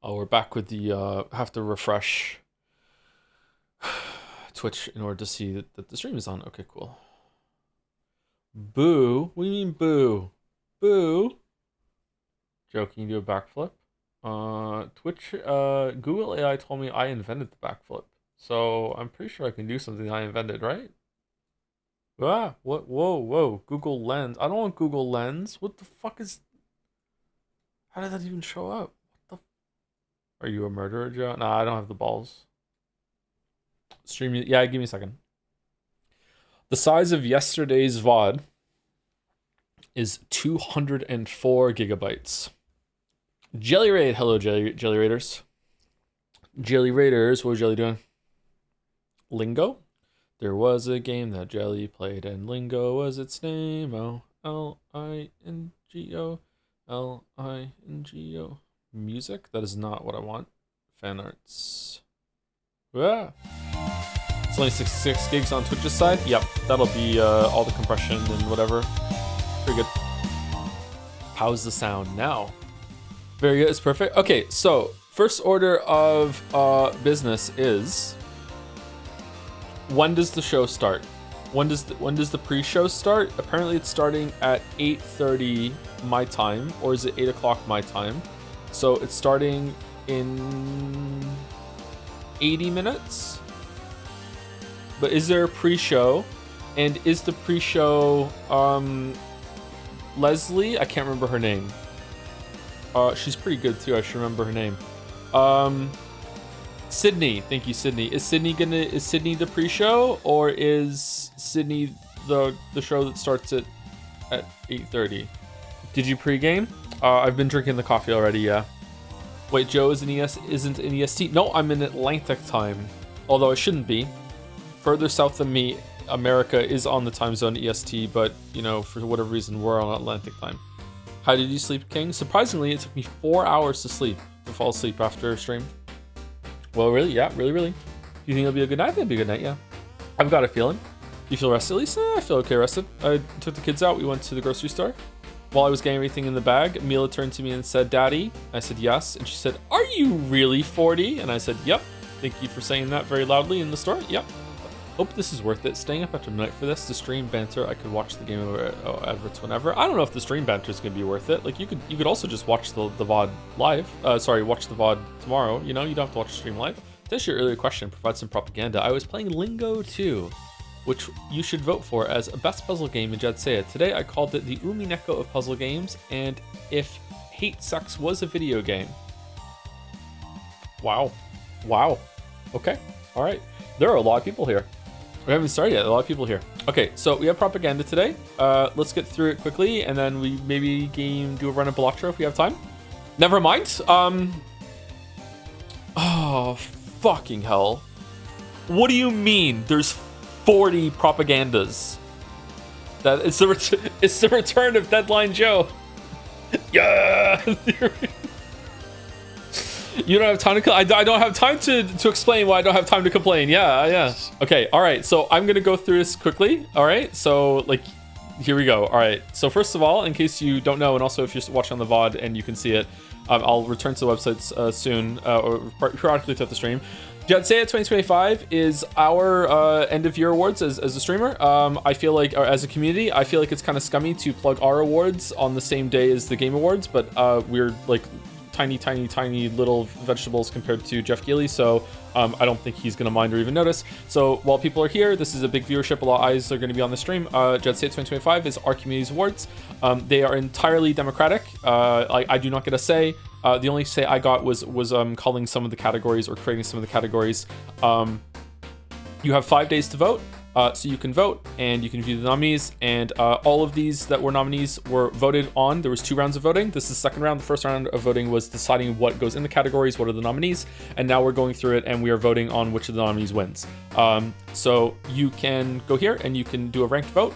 Oh, we're back with the, have to refresh Twitch in order to see that the stream is on. Okay, cool. Boo? What do you mean boo? Boo? Joe, can you do a backflip? Twitch, Google AI told me I invented the backflip. So I'm pretty sure I can do something I invented, right? Ah, what? Whoa. Google Lens. I don't want Google Lens. What the fuck is... How did that even show up? What the... Are you a murderer, Joe? Nah, I don't have the balls. Stream... Yeah, give me a second. The size of yesterday's VOD is 204 gigabytes. Jelly Raid. Hello, Jelly Raiders. Jelly Raiders, what was Jelly doing? Lingo? There was a game that Jelly played, and Lingo was its name. Oh, Lingo. Lingo. Music? That is not what I want. Fan arts. Ah. It's only 66 gigs on Twitch's side. Yep, that'll be all the compression and whatever. Pretty good. How's the sound now? Very good. It's perfect. Okay, so first order of business is, when does the show start? When does the pre-show start? Apparently, it's starting at 8:30 my time, or is it 8 o'clock my time? So it's starting in 80 minutes. But is there a pre-show? And is the pre-show Leslie? I can't remember her name. She's pretty good too. I should remember her name. Sydney. Thank you, Sydney. Is Sydney the pre-show, or is Sydney the show that starts at 8:30? Did you pre-game? I've been drinking the coffee already. Yeah. Wait, Joe isn't in EST? No, I'm in Atlantic time. Although it shouldn't be. Further south than me, America is on the time zone EST, but you know, for whatever reason, we're on Atlantic time. How did you sleep, King? Surprisingly, it took me 4 hours to fall asleep after a stream. Well, really? Yeah, really. You think it'll be a good night? It'll be a good night, yeah. I've got a feeling. You feel rested, Lisa? I feel okay rested. I took the kids out. We went to the grocery store. While I was getting everything in the bag, Mila turned to me and said, Daddy. I said, yes. And she said, are you really 40? And I said, yep. Thank you for saying that very loudly in the store. Yep. Hope this is worth it. Staying up after midnight for this. The stream banter. I could watch the game adverts whenever. I don't know if the stream banter is gonna be worth it. Like you could also just watch the VOD live. Watch the VOD tomorrow. You know, you don't have to watch the stream live. To answer your earlier question, provide some propaganda. I was playing Lingo 2, which you should vote for as a best puzzle game in Jetsea. Today I called it the Umineko of puzzle games, and if Hate Sucks was a video game. Wow. Okay. All right. There are a lot of people here. We haven't started yet. A lot of people here. Okay, so we have propaganda today. Let's get through it quickly, and then we maybe do a run of Balatra if we have time. Never mind. Oh, fucking hell. What do you mean? There's 40 propagandas. That it's the return of Deadline Joe. Yeah. You don't have time to... I don't have time to explain why I don't have time to complain. Yeah. Okay, all right. So I'm going to go through this quickly. All right. So, like, here we go. All right. So first of all, in case you don't know, and also if you're watching on the VOD and you can see it, I'll return to the websites soon, or periodically throughout the stream. Jetsea 2025 is our end of year awards as a streamer. I feel like, or as a community, I feel like it's kind of scummy to plug our awards on the same day as the game awards, but we're like tiny little vegetables compared to Jeff Keighley, so I don't think he's gonna mind or even notice. So while people are here, this is a big viewership, a lot of eyes are gonna be on the stream. Jetsea 2025 is our community's awards. They are entirely democratic. I do not get a say. The only say I got was calling some of the categories or creating some of the categories. You have 5 days to vote. So you can vote and you can view the nominees, and all of these that were nominees were voted on. There was 2 rounds of voting. This is the second round. The first round of voting was deciding what goes in the categories, what are the nominees, and now we're going through it and we are voting on which of the nominees wins. So you can go here and you can do a ranked vote.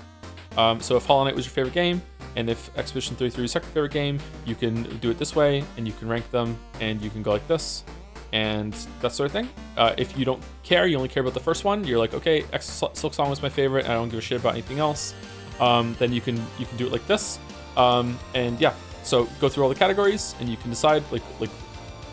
So if Hollow Knight was your favorite game, and if Expedition 33 was your second favorite game, you can do it this way, and you can rank them, and you can go like this, and that sort of thing. If you don't care, you only care about the first one, you're like, okay, Silk Song was my favorite, I don't give a shit about anything else, then you can do it like this. And yeah, so go through all the categories, and you can decide, like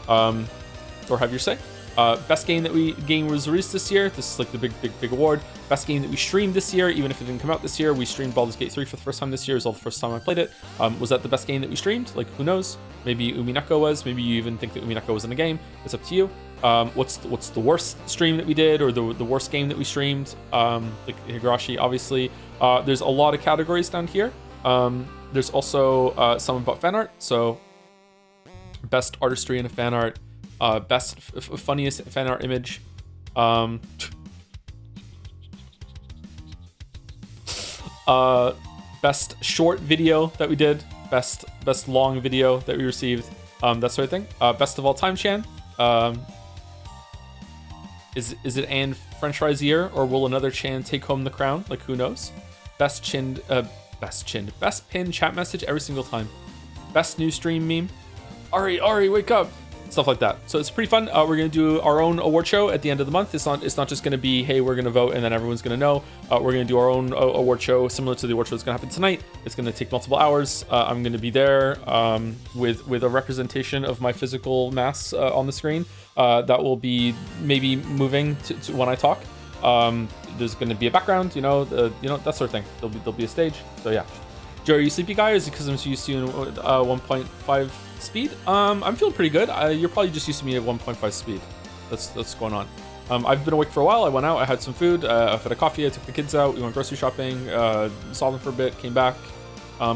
or have your say. Best game was released this year. This is like the big award. Best game that we streamed this year, even if it didn't come out this year. We streamed Baldur's Gate 3 for the first time this year. It was all the first time I played it. Was that the best game that we streamed? Like, who knows? Maybe Umineko was. Maybe you even think that Umineko was in the game. It's up to you. What's the worst stream that we did, or the worst game that we streamed? Like Higurashi, obviously. There's a lot of categories down here. There's also some about fan art. So, best artistry in a fan art. Best funniest fan art image. Best short video that we did. Best long video that we received. That sort of thing. Best of all time, Chan. Is it Anne French fries year, or will another Chan take home the crown? Like, who knows? Best pinned chat message every single time. Best new stream meme. Ari, wake up. Stuff like that. So it's pretty fun. We're gonna do our own award show at the end of the month. It's not just gonna be, hey, we're gonna vote and then everyone's gonna know. We're gonna do our own award show similar to the award show that's gonna happen tonight. It's gonna take multiple hours. I'm gonna be there with a representation of my physical mass on the screen. That will be maybe moving to when I talk. There's gonna be a background, that sort of thing. There'll be a stage. So yeah. Joe, are you sleepy guy, or is it because I'm used to 1.5 speed? I'm feeling pretty good. You're probably just used to me at 1.5 speed. That's going on. I've been awake for a while. I went out, I had some food, I've had a coffee, I took the kids out, we went grocery shopping, saw them for a bit, came back,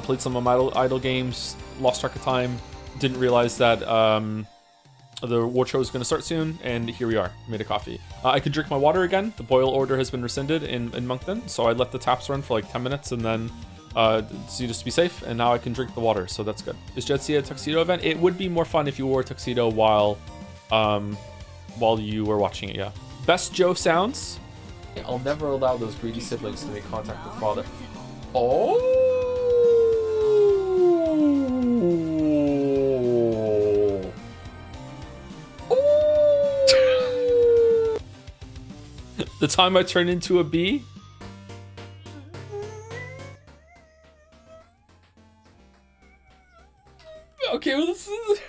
played some of my idle games, lost track of time, didn't realize that the award show was going to start soon, and here we are. Made a coffee. I could drink my water again. The boil order has been rescinded in Moncton, so I let the taps run for like 10 minutes and then just to be safe, and now I can drink the water, so that's good. Is Jetsia a tuxedo event? It would be more fun if you wore a tuxedo while you were watching it, yeah. Best Joe sounds? I'll never allow those greedy siblings to make contact with father. Oh! Oh! The time I turned into a bee? Okay, well, this is...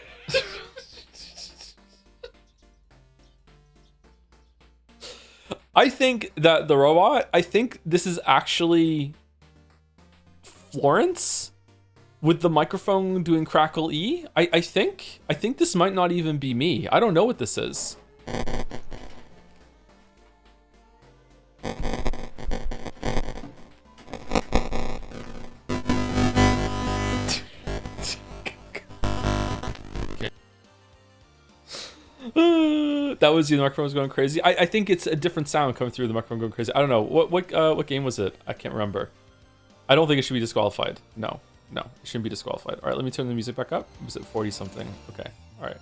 I think that the robot, I think this is actually Florence with the microphone doing Crackle E. I think this might not even be me. I don't know what this is. That was the microphone was going crazy. I think it's a different sound coming through the microphone going crazy. I don't know. What game was it? I can't remember. I don't think it should be disqualified. No, it shouldn't be disqualified. All right, let me turn the music back up. Was it 40 something? Okay. All right.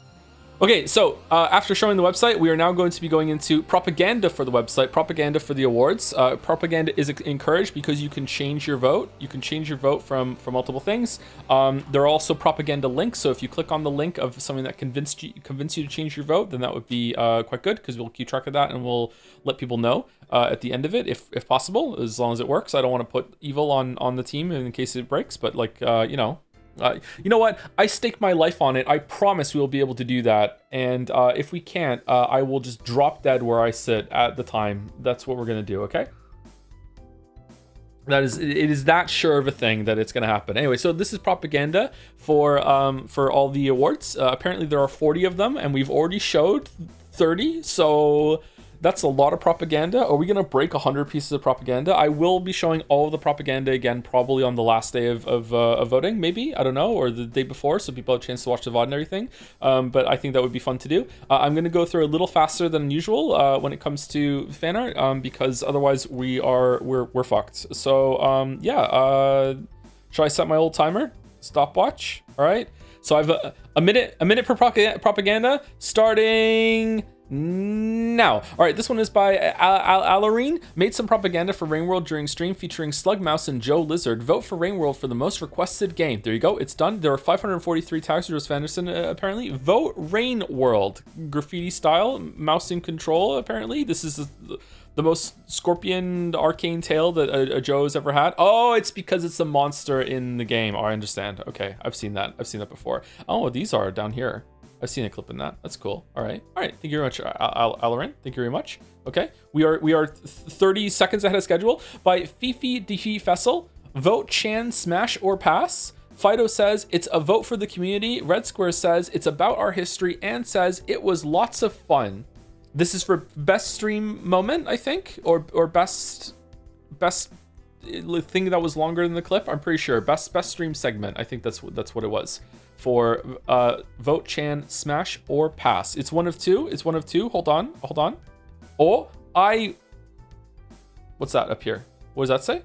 Okay, so after showing the website, we are now going to be going into propaganda for the website, propaganda for the awards. Propaganda is encouraged because you can change your vote. You can change your vote from multiple things. There are also propaganda links, so if you click on the link of something that convinced you to change your vote, then that would be quite good, because we'll keep track of that and we'll let people know at the end of it, if possible, as long as it works. I don't want to put evil on the team in case it breaks, but like, you know what? I stake my life on it. I promise we will be able to do that. And if we can't, I will just drop dead where I sit at the time. That's what we're gonna do. Okay. It is that sure of a thing that it's gonna happen. Anyway, so this is propaganda for all the awards. Apparently there are 40 of them, and we've already showed 30. So that's a lot of propaganda. Are we going to break 100 pieces of propaganda? I will be showing all of the propaganda again, probably on the last day of voting, maybe. I don't know, or the day before, so people have a chance to watch the VOD and everything. But I think that would be fun to do. I'm going to go through a little faster than usual when it comes to fan art, because otherwise we're fucked. So should I set my old timer? Stopwatch. All right. So I've a minute per propaganda starting now. All right, this one is by Alarine. Made some propaganda for Rainworld during stream featuring Slugmouse and Joe Lizard. Vote for Rainworld for the most requested game. There you go. It's done. There are 543 tags for Joseph Anderson, apparently. Vote Rainworld. Graffiti style. Mouse in control, apparently. This is the most scorpion arcane tail that a Joe has ever had. Oh, it's because it's a monster in the game. Oh, I understand. Okay, I've seen that. I've seen that before. Oh, these are down here. I've seen a clip in that. That's cool. All right. Thank you very much, Alarin. Thank you very much. Okay. We are 30 seconds ahead of schedule. By Fifi Defi Fessel, vote Chan smash or pass. Fido says it's a vote for the community. Red Square says it's about our history and says it was lots of fun. This is for best stream moment, I think, or best thing that was longer than the clip. I'm pretty sure best stream segment. I think that's what it was for vote Chan smash or pass. It's one of two. Hold on. Oh, what's that up here? What does that say?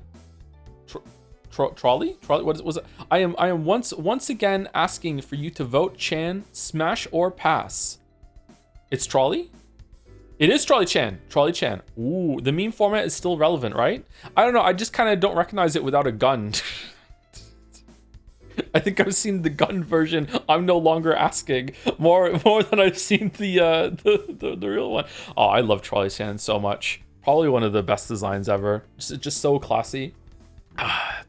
Trolley? What was it? I am once again asking for you to vote Chan smash or pass. It's Trolley? It is Trolley Chan. Ooh, the meme format is still relevant, right? I don't know. I just kind of don't recognize it without a gun. I think I've seen the gun version. I'm no longer asking more than I've seen the real one. Oh, I love Trolley Chan so much. Probably one of the best designs ever. Just so classy.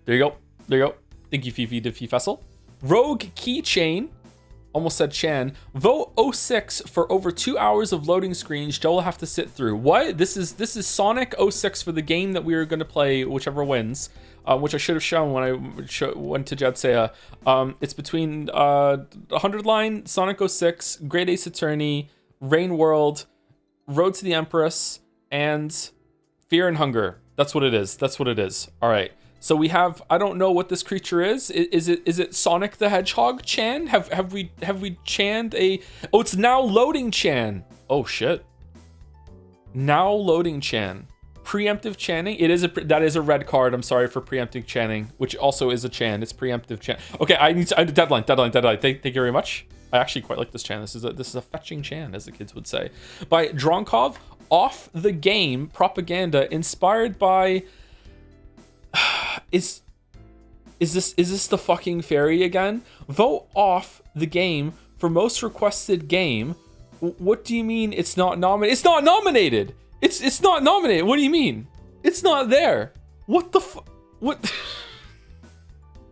There you go. Thank you, Fifi Defi Fessel. Rogue Keychain. Almost said Chan. Vote 06 for over 2 hours of loading screens Joe will have to sit through. What? This is Sonic 06 for the game that we are going to play, whichever wins. Which I should have shown when I went to Jetsea. It's between 100 Line, Sonic 06, Great Ace Attorney, Rain World, Road to the Empress, and Fear and Hunger. That's what it is. All right. So we have, I don't know what this creature is. Is it Sonic the Hedgehog Chan? Have we channed a? Oh, it's now loading Chan. Oh shit. Now loading Chan. Preemptive channing. That is a red card. I'm sorry for preemptive channing, which also is a Chan. It's preemptive Chan. Okay, I deadline. Thank you very much. I actually quite like this Chan. This is a fetching Chan, as the kids would say. By Dronkov, off the game propaganda inspired by. Is this the fucking fairy again? Vote off the game for most requested game. What do you mean it's not nominated? It's not nominated. It's not nominated. What do you mean? It's not there. What the what?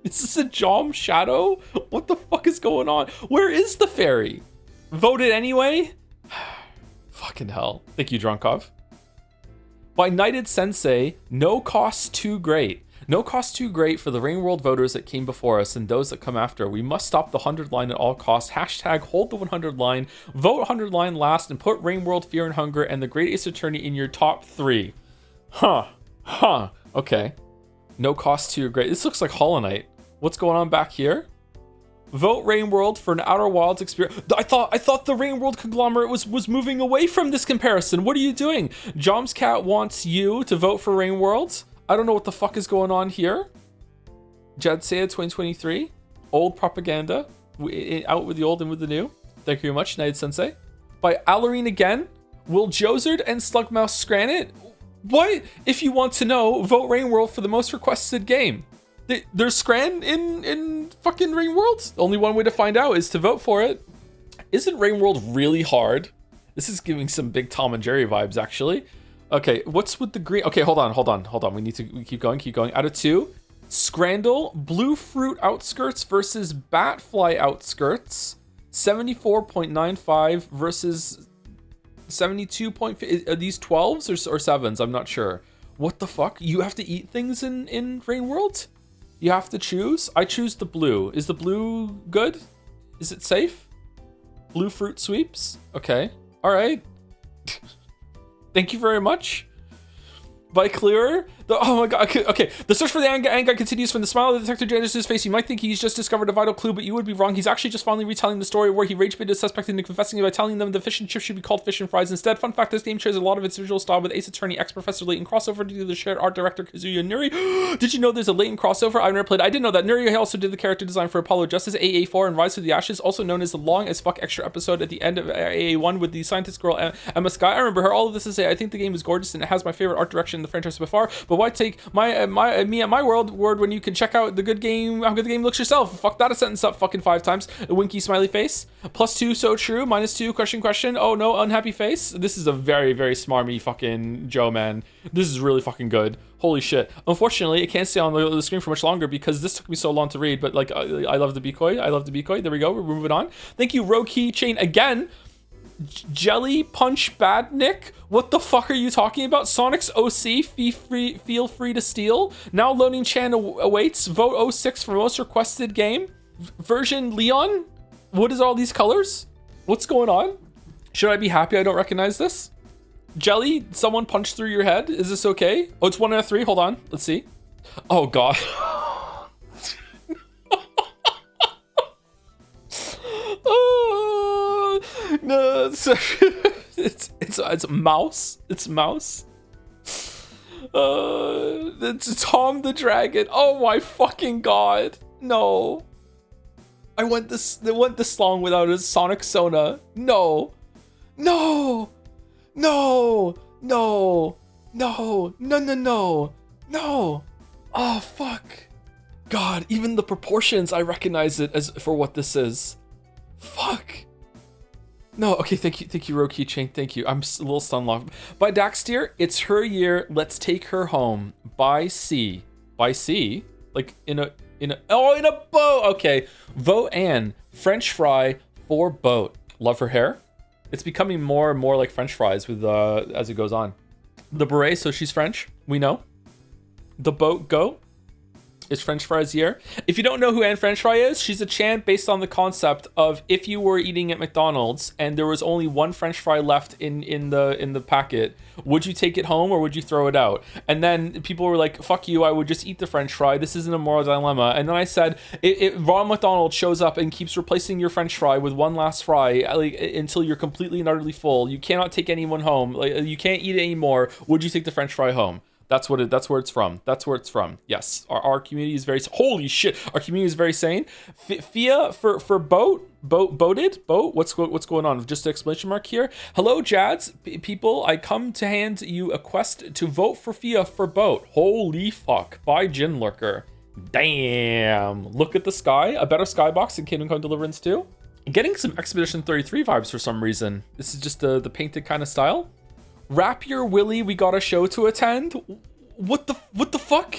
Is this a Jom Shadow? What the fuck is going on? Where is the fairy? Voted anyway? Fucking hell. Thank you, Dronkov. By Knighted Sensei, no cost too great. No cost too great for the Rain World voters that came before us and those that come after. We must stop the 100 line at all costs. Hashtag hold the 100 line. Vote 100 line last and put Rain World, Fear and Hunger, and the Great Ace Attorney in your top 3. Huh. Okay. No cost too great. This looks like Hollow Knight. What's going on back here? Vote Rain World for an Outer Wilds experience. I thought the Rain World conglomerate was moving away from this comparison. What are you doing? Jom's Cat wants you to vote for Rain World. I don't know what the fuck is going on here. Jetsea 2023. Old propaganda. Out with the old and with the new. Thank you very much, Knighted Sensei. By Alarine again. Will Jozard and Slugmouse scran it? What? If you want to know, vote Rain World for the most requested game. There's Scran in fucking Rain World. Only one way to find out is to vote for it. Isn't Rain World really hard? This is giving some big Tom and Jerry vibes, actually. Okay, what's with the green? Okay, hold on. We need to keep going. Out of 2, Scrandle, Blue Fruit Outskirts versus Batfly Outskirts. 74.95 versus 72.5. Are these 12s or 7s? I'm not sure. What the fuck? You have to eat things in Rain World? You have to choose? I choose the blue. Is the blue good? Is it safe? Blue fruit sweeps? Okay. All right. Thank you very much. By Clearer. Oh my god. Okay. The search for the Anguy continues. From the smile of the detective Janus' his face, you might think he's just discovered a vital clue, but you would be wrong. He's actually just finally retelling the story where he rage baited a suspect into confessing by telling them the fish and chips should be called fish and fries instead. Fun fact, this game shares a lot of its visual style with Ace Attorney ex-Professor Layton crossover to the shared art director Kazuya Nuri. Did you know there's a Layton crossover? I've never played. I didn't know that. Nuri also did the character design for Apollo Justice AA4 and Rise to the Ashes, also known as the long as fuck extra episode at the end of AA1 with the scientist girl Emma Sky. I remember her. All of this to say, I think the game is gorgeous and it has my favorite art direction in the franchise by far, but why take me at my word when you can check out the good game, how good the game looks yourself? Fuck that, a sentence up fucking 5 times. A winky smiley face. +2, so true. -2, question. Oh no, unhappy face. This is a very, very smarmy fucking Joe, man. This is really fucking good. Holy shit. Unfortunately, it can't stay on the screen for much longer because this took me so long to read, but like, I love the decoy. There we go. We're moving on. Thank you, Rogue Keychain again. Jelly Punch Badnik, what the fuck are you talking about? Sonic's OC, feel free to steal. Now loading Chan awaits. Vote 06 for most requested game. Version Leon, what is all these colors? What's going on? Should I be happy I don't recognize this? Jelly, someone punched through your head. Is this okay? Oh, it's 1 out of 3. Hold on. Let's see. Oh, God. Oh, no, it's mouse. It's mouse. It's Tom the Dragon. Oh my fucking God. No. I went this long without a Sonic Sona. No. No. No. No. No. No, no, no. No. Oh, fuck. God, even the proportions, I recognize it as for what this is. Fuck. No, okay, thank you, Rogue Keychain. Thank you. I'm a little stunlocked. By Daxtier, it's her year. Let's take her home. By C. By C? Like in a boat. Okay. Vote Anne. French fry for boat. Love her hair. It's becoming more and more like French fries with as it goes on. The beret, so she's French. We know. The boat go. It's French fries year. If you don't know who Anne French Fry is, she's a chant based on the concept of if you were eating at McDonald's and there was only one French fry left in the packet, would you take it home or would you throw it out? And then people were like, fuck you, I would just eat the French fry. This isn't a moral dilemma. And then I said, if Ronald McDonald shows up and keeps replacing your French fry with one last fry until you're completely and utterly full, you cannot take anyone home. Like, you can't eat it anymore. Would you take the French fry home? That's where it's from. Yes, our community is very, holy shit, our community is very sane. Fia for boat. What's going on? Just an exclamation mark here. Hello, Jads people. I come to hand you a quest to vote for Fia for boat. Holy fuck. By Jin Lurker. Damn. Look at the sky. A better skybox in Kingdom Come Deliverance 2. Getting some Expedition 33 vibes for some reason. This is just the painted kind of style. Wrap your willy, we got a show to attend. What the fuck?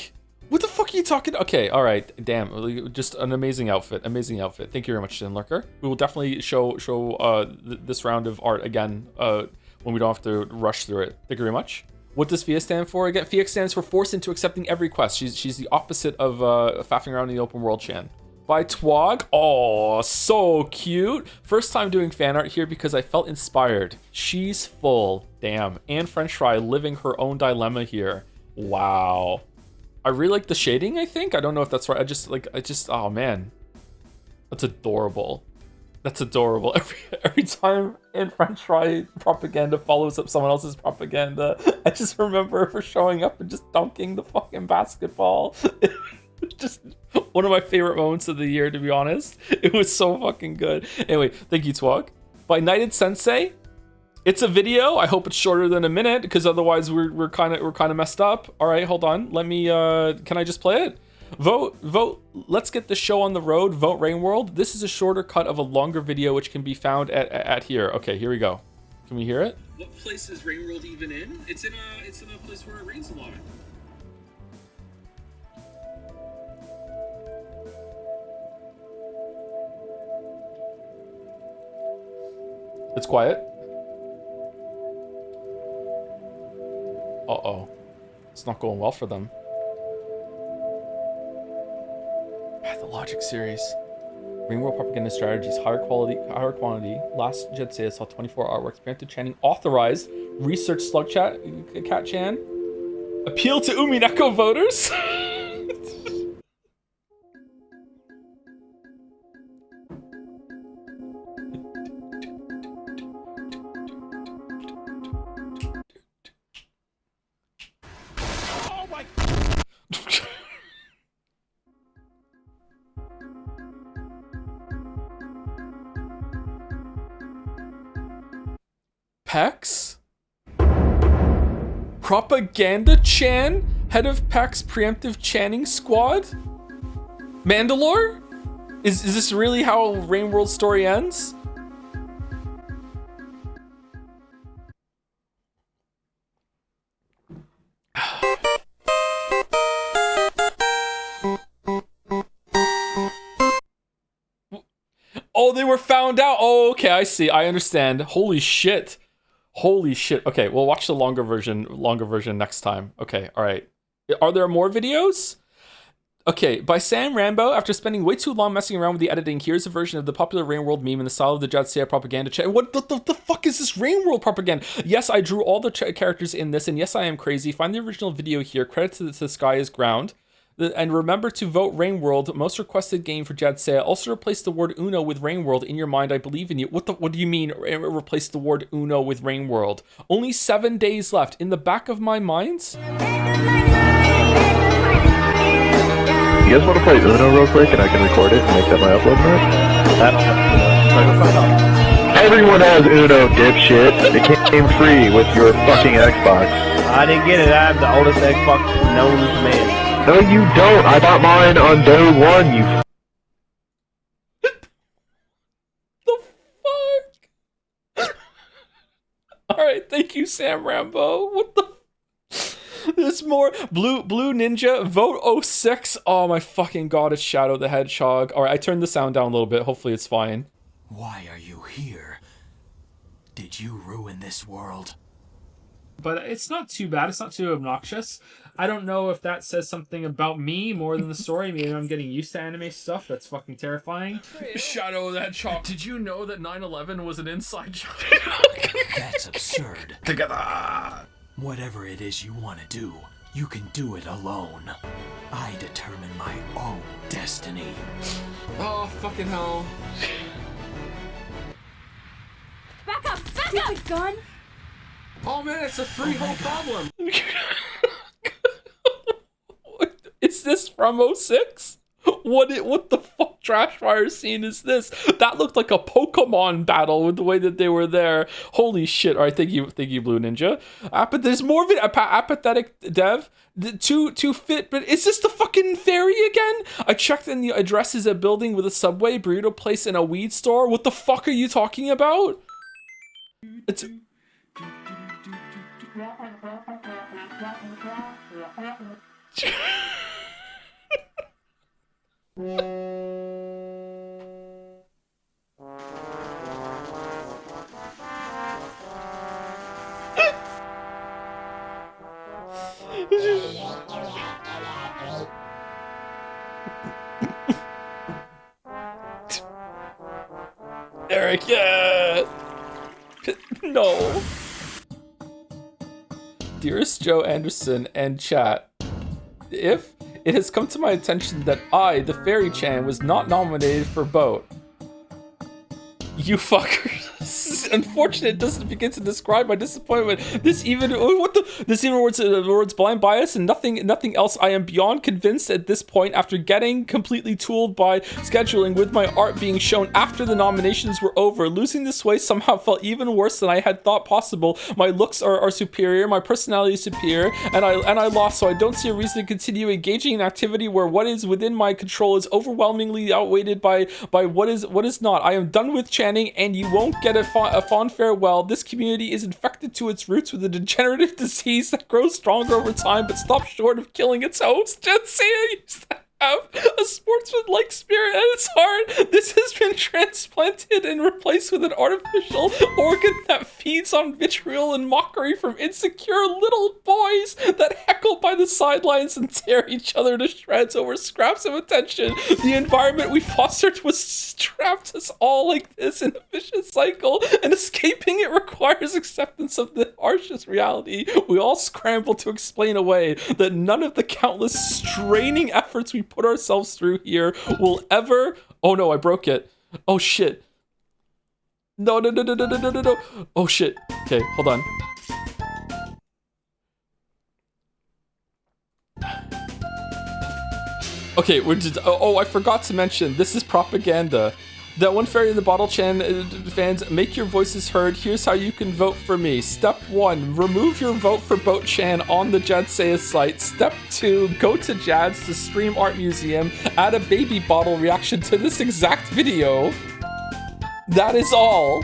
What the fuck are you talking? Okay, all right, damn, just an amazing outfit. Thank you very much, Jin Lurker. We will definitely show this round of art again when we don't have to rush through it. Thank you very much. What does FIA stand for? Again, FIA stands for forced into accepting every quest. She's the opposite of faffing around in the open world, Chan. By Twog. Oh, so cute. First time doing fan art here because I felt inspired. She's full. Damn. And French Fry living her own dilemma here. Wow. I really like the shading, I think. I don't know if that's right. I just, oh man. That's adorable. Every time in French Fry propaganda follows up someone else's propaganda, I just remember her showing up and just dunking the fucking basketball. Just one of my favorite moments of the year, to be honest. It was so fucking good. Anyway, thank you, Twog. By Knighted Sensei. It's a video. I hope it's shorter than a minute because otherwise we're kind of messed up. All right, hold on. Let me. Can I just play it? Vote. Let's get the show on the road. Vote Rain World. This is a shorter cut of a longer video which can be found at here. Okay, here we go. Can we hear it? What place is Rain World even in? It's in a place where it rains a lot. It's quiet. Uh-oh. It's not going well for them. Pathologic series. Ringworld propaganda strategies, higher quantity. Last Jed say I saw 24 artworks. Preemptive chanting authorized. Research slug chat, cat chan. Appeal to Umineko voters. Pex? Propaganda Chan? Head of PAC's preemptive chanting squad? Mandalore? Is this really how Rain World's story ends? Oh, they were found out. Oh, okay, I see. I understand. Holy shit. Holy shit. Okay, we'll watch the longer version next time. Okay, all right. Are there more videos? Okay, by Sam Rambo, after spending way too long messing around with the editing, here's a version of the popular Rain World meme in the style of the Jadzia propaganda chat. What the fuck is this Rain World propaganda? Yes, I drew all the characters in this, and yes, I am crazy. Find the original video here. Credit to the Sky is Ground. And remember to vote Rain World, most requested game for Jadzia. Also replace the word Uno with Rain World. In your mind, I believe in you. What do you mean, replace the word Uno with Rain World? Only 7 days left. In the back of my mind? You guys want to play Uno real quick and I can record it and make that my upload note? I don't have to. Everyone has Uno, dipshit. It came free with your fucking Xbox. I didn't get it. I'm the oldest Xbox known to man. No, you don't. I bought mine on day one, you The fuck? Alright, thank you, Sam Rambo. What the? There's more. Blue Ninja, vote 06. Oh my fucking god, it's Shadow the Hedgehog. Alright, I turned the sound down a little bit. Hopefully it's fine. Why are you here? Did you ruin this world? But it's not too bad. It's not too obnoxious. I don't know if that says something about me more than the story. Maybe I'm getting used to anime stuff. That's fucking terrifying. Shadow that chalk. Did you know that 9/11 was an inside joke? That's absurd. Together. Whatever it is you want to do, you can do it alone. I determine my own destiny. Oh, fucking hell. Back up! Back up! Gun! Oh man, it's a free whole problem. Is this from 06? What the fuck trash fire scene is this? That looked like a Pokemon battle with the way that they were there. Holy shit. All right, thank you, Blue Ninja. But there's more of it. Apathetic Dev. Too fit, but is this the fucking fairy again? I checked and the address is a building with a Subway, burrito place, and a weed store. What the fuck are you talking about? It's... Eric, yeah. No. Dearest Joe Anderson and chat, if it has come to my attention that I, the Fairy Chan, was not nominated for Boat. You fuckers. Unfortunate, it doesn't begin to describe my disappointment. This even words blind bias and nothing else. I am beyond convinced at this point after getting completely tooled by scheduling with my art being shown after the nominations were over. Losing this way somehow felt even worse than I had thought possible. My looks are superior, my personality is superior, and I lost, so I don't see a reason to continue engaging in activity where what is within my control is overwhelmingly outweighed by what is not. I am done with chanting, and you won't get a fond farewell. This community is infected to its roots with a degenerative disease that grows stronger over time but stops short of killing its host. Jadzia used to have a sportsman-like spirit at its heart. This has been transplanted and replaced with an artificial organ that feeds on vitriol and mockery from insecure little boys that heckle by the sidelines and tear each other to shreds over scraps of attention. The environment we fostered was trapped us all like this in a vicious cycle, and escaping it requires acceptance of the harshest reality. We all scramble to explain away that none of the countless straining efforts we put ourselves through here will ever... Oh no, I broke it. Oh shit. No. Oh shit. Okay, hold on. Okay, we're just... Oh, I forgot to mention, this is propaganda. That one fairy in the bottle, Chan fans, make your voices heard. Here's how you can vote for me. Step 1, remove your vote for Boat Chan on the Jadsea site. Step 2, go to Jad's to Stream Art Museum, add a baby bottle reaction to this exact video. That is all.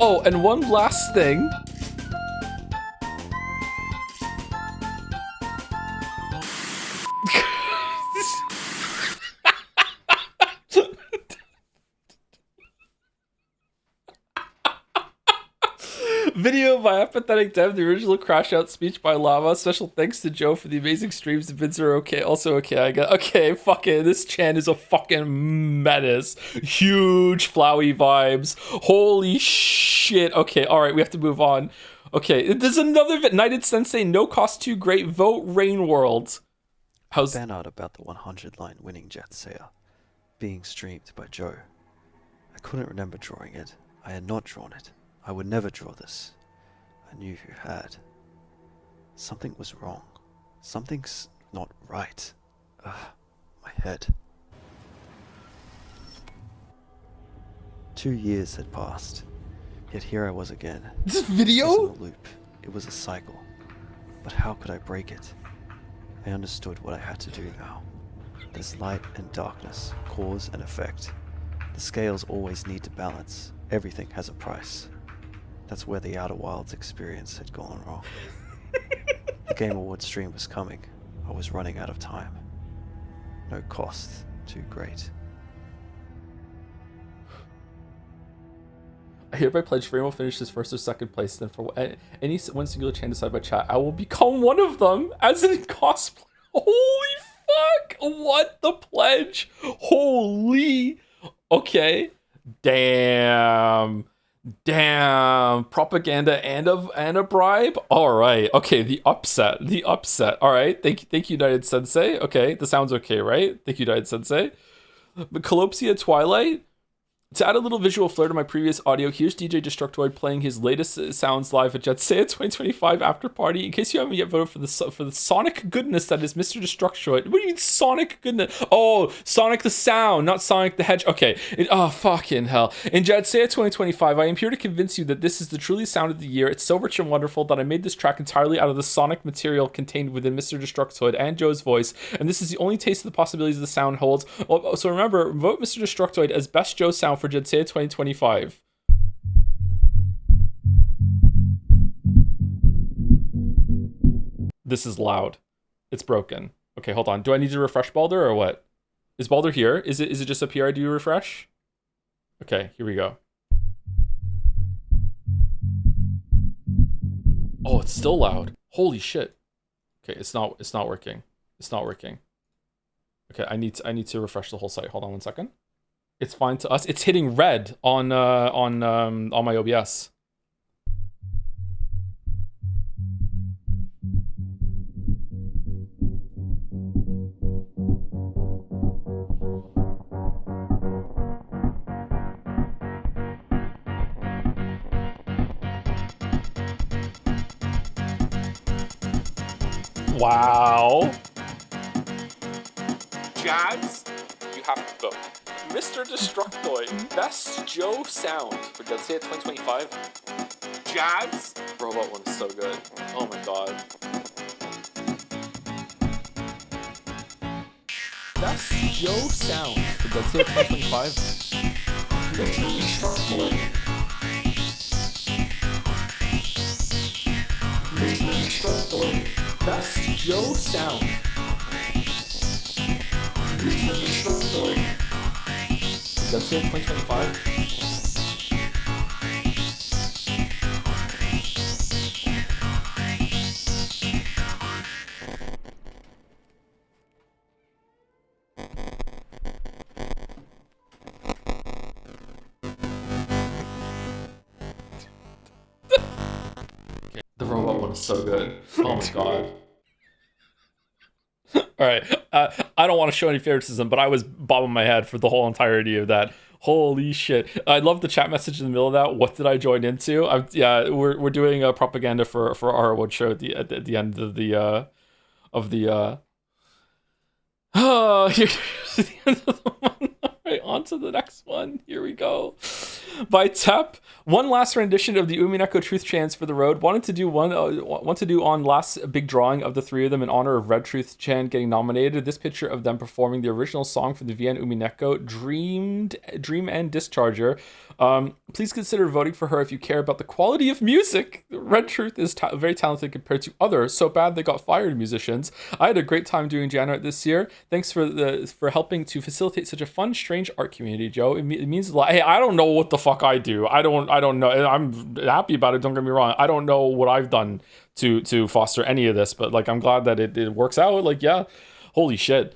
Oh, and one last thing. Video by Apathetic Dev, the original Crash Out speech by Lava. Special thanks to Joe for the amazing streams. The vids are okay. Also okay, I got okay, fucking this Chan is a fucking menace. Huge flowy vibes. Holy shit. Okay, alright, we have to move on. Okay, there's another Knighted Sensei, no cost too great. Vote Rain World. How's fan art about the 100 line winning Jadsea being streamed by Joe? I couldn't remember drawing it. I had not drawn it. I would never draw this. I knew who had. Something was wrong. Something's not right. Ugh, my head. 2 years had passed, yet here I was again. this video? It wasn't a loop. It was a cycle. But how could I break it? I understood what I had to do now. There's light and darkness, cause and effect. The scales always need to balance. Everything has a price. That's where the Outer Wilds experience had gone wrong. The Game Awards stream was coming. I was running out of time. No cost too great. I hereby pledge Frame will finish his first or second place. Then for any one singular Chan decided by chat, I will become one of them as in cosplay. Holy fuck! What the pledge? Holy. Okay. Damn. Propaganda and a bribe. All right. Okay. The upset. All right. Thank you, United Sensei. Okay. The sound's okay, right? Thank you, United Sensei. But Calopsia Twilight. To add a little visual flair to my previous audio, here's DJ Destructoid playing his latest sounds live at Jetsea 2025 after party. In case you haven't yet voted for the sonic goodness that is Mr. Destructoid. What do you mean sonic goodness? Oh, Sonic the Sound, not Sonic the Hedgehog. Okay. Oh, fucking hell. In Jetsea 2025, I am here to convince you that this is the truly sound of the year. It's so rich and wonderful that I made this track entirely out of the sonic material contained within Mr. Destructoid and Joe's voice, and this is the only taste of the possibilities the sound holds. So remember, vote Mr. Destructoid as best Joe sound for Jetsea 2025. This is loud. It's broken. Okay, hold on. Do I need to refresh Baldur or what? Is Baldur here? Is it just up here I do refresh? Okay, here we go. Oh, it's still loud. Holy shit. Okay, it's not working. It's not working. Okay, I need to refresh the whole site. Hold on 1 second. It's fine to us. It's hitting red on my OBS. Wow. Jads, you have to go. Mr. Destructoid, best Joe sound for Jetsea 2025. Jads, robot one is so good. Oh my god. Best Joe sound for Jetsea 2025. Mr. Destructoid. Mr. Destructoid, best Joe sound. Mr. Destructoid. That's it, 2025. Okay. The robot one is so good. Oh my god. All right, I don't want to show any favoritism, but I was bobbing my head for the whole entirety of that. Holy shit! I love the chat message in the middle of that. What did I join into? Yeah, we're doing a propaganda for our award show at the end of the Oh, here's the end of the one. All right, on to the next one. Here we go. By Tep. One last rendition of the Umineko Truth Chants for the road. Want to do on last big drawing of the three of them in honor of Red Truth Chant getting nominated. This picture of them performing the original song for the VN Umineko, Dream and Discharger. Please consider voting for her if you care about the quality of music. Red Truth is very talented compared to other so bad they got fired musicians. I had a great time doing Jan art this year. Thanks for helping to facilitate such a fun, strange art community, Joe. It means a lot. Hey, I don't know what the fuck I do. I don't know. I'm happy about it. Don't get me wrong. I don't know what I've done to foster any of this, but like I'm glad that it works out. Like yeah, holy shit.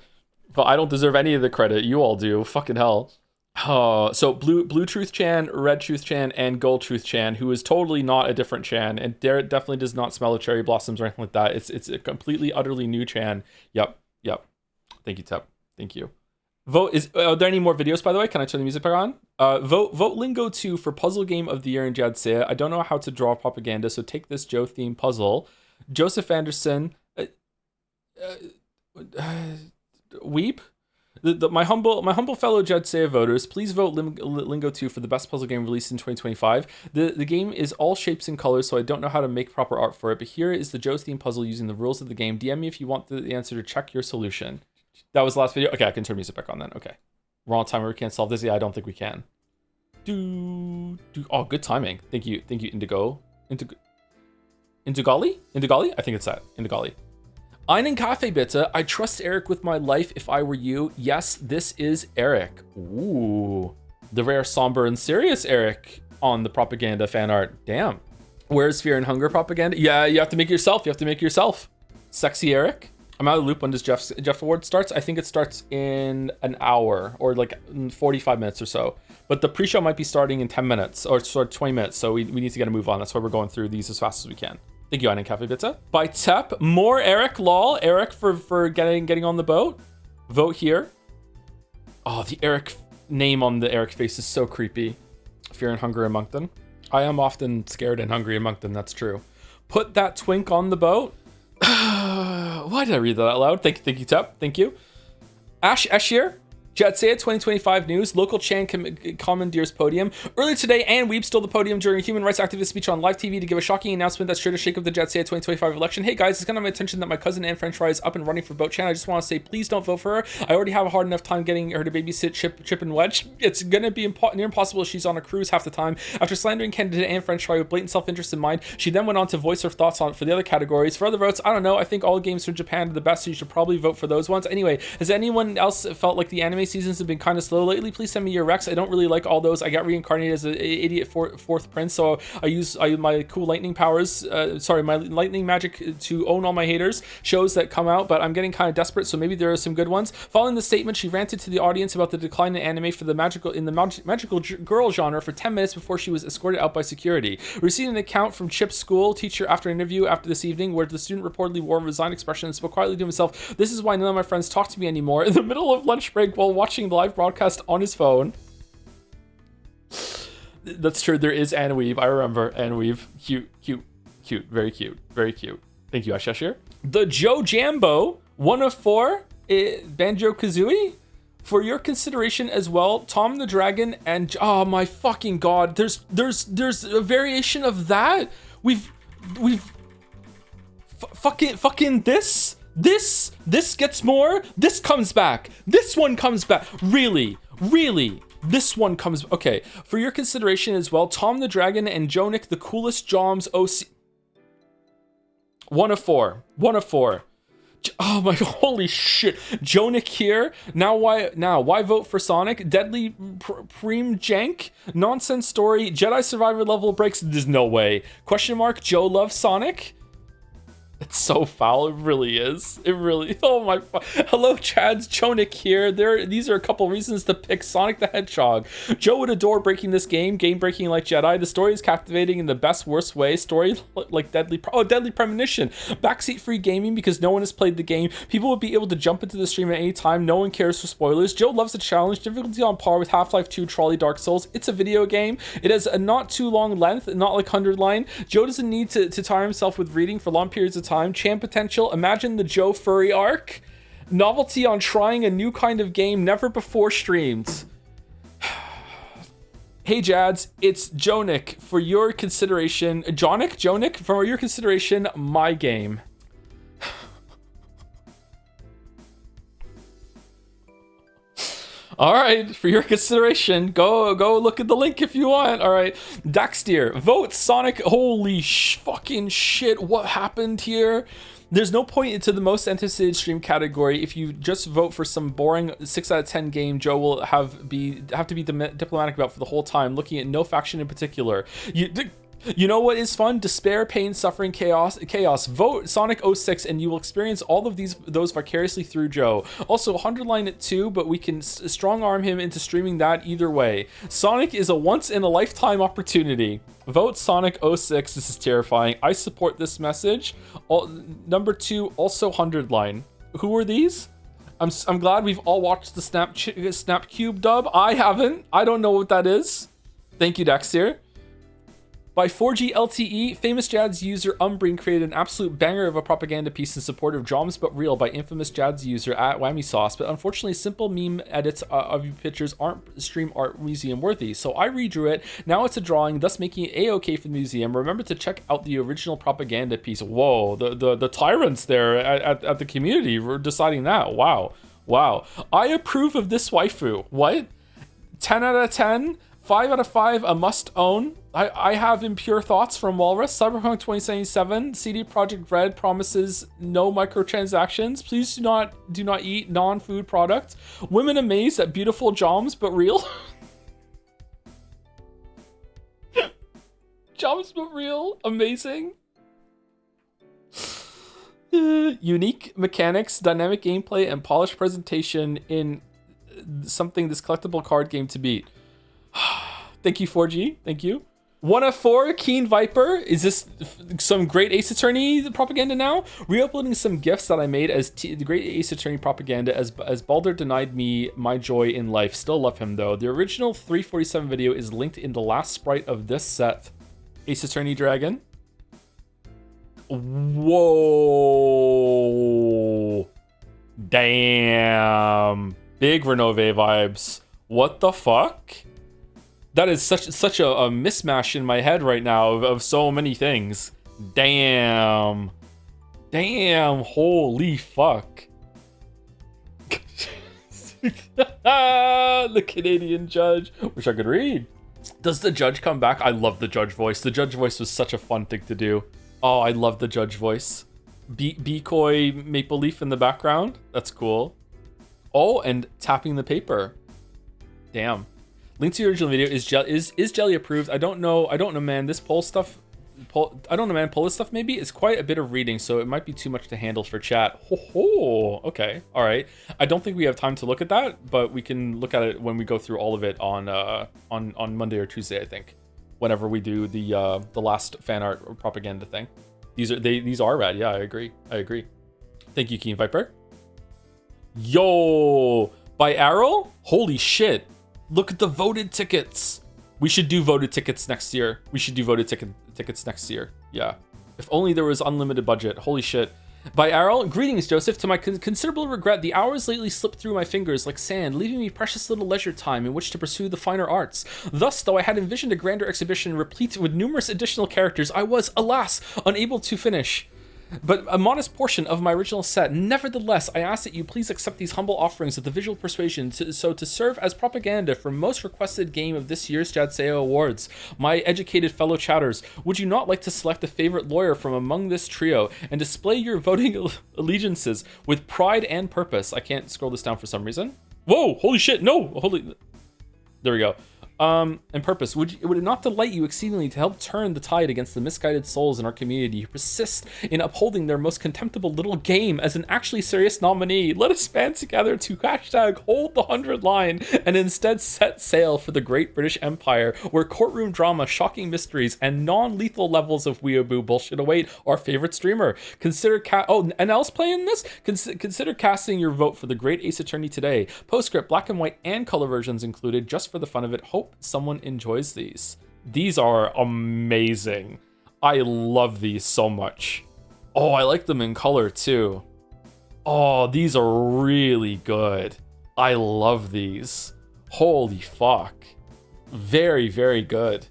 But I don't deserve any of the credit. You all do. Fucking hell. So blue Truth Chan, red Truth Chan, and gold Truth Chan, who is totally not a different Chan, and there definitely does not smell of cherry blossoms or anything like that. It's a completely utterly new Chan. Yep. Thank you, Tep. Thank you. Vote are there any more videos, by the way? Can I turn the music back on? Vote Lingo 2 for puzzle game of the year in Jadsea. I don't know how to draw propaganda, so take this Joe theme puzzle. Joseph Anderson, Weep. My humble fellow Jadsea voters, please vote Lingo 2 for the best puzzle game released in 2025. The game is all shapes and colors, so I don't know how to make proper art for it, but here is the Joe's theme puzzle using the rules of the game. DM me if you want the answer to check your solution. That was the last video. Okay, I can turn music back on then. Okay. We're on time where we can't solve this. Yeah, I don't think we can. Oh, good timing. Thank you, Indigo. Indigali? I think it's that. Indigali. Einen Kaffee bitte. I trust Eric with my life if I were you. Yes, this is Eric. Ooh. The rare, somber, and serious Eric on the propaganda fan art. Damn. Where's Fear and Hunger propaganda? Yeah, you have to make it yourself. Sexy Eric. I'm out of the loop. When does Jeff Award starts? I think it starts in an hour or like 45 minutes or so. But the pre-show might be starting in 10 minutes or sort of 20 minutes. So we need to get a move on. That's why we're going through these as fast as we can. Thank you, Einen Cafe Pizza. By Tep, more Eric, lol. Eric for getting on the boat. Vote here. Oh, the Eric name on the Eric face is so creepy. Fear and Hunger among them. I am often scared and hungry among them, that's true. Put that twink on the boat. Why did I read that out loud? Thank you, Tep. Thank you. Ash Eshier. Jadsea 2025 news. Local Chan commandeers podium. Earlier today, Anne Weeb stole the podium during a human rights activist speech on live TV to give a shocking announcement that's sure to shake up the Jadsea 2025 election. Hey guys, it's kind of my attention that my cousin Anne French Fry is up and running for Boat Chan. I just want to say, please don't vote for her. I already have a hard enough time getting her to babysit Chip and Wedge. It's gonna be near impossible if she's on a cruise half the time. After slandering candidate Anne French Fry with blatant self-interest in mind, she then went on to voice her thoughts on for the other categories. For other votes, I don't know. I think all games from Japan are the best, so you should probably vote for those ones. Anyway, has anyone else felt like the anime seasons have been kind of slow lately? Please send me your recs. I don't really like all those. I got reincarnated as an idiot fourth prince, so I use my cool lightning powers, my lightning magic to own all my haters. Shows that come out, but I'm getting kind of desperate, so maybe there are some good ones. Following the statement, she ranted to the audience about the decline in anime for the magical girl genre for 10 minutes before she was escorted out by security. Receiving an account from Chip's school teacher after an interview after this evening, where the student reportedly wore a resigned expression and spoke quietly to himself. This is why none of my friends talk to me anymore. In the middle of lunch break while watching the live broadcast on his phone. That's true. There is Anne Weave. I remember Anne Weave. Cute. Very cute. Thank you, Ashashir. The Joe Jambo 1 of 4 Banjo Kazooie. For your consideration as well, Tom the Dragon and oh my fucking god, there's a variation of that. We've fucking this gets more. This comes back. This one comes back. Really. This one comes. Okay. For your consideration as well, Tom the Dragon and Jonik the Coolest Joms OC. 1 of 4. Oh my, holy shit. Jonik here. Now why vote for Sonic? Deadly Preem Jank. Nonsense story. Jedi Survivor level breaks. There's no way. Question mark. Joe loves Sonic. It's so foul. It really is. Oh my. Hello, Chads. Jonik here. These are a couple reasons to pick Sonic the Hedgehog. Joe would adore breaking this game breaking like Jedi. The story is captivating in the best, worst way. Story like Deadly Premonition. Backseat free gaming because no one has played the game. People would be able to jump into the stream at any time. No one cares for spoilers. Joe loves a challenge. Difficulty on par with Half-Life 2 Trolley Dark Souls. It's a video game. It has a not too long length, not like 100 line. Joe doesn't need to tire himself with reading for long periods of time. Champ potential. Imagine the Joe Furry arc. Novelty on trying a new kind of game never before streamed. Hey Jads, it's Jonick for your consideration. Jonick, for your consideration, my game. All right, for your consideration, go look at the link if you want. All right, Daxtier, vote Sonic. Holy fucking shit, what happened here? There's no point into the most anticipated stream category. If you just vote for some boring 6 out of 10 game, Joe will have to be diplomatic about for the whole time, looking at no faction in particular. You know what is fun? Despair, pain, suffering, chaos. Vote Sonic 06 and you will experience all of those vicariously through Joe. Also, 100 line it too, but we can strong arm him into streaming that either way. Sonic is a once in a lifetime opportunity. Vote Sonic 06. This is terrifying. I support this message. Number 2, also 100 line. Who are these? I'm glad we've all watched the Snap Cube dub. I haven't. I don't know what that is. Thank you, Daxir. By 4G LTE, famous Jads user Umbrine created an absolute banger of a propaganda piece in support of Drums But Real by infamous Jads user at Whammy Sauce, but unfortunately simple meme edits of your pictures aren't stream art museum worthy, so I redrew it. Now it's a drawing, thus making it a-okay for the museum. Remember to check out the original propaganda piece. Whoa, the tyrants there at the community were deciding that. Wow. I approve of this waifu. What? 10 out of 10? 5 out of 5, a must own. I have impure thoughts from Walrus. Cyberpunk 2077, CD Projekt Red promises no microtransactions. Please do not eat non-food product. Women amazed at beautiful joms but real. Joms but real, amazing. Unique mechanics, dynamic gameplay, and polished presentation in something this collectible card game to beat. Thank you, 4G. Thank you. 1F4, Keen Viper. Is this some great Ace Attorney propaganda now? Re-uploading some GIFs that I made as the great Ace Attorney propaganda as Baldur denied me my joy in life. Still love him though. The original 347 video is linked in the last sprite of this set. Ace Attorney Dragon. Whoa. Damn. Big Renove vibes. What the fuck? That is such a mismatch in my head right now of so many things. Damn. Holy fuck. The Canadian judge. Wish I could read. Does the judge come back? I love the judge voice. The judge voice was such a fun thing to do. Oh, I love the judge voice. Decoy Maple Leaf in the background. That's cool. Oh, and tapping the paper. Damn. Link to the original video is Jelly approved. I don't know, man. This poll stuff, pull this stuff maybe. It's quite a bit of reading, so it might be too much to handle for chat. Okay, all right. I don't think we have time to look at that, but we can look at it when we go through all of it on Monday or Tuesday, I think. Whenever we do the last fan art or propaganda thing. These are rad. Yeah, I agree. Thank you, Keen Viper. Yo, by Arrow. Holy shit. Look at the voted tickets. We should do voted tickets next year. Tickets next year. Yeah. If only there was unlimited budget. Holy shit. By Arl, greetings, Joseph. To my considerable regret, the hours lately slipped through my fingers like sand, leaving me precious little leisure time in which to pursue the finer arts. Thus, though I had envisioned a grander exhibition replete with numerous additional characters, I was, alas, unable to finish. But a modest portion of my original set. Nevertheless, I ask that you please accept these humble offerings of the visual persuasion to serve as propaganda for most requested game of this year's JADSEO Awards. My educated fellow chatters, would you not like to select a favorite lawyer from among this trio and display your voting allegiances with pride and purpose? I can't scroll this down for some reason. Whoa, holy shit, no, holy... There we go. And purpose. Would it not delight you exceedingly to help turn the tide against the misguided souls in our community who persist in upholding their most contemptible little game as an actually serious nominee? Let us band together to #hold the 100 line and instead set sail for the great British Empire, where courtroom drama, shocking mysteries, and non-lethal levels of weeaboo bullshit await our favorite streamer. Consider and else playing this? Consider casting your vote for the great Ace Attorney today. Postscript, black and white, and color versions included, just for the fun of it. Hope someone enjoys these. These are amazing. I love these so much. Oh, I like them in color too. Oh, these are really good. I love these. Holy fuck. Very, very good.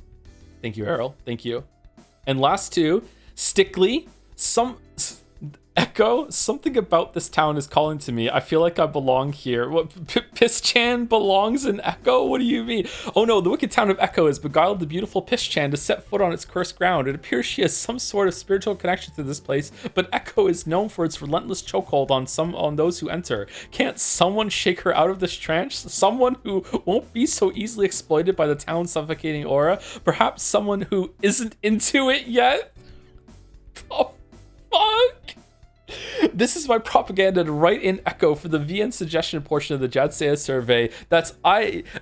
Thank you, Errol. Thank you. And last two, Stickly. Echo, something about this town is calling to me. I feel like I belong here. What, Piss-chan belongs in Echo? What do you mean? Oh no, the wicked town of Echo has beguiled the beautiful Piss-chan to set foot on its cursed ground. It appears she has some sort of spiritual connection to this place, but Echo is known for its relentless chokehold on those who enter. Can't someone shake her out of this trance? Someone who won't be so easily exploited by the town's suffocating aura? Perhaps someone who isn't into it yet? Oh, fuck. This is my propaganda to write in Echo for the VN suggestion portion of the Jadsea survey.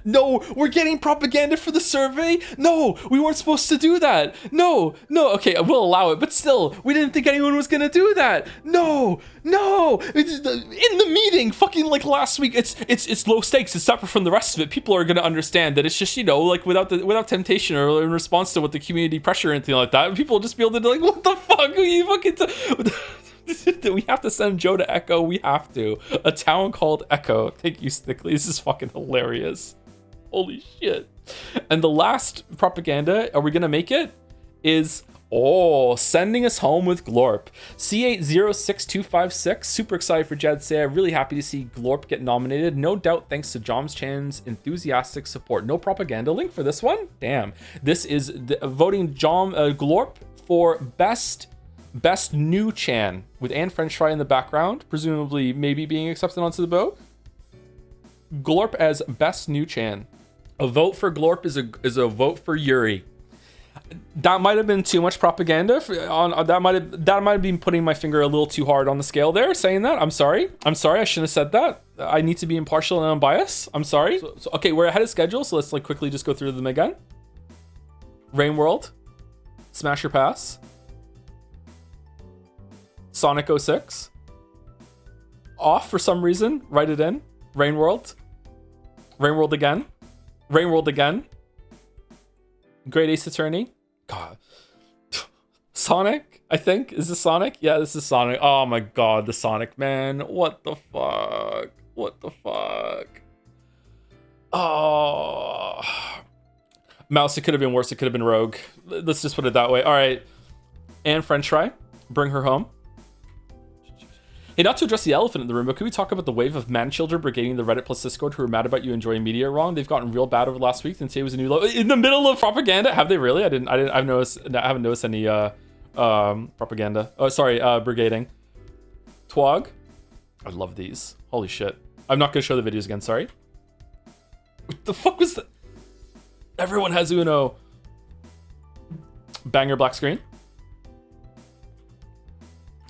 No, we're getting propaganda for the survey? No, we weren't supposed to do that. No, okay, we'll allow it, but still, we didn't think anyone was gonna do that. No. In the meeting, fucking like last week, it's low stakes, it's separate from the rest of it. People are gonna understand that it's just, like without temptation or in response to what the community pressure or anything like that, people will just be able to be like, what the fuck are you fucking we have to send Joe to Echo. We have to. A town called Echo. Thank you, Stickly. This is fucking hilarious. Holy shit. And the last propaganda, are we gonna make it? Is sending us home with Glorp. C806256. Super excited for Jadsea. Really happy to see Glorp get nominated. No doubt thanks to Joms Chan's enthusiastic support. No propaganda link for this one? Damn. This is voting Glorp for Best new Chan with Anne French Fry in the background, presumably maybe being accepted onto the boat. Glorp as best new Chan. A vote for Glorp is a vote for Yuri. That might have been too much propaganda. That might have been putting my finger a little too hard on the scale there, saying that. I'm sorry. I shouldn't have said that. I need to be impartial and unbiased. I'm sorry. So, okay, we're ahead of schedule, so let's quickly just go through them again. Rain World, Smasher Pass, Sonic 06, off for some reason, write it in, Rain World again, Great Ace Attorney, God, Sonic, I think, is this Sonic? Yeah, this is Sonic. Oh my God, the Sonic, man, what the fuck, oh, Mouse, it could have been worse, it could have been Rogue, let's just put it that way. All right, and French Fry, bring her home. Hey, not to address the elephant in the room, but could we talk about the wave of man-children brigading the Reddit plus Discord who are mad about you enjoying media wrong? They've gotten real bad over the last week, and today was a new low. In the middle of propaganda? Have they really? I haven't noticed any propaganda. Oh, sorry, brigading. Twog. I love these. Holy shit. I'm not gonna show the videos again, sorry. What the fuck was that? Everyone has Uno. Banger black screen.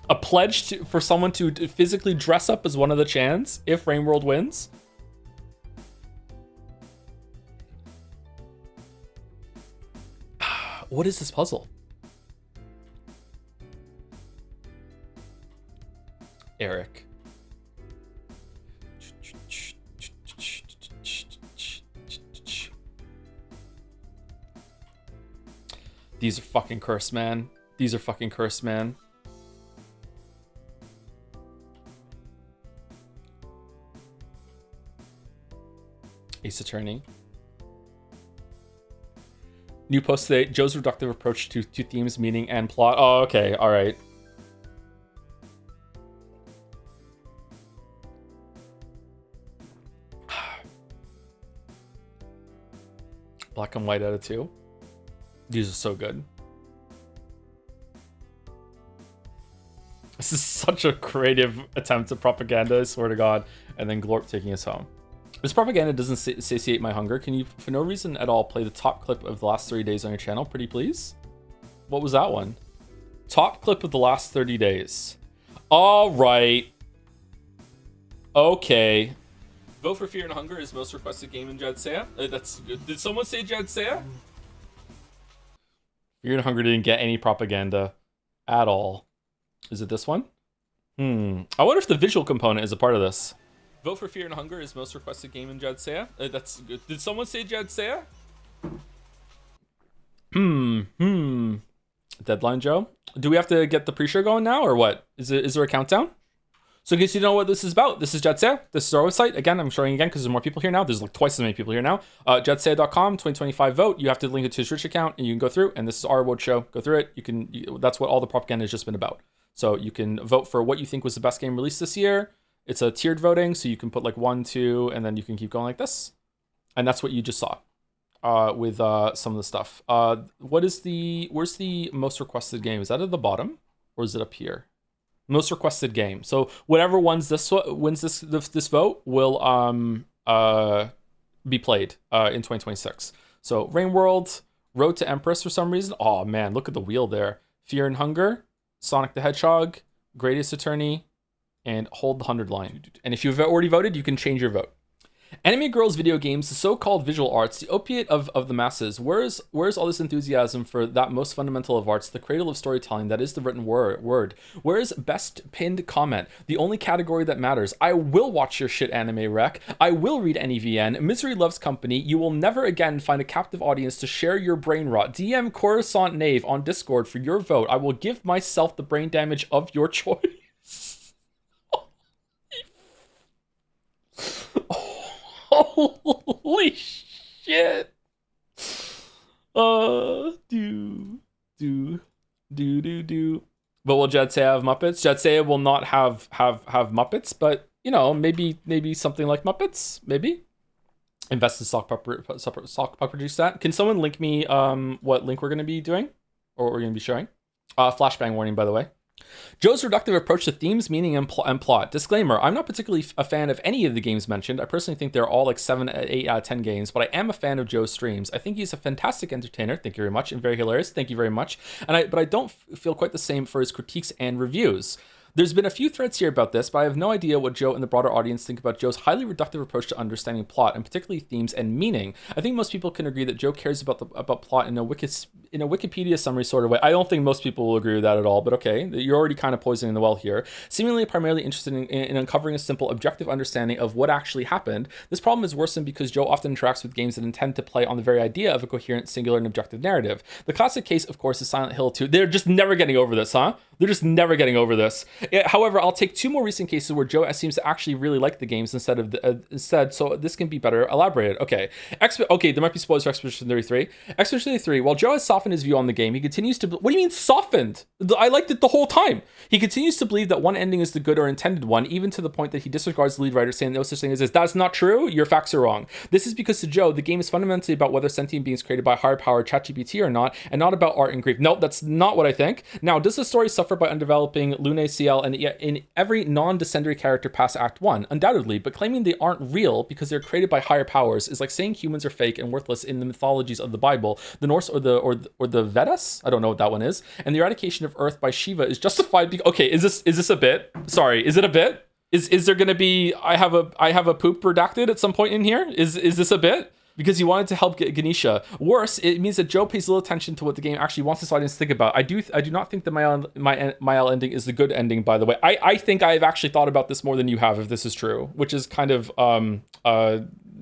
A pledge for someone to physically dress up as one of the Chans if Rain World wins. What is this puzzle? Eric. These are fucking cursed, man. Ace Attorney. New post today. Joe's reductive approach to themes, meaning, and plot. Oh, okay. All right. Black and white out of 2. These are so good. This is such a creative attempt at propaganda, I swear to God. And then Glorp taking us home. This propaganda doesn't satiate my hunger. Can you, for no reason at all, play the top clip of the last 30 days on your channel? Pretty please? What was that one? Top clip of the last 30 days. All right. Okay. Vote for Fear and Hunger is most requested game in Jadsea. That's good. Did someone say Jadsea? Fear and Hunger didn't get any propaganda at all. Is it this one? I wonder if the visual component is a part of this. Vote for Fear and Hunger is most requested game in Jadsea. That's good. Did someone say Jadsea? Deadline, Joe. Do we have to get the pre-show going now, or what? Is there a countdown? So in case you don't know what this is about, this is Jetsea. This is our website. Again, I'm showing again because there's more people here now. There's like twice as many people here now. Jetsea.com, 2025 vote. You have to link it to his Twitch account and you can go through. And this is our award show. Go through it. That's what all the propaganda has just been about. So you can vote for what you think was the best game released this year. It's a tiered voting, so you can put like 1, 2, and then you can keep going like this. And that's what you just saw with some of the stuff. Where's the most requested game? Is that at the bottom or is it up here? Most requested game. So whatever wins this vote will be played in 2026. So Rain World, Road to Empress for some reason. Oh man, look at the wheel there. Fear and Hunger, Sonic the Hedgehog, Greatest Attorney, and Hold the 100 line. And if you've already voted, you can change your vote. Anime girls, video games, the so-called visual arts, the opiate of the masses. Where's all this enthusiasm for that most fundamental of arts, the cradle of storytelling, that is the written word? Where's best pinned comment, the only category that matters? I will watch your shit anime rec. I will read NEVN. Misery loves company. You will never again find a captive audience to share your brain rot. DM Coruscant Knave on Discord for your vote. I will give myself the brain damage of your choice. Holy shit. But will Jetsea have Muppets? Jetsea will not have Muppets, but you know, maybe something like Muppets, maybe. Invest in sock puppet juice that. Can someone link me what link we're gonna be doing? Or we're gonna be showing? Flashbang warning, by the way. Joe's reductive approach to themes, meaning, and plot. Disclaimer, I'm not particularly a fan of any of the games mentioned. I personally think they're all like 7, 8 out of 10 games, but I am a fan of Joe's streams. I think he's a fantastic entertainer, thank you very much, and very hilarious, thank you very much. But I don't feel quite the same for his critiques and reviews. There's been a few threads here about this, but I have no idea what Joe and the broader audience think about Joe's highly reductive approach to understanding plot, and particularly themes and meaning. I think most people can agree that Joe cares about plot in a Wikipedia summary sort of way. I don't think most people will agree with that at all, but okay, you're already kind of poisoning the well here. Seemingly primarily interested in uncovering a simple, objective understanding of what actually happened. This problem is worsened because Joe often interacts with games that intend to play on the very idea of a coherent, singular, and objective narrative. The classic case, of course, is Silent Hill 2. They're just never getting over this, huh? They're just never getting over this. However, I'll take 2 more recent cases where Joe seems to actually really like the games instead, so this can be better elaborated. Okay, there might be spoilers for Expedition 33. Expedition 33, while Joe has softened his view on the game, he continues to... What do you mean softened? I liked it the whole time. He continues to believe that one ending is the good or intended one, even to the point that he disregards the lead writer, saying no such thing as this. That's not true. Your facts are wrong. This is because to Joe, the game is fundamentally about whether sentient beings created by higher power ChatGPT or not, and not about art and grief. No, that's not what I think. Now, does the story suffer by undeveloping Lune CL and in every non-descendary character past Act 1? Undoubtedly, but claiming they aren't real because they're created by higher powers is like saying humans are fake and worthless in the mythologies of the Bible, the Norse or the Vedas? I don't know what that one is. And the eradication of Earth by Shiva is justified because... Okay, is this a bit? Sorry, is it a bit? Is there gonna be... I have a poop redacted at some point in here? Is this a bit? Because he wanted to help Ganesha. Worse, it means that Joe pays little attention to what the game actually wants his audience to think about. I do not think that my L ending is the good ending, by the way. I think I've actually thought about this more than you have, if this is true, which is kind of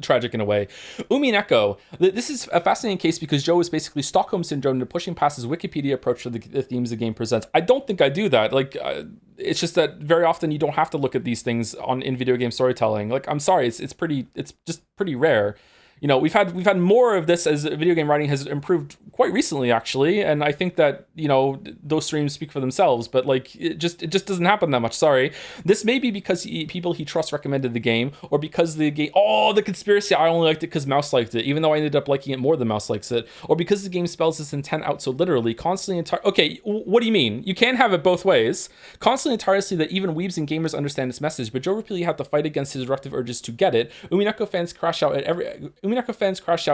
tragic in a way. Umi and Echo. This is a fascinating case because Joe is basically Stockholm Syndrome to pushing past his Wikipedia approach to the themes the game presents. I don't think I do that. Like, it's just that very often you don't have to look at these things in video game storytelling. Like, I'm sorry, it's just pretty rare. You know, we've had more of this as video game writing has improved quite recently, actually, and I think that, you know, those streams speak for themselves. But like, it just doesn't happen that much. Sorry, this may be because people he trusts recommended the game, or because the game. Oh, the conspiracy! I only liked it because Mouse liked it, even though I ended up liking it more than Mouse likes it, or because the game spells its intent out so literally, constantly and okay, what do you mean? You can't have it both ways. Constantly and tirelessly that even weebs and gamers understand its message, but Joe repeatedly had to fight against his directive urges to get it. Umineko fans crash out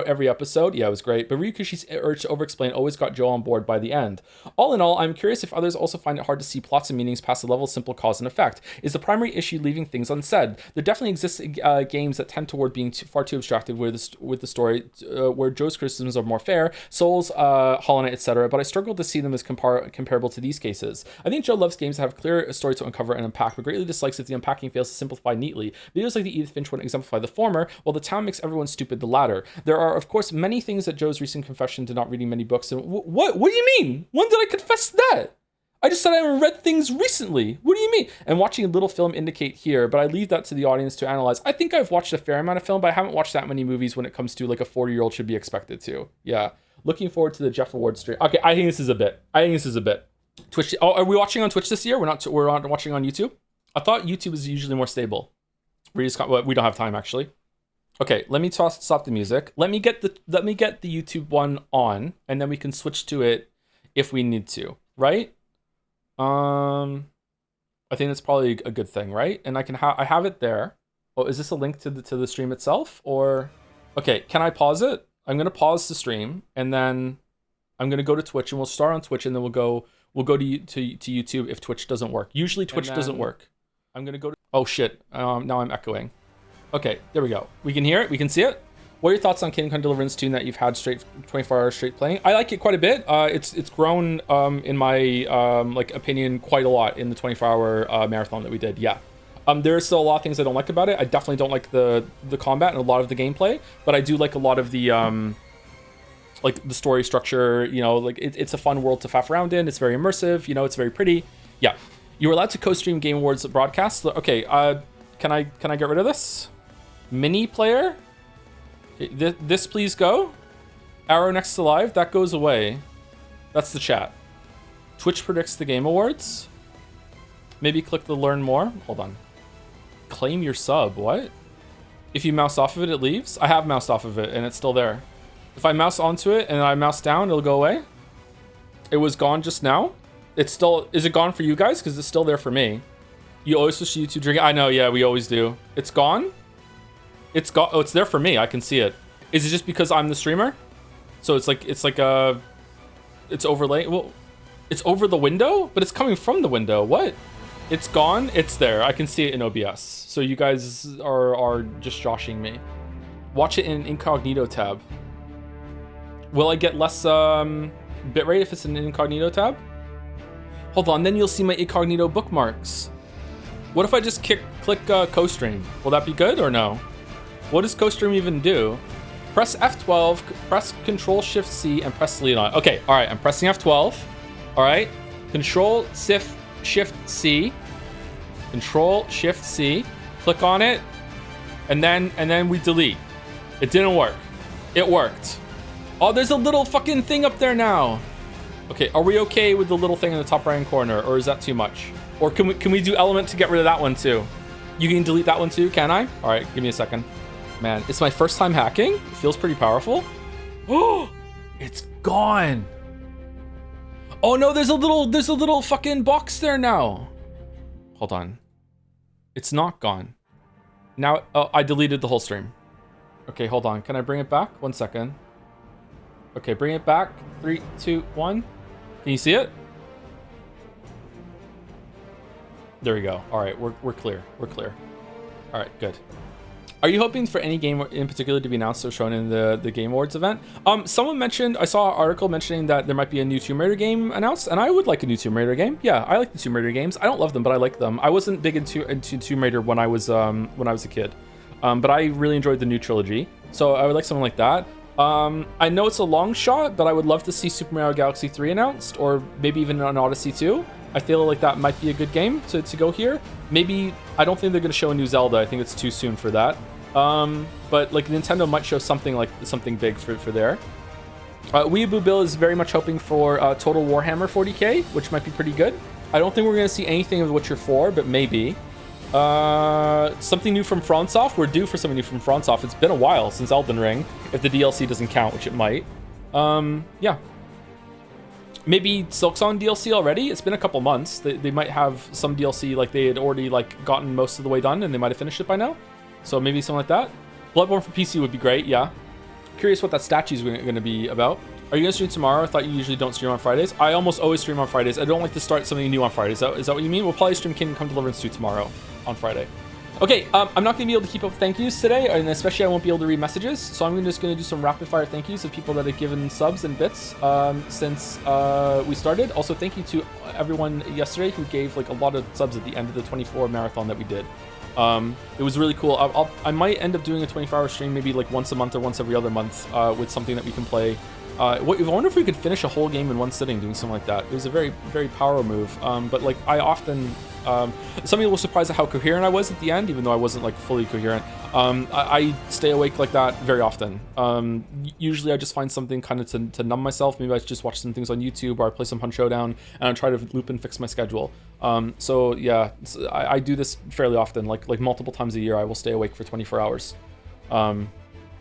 every episode. Yeah, it was great, but Ryukushi's urge to over-explain always got Joe on board by the end. All in all, I'm curious if others also find it hard to see plots and meanings past the level of simple cause and effect. Is the primary issue leaving things unsaid? There definitely exists games that tend toward being far too abstracted with the story, where Joe's criticisms are more fair, Souls, Hollow Knight, etc., but I struggle to see them as comparable to these cases. I think Joe loves games that have clear story to uncover and unpack, but greatly dislikes if the unpacking fails to simplify neatly. Videos like the Edith Finch one exemplify the former, while the town makes everyone stupid the latter. There are, of course, many things that Joe's recent confession to not reading many books. And what do you mean? When did I confess that? I just said I haven't read things recently. What do you mean? And watching a little film indicate here, but I leave that to the audience to analyze. I think I've watched a fair amount of film, but I haven't watched that many movies when it comes to like a 40-year-old should be expected to. Yeah. Looking forward to the Jeff Award stream. Okay, I think this is a bit. Twitch. Oh, are we watching on Twitch this year? We're not watching on YouTube? I thought YouTube is usually more stable. We don't have time actually. Okay, let me stop the music. Let me get the YouTube one on, and then we can switch to it if we need to, right? I think that's probably a good thing, right? And I have it there. Oh, is this a link to the stream itself, or? Okay, can I pause it? I'm gonna pause the stream, and then I'm gonna go to Twitch, and we'll start on Twitch, and then we'll go to YouTube if Twitch doesn't work. Usually Twitch doesn't work. I'm gonna go to. Oh shit! Now I'm echoing. Okay, there we go. We can hear it. We can see it. What are your thoughts on Kingdom Come Deliverance 2 that you've had 24 hours straight playing? I like it quite a bit. It's grown in my like opinion quite a lot in the 24-hour marathon that we did. Yeah. There are still a lot of things I don't like about it. I definitely don't like the combat and a lot of the gameplay, but I do like a lot of the like the story structure. You know, like it's a fun world to faff around in. It's very immersive. You know, it's very pretty. Yeah. You were allowed to co-stream Game Awards broadcasts. Okay. Can I get rid of this? Mini player. This please go. Arrow next to live. That goes away. That's the chat. Twitch predicts the Game Awards. Maybe click the learn more. Hold on. Claim your sub. What? If you mouse off of it, it leaves? I have moused off of it and it's still there. If I mouse onto it and I mouse down, it'll go away. It was gone just now. It's still... Is it gone for you guys? Because it's still there for me. You always switch to YouTube drink. I know, yeah, we always do. It's gone? It's gone. Oh, it's there for me. I can see it. Is it just because I'm the streamer? So it's like it's overlay. Well, it's over the window, but it's coming from the window. What? It's gone. It's there. I can see it in OBS. So you guys are just joshing me. Watch it in incognito tab. Will I get less bitrate if it's in an incognito tab? Hold on. Then you'll see my incognito bookmarks. What if I just click co-stream? Will that be good or no? What does co-stream even do? Press F12, press Control-Shift-C, and press delete on it. Okay, all right, I'm pressing F12. All right, Control-Shift-C, Control-Shift-C, click on it, and then we delete. It didn't work. It worked. Oh, there's a little fucking thing up there now. Okay, are we okay with the little thing in the top right-hand corner, or is that too much? Or can we do element to get rid of that one too? You can delete that one too, can I? All right, give me a second. Man, it's my first time hacking. It feels pretty powerful. Oh, it's gone. Oh no, there's a little fucking box there now. Hold on. It's not gone. Now, oh, I deleted the whole stream. Okay, hold on. Can I bring it back? 1 second. Okay, bring it back. 3, 2, 1. Can you see it? There we go. All right, we're clear. We're clear. All right, good. Are you hoping for any game in particular to be announced or shown in the Game Awards event? Someone mentioned, I saw an article mentioning that there might be a new Tomb Raider game announced, and I would like a new Tomb Raider game. Yeah, I like the Tomb Raider games. I don't love them, but I like them. I wasn't big into Tomb Raider when I was a kid, but I really enjoyed the new trilogy. So I would like something like that. I know it's a long shot, but I would love to see Super Mario Galaxy 3 announced, or maybe even an Odyssey 2. I feel like that might be a good game to go here. Maybe, I don't think they're going to show a new Zelda. I think it's too soon for that. But like Nintendo might show something big for there. Weeaboo Bill is very much hoping for Total Warhammer 40k, which might be pretty good. I don't think we're going to see anything of Witcher 4, but maybe. Something new from FromSoft. We're due for something new from FromSoft. It's been a while since Elden Ring, if the DLC doesn't count, which it might. Yeah. Maybe Silksong DLC already. It's been a couple months. They might have some DLC, like they had already like gotten most of the way done, and they might have finished it by now. So maybe something like that. Bloodborne for PC would be great, yeah. Curious what that statue is going to be about. Are you going to stream tomorrow? I thought you usually don't stream on Fridays. I almost always stream on Fridays. I don't like to start something new on Fridays. Is that what you mean? We'll probably stream Kingdom Come Deliverance 2 tomorrow on Friday. Okay, I'm not going to be able to keep up thank yous today, and especially I won't be able to read messages. So I'm just going to do some rapid fire thank yous of people that have given subs and bits since we started. Also, thank you to everyone yesterday who gave like a lot of subs at the end of the 24 marathon that we did. It was really cool. I might end up doing a 24-hour stream maybe like once a month or once every other month with something that we can play I wonder if we could finish a whole game in one sitting doing something like that. It was a very, very power move. But like I often, some people were surprised at how coherent I was at the end, even though I wasn't like fully coherent. I stay awake like that very often. Usually I just find something kind of to numb myself. Maybe I just watch some things on YouTube, or I play some Hunt Showdown, and I try to loop and fix my schedule. So yeah, I do this fairly often, like multiple times a year. I will stay awake for 24 hours.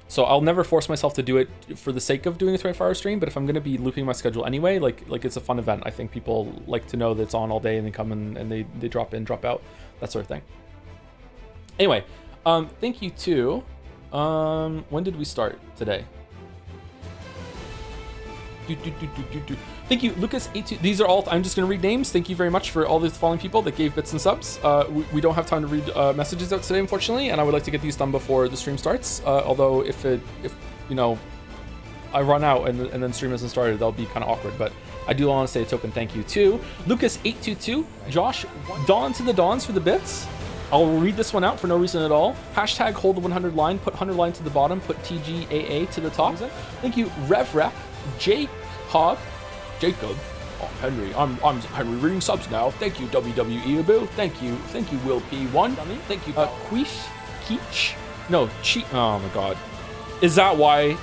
So I'll never force myself to do it for the sake of doing a 24-hour stream, but if I'm going to be looping my schedule anyway, like it's a fun event. I think people like to know that it's on all day and they come in and they drop in, drop out, that sort of thing. Anyway, thank you to, when did we start today? Thank you, Lucas82. These are all, I'm just going to read names. Thank you very much for all the following people that gave bits and subs. We don't have time to read messages out today, unfortunately, and I would like to get these done before the stream starts. Although if you know, I run out and then stream hasn't started, that'll be kind of awkward. But I do want to say a token thank you to Lucas822, Josh, Dawn to the Dawns for the bits. I'll read this one out for no reason at all. Hashtag hold the 100 line, put 100 line to the bottom, put TGAA to the top. Thank you, RevRec, Jacob, oh Henry, I'm Henry reading subs now. Thank you, WWE Abu. Thank you, Will P1. Thank you, Queef, Keech. No, Cheat. Oh my God, is that why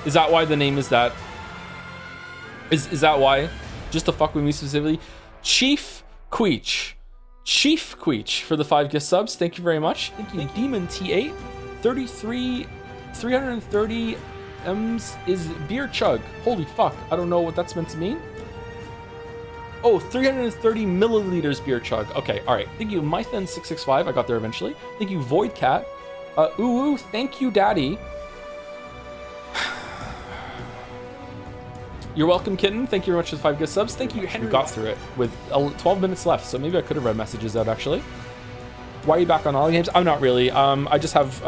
the name is that? Is that why? Just to fuck with me specifically, Chief Queech for the 5 gift subs. Thank you very much. Thank you, Demon T8, 330 M's is beer chug. Holy fuck, I don't know what that's meant to mean. Oh, 330 milliliters beer chug. Okay, all right. Thank you, Mythen665. I got there eventually. Thank you, Voidcat. Ooh, thank you, Daddy. You're welcome, Kitten. Thank you very much for the 5 gift subs. Thank you, Henry. We got through it with 12 minutes left, so maybe I could have read messages out actually. Why are you back on all games? I'm not really. I just have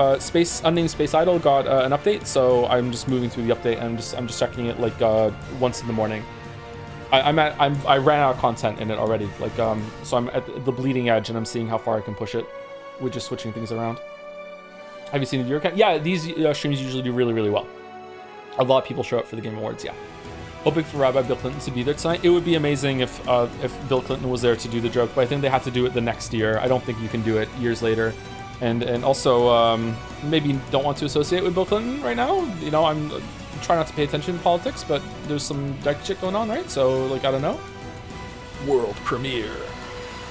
Unnamed Space Idol got an update, so I'm just moving through the update and I'm just checking it like once in the morning. I ran out of content in it already, like so I'm at the bleeding edge and I'm seeing how far I can push it with just switching things around. Have you seen the Eurocast? Yeah, these streams usually do really, really well. A lot of people show up for the Game Awards. Yeah. Hoping for Rabbi Bill Clinton to be there tonight. It would be amazing if Bill Clinton was there to do the joke, but I think they have to do it the next year. I don't think you can do it years later. And also maybe don't want to associate with Bill Clinton right now. You know, I'm trying not to pay attention to politics, but there's some dark shit going on, right? So like, I don't know. World premiere.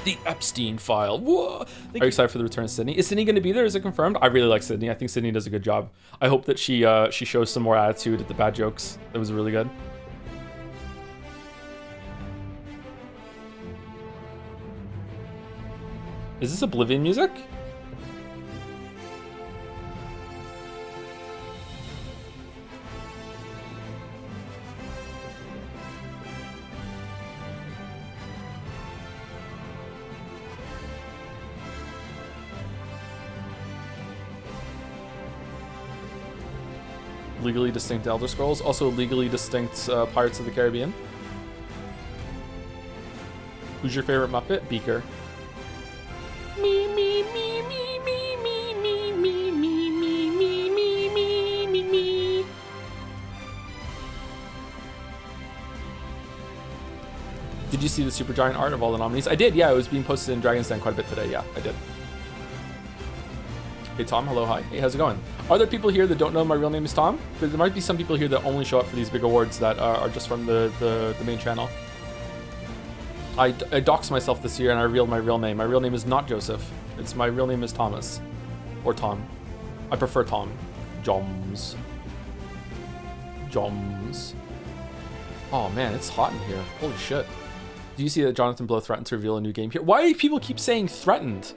The Epstein file. Whoa. Are you excited for the return of Sydney? Is Sydney going to be there? Is it confirmed? I really like Sydney. I think Sydney does a good job. I hope that she shows some more attitude at the bad jokes. That was really good. Is this Oblivion music? Legally distinct Elder Scrolls, also legally distinct Pirates of the Caribbean. Who's your favorite Muppet? Beaker. Me, me, me, me, me, me, me, me, me, me, me, me, me, me. Did you see the Supergiant art of all the nominees? I did, yeah. It was being posted in Dragon's Den quite a bit today. Yeah, I did. Hey, Tom. Hello, hi. Hey, how's it going? Are there people here that don't know my real name is Tom? There might be some people here that only show up for these big awards that are just from the main channel. I doxed myself this year and I revealed my real name. My real name is not Joseph. My real name is Thomas. Or Tom. I prefer Tom. Joms. Oh man, it's hot in here. Holy shit. Do you see that Jonathan Blow threatened to reveal a new game here? Why do people keep saying threatened?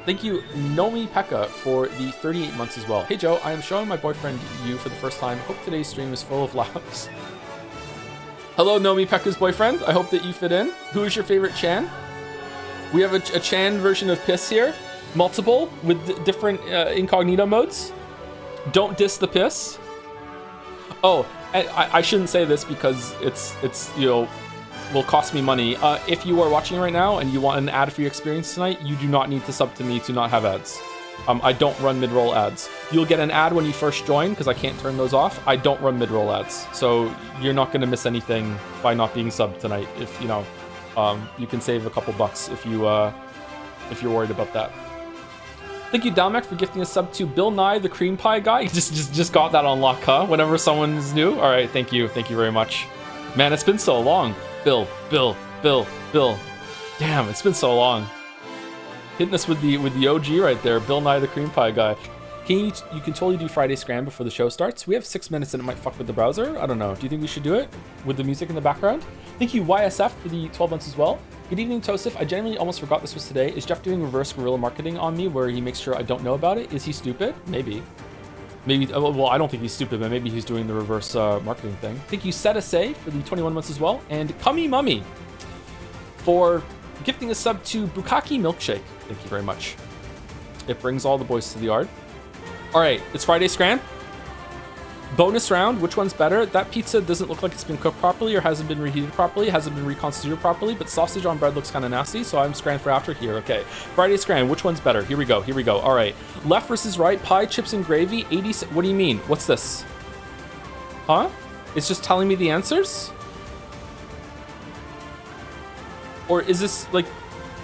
Thank you, Nomi Pekka, for the 38 months as well. Hey Joe, I am showing my boyfriend you for the first time. Hope today's stream is full of laughs. Hello, Nomi Pekka's boyfriend. I hope that you fit in. Who is your favorite Chan? We have a Chan version of Piss here. Multiple with different incognito modes. Don't diss the Piss. Oh, I shouldn't say this because it's you know, will cost me money. If you are watching right now and you want an ad-free experience tonight, you do not need to sub to me to not have ads. I don't run mid-roll ads. You'll get an ad when you first join because I can't turn those off. I don't run mid-roll ads, so you're not going to miss anything by not being subbed tonight. If you know, you can save a couple bucks if you're worried about that. Thank you, Dalmec, for gifting a sub to Bill Nye, the cream pie guy. Just got that on lock, huh? Whenever someone's new. All right, thank you very much. Man, it's been so long. Bill. Damn, it's been so long. Hitting us with the OG right there, Bill Nye, the cream pie guy. You can totally do Friday Scram before the show starts. We have 6 minutes and it might fuck with the browser. I don't know. Do you think we should do it with the music in the background? Thank you, YSF, for the 12 months as well. Good evening, Tosif. I genuinely almost forgot this was today. Is Jeff doing reverse guerrilla marketing on me where he makes sure I don't know about it? Is he stupid? Maybe. Well, I don't think he's stupid, but maybe he's doing the reverse marketing thing. Thank you, Setase, for the 21 months as well. And Cummy Mummy for gifting a sub to Bukaki Milkshake. Thank you very much. It brings all the boys to the yard. All right, it's Friday Scram. Bonus round, which one's better? That pizza doesn't look like it's been cooked properly or hasn't been reheated properly, hasn't been reconstituted properly, but sausage on bread looks kind of nasty, so I'm Scram for after here. Okay, Friday Scram, which one's better? Here we go. All right, left versus right, pie, chips, and gravy, 80, what do you mean? What's this? Huh? It's just telling me the answers? Or is this, like,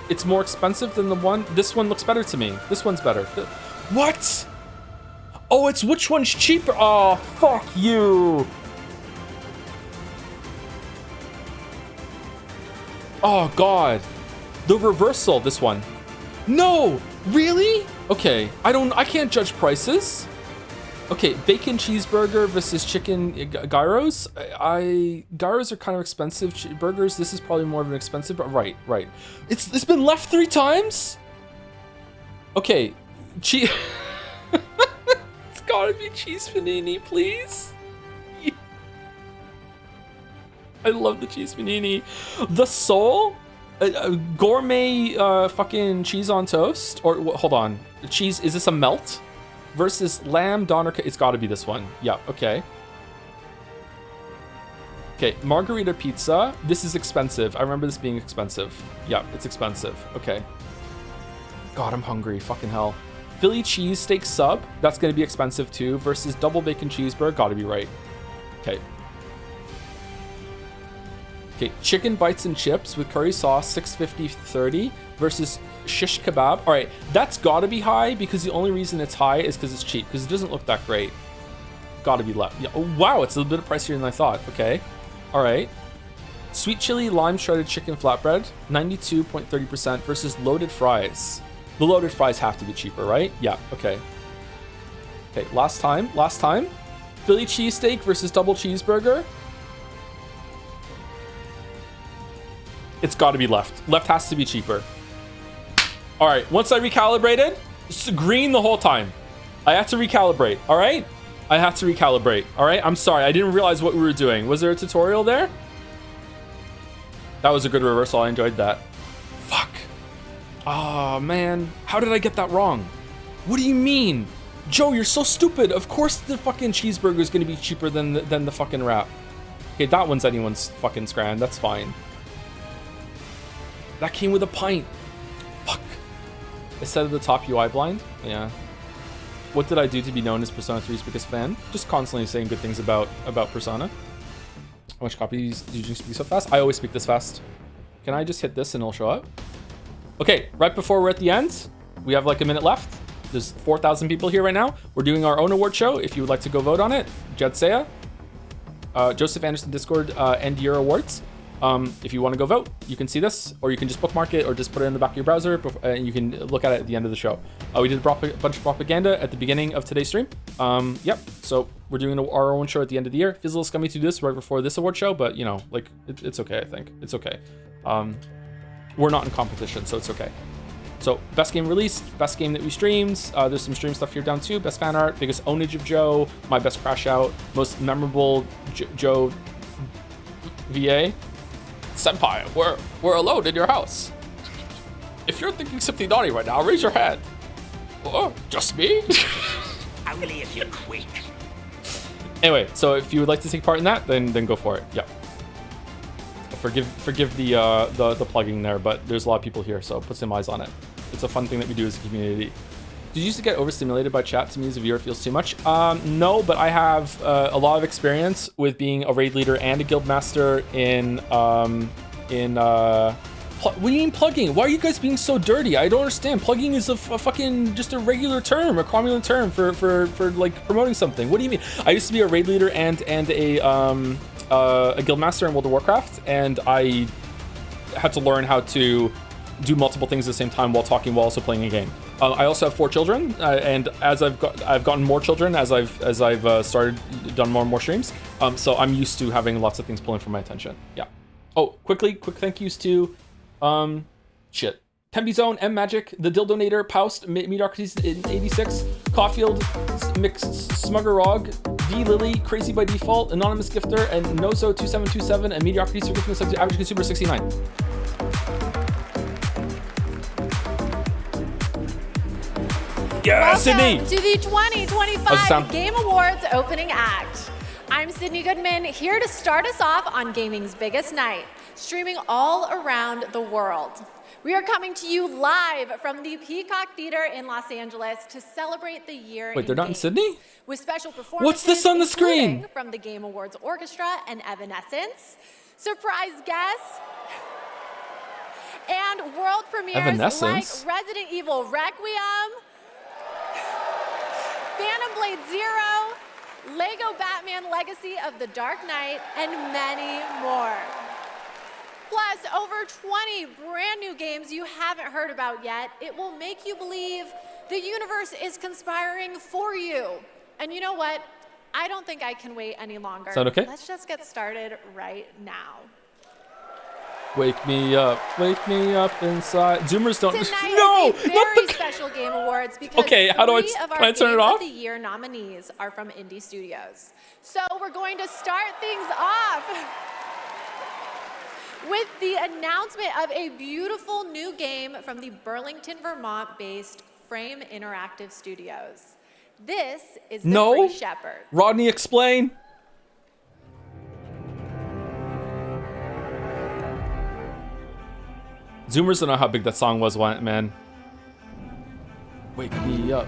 it's more expensive than the one? This one looks better to me. This one's better. What? Oh, it's which one's cheaper? Oh, fuck you. Oh, God. The reversal, this one. No, really? Okay, I can't judge prices. Okay, bacon cheeseburger versus chicken gyros. Gyros are kind of expensive. Burgers, this is probably more of an expensive, but right. It's been left 3 times? Okay, It's gotta be cheese panini, please. I love the cheese panini. The Soul, gourmet fucking cheese on toast, or hold on, cheese. Is this a melt? Versus lamb doner. It's got to be this one. Yeah. Okay. Okay. Margarita pizza. This is expensive. I remember this being expensive. Yeah, it's expensive. Okay. God, I'm hungry. Fucking hell. Philly cheesesteak sub. That's going to be expensive too. Versus double bacon cheeseburger. Got to be right. Okay. Okay. Chicken bites and chips with curry sauce. $6.50/30 versus shish kebab. All right, that's got to be high because the only reason it's high is because it's cheap, because it doesn't look that great. Got to be left. Yeah. Oh, wow, it's a little bit pricier than I thought. Okay. All right. Sweet chili lime shredded chicken flatbread, 92.30% versus loaded fries. The loaded fries have to be cheaper, right? Yeah. Okay. Okay. Last time. Philly cheesesteak versus double cheeseburger. It's got to be left. Left has to be cheaper. All right, once I recalibrated, it's green the whole time. I had to recalibrate, all right? All right? I'm sorry, I didn't realize what we were doing. Was there a tutorial there? That was a good reversal, I enjoyed that. Fuck. Oh, man. How did I get that wrong? What do you mean? Joe, you're so stupid. Of course the fucking cheeseburger is going to be cheaper than the fucking wrap. Okay, that one's anyone's fucking scram. That's fine. That came with a pint. Fuck. I said at the top UI blind? Yeah. What did I do to be known as Persona 3's biggest fan? Just constantly saying good things about Persona. How much copies do you speak so fast? I always speak this fast. Can I just hit this and it'll show up? Okay, right before we're at the end, we have like a minute left. There's 4,000 people here right now. We're doing our own award show. If you would like to go vote on it, Jed Saya, Joseph Anderson Discord, end year awards. If you want to go vote, you can see this, or you can just bookmark it, or just put it in the back of your browser, and you can look at it at the end of the show. We did a bunch of propaganda at the beginning of today's stream. Yep. So we're doing our own show at the end of the year. Feels a little scummy to do this right before this award show, but you know, like it's okay. I think it's okay. We're not in competition, so it's okay. So best game released, best game that we streamed. There's some stream stuff here down too. Best fan art, biggest ownage of Joe, my best crash out, most memorable Joe VA. Senpai, we're alone in your house. If you're thinking something naughty right now, raise your hand. Oh, just me? Only if you're quick. Anyway, so if you would like to take part in that, then go for it. Yeah. Forgive the plugging there, but there's a lot of people here, so put some eyes on it. It's a fun thing that we do as a community. Did you used to get overstimulated by chat? To me, as a viewer, it feels too much. No, but I have a lot of experience with being a raid leader and a guild master in what do you mean plugging? Why are you guys being so dirty? I don't understand. Plugging is a fucking just a regular term, a cromulent term for like promoting something. What do you mean? I used to be a raid leader and a guild master in World of Warcraft, and I had to learn how to do multiple things at the same time while talking while also playing a game. I also have 4 children, and as I've gotten more children as I've done more and more streams. So I'm used to having lots of things pulling for my attention. Yeah. Oh, quick thank yous to Temby Zone, M Magic, the Dildonator, Paust, Mediocrities in 86, Caulfield, Mixed Smuggerog, D Lily, Crazy by Default, Anonymous Gifter, and Nozo2727, and Mediocrities for gifting us Average Consumer 69. Yeah, Welcome Sydney! To the 2025 Game Awards opening act. I'm Sydney Goodman, here to start us off on gaming's biggest night, streaming all around the world. We are coming to you live from the Peacock Theater in Los Angeles to celebrate the year. Wait, they're not in Sydney? With special performances. What's this on the screen? From the Game Awards Orchestra and Evanescence, surprise guests, and world premieres like Resident Evil Requiem, Phantom Blade Zero, Lego Batman Legacy of the Dark Knight, and many more. Plus, over 20 brand new games you haven't heard about yet. It will make you believe the universe is conspiring for you. And you know what? I don't think I can wait any longer. Sound okay? Let's just get started right now. Wake me up inside. Zoomers don't. Tonight No, is a very not the. special Game Awards because Okay, how do I? three of our Can I turn Game it off? of the Year nominees are from indie studios. So we're going to start things off with the announcement of a beautiful new game from the Burlington, Vermont-based Frame Interactive Studios. This is The Free Shepherd. Rodney, explain. Zoomers don't know how big that song was, man. Wake me up.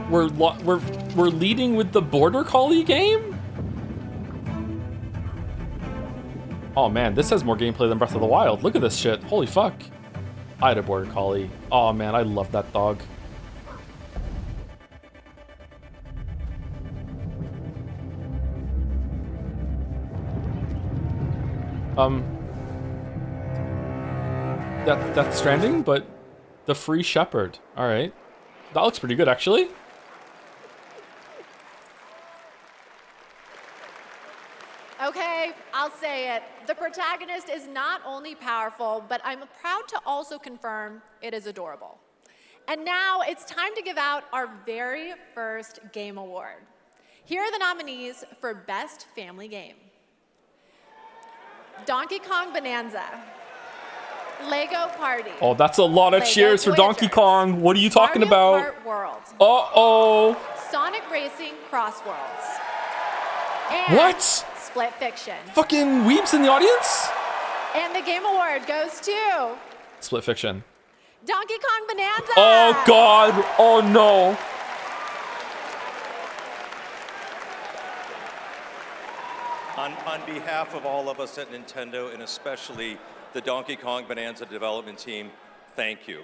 We're leading with the Border Collie game. Oh man, this has more gameplay than Breath of the Wild. Look at this shit. Holy fuck. I had a Border Collie. Oh man, I love that dog. That's Stranding, but the Free Shepherd. All right, that looks pretty good actually. Okay, I'll say it. The protagonist is not only powerful, but I'm proud to also confirm it is adorable. And now it's time to give out our very first Game Award. Here are the nominees for Best Family Game. Donkey Kong Bonanza, Lego Party. Oh, that's a lot of cheers for Donkey Kong. What are you talking about? Mario Kart World. Uh-oh. Sonic Racing Cross Worlds. And What? Split Fiction. Fucking weebs in the audience? And the Game Award goes to Split Fiction. Donkey Kong Bonanza. Oh god. Oh no. On behalf of all of us at Nintendo, and especially the Donkey Kong Bonanza development team, thank you.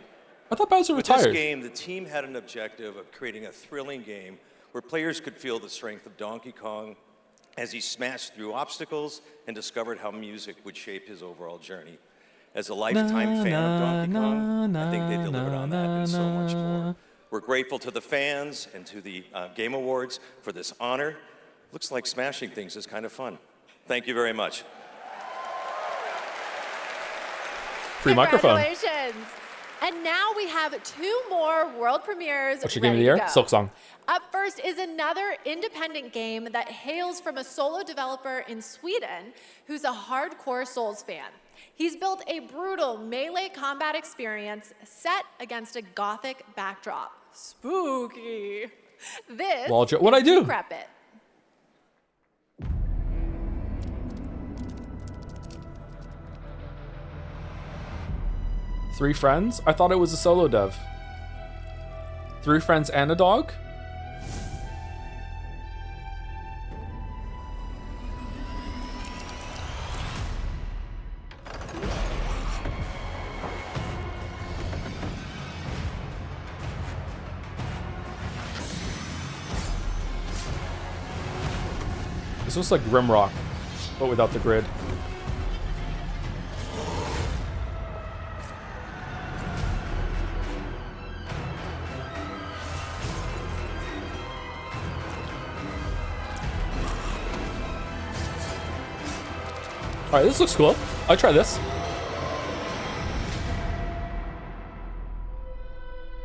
I thought Bowser retired. With this game, the team had an objective of creating a thrilling game where players could feel the strength of Donkey Kong as he smashed through obstacles and discovered how music would shape his overall journey. As a lifetime fan of Donkey Kong, I think they delivered on that and so much more. We're grateful to the fans and to the Game Awards for this honor. Looks like smashing things is kind of fun. Thank you very much. Free microphone. Congratulations. And now we have 2 more world premieres. What's your game of the year? Silksong. Up first is another independent game that hails from a solo developer in Sweden who's a hardcore Souls fan. He's built a brutal melee combat experience set against a gothic backdrop. Spooky. This What'd I do? Decrepit. Three friends? I thought it was a solo dev. 3 friends and a dog. This looks like Grimrock, but without the grid. Alright, this looks cool. I'll try this.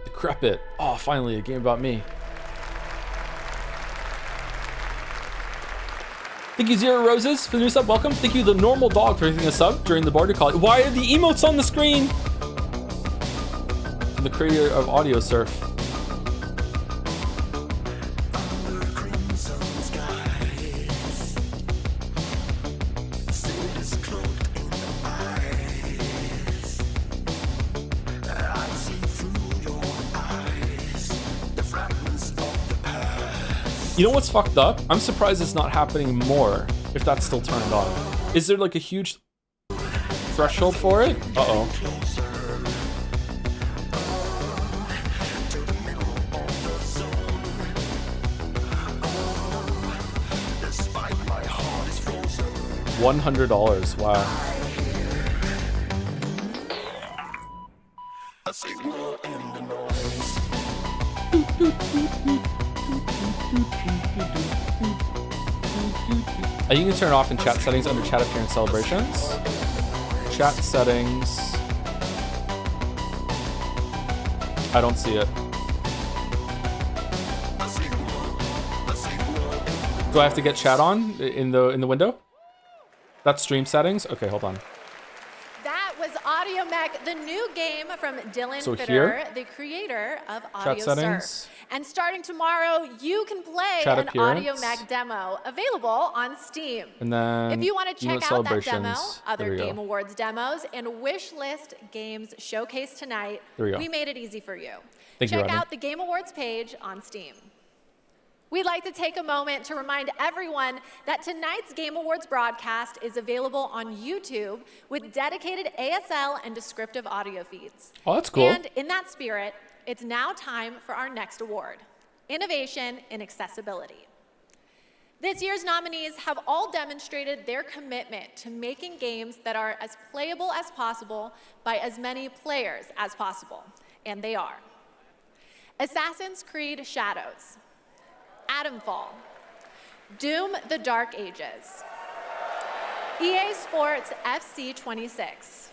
Decrepit. Oh, finally, a game about me. Thank you, Zero Roses, for the new sub. Welcome. Thank you, the normal dog, for hitting a sub during the border collie. Why are the emotes on the screen? From the creator of Audio Surf. You know what's fucked up? I'm surprised it's not happening more if that's still turned on. Is there like a huge threshold for it? Uh-oh. $100, wow. You can turn it off in chat settings under chat appearance celebrations. Chat settings. I don't see it. Do I have to get chat on in the window? That's stream settings? Okay, hold on. That was Audio Mech, the new game from Dylan So Fitter, here, the creator of chat Audio settings. Surf. And starting tomorrow, you can play Chat an Audio appearance. Mech demo available on Steam. And then If you want to emote check out that demo, celebrations. There other we go. Game Awards demos, and wish list games showcased tonight, There we go. we made it easy for you. Thank you, Check Rodney. out the Game Awards page on Steam. We'd like to take a moment to remind everyone that tonight's Game Awards broadcast is available on YouTube with dedicated ASL and descriptive audio feeds. Oh, that's cool. And in that spirit, it's now time for our next award, Innovation in Accessibility. This year's nominees have all demonstrated their commitment to making games that are as playable as possible by as many players as possible, and they are. Assassin's Creed Shadows, Atomfall, Doom: The Dark Ages, EA Sports FC 26,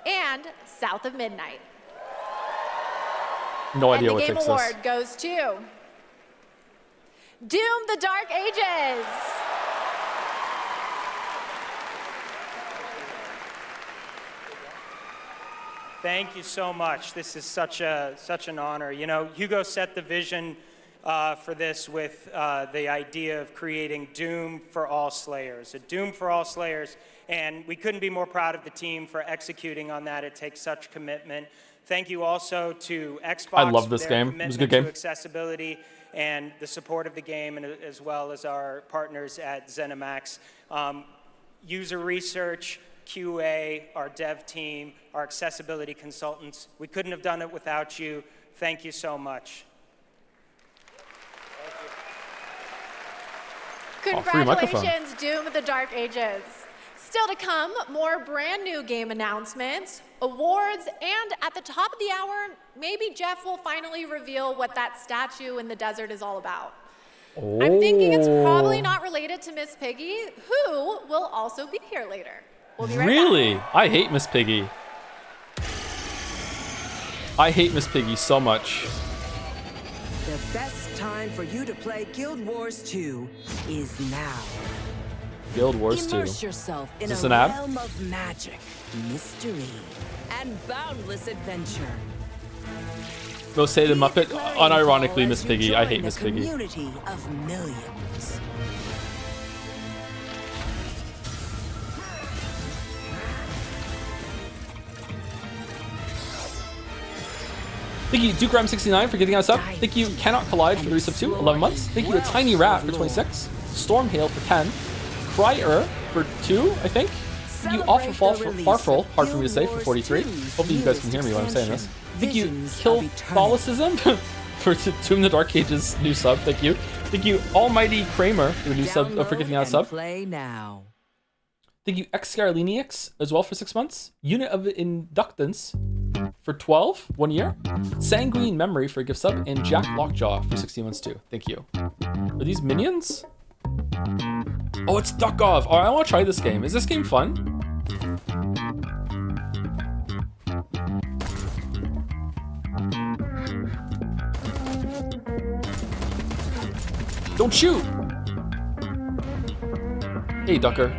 and South of Midnight. No idea and what the Game takes Award this. goes to Doom: The Dark Ages. Thank you so much. This is such an honor. You know, Hugo set the vision for this with the idea of creating Doom for all Slayers, a Doom for all Slayers, and we couldn't be more proud of the team for executing on that. It takes such commitment. Thank you also to Xbox. I love this for their game. It was a good commitment game. to accessibility and the support of the game, and as well as our partners at ZeniMax. User research, QA, our dev team, our accessibility consultants. We couldn't have done it without you. Thank you so much. free microphone. Congratulations, Doom: The Dark Ages. Still to come, more brand new game announcements, awards, and at the top of the hour, maybe Jeff will finally reveal what that statue in the desert is all about. Oh. I'm thinking it's probably not related to Miss Piggy, who will also be here later. We'll be right Really? back. I hate Miss Piggy. I hate Miss Piggy so much. The best time for you to play Guild Wars 2 is now. Guild Wars 2. Immerse yourself in Is this a an ad? realm of magic, mystery, and boundless adventure. Go say the Muppet. Unironically, Miss Piggy. I hate Miss Piggy. Community of millions. Thank you, DukeRam69 for giving us up. Thank you, Cannot Collide for the resub 2, 11 months. Thank you, A Tiny Rat for 26. Stormhail for 10. Cryer for 2, I think. Thank you, Awful Farfel, hard for me to say, for 43. Hopefully you guys can hear me when I'm saying this. Thank you, Kill Catholicism for Tomb the Dark Ages new sub. Thank you. Thank you, Almighty Kramer for the new sub, for giving out a sub. Play now. Thank you, Xcarlinix as well for 6 months. Unit of Inductance for 12, 1 year. Sanguine Memory for a gift sub. And Jack Lockjaw for 16 months too. Thank you. Are these minions? Oh, it's Duckov. Oh, I want to try this game. Is this game fun? Don't shoot! Hey, Ducker.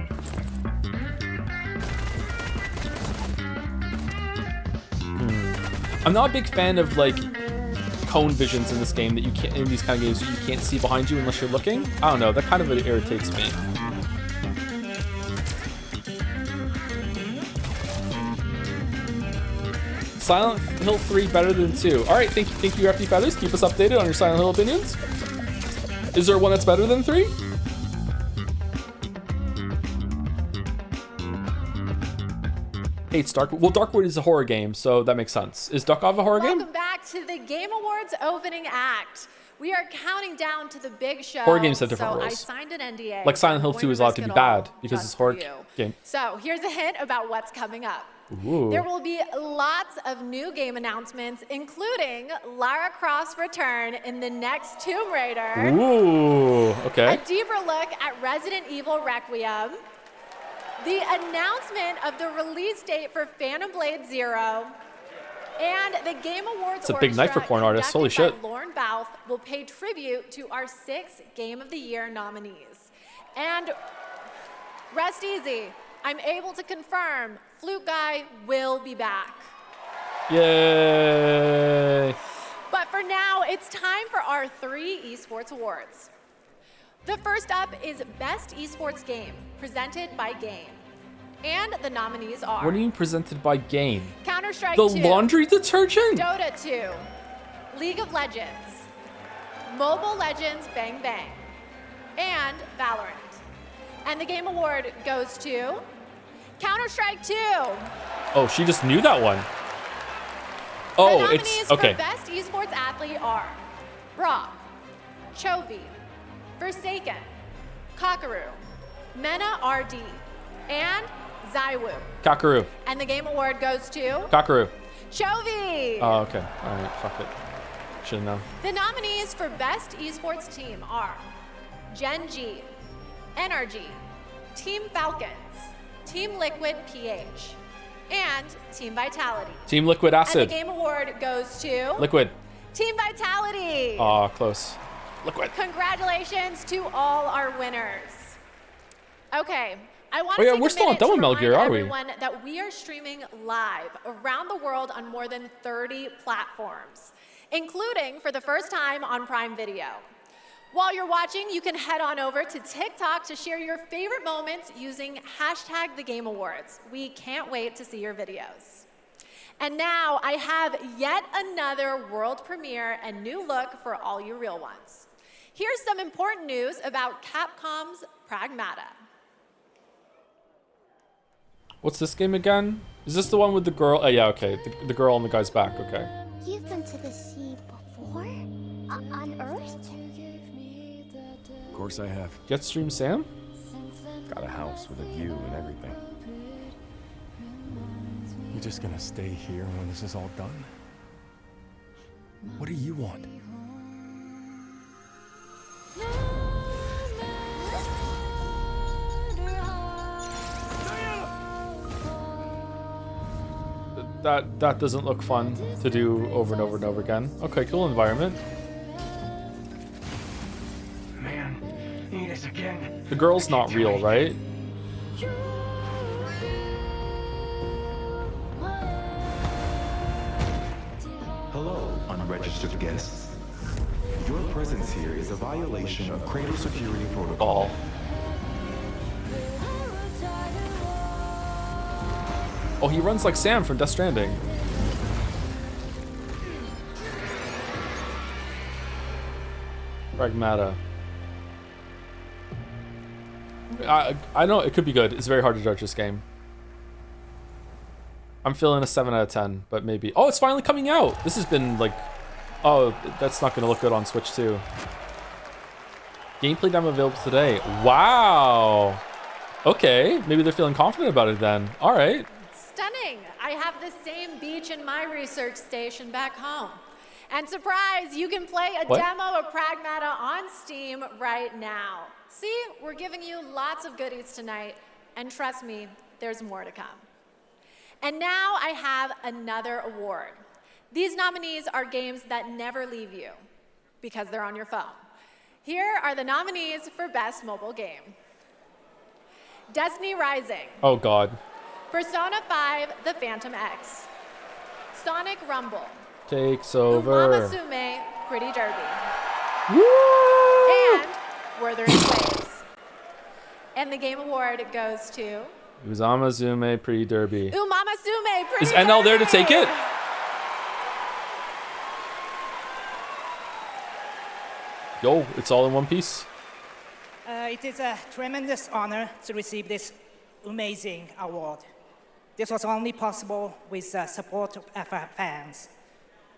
I'm not a big fan of like cone visions in this game that you can't, in these kind of games that you can't see behind you unless you're looking. I don't know, that kind of irritates me. Silent Hill 3 better than 2. All right, thank you, FD Feathers. Keep us updated on your Silent Hill opinions. Is there one that's better than 3? Hates Darkwood. Well, Darkwood is a horror game, so that makes sense. Is Duckov a horror game? Welcome back to the Game Awards opening act. We are counting down to the big show. Horror games have different rules. I signed an NDA. Like Silent Hill 2 is allowed to be bad because it's a horror game. So here's a hint about what's coming up. Ooh. There will be lots of new game announcements, including Lara Croft's return in the next Tomb Raider. Ooh, okay. A deeper look at Resident Evil Requiem. The announcement of the release date for Phantom Blade Zero. And the Game Awards It's a big night for porn artists. Holy shit. Lauren Bouth will pay tribute to our 6 Game of the Year nominees. And rest easy. I'm able to confirm Flute Guy will be back. Yay! But for now, it's time for our 3 esports awards. The first up is Best Esports Game, presented by Game. And the nominees are... What do you mean presented by Game? Counter-Strike The 2. laundry detergent? Dota 2. League of Legends. Mobile Legends Bang Bang. And Valorant. And the Game Award goes to Counter-Strike 2. Oh, she just knew that one. Oh, the it's okay. For Best Esports Athlete are Brock, Chovy, Forsaken, Kakaru, Mena RD, and Zywoo. Kakaru. And the Game Award goes to Kakaru. Chovy. Oh, okay. All right, fuck it. Should've known. The nominees for Best Esports Team are Gen G, NRG, Team Falcons, Team Liquid PH, and Team Vitality. Team Liquid Acid. And the Game Award goes to Liquid. Team Vitality. Aw, close. Liquid. Congratulations to all our winners. Okay, I want Oh, to yeah, take we're a still minute not done to with Metal remind Gear, are we? everyone that we are streaming live around the world on more than 30 platforms, including for the first time on Prime Video. While you're watching, you can head on over to TikTok to share your favorite moments using #TheGameAwards. We can't wait to see your videos. And now I have yet another world premiere and new look for all you real ones. Here's some important news about Capcom's Pragmata. What's this game again? Is this the one with the girl? Oh, yeah, okay. The girl on the guy's back, okay. You've been to the sea before? On Earth? Of course I have. Jetstream Sam? Got a house with a view and everything. You just gonna stay here when this is all done? What do you want? That doesn't look fun to do over and over and over again. Okay, cool environment. Man, eat us again. The girl's not real, right? Hello, unregistered guests. Your presence here is a violation of cradle security protocol. Oh, he runs like Sam from Death Stranding. Pragmata. I know it could be good. It's very hard to judge this game. I'm feeling a 7 out of 10, but maybe. Oh, it's finally coming out. This has been like, oh, that's not going to look good on Switch too. Gameplay demo available today. Wow. Okay, maybe they're feeling confident about it then. All right. Stunning. I have the same beach in my research station back home. And surprise, you can play a demo of Pragmata on Steam right now. See, we're giving you lots of goodies tonight, and trust me, there's more to come. And now I have another award. These nominees are games that never leave you because they're on your phone. Here are the nominees for Best Mobile Game. Destiny Rising. Oh, God. Persona 5, The Phantom X. Sonic Rumble. Takes over. Umamasume, Pretty Derby. Woo! And Wuthering Waves. And the game award goes to... Uzamazume Pretty Derby. Umamasume, Pretty Is NL there to take it? Yo, it's all in one piece. It is a tremendous honor to receive this amazing award. This was only possible with the support of our fans.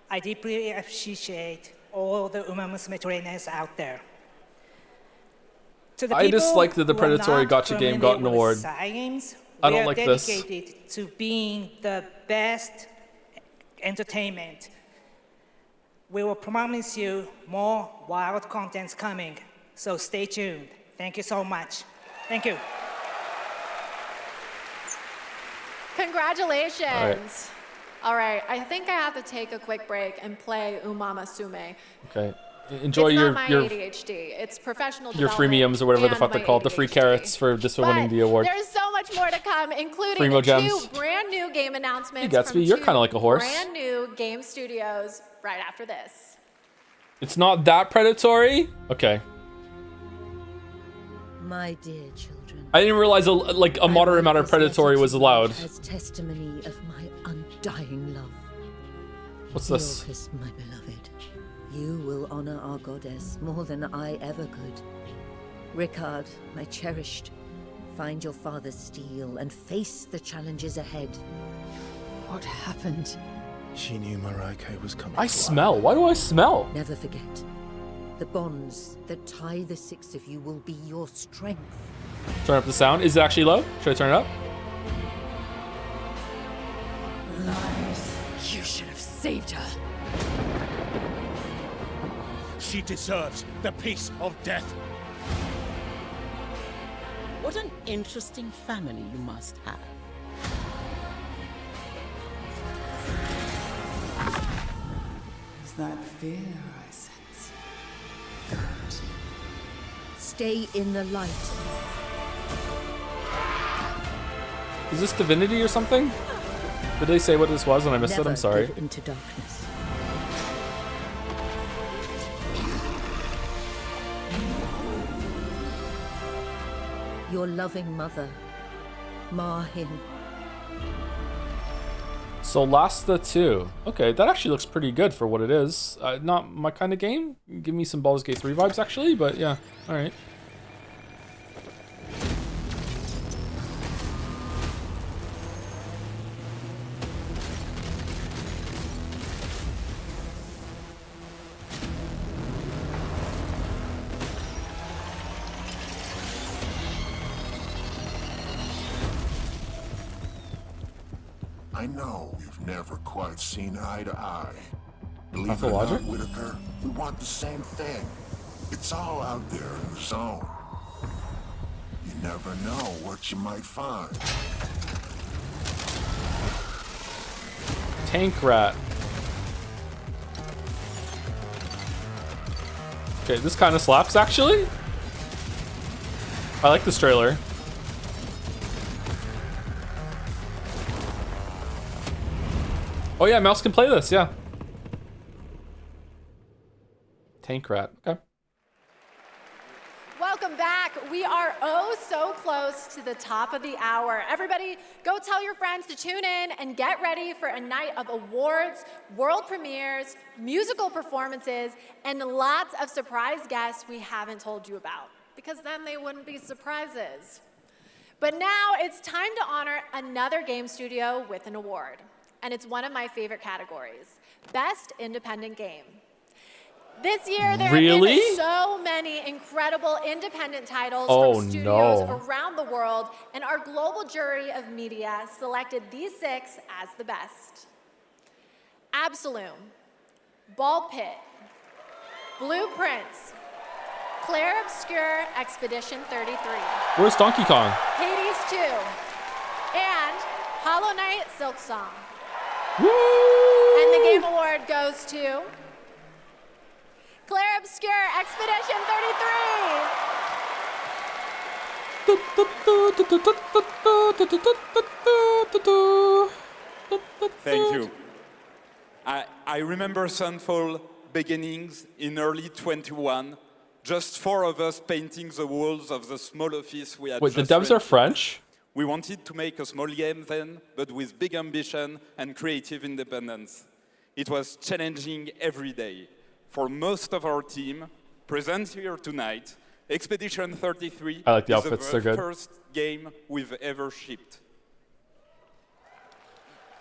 I deeply appreciate all the Umamusume trainers out there. To the I just like that the people who are Predatory not Gacha game familiar got an with award. Games, I don't we are like this. dedicated to being the best entertainment. We will promise you more wild contents coming, so stay tuned. Thank you so much. Thank you. Congratulations. All right, I think I have to take a quick break and play Umamasume. Okay. Enjoy it's your not my ADHD. It's professional your development freemiums or whatever the and fuck they're my called. The free ADHD. carrots for just for winning the award. There's so much more to come, including Primo two gems. brand new game announcements Hey, Gatsby, from you're two kinda like a horse. brand new game studios right after this. It's not that predatory? Okay. My dear children, I didn't realize a moderate amount of predatory was allowed. as testimony of my undying love. What's this? Yorkis, my beloved, you will honor our goddess more than I ever could. Rickard, my cherished, find your father's steel and face the challenges ahead. What happened? She knew Marike was coming. I smell. Why do I smell? Never forget, the bonds that tie the six of you will be your strength. Turn up the sound. Is it actually low? Should I turn it up? Lies. You should have saved her. She deserves the peace of death. What an interesting family you must have. Is that fear I sense? Stay in the light. Is this Divinity or something? Did they say what this was and I missed it? I'm sorry. Give into darkness. Your loving mother, Marhin. Solasta 2. Okay, that actually looks pretty good for what it is. Not my kind of game. Give me some Baldur's Gate 3 vibes actually, but yeah. All right. I know we've never quite seen eye to eye. Believe it or Pathologic? not, Whitaker, we want the same thing. It's all out there in the zone. You never know what you might find. Tankrat. Okay, this kind of slaps actually. I like this trailer. Oh yeah, mouse can play this, yeah. Tankrat, okay. Welcome back back. We are oh so close to the top of the hour. Everybody, go tell your friends to tune in and get ready for a night of awards, world premieres, musical performances, and lots of surprise guests we haven't told you about, because then they wouldn't be surprises. But now it's time to honor another game studio with an award, and it's one of my favorite categories, Best Independent Game. This year, there have been so many incredible independent titles from studios around the world, and our global jury of media selected these 6 as the best. Absolum, Ball Pit, Blueprints, Claire Obscure Expedition 33. Where's Donkey Kong? Hades 2, and Hollow Knight Silksong. Woo! And the game award goes to Claire Obscure Expedition 33. Thank you. I remember Sunfall beginnings in early 21. Just 4 of us painting the walls of the small office we had. Wait, the devs are French? We wanted to make a small game then, but with big ambition and creative independence. It was challenging every day. For most of our team, present here tonight, Expedition 33 I like the is outfits, the they're good. first game we've ever shipped.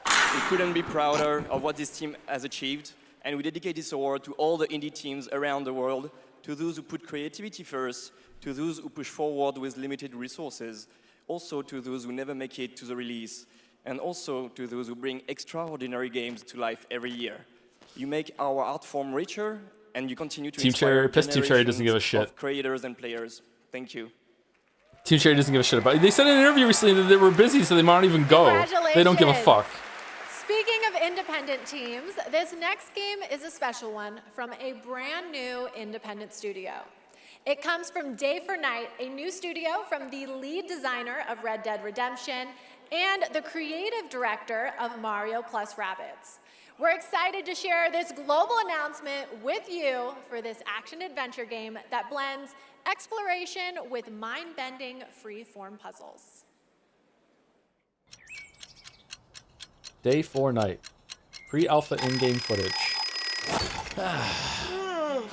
We couldn't be prouder of what this team has achieved, and we dedicate this award to all the indie teams around the world, to those who put creativity first, to those who push forward with limited resources, also to those who never make it to the release, and also to those who bring extraordinary games to life every year. You make our art form richer, and you continue to Team Cherry, Team Cherry doesn't give a shit. of creators and players. Thank you. Team Cherry doesn't give a shit about it. They said in an interview recently that they were busy, so they might not even go. They don't give a fuck. Speaking of independent teams, this next game is a special one from a brand new independent studio. It comes from Day for Night, a new studio from the lead designer of Red Dead Redemption and the creative director of Mario plus Rabbids. We're excited to share this global announcement with you for this action-adventure game that blends exploration with mind-bending free-form puzzles. Day 4 Night. Pre-alpha in-game footage.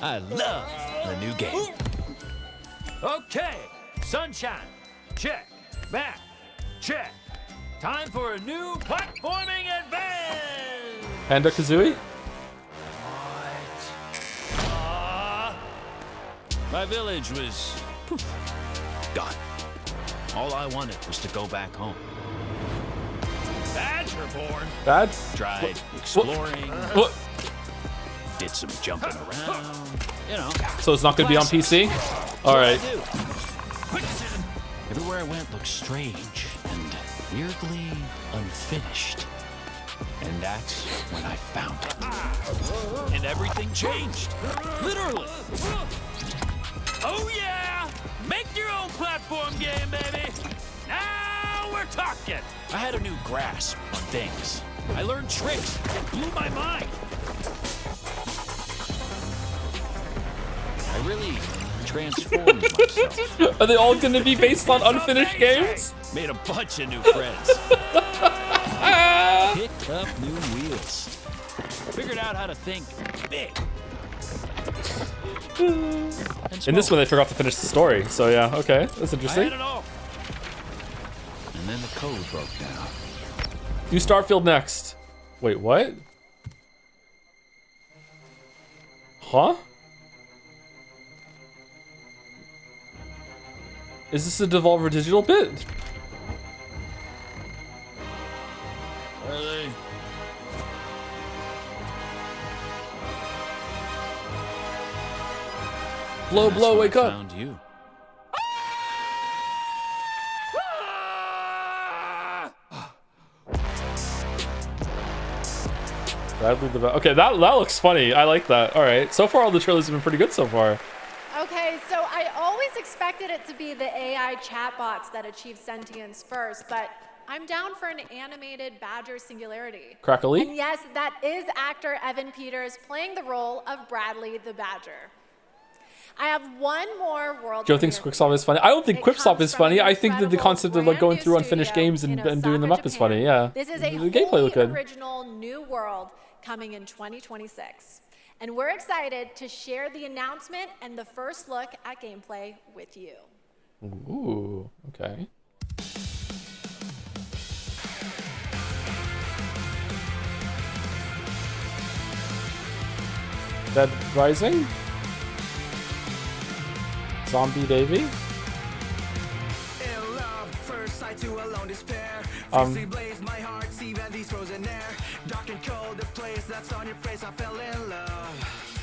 I love the new game. Okay, sunshine, check. Back, check. Time for a new platforming advance. Panda Kazooie? My village was gone. All I wanted was to go back home. Badgerborn. Bad? Tried exploring. What? Did some jumping around. You know. So it's not going to be on PC? All right. Quick decision. Everywhere I went looked strange and weirdly unfinished. And that's when I found it. And everything changed. Literally. Oh yeah! Make your own platform game, baby! Now we're talking! I had a new grasp on things. I learned tricks that blew my mind. I really transformed myself. Are they all going to be based on unfinished games? Made a bunch of new friends. Picked up new wheels. Figured out how to think big. In this one, they forgot to finish the story. So yeah, okay, that's I interesting. had it all. And then the code broke down. Do Starfield next. Wait, what? Huh? Is this a Devolver Digital bit? Are they? Blow, blow, wake up. Found you. Bradley the okay, that looks funny. I like that. All right. So far, all the trailers have been pretty good so far. Okay, so I always expected it to be the AI chatbots that achieve sentience first, but I'm down for an animated Badger Singularity. Crackly? And yes, that is actor Evan Peters playing the role of Bradley the Badger. I have one more world. Joe thinks Quickstop is funny. I don't think Quickstop is funny. I think that the concept of like going through unfinished games and doing them up is funny. Yeah. This is a the gameplay looked good. original new world coming in 2026. And we're excited to share the announcement and the first look at gameplay with you. Ooh, okay. Dead Rising? Zombie Davy?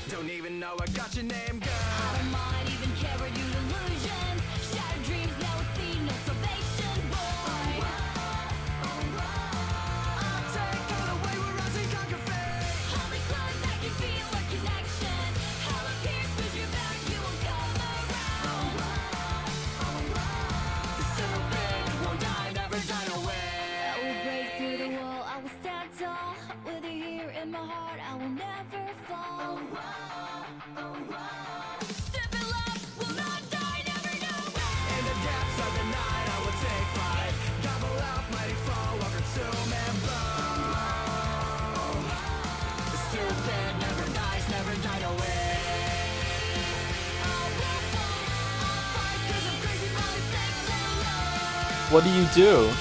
Don't even know I got your name, girl. I don't mind even carry you illusions. Shattered dreams, now it's seen, no salvation, boy. I'll take all the way we're rising, conquer fate. Hold me close, I can feel a connection. Hell appears, push your back, you won't come around. The stupid won't die, never die away. I will break through the wall, I will stand tall. With you here in my heart, I will never fall. Step in love, will not die, never know. In the depths of the night, I will take flight. Gobble up, mighty fall, walk consume and blow. The stupid never dies, never died away. I will fall, I'll fight, 'cause I'm crazy, I'll take no love. What do you do?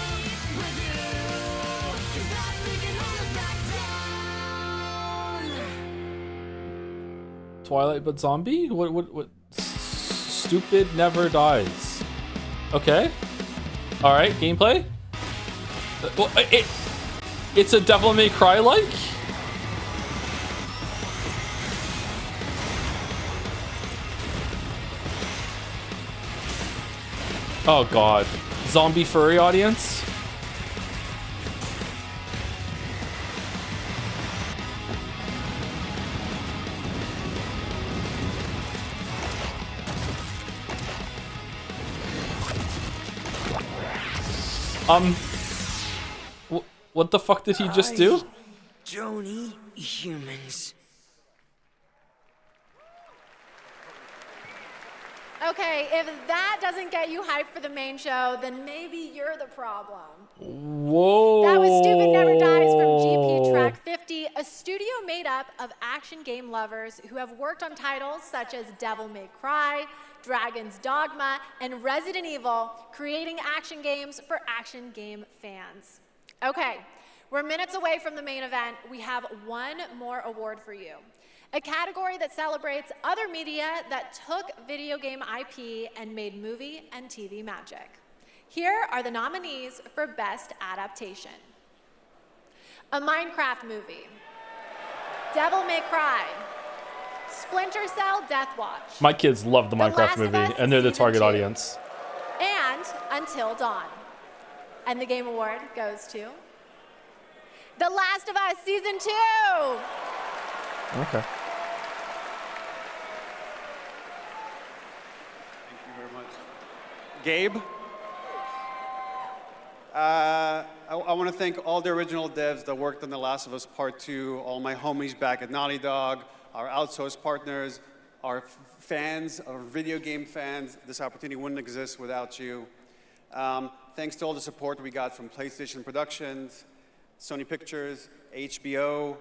Twilight but zombie? What? Stupid never dies. Okay. All right. Gameplay. Well, it's a Devil May Cry like. Oh God. Zombie furry audience. What the fuck did he just do? Don't eat humans. Okay, if that doesn't get you hyped for the main show, then maybe you're the problem. Whoa. That was Stupid Never Dies from GP Track 50, a studio made up of action game lovers who have worked on titles such as Devil May Cry, Dragon's Dogma, and Resident Evil, creating action games for action game fans. Okay, we're minutes away from the main event. We have one more award for you. A category that celebrates other media that took video game IP and made movie and TV magic. Here are the nominees for Best Adaptation. A Minecraft movie, Devil May Cry, Splinter Cell Deathwatch, My kids love the Minecraft Last of movie, Us and they're the Season target 2. audience. and Until Dawn. And the Game Award goes to The Last of Us Season 2. Okay. Thank you very much. Gabe? I want to thank all the original devs that worked on The Last of Us Part 2, all my homies back at Naughty Dog, our outsourced partners, our fans, our video game fans. This opportunity wouldn't exist without you. Thanks to all the support we got from PlayStation Productions, Sony Pictures, HBO.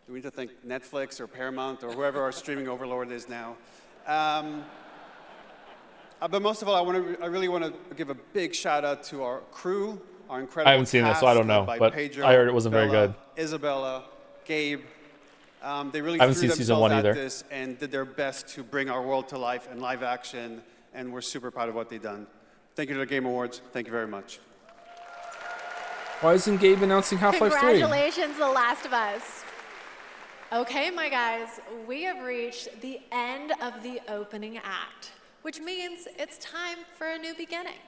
Do we need to thank Netflix or Paramount or whoever our streaming overlord is now? But most of all, I really want to give a big shout out to our crew, our incredible I haven't seen this, so I don't know, by but Pedro, I heard it wasn't very Bella, good. Isabella, Gabe. They really I haven't threw seen season themselves one at either. this and did their best to bring our world to life in live action, and we're super proud of what they've done. Thank you to the Game Awards. Thank you very much. Why isn't Gabe announcing Half-Life 3? Congratulations, The Last of Us. Okay, my guys, we have reached the end of the opening act, which means it's time for a new beginning.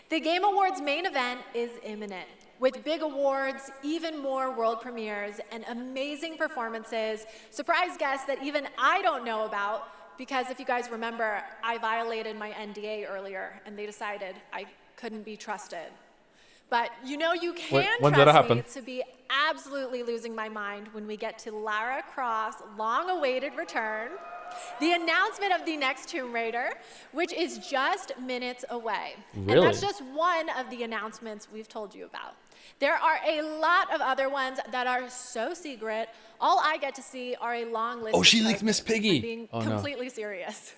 The Game Awards main event is imminent, with big awards, even more world premieres, and amazing performances, surprise guests that even I don't know about, because if you guys remember, I violated my NDA earlier, and they decided I couldn't be trusted. But you know you can When did that trust me happen? to be absolutely losing my mind when we get to Lara Croft's long-awaited return The announcement of the next Tomb Raider, which is just minutes away. Really? And that's just one of the announcements we've told you about. There are a lot of other ones that are so secret. All I get to see are a long list. Oh, she of leaked Miss tokens. Piggy. I'm being Oh, no. completely serious.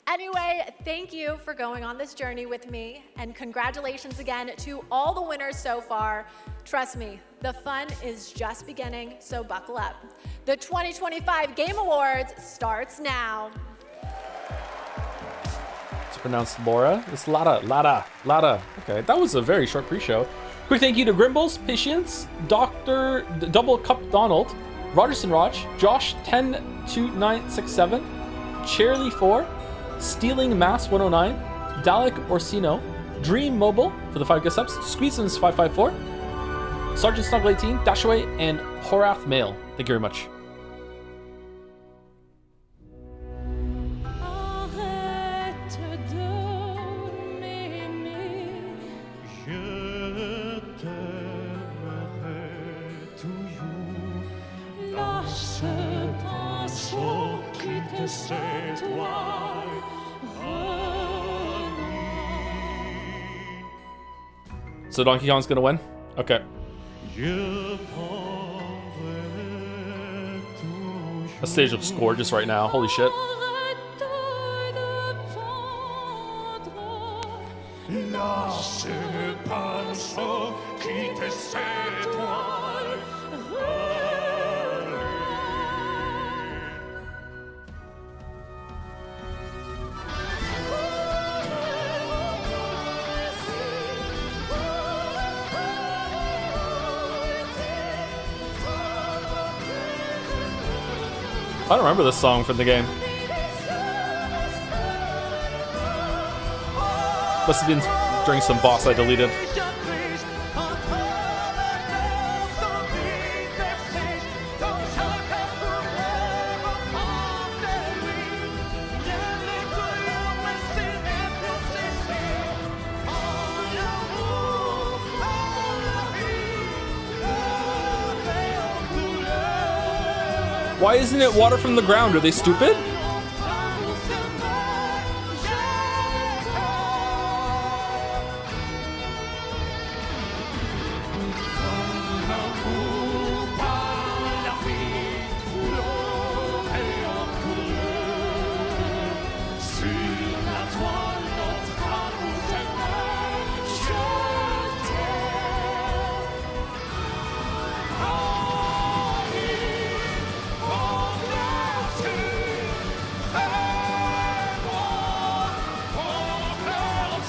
Anyway, thank you for going on this journey with me, and congratulations again to all the winners so far. Trust me, the fun is just beginning, so buckle up. The 2025 Game Awards starts now. It's pronounced Laura. It's Lada. Okay, that was a very short pre-show. Quick thank you to Grimbles, Patience, Dr. Double Cup Donald, Rogerson Raj, Josh 102967, Charlie 4, Stealing Mass 109, Dalek Orsino, Dream Mobile for the 5 guest subs, Squeezins 554, Sergeant Snuggle 18, Dashaway, and Horath Mail. Thank you very much. So Donkey Kong's gonna win? Okay. That stage looks gorgeous right now. Holy shit. I don't remember this song from the game. Must have been during some boss I deleted. Why isn't it water from the ground? Are they stupid?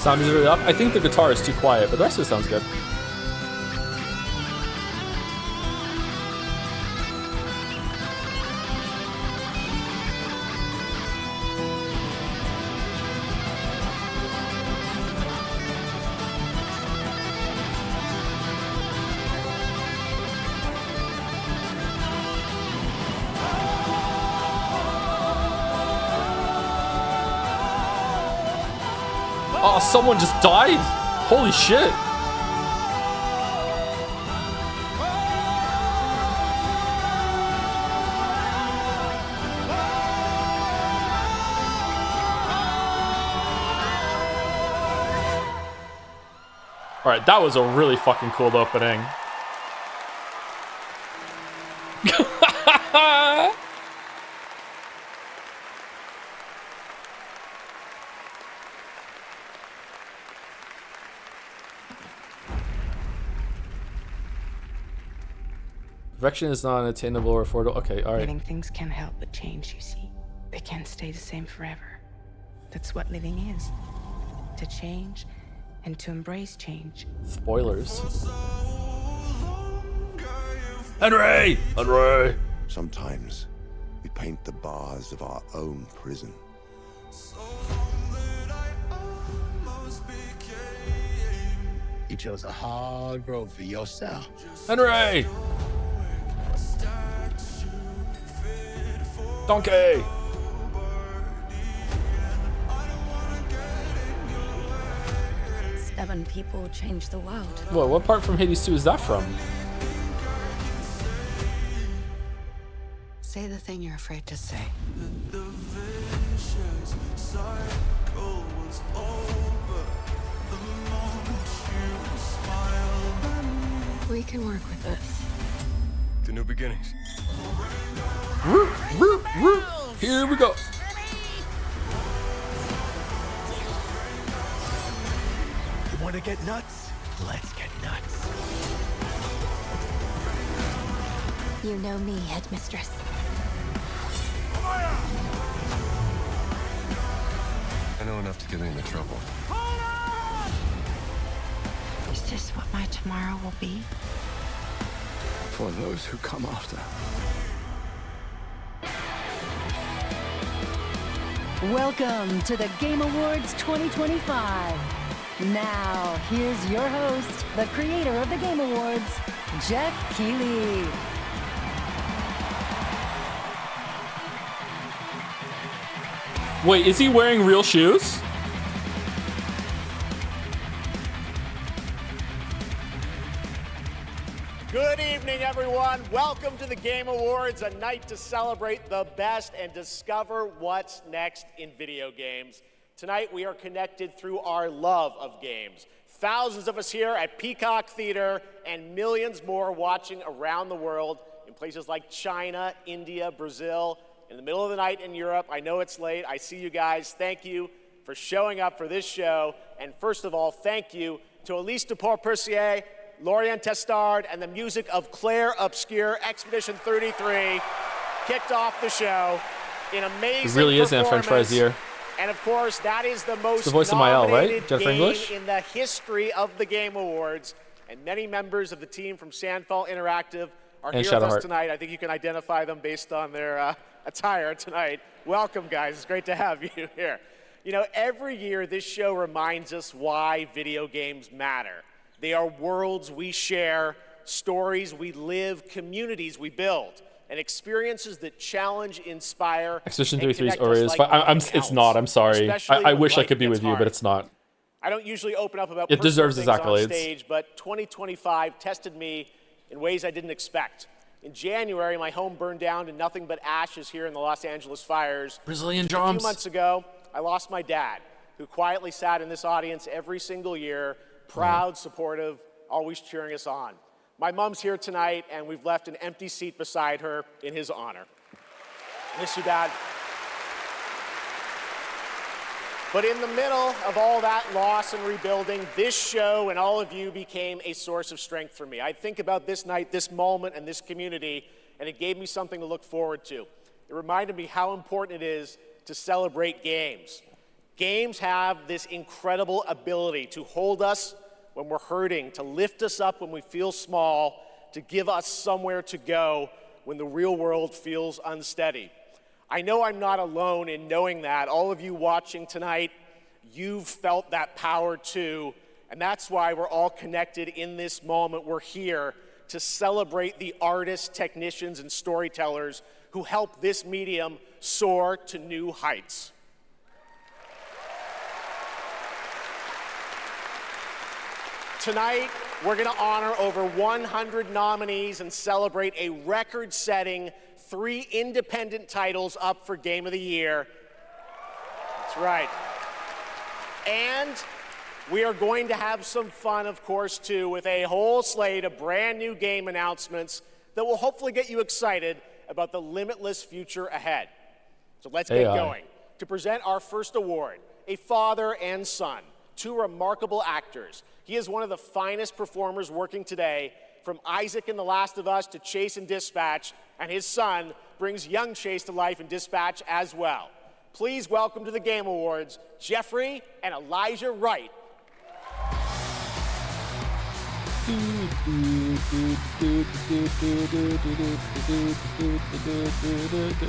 Sound is really up. I think the guitar is too quiet, but the rest of it sounds good. Oh, someone just died? Holy shit. All right, that was a really fucking cool opening. Perfection is not unattainable or affordable. Okay, all right. Living things can't help but change, you see. They can't stay the same forever. That's what living is. To change and to embrace change. Spoilers. Henry! Henry! Sometimes we paint the bars of our own prison. You chose a hard road for yourself. Henry! Donkey! 7 people changed the world. Whoa, what part from Hades 2 is that from? Say the thing you're afraid to say. this cycle was over. The moment you smiled at me. We can work with this. The new beginnings. Here we go. You want to get nuts? Let's get nuts. You know me, Headmistress. I know enough to get me into trouble. Is this what my tomorrow will be? For those who come after. Welcome to the Game Awards 2025. Now, here's your host, the creator of the Game Awards, Jeff Keighley. Wait, is he wearing real shoes? Good evening, everyone. Welcome to the Game Awards, a night to celebrate the best and discover what's next in video games. Tonight, we are connected through our love of games. Thousands of us here at Peacock Theater and millions more watching around the world in places like China, India, Brazil, in the middle of the night in Europe. I know it's late. I see you guys. Thank you for showing up for this show. And first of all, thank you to Elise Duport-Percier, Lorient Testard, and the music of Claire Obscure. Expedition 33 kicked off the show in amazing It really is in French fries here. And of course, that is the most the voice of Mael, right? nominated Jennifer game English? in the history of the Game Awards. And many members of the team from Sandfall Interactive are And here with us Shadowheart. tonight. I think you can identify them based on their attire tonight. Welcome, guys. It's great to have you here. You know, every year this show reminds us why video games matter. They are worlds we share, stories we live, communities we build, and experiences that challenge, inspire, Expedition and 33 is connect us Ori. like It's nothing not. else, I'm sorry. especially I when wish I life could be gets with you, hard. but it's not. I don't usually open up about It personal deserves its things on accolades. stage, but 2025 tested me in ways I didn't expect. In January, my home burned down to nothing but ashes here in the Los Angeles fires. Brazilian A drums. few months ago, I lost my dad, who quietly sat in this audience every single year, proud, supportive, always cheering us on. My mom's here tonight, and we've left an empty seat beside her in his honor. Miss you, Dad. But in the middle of all that loss and rebuilding, this show and all of you became a source of strength for me. I think about this night, this moment, and this community, and it gave me something to look forward to. It reminded me how important it is to celebrate games. Games have this incredible ability to hold us when we're hurting, to lift us up when we feel small, to give us somewhere to go when the real world feels unsteady. I know I'm not alone in knowing that. All of you watching tonight, you've felt that power too, and that's why we're all connected in this moment. We're here to celebrate the artists, technicians, and storytellers who help this medium soar to new heights. Tonight, we're going to honor over 100 nominees and celebrate a record-setting 3 independent titles up for Game of the Year. That's right. And we are going to have some fun, of course, too, with a whole slate of brand new game announcements that will hopefully get you excited about the limitless future ahead. So let's get going. To present our first award, a father and son, 2 remarkable actors. He is one of the finest performers working today, from Isaac in The Last of Us to Chase in Dispatch, and his son brings young Chase to life in Dispatch as well. Please welcome to the Game Awards, Jeffrey and Elijah Wright.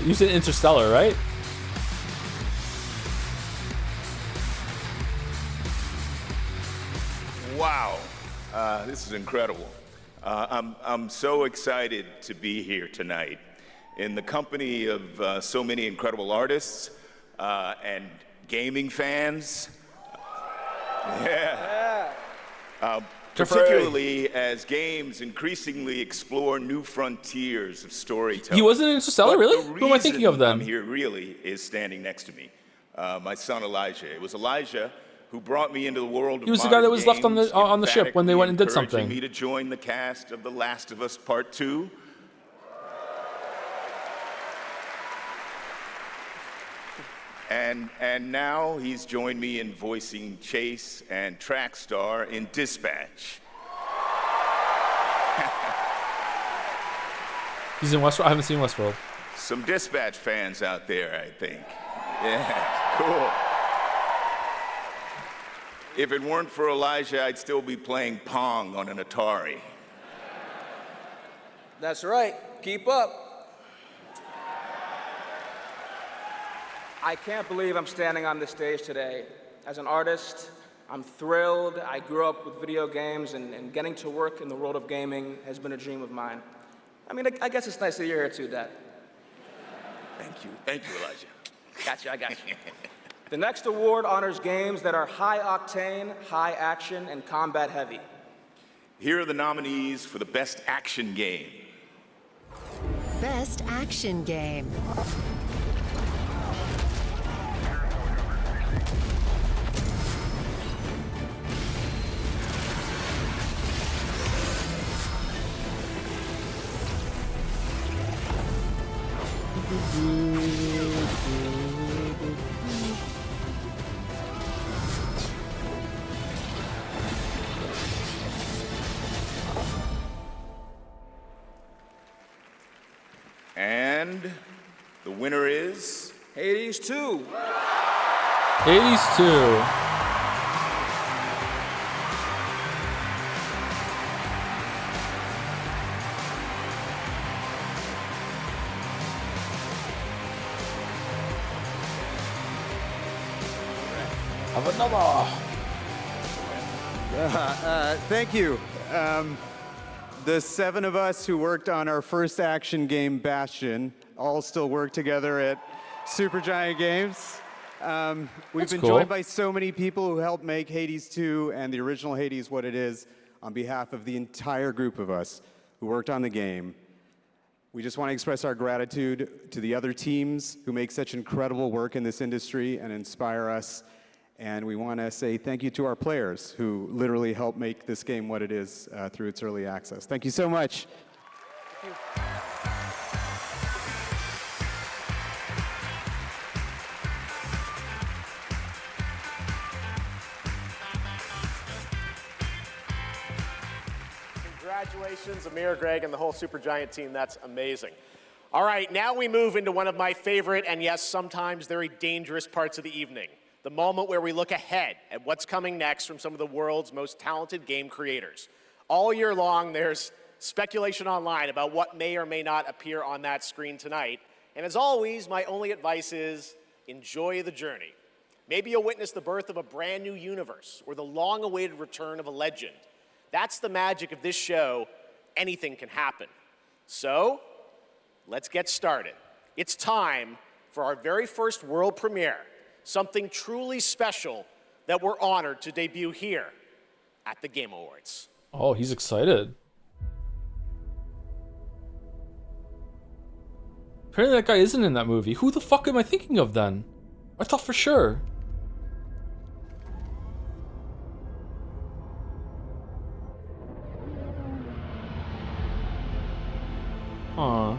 You said Interstellar, right? Wow, this is incredible. I'm so excited to be here tonight in the company of so many incredible artists and gaming fans. Particularly as games increasingly explore new frontiers of storytelling. He wasn't in Interstellar, But really? the Who am I thinking of then? I'm here really is standing next to me. my son Elijah. It was Elijah who brought me into the world of He was the guy that was left modern on the ship when they went and did emphatically something. encouraging me to join the cast of The Last of Us Part 2. And now he's joined me in voicing Chase and Trackstar in Dispatch. He's in Westworld? I haven't seen Westworld. Some Dispatch fans out there, I think. Yeah, cool. If it weren't for Elijah, I'd still be playing Pong on an Atari. That's right. Keep up. I can't believe I'm standing on this stage today. As an artist, I'm thrilled. I grew up with video games, and getting to work in the world of gaming has been a dream of mine. I mean, I guess it's nice that you're here too, Dad. Thank you. Thank you, Elijah. Got you, I got you. The next award honors games that are high octane, high action, and combat heavy. Here are the nominees for the Best Action Game. Best Action Game. And the winner is Hades 2. Hades 2. Have another. Thank you. The 7 of us who worked on our first action game, Bastion, all still work together at Supergiant Games. We've That's been cool. joined by so many people who helped make Hades 2 and the original Hades what it is. On behalf of the entire group of us who worked on the game, we just want to express our gratitude to the other teams who make such incredible work in this industry and inspire us. And we want to say thank you to our players who literally helped make this game what it is through its early access. Thank you so much. Thank you. Congratulations, Amir, Greg, and the whole Supergiant team. That's amazing. All right, now we move into one of my favorite and, yes, sometimes very dangerous parts of the evening. The moment where we look ahead at what's coming next from some of the world's most talented game creators. All year long, there's speculation online about what may or may not appear on that screen tonight. And as always, my only advice is enjoy the journey. Maybe you'll witness the birth of a brand new universe or the long-awaited return of a legend. That's the magic of this show. Anything can happen. So, let's get started. It's time for our very first world premiere. Something truly special that we're honored to debut here at the Game Awards. Oh, he's excited. Apparently that guy isn't in that movie. Who the fuck am I thinking of then? I thought for sure. Huh.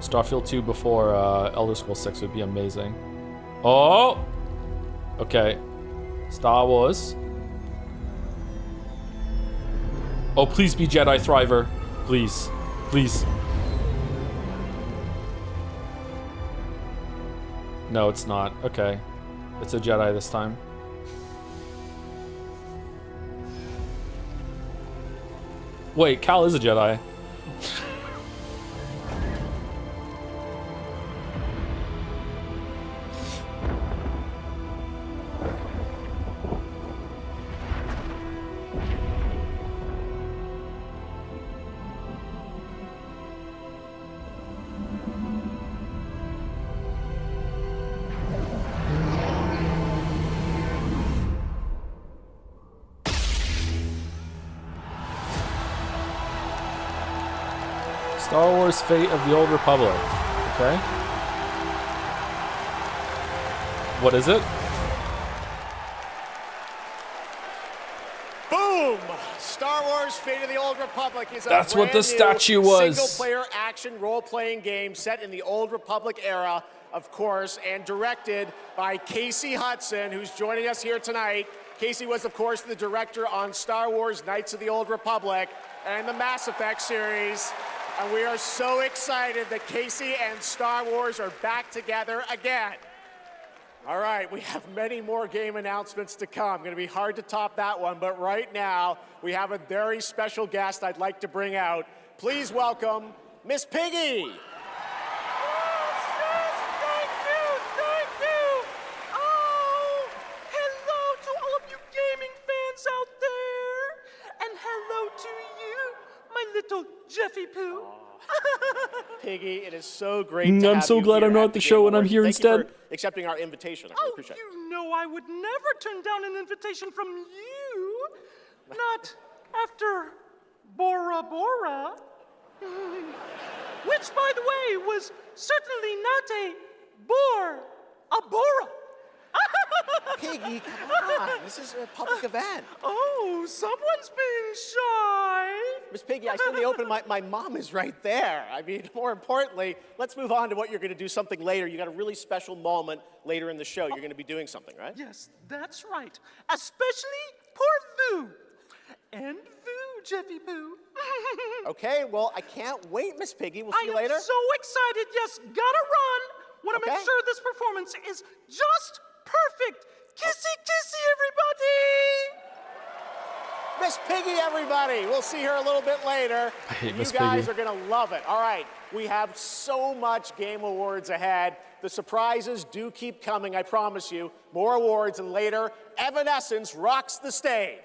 Starfield 2 before Elder Scrolls 6 would be amazing. Oh! Okay. Star Wars. Oh, please be Jedi Thriver. Please. Please. No, it's not. Okay. It's a Jedi this time. Wait, Cal is a Jedi. Star Wars Fate of the Old Republic. Okay. What is it? Boom! Star Wars Fate of the Old Republic is a That's what the brand new statue was. single-player action role-playing game set in the Old Republic era, of course, and directed by Casey Hudson, who's joining us here tonight. Casey was, of course, the director on Star Wars Knights of the Old Republic and the Mass Effect series. And we are so excited that Casey and Star Wars are back together again. All right, we have many more game announcements to come. Going to be hard to top that one, but right now we have a very special guest I'd like to bring out. Please welcome Miss Piggy. Out there, and hello to you, my little Jeffy Poo. Piggy, it is so great to have I'm so you glad here I'm not at at the the show Game and I'm Awards. here Thank you instead. for accepting our invitation. I really appreciate it. You know I would never turn down an invitation from you. Not after Bora Bora. Which, by the way, was certainly not a bore, a Bora. Piggy, come on. This is a public event. Oh, someone's being shy. Miss Piggy, I said in the open, my mom is right there. I mean, more importantly, let's move on to what you're going to do something later. You got a really special moment later in the show. You're going to be doing something, right? Yes, that's right. Especially poor Vu. And Vu, Jeffy Poo. Okay, well, I can't wait, Miss Piggy. We'll see you later. I am so excited. Yes, gotta run. Want to make sure this performance is just perfect. Kissy, kissy, everybody. Miss Piggy, everybody. We'll see her a little bit later. I hate You Miss guys Piggy. are going to love it. All right, we have so much Game Awards ahead. The surprises do keep coming, I promise you. More awards, and later, Evanescence rocks the stage.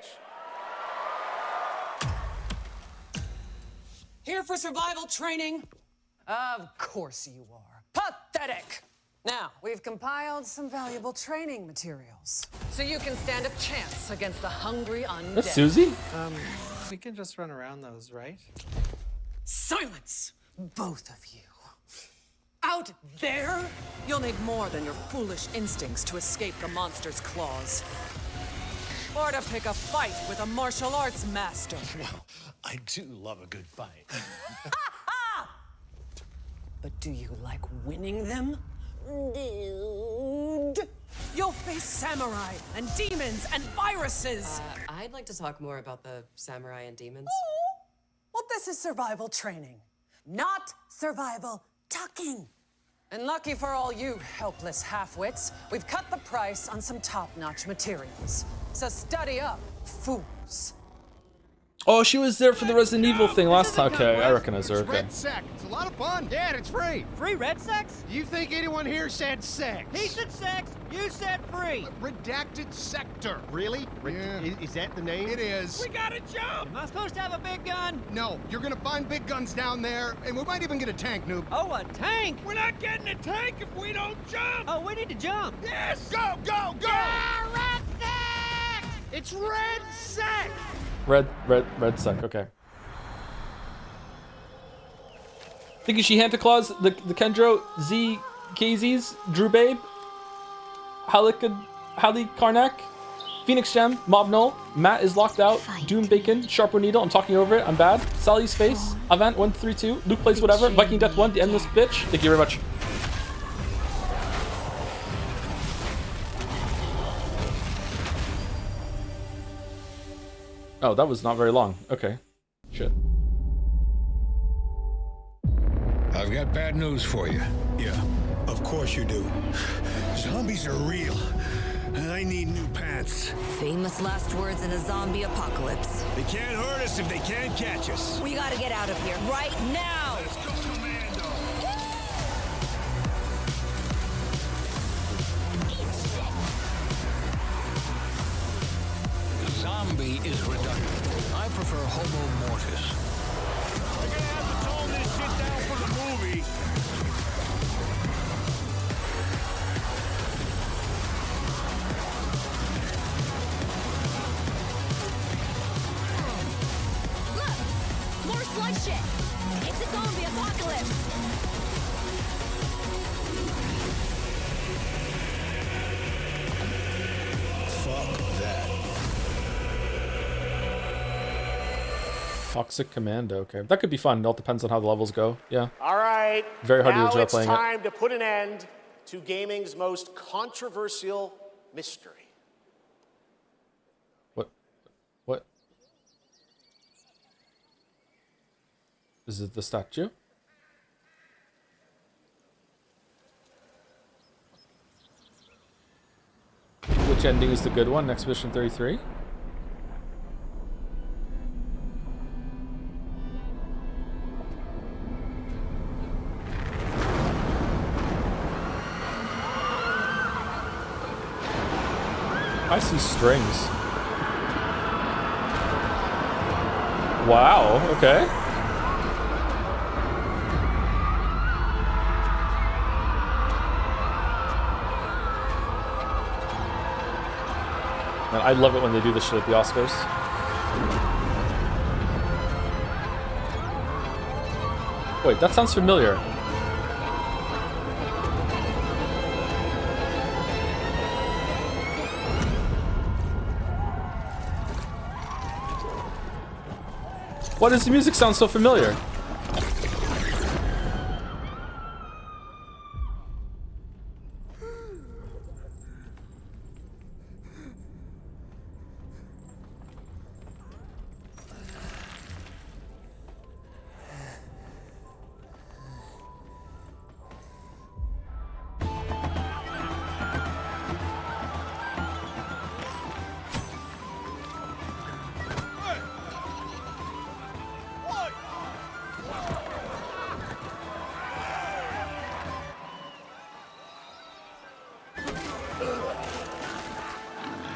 Here for survival training? Of course you are. Pathetic! Now, we've compiled some valuable training materials, so you can stand a chance against the hungry undead. That's Susie? We can just run around those, right? Silence, both of you. Out there, you'll need more than your foolish instincts to escape the monster's claws. Or to pick a fight with a martial arts master. Well, I do love a good fight. But do you like winning them? Dude. You'll face samurai and demons and viruses. I'd like to talk more about the samurai and demons. Well, this is survival training, not survival tucking. And lucky for all you helpless half-wits, we've cut the price on some top-notch materials. So study up, fools. Oh, she was there for the Resident Evil thing last time. Okay, I recognize her. Okay. Redsex. It's a lot of fun. Yeah, and it's free. Free Redsex? Do you think anyone here said sex? He said sex, you said free. Redacted sector. Really? Yeah. Is that the name? It is. We gotta jump! Am I supposed to have a big gun? No, you're gonna find big guns down there, and we might even get a tank, noob. Oh, a tank? We're not getting a tank if we don't jump! Oh, we need to jump. Yes! Go, go, go! Yeah, Redsex! It's Redsex! Redsex, okay. Thinking she Santa Claus, the Kendro, Z, KZs, Drew Babe, Hallie Karnak, Phoenix Gem, Mob Null, Matt is locked out, Doom Bacon, Sharpo Needle, I'm talking over it, I'm bad, Sally's Face, Avant 132, Luke plays whatever, Viking Death 1, the Endless Bitch, thank you very much. Oh, that was not very long. Okay. Shit. I've got bad news for you. Yeah, of course you do. Zombies are real, and I need new pants. Famous last words in a zombie apocalypse. They can't hurt us if they can't catch us. We gotta get out of here right now! Let's go, Commando! Zombie is reductive. I prefer Homo Mortis. We're gonna have to tone this shit down for the movie. Look! More slug shit! It's a zombie apocalypse! apocalypse. Fuck that. Toxic Commando. Okay, that could be fun. It all depends on how the levels go. Yeah. All right. Very hard to now enjoy it's playing it. time to put an end to gaming's most controversial mystery. What? Is it the statue? Which ending is the good one? Expedition 33? I see strings. Wow, okay. Man, I love it when they do this shit at the Oscars. Wait, that sounds familiar. Why does the music sound so familiar?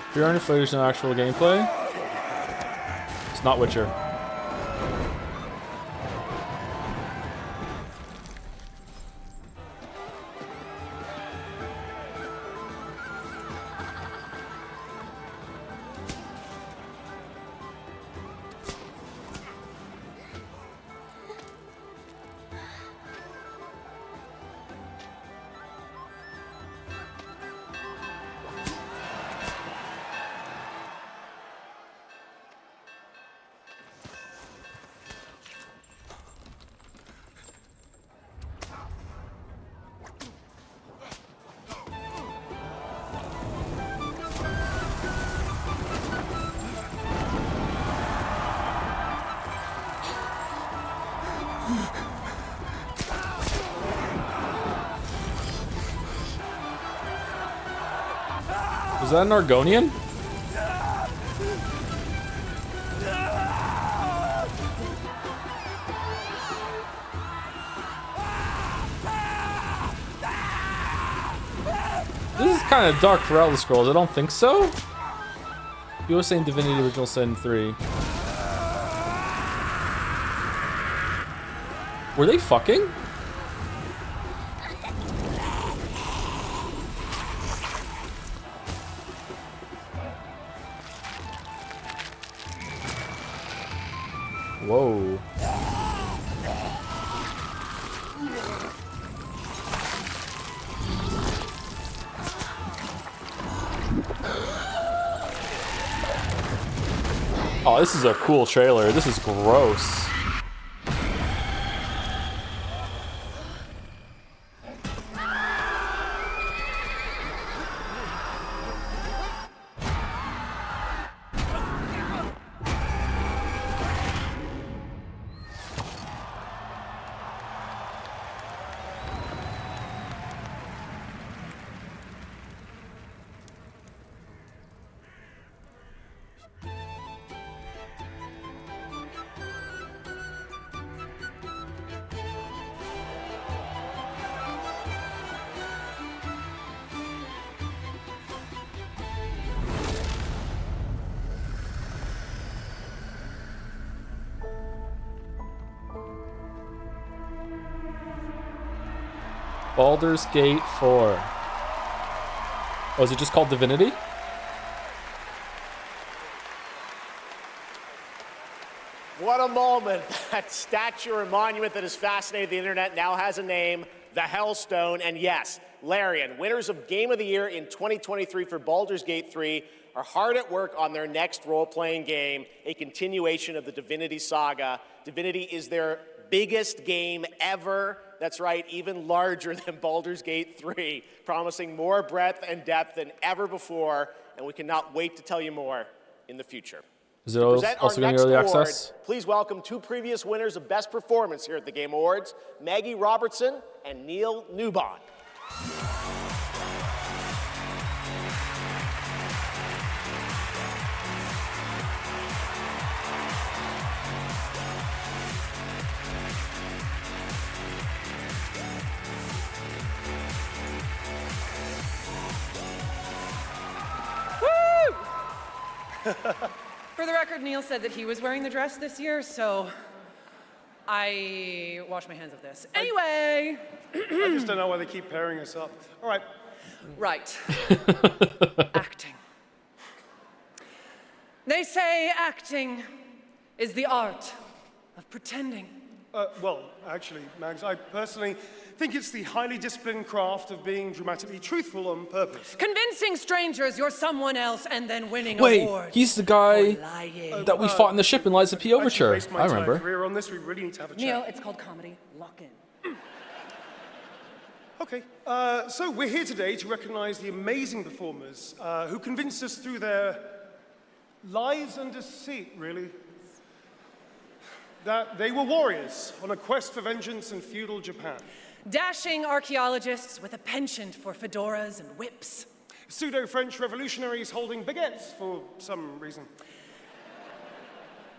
If you're on footage and actual gameplay, it's not Witcher. Is that an Argonian? This is kind of dark for Elder Scrolls. I don't think so. You were saying Divinity Original Sin 3. Were they fucking? Whoa. Oh, this is a cool trailer. This is gross. Baldur's Gate 4. Oh, is it just called Divinity? What a moment. That statue or monument that has fascinated the internet now has a name, the Hellstone. And yes, Larian, winners of Game of the Year in 2023 for Baldur's Gate 3, are hard at work on their next role-playing game, a continuation of the Divinity saga. Divinity is their biggest game ever. That's right, even larger than Baldur's Gate 3, promising more breadth and depth than ever before, and we cannot wait to tell you more in the future. Is it also going to early access? Please welcome two previous winners of Best Performance here at the Game Awards, Maggie Robertson and Neil Newbon. For the record, Neil said that he was wearing the dress this year, so I wash my hands of this. Anyway. I just don't know why they keep pairing us up. All right. Right. Acting. They say acting is the art of pretending. Well, actually, Mags, I personally think it's the highly disciplined craft of being dramatically truthful on purpose. Convincing strangers you're someone else and then winning Wait, awards. he's the guy that we fought in the ship in Lies of P Overture. I remember. Career on this, we really need to have a chat. Neil, it's called comedy. Lock in. Okay, so we're here today to recognize the amazing performers who convinced us through their lies and deceit, really, that they were warriors on a quest for vengeance in feudal Japan. Dashing archaeologists with a penchant for fedoras and whips. Pseudo-French revolutionaries holding baguettes for some reason.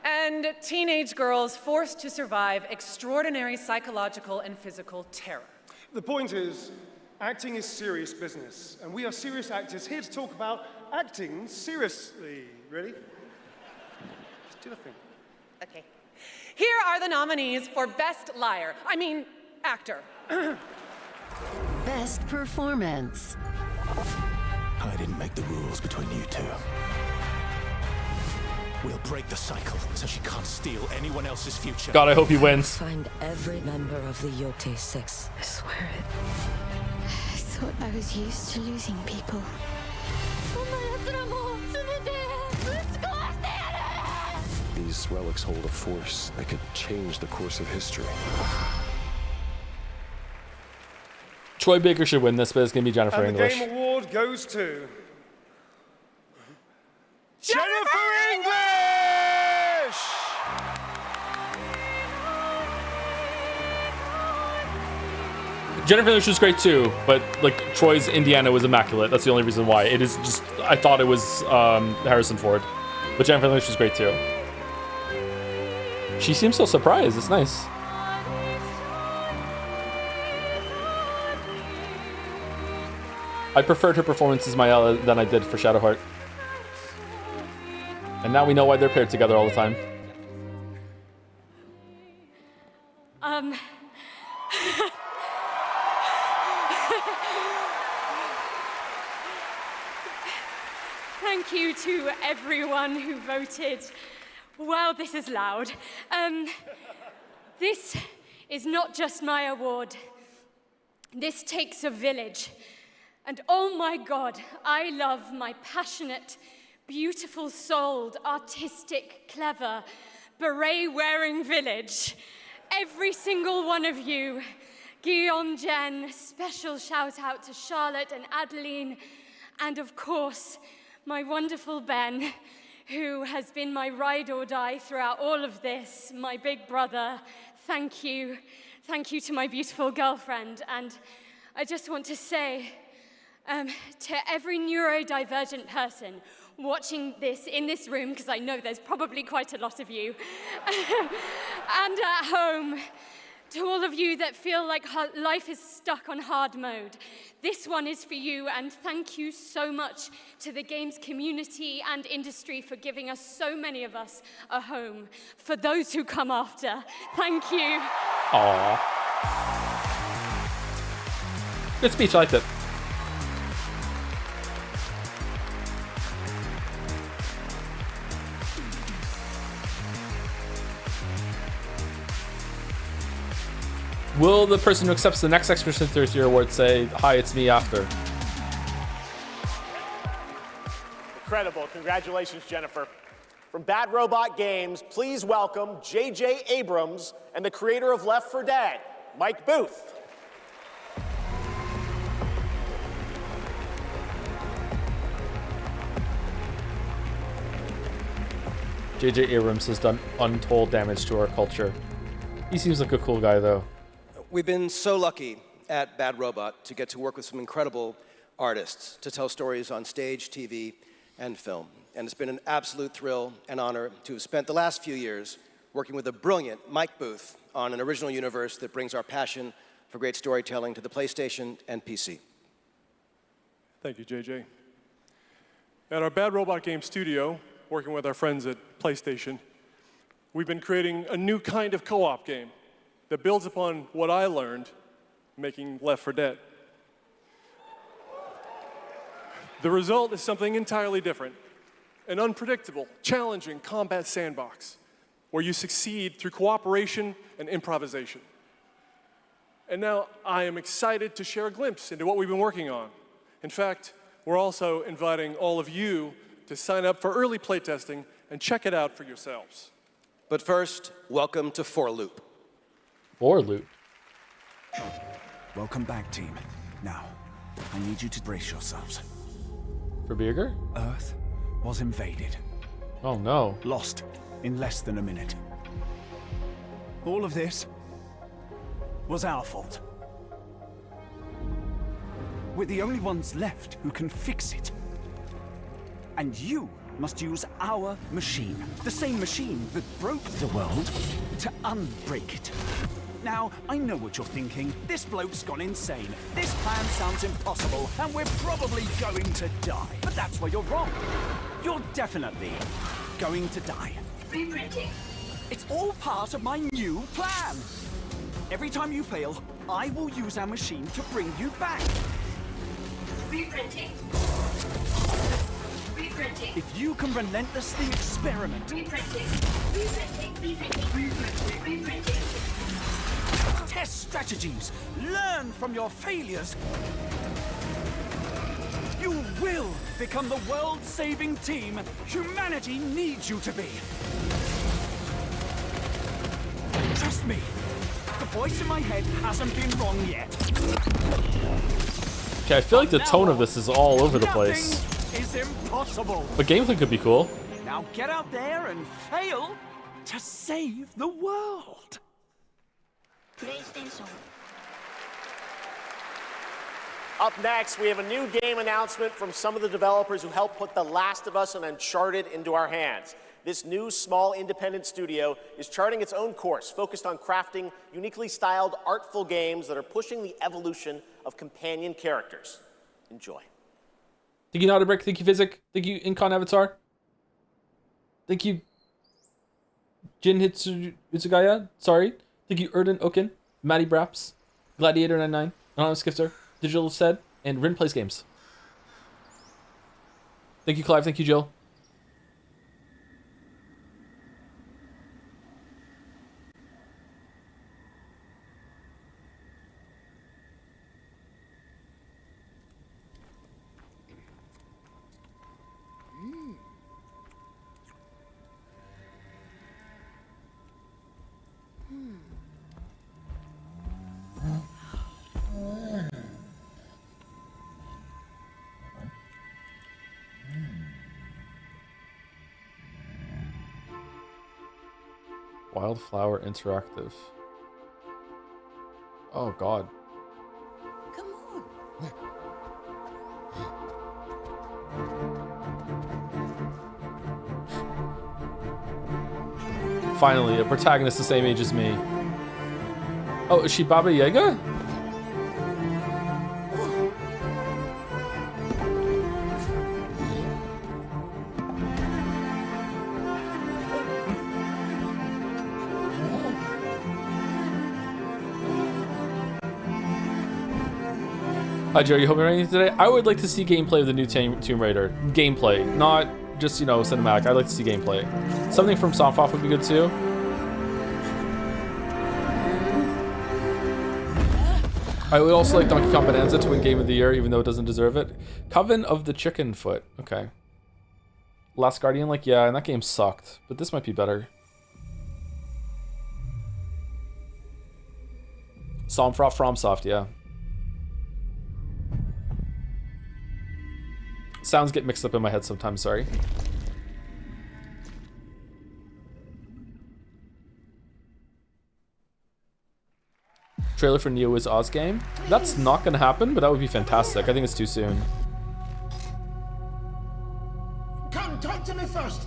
And teenage girls forced to survive extraordinary psychological and physical terror. The point is, acting is serious business, and we are serious actors here to talk about acting seriously, really. Just do the thing. Okay. Here are the nominees for Best Actor. Best Performance. I didn't make the rules between you two. We'll break the cycle so she can't steal anyone else's future. God, I hope he wins. Find every member of the Yote Six. I swear it. I thought I was used to losing people. These relics hold a force that could change the course of history. Troy Baker should win this, but it's going to be Jennifer And English. the Game Award goes to... Jennifer English! Jennifer English was great too, but like Troy's Indiana was immaculate. That's the only reason why. It is just, I thought it was Harrison Ford, but Jennifer English was great too. She seems so surprised. It's nice. I preferred her performance as Mayella than I did for Shadowheart. And now we know why they're paired together all the time. Thank you to everyone who voted. Wow, this is loud. This is not just my award. This takes a village. And oh my God, I love my passionate, beautiful-souled, artistic, clever, beret-wearing village. Every single one of you. Guillaume, Jen, special shout-out to Charlotte and Adeline, and of course, my wonderful Ben, who has been my ride or die throughout all of this, my big brother. Thank you. Thank you to my beautiful girlfriend. And I just want to say to every neurodivergent person watching this in this room, because I know there's probably quite a lot of you, and at home, to all of you that feel like life is stuck on hard mode, this one is for you, and thank you so much to the games community and industry for giving us, so many of us, a home. For those who come after, thank you. Aww. Good speech, I liked it. Will the person who accepts the next Expedition 30 award say, "Hi, it's me" after? Incredible. Congratulations, Jennifer. From Bad Robot Games, please welcome J.J. Abrams and the creator of Left 4 Dead, Mike Booth. J.J. Abrams has done untold damage to our culture. He seems like a cool guy, though. We've been so lucky at Bad Robot to get to work with some incredible artists to tell stories on stage, TV, and film. And it's been an absolute thrill and honor to have spent the last few years working with a brilliant Mike Booth on an original universe that brings our passion for great storytelling to the PlayStation and PC. Thank you, JJ. At our Bad Robot Game studio, working with our friends at PlayStation, we've been creating a new kind of co-op game that builds upon what I learned making Left 4 Dead. The result is something entirely different, an unpredictable, challenging combat sandbox where you succeed through cooperation and improvisation. And now I am excited to share a glimpse into what we've been working on. In fact, we're also inviting all of you to sign up for early playtesting and check it out for yourselves. But first, welcome to 4 Loop. 4 Loop? Welcome back, team. Now, I need you to brace yourselves. For Birger? Earth was invaded. Oh no. Lost in less than a minute. All of this was our fault. We're the only ones left who can fix it. And you must use our machine, the same machine that broke the world, to unbreak it. Now, I know what you're thinking. This bloke's gone insane. This plan sounds impossible, and we're probably going to die. But that's where you're wrong. You're definitely going to die. Reprinting. It's all part of my new plan. Every time you fail, I will use our machine to bring you back. Reprinting. Reprinting. If you can relentlessly experiment. Reprinting. Reprinting. Reprinting. Reprinting. Test strategies. Learn from your failures. You will become the world-saving team humanity needs you to be. Trust me. The voice in my head hasn't been wrong yet. Okay, I feel like the tone of this is all over the place. Is impossible. But gameplay could be cool. Now get out there and fail to save the world. PlayStation. Up next, we have a new game announcement from some of the developers who helped put The Last of Us and Uncharted into our hands. This new, small, independent studio is charting its own course, focused on crafting uniquely styled, artful games that are pushing the evolution of companion characters. Enjoy. Thank you, Naughtybrick. Thank you, Physic. Thank you, Incon Avatar. Thank you, Jin Hitsugaya. Sorry. Thank you, Erden Oken, Matty Braps, Gladiator99, Anonymous Skifter, Digital Said, and Rin Plays Games. Thank you, Clive. Thank you, Jill. Wildflower Interactive. Oh God. Come on. Finally, a protagonist the same age as me. Oh, is she Baba Yaga? Hi Joe, you hoping for anything today? I would like to see gameplay of the new Tomb Raider. Gameplay, not just, you know, cinematic. I'd like to see gameplay. Something from Software would be good too. I would also like Donkey Kong Bonanza to win Game of the Year, even though it doesn't deserve it. Coven of the Chicken Foot. Okay. Last Guardian, like, yeah, and that game sucked, but this might be better. FromSoft, yeah. Sounds get mixed up in my head sometimes, sorry. Trailer for Neo is Oz game. That's not gonna happen, but that would be fantastic. I think it's too soon. Come, talk to me first.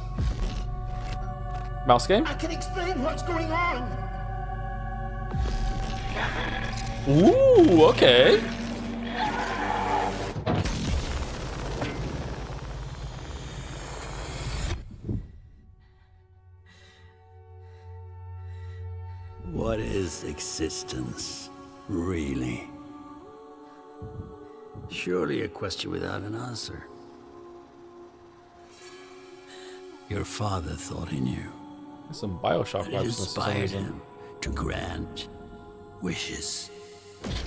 Mouse game? I can explain what's going on. Ooh, okay. What is existence, really? Surely a question without an answer. Your father thought he knew. There's some Bioshock It vibes for some inspired reason. him to grant wishes.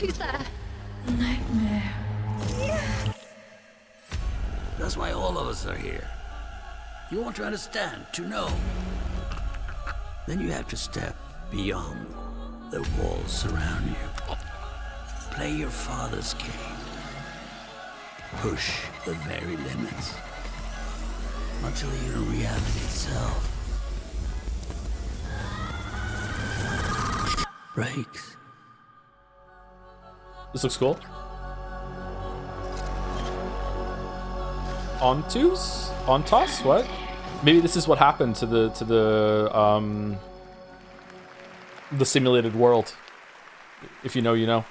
Who's there? Nightmare. That's why all of us are here. You want to understand, to know. Then you have to step beyond the walls surround you. Play your father's game. Push the very limits. Until even reality itself breaks. This looks cool. Ontos? Ontos? What? Maybe this is what happened to the simulated world. If you know, you know.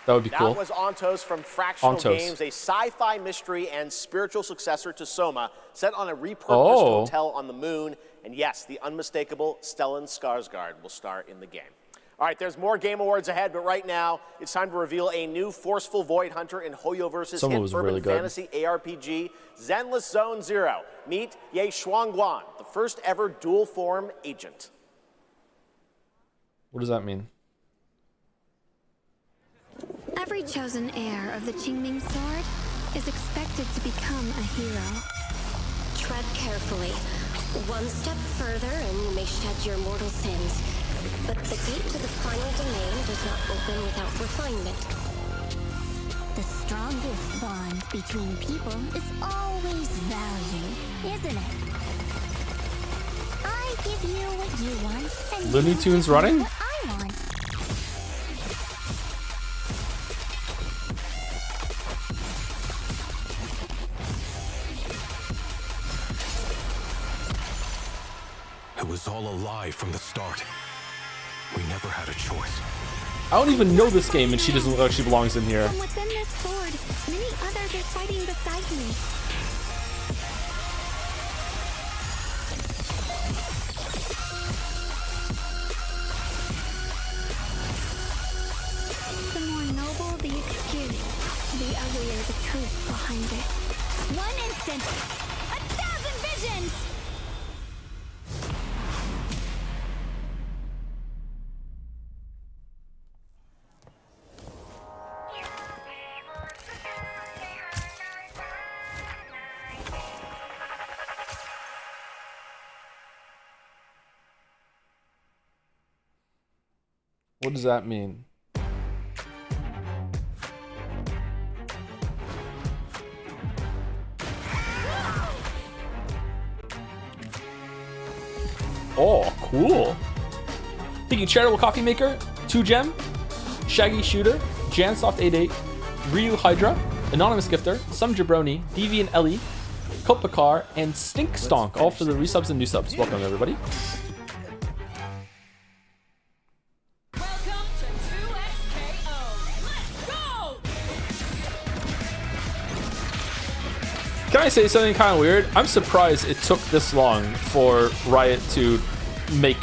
That would be cool. That was Ontos from Fractional Ontos. Games, a sci-fi mystery and spiritual successor to Soma, set on a repurposed hotel on the moon. And yes, the unmistakable Stellan Skarsgård will star in the game. All right, there's more Game Awards ahead, but right now it's time to reveal a new forceful Void Hunter in Hoyoverse's Someone hit was urban really good. fantasy ARPG, Zenless Zone Zero. Meet Ye Shuangguan, the first ever dual form agent. What does that mean? Every chosen heir of the Qingming sword is expected to become a hero. Tread carefully. One step further and you may shed your mortal sins. But the gate to the final domain does not open without refinement. The strongest bond between people is always value, isn't it? I give you what you want, and Looney you Tunes give me running? what I want. It was all a lie from the start. We never had a choice. I don't even know this game, and she doesn't look like she belongs in here. From within this sword, many others are fighting beside me. The more noble the excuse, the uglier the truth behind it. One instant, 1,000 visions! What does that mean? Oh, cool. Thinking Charitable Coffee Maker, 2Gem, Shaggy Shooter, Jansoft88, Ryu Hydra, Anonymous Gifter, Some Jabroni, Deviant Ellie, Kopakar, and Stink Stonk, all for the resubs and new subs. Welcome, everybody. Can I say something kind of weird? I'm surprised it took this long for Riot to make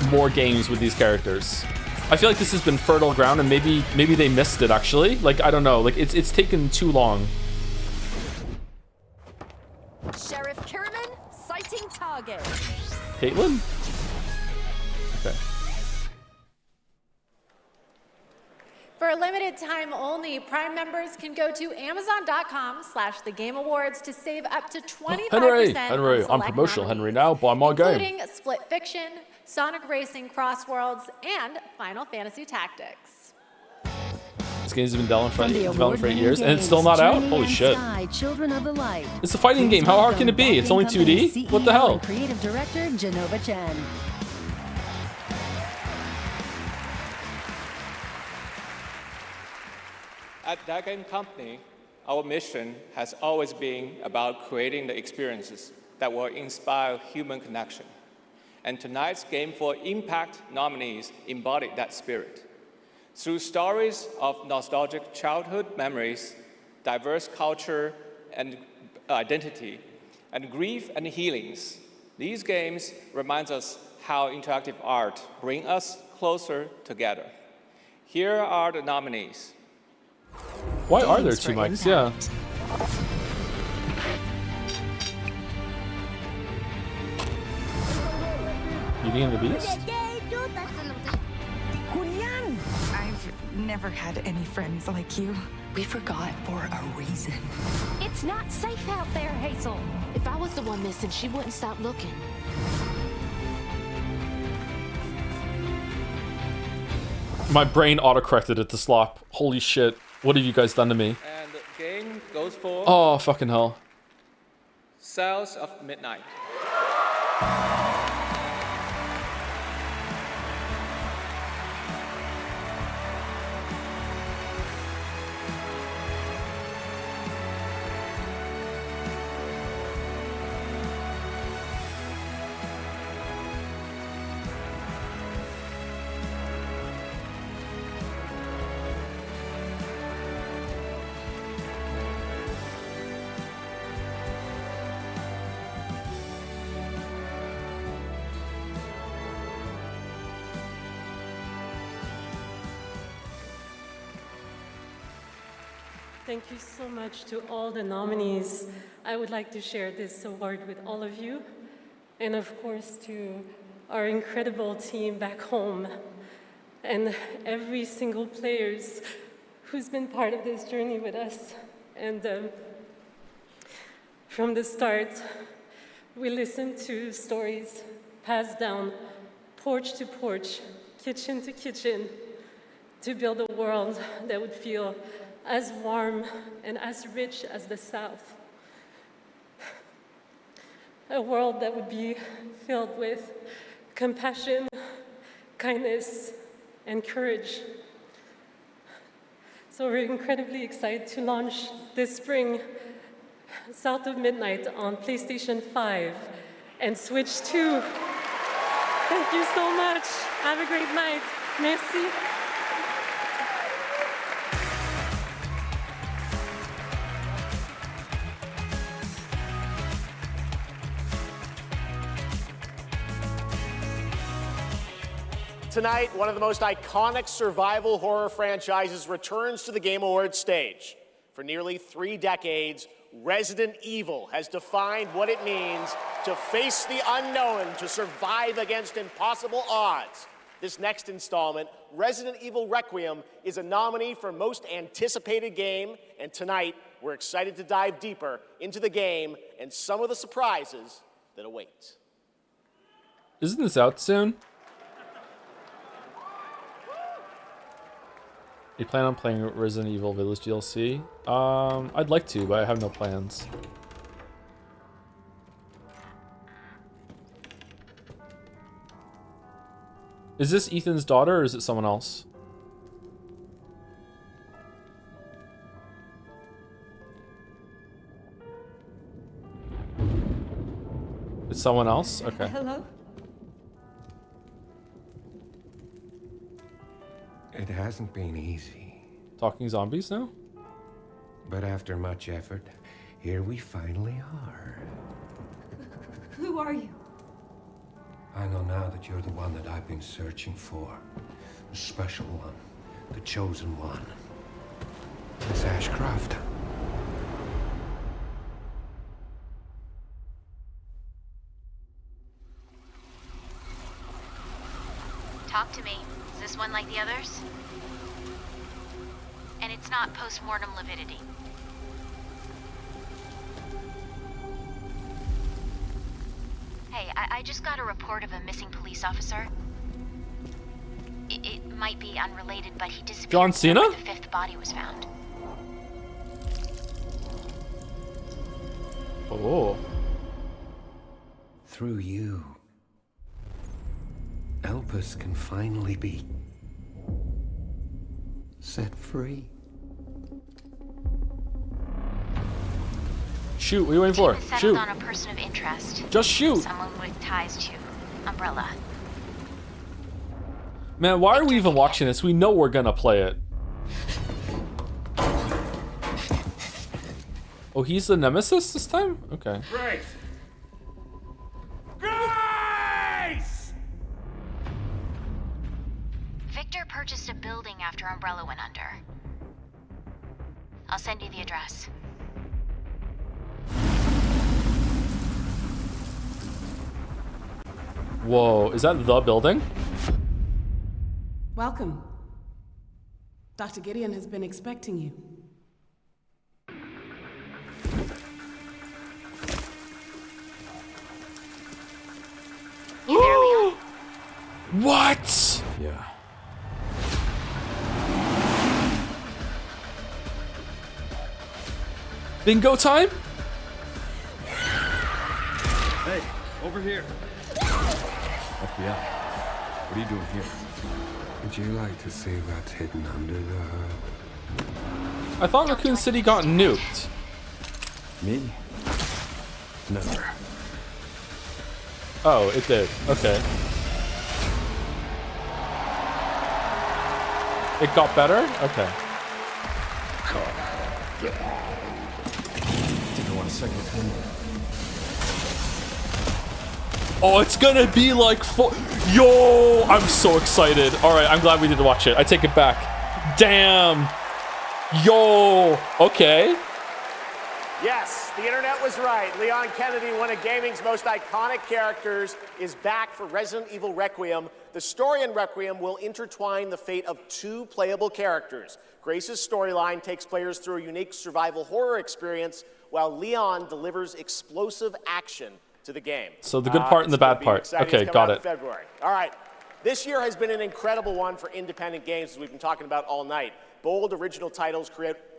more games with these characters. I feel like this has been fertile ground, and maybe they missed it actually. Like, I don't know. Like, it's taken too long. Sheriff Kiriman, sighting target. Caitlin? Okay. For a limited limited time only, Prime members can go to Amazon.com/thegameawards to save up to 25% Henry, on I'm select promotional, Henry, nominees, now. Buy my game. including Split Fiction, Sonic Racing Crossworlds, and Final Fantasy Tactics. This game's been developed for From the 8 award-winning years, and it's still not games out? Journey Holy and shit. Sky, Children of the Light. It's a fighting game. How hard can it be? It's only 2D? What the hell? Creative director Genova Chen. At that game company, our mission has always been about creating the experiences that will inspire human connection. And tonight's Game for Impact nominees embody that spirit. Through stories of nostalgic childhood memories, diverse culture and identity, and grief and healings, these games remind us how interactive art brings us closer together. Here are the nominees. Why are there two mics? Yeah. Beauty and the Beast? Julian! I've never had any friends like you. We forgot for a reason. It's not safe out there, Hazel. If I was the one missing, she wouldn't stop looking. My brain autocorrected it to slop. Holy shit. What have you guys done to me? And the game goes for Oh, fucking hell. Cells of Midnight. Thank you so much to all the nominees. I would like to share this award with all of you, and of course to our incredible team back home, and every single players who's been part of this journey with us. And from the start, we listened to stories passed down porch to porch, kitchen to kitchen, to build a world that would feel as warm and as rich as the South. A world that would be filled with compassion, kindness, and courage. So we're incredibly excited to launch this spring South of Midnight on PlayStation 5 and Switch 2. Thank you so much. Have a great night. Merci. Tonight, one of the most iconic survival horror franchises returns to the Game Awards stage. For nearly 3 decades, Resident Evil has defined what it means to face the unknown, to survive against impossible odds. This next installment, Resident Evil Requiem, is a nominee for Most Anticipated Game, and tonight, we're excited to dive deeper into the game and some of the surprises that await. Isn't this out soon? You plan on playing Resident Evil Village DLC? I'd like to, but I have no plans. Is this Ethan's daughter or is it someone else? It's someone else? Okay. Hello? It hasn't been easy. Talking zombies now? But after much effort, here we finally are. Who are you? I know now that you're the one that I've been searching for. The special one. The chosen one. Miss Ashcroft. Talk to me. Is this one like the others? and it's not post-mortem lividity. Hey, I just got a report of a missing police officer. It might be unrelated, but he disappeared. John Cena? Where the fifth body was found. Oh. Through you, Elpis can finally be set free. Shoot, what are you waiting for? Settled Shoot. on a person of interest. Just shoot. Someone with ties to Umbrella. Man, why are we even watching this? We know we're gonna play it. Oh, he's the nemesis this time? Okay. Grace! Grace! Victor purchased a building after Umbrella went under. I'll send you the address. Whoa, is that the building? Welcome. Dr. Gideon has been expecting you. You there, Leon? What? Yeah. Bingo time? Hey, over here. FBI, what are you doing here? Would you like to see what's hidden under the hood? I thought Raccoon City got nuked. Me? Never. Oh, it did. Okay. It got better? Okay. Didn't want a second opinion. Oh, it's gonna be like Yo, I'm so excited. All right, I'm glad we did watch it. I take it back. Damn. Yo. Okay. Yes, the internet was right. Leon Kennedy, one of gaming's most iconic characters, is back for Resident Evil Requiem. The story in Requiem will intertwine the fate of two playable characters. Grace's storyline takes players through a unique survival horror experience, while Leon delivers explosive action to the game. So the good part and the bad part. Okay, got it. February. All right. This year has been an incredible one for independent games, as we've been talking about all night. Bold original titles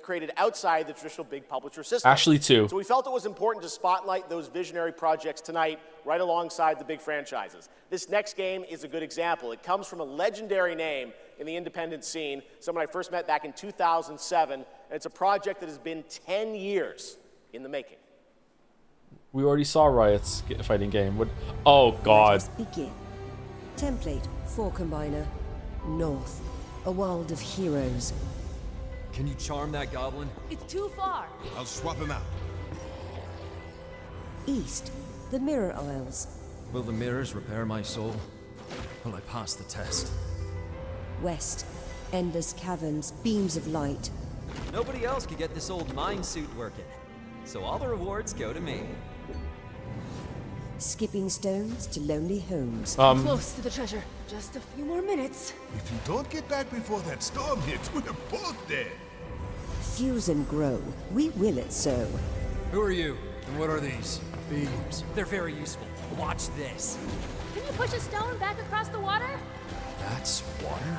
created outside the traditional big publisher system. Ashley too. So we felt it was important to spotlight those visionary projects tonight, right alongside the big franchises. This next game is a good example. It comes from a legendary name in the independent scene, someone I first met back in 2007, and it's a project that has been 10 years in the making. We already saw Riot's fighting game. What? Oh God. Begin. Template 4 Combiner. North. A world of heroes. Can you charm that goblin? It's too far. I'll swap him out. East. The Mirror Isles. Will the mirrors repair my soul? Will I pass the test? West. Endless caverns. Beams of light. Nobody else could get this old mine suit working. So all the rewards go to me. Skipping stones to lonely homes. Close to the treasure. Just a few more minutes. If you don't get back before that storm hits, we're both dead. Fuse and grow. We will it so. Who are you? And what are these? Beams. They're very useful. Watch this. Can you push a stone back across the water? That's water?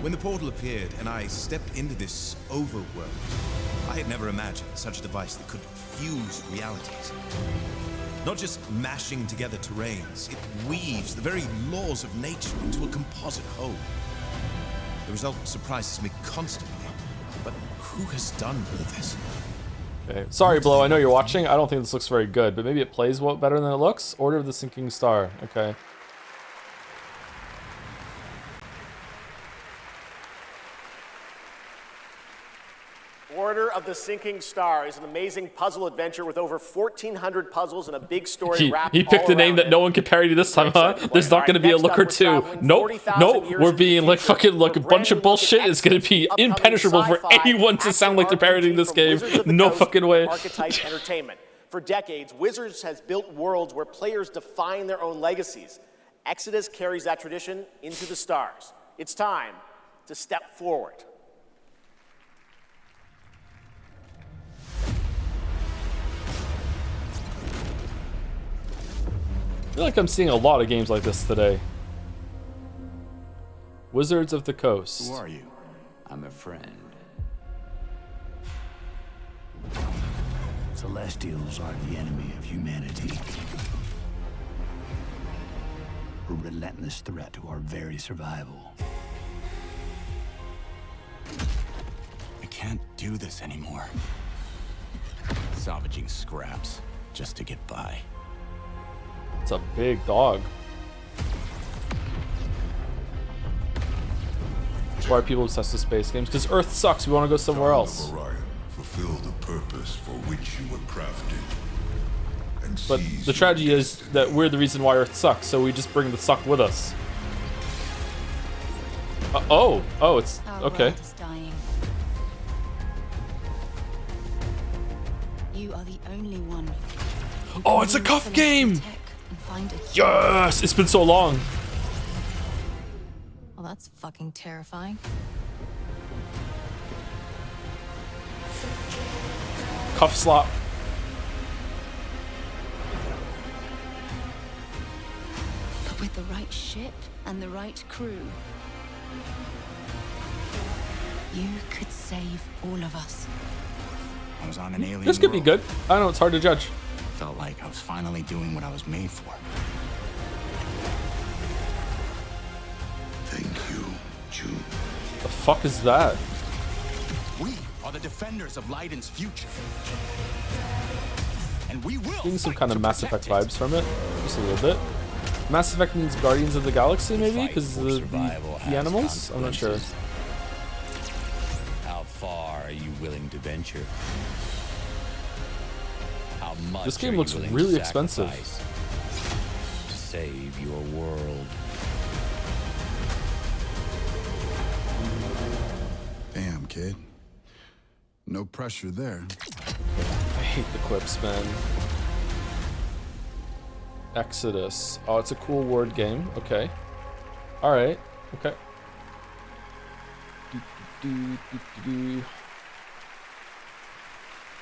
When the portal appeared and I stepped into this overworld, I had never imagined such a device that could fuse realities. Not just mashing together terrains, it weaves the very laws of nature into a composite whole. The result surprises me constantly, but who has done all this? Okay. Sorry, Blow. I know you're watching. I don't think this looks very good, but maybe it plays better than it looks. Order of the Sinking Star. Okay. Order of the Sinking Star is an amazing puzzle adventure with over 1,400 puzzles and a big story wrapped He picked all a name around that it. no one could parody this time, huh? There's not going to be a look or two. Nope. Nope. We're being like fucking like a bunch of bullshit. It's going to be impenetrable for anyone to sound like they're parodying this game. No fucking way. Archetype Entertainment. For decades, Wizards has built worlds where players define their own legacies. Exodus carries that tradition into the stars. It's time to step forward. I feel like I'm seeing a lot of games like this today. Wizards of the Coast. Who are you? I'm a friend. Celestials are the enemy of humanity. A relentless threat to our very survival. I can't do this anymore. Salvaging scraps just to get by. It's a big dog. That's why people obsessed with space games, because Earth sucks. We want to go somewhere else. Fulfill the purpose for which you were crafted. But the tragedy is that we're the reason why Earth sucks, so we just bring the suck with us. Oh, it's okay. World is dying. You are the only one. Oh, it's a cuff game! Yes! It's been so long. Well, that's fucking terrifying. Cuff slot. But with the right ship and the right crew, you could save all of us. I was on an alien This could be world. good. I know, it's hard to judge. Felt like I was finally doing what I was made for. Thank you, June. The fuck is that? We are the defenders of Leiden's future. And we will. Getting some kind of Mass Effect vibes from it, just a little bit. Mass Effect means Guardians of the Galaxy, maybe, because the animals. I'm not sure. How far are you willing to venture? How much This game are looks you willing really to expensive. sacrifice to save your world? Damn, kid. No pressure there. I hate the quips, man. Exodus. Oh, it's a cool word game. Okay. All right. Okay.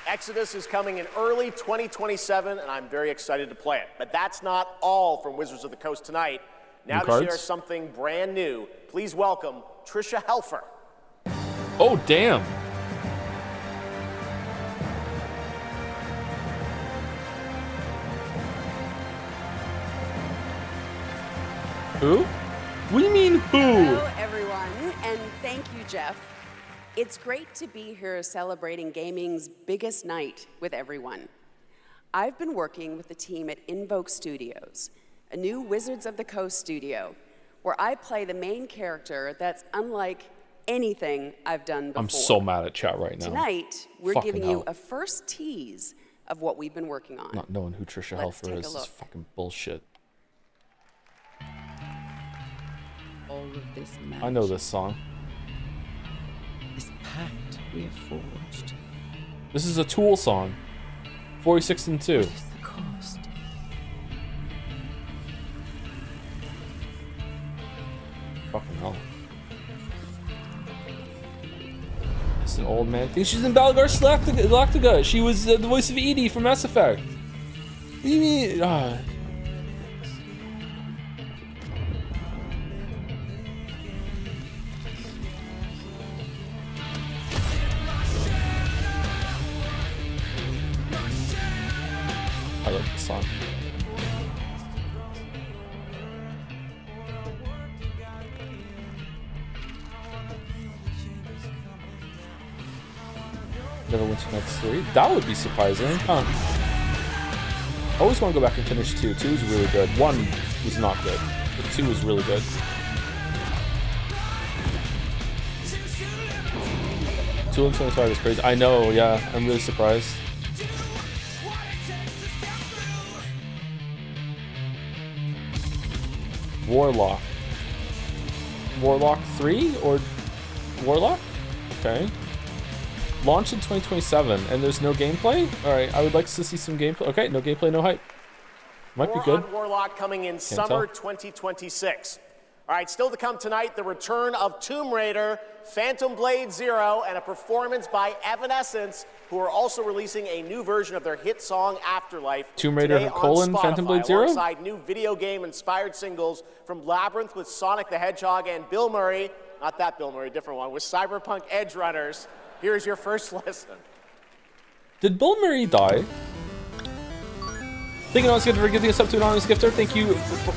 Exodus is coming in early 2027, and I'm very excited to play it. But that's not all from Wizards of the Coast tonight. Now to share something brand new, please welcome Trisha Helfer. Oh, damn. Who? What do you mean, who? Hello, everyone, and thank you, Jeff. It's great to be here celebrating gaming's biggest night with everyone. I've been working with the team at Invoke Studios, a new Wizards of the Coast studio, where I play the main character that's unlike anything I've done before. I'm so mad at chat right now. Tonight, we're Fucking giving hell. you a first tease of what we've been working on. Not knowing who Trisha Let's Helfer take a is look. fucking bullshit. All of this magic, I know this song. this pact we have forged. This is a Tool song. 46 and 2. What is the cost? Fucking hell. It's an old man thing. She's in Balgar Galactica. She was the voice of Edie from Mass Effect. What do you mean? I love this song. Never went to next 3. That would be surprising, huh? I always want to go back and finish 2. 2 was really good. 1 was not good, but 2 was really good. 2 and 25 is crazy. I know, yeah. I'm really surprised. Warlock. Warlock 3 or Warlock? Okay. Launch in 2027, and there's no gameplay? Alright, I would like to see some gameplay. Okay, no gameplay, no hype. Might be good. More on Warlock coming in summer 2026. All right, still to come tonight, the return of Tomb Raider, Phantom Blade Zero, and a performance by Evanescence, who are also releasing a new version of their hit song Afterlife. Tomb Raider today on colon Spotify, Phantom Blade Zero? Alongside new video game-inspired singles from Labyrinth with Sonic the Hedgehog and Bill Murray, not that Bill Murray, different one, with Cyberpunk Edge Runners. Here's your first listen. Did Bill Murray die? Thank you, Anonymous Gifter, for giving us up to Anonymous Gifter. Thank you,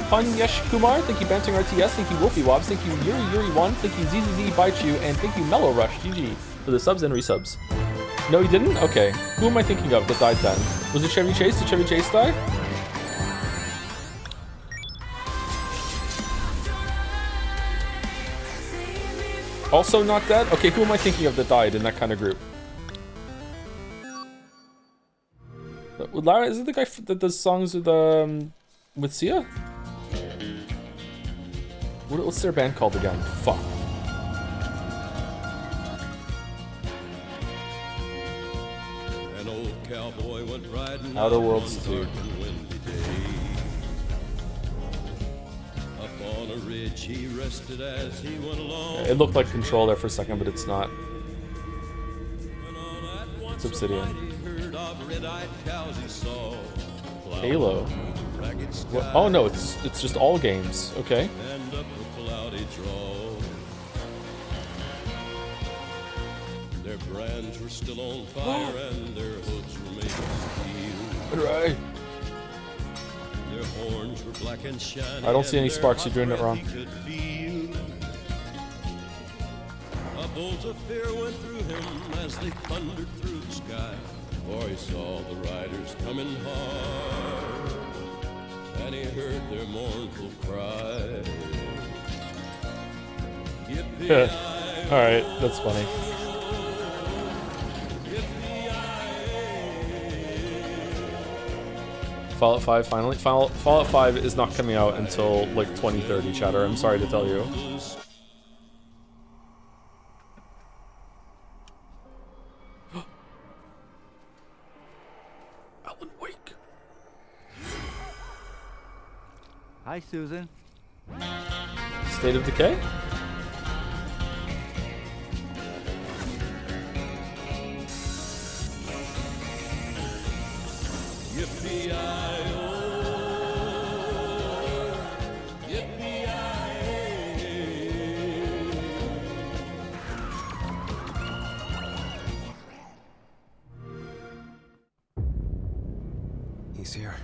Punyesh Kumar. Thank you, Banting RTS. Thank you, Wolfie Wobbs. Thank you, Yuri1. Thank you, ZZZ Bite You. And thank you, Mellow Rush GG for the subs and resubs. No, he didn't? Okay. Who am I thinking of that died then? Was it Chevy Chase? Did Chevy Chase die? Also not dead? Okay, who am I thinking of that died in that kind of group? Lara, is it the guy that does songs with Sia? What's their band called again? Fuck. An old cowboy went riding Outer Worlds 2. Up on a ridge he rested as he went along. It looked like Control there for a second, but it's not. It's Obsidian. Halo. What? Oh no, it's just all games. Okay. And up a cloudy draw. Their brands were still on fire and their hoods were made of steel. Right. Their horns were black and shiny. I don't see any sparks. You're doing it wrong. A bolt of fear went through him as they thundered through the sky. For he saw the riders coming hard, and he heard their mournful cry. Alright, that's funny. Fallout 5 finally? Fallout 5 is not coming out until like 2030, chatter. I'm sorry to tell you. Hi, Susan. State of Decay? Yippee-i-oh, He's here.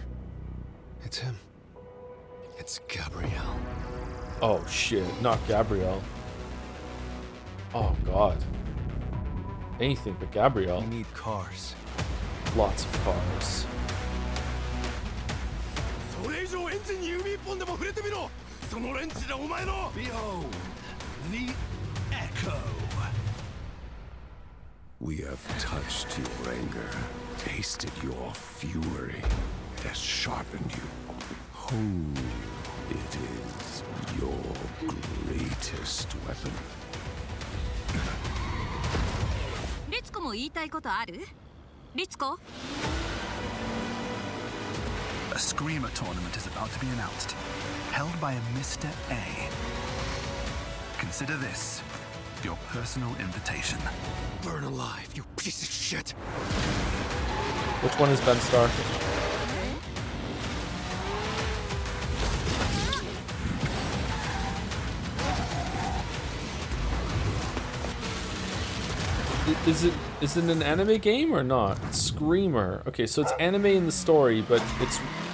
It's him. It's Gabrielle. Oh shit, not Gabrielle. Oh god. Anything but Gabrielle. We need cars. Lots of cars. Behold, the Echo. We have touched your anger, tasted your fury. It has sharpened you. Who it is your greatest weapon. リツコも言いたいことある？リツコ? A Screamer tournament is about to be announced, held by a Mr. A. Consider this your personal invitation. Burn alive, you piece of shit. Which one is Ben Starr? Is it an anime game or not? Screamer. Okay, so it's anime in the story, but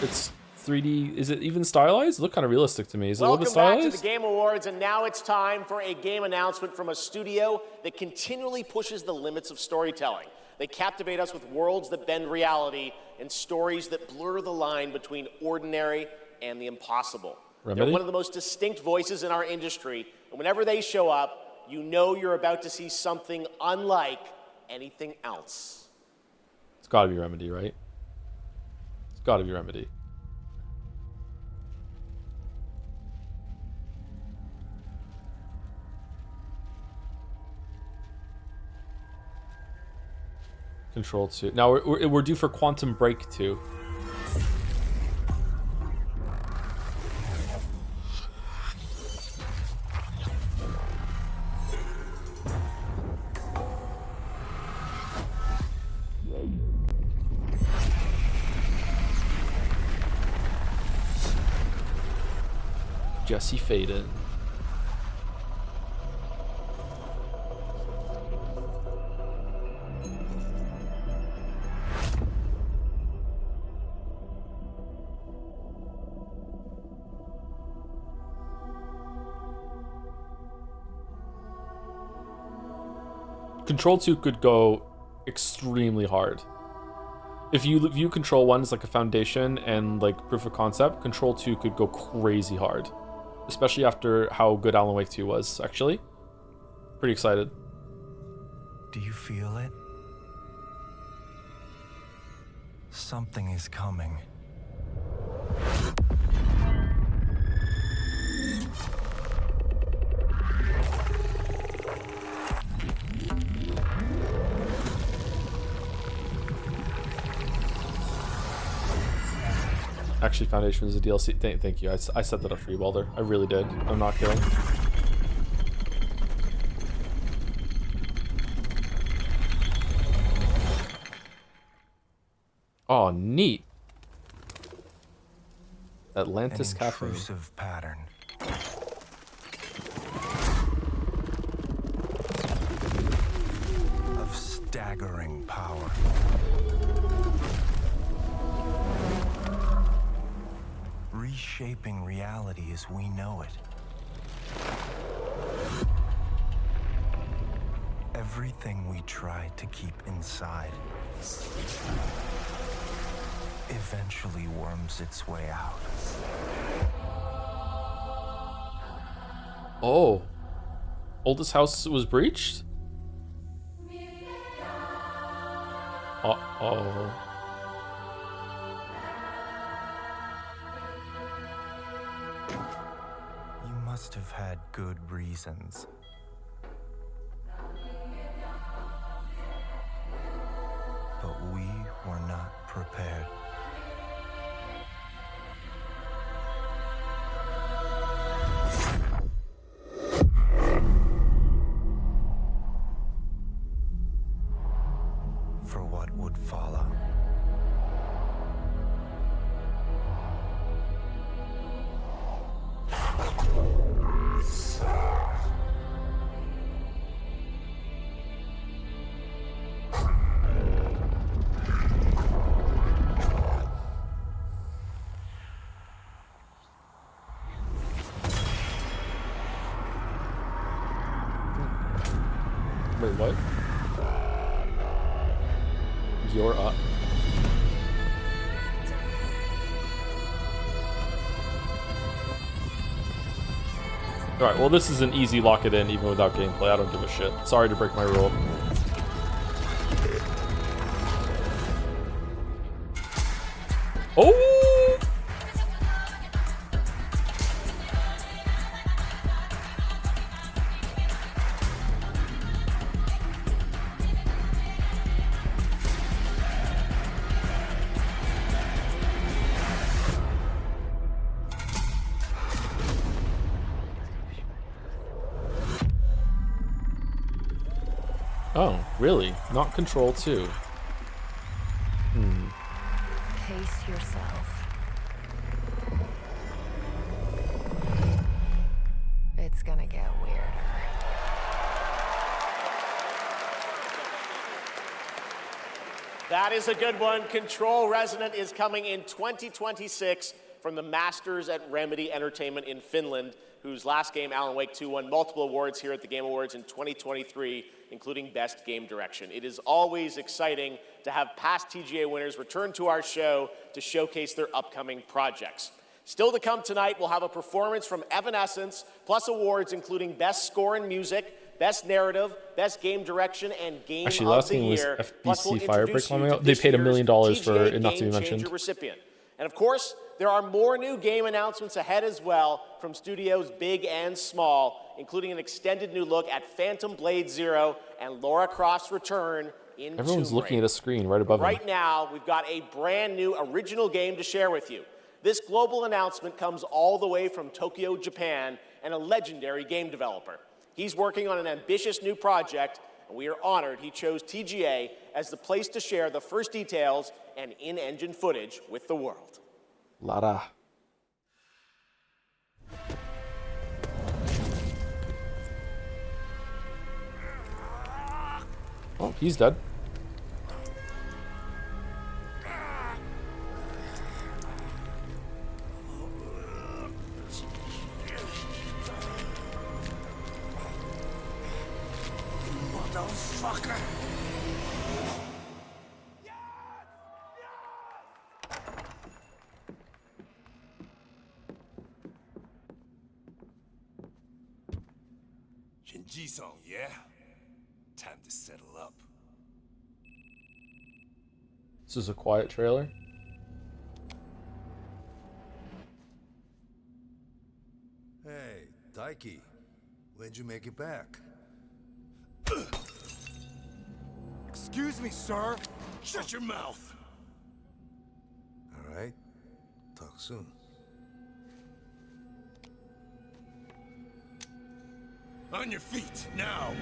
it's 3D. Is it even stylized? It looked kind of realistic to me. Is it a little bit stylized? Welcome back to the Game Awards, and now it's time for a game announcement from a studio that continually pushes the limits of storytelling. They captivate us with worlds that bend reality and stories that blur the line between ordinary and the impossible. Remedy? They're one of the most distinct voices in our industry, and whenever they show up, you know you're about to see something unlike anything else. It's gotta be Remedy, right? It's gotta be Remedy. Control 2. Now we're due for Quantum Break 2. Jesse Faden. Control 2 could go extremely hard. If you view Control 1 as like a foundation and like proof of concept, Control 2 could go crazy hard. Especially after how good Alan Wake 2 was, actually. Pretty excited. Do you feel it? Something is coming. Actually, Foundation is a DLC. Thank you. I set that up for you, Balder. I really did. I'm not kidding. Oh, neat. Atlantis Cafe. An intrusive pattern. Of staggering power. Reshaping reality as we know it. Everything we try to keep inside eventually worms its way out. Oh. Oldest house was breached? Uh-oh. You must have had good reasons. But we were not prepared. For what would follow. Wait, what? You're up. Alright, well this is an easy lock it in even without gameplay. I don't give a shit. Sorry to break my rule. Oh! Oh, really? Not Control 2. Pace yourself. It's gonna get weirder. That is a good one. Control Resonant is coming in 2026 from the masters at Remedy Entertainment in Finland, whose last game, Alan Wake 2, won multiple awards here at the Game Awards in 2023, including Best Game Direction. It is always exciting to have past TGA winners return to our show to showcase their upcoming projects. Still to come tonight, we'll have a performance from Evanescence, plus awards including Best Score in Music, Best Narrative, Best Game Direction, and Game Actually, of last the game was Year. FBC Firebreak coming out. They paid $1 million for it not to be mentioned. Recipient. And of course, there are more new game announcements ahead as well from studios big and small, including an extended new look at Phantom Blade Zero and Lara Croft's return in Everyone's Tomb looking at Raider. a screen right above Right him. now, we've got a brand new original game to share with you. This global announcement comes all the way from Tokyo, Japan, and a legendary game developer. He's working on an ambitious new project, and we are honored he chose TGA as the place to share the first details and in-engine footage with the world. Lara. Oh, he's dead. Motherfucker! Shinji-san, yeah? Time to settle up. This is a quiet trailer. Hey, Daiki, when'd you make it back? Excuse me, sir. Shut your mouth. All right, talk soon. On your feet, now!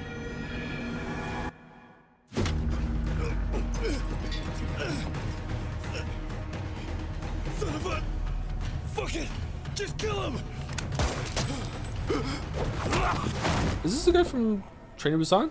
Son of a... Fuck it! Just kill him! Is this the guy from Train to Busan?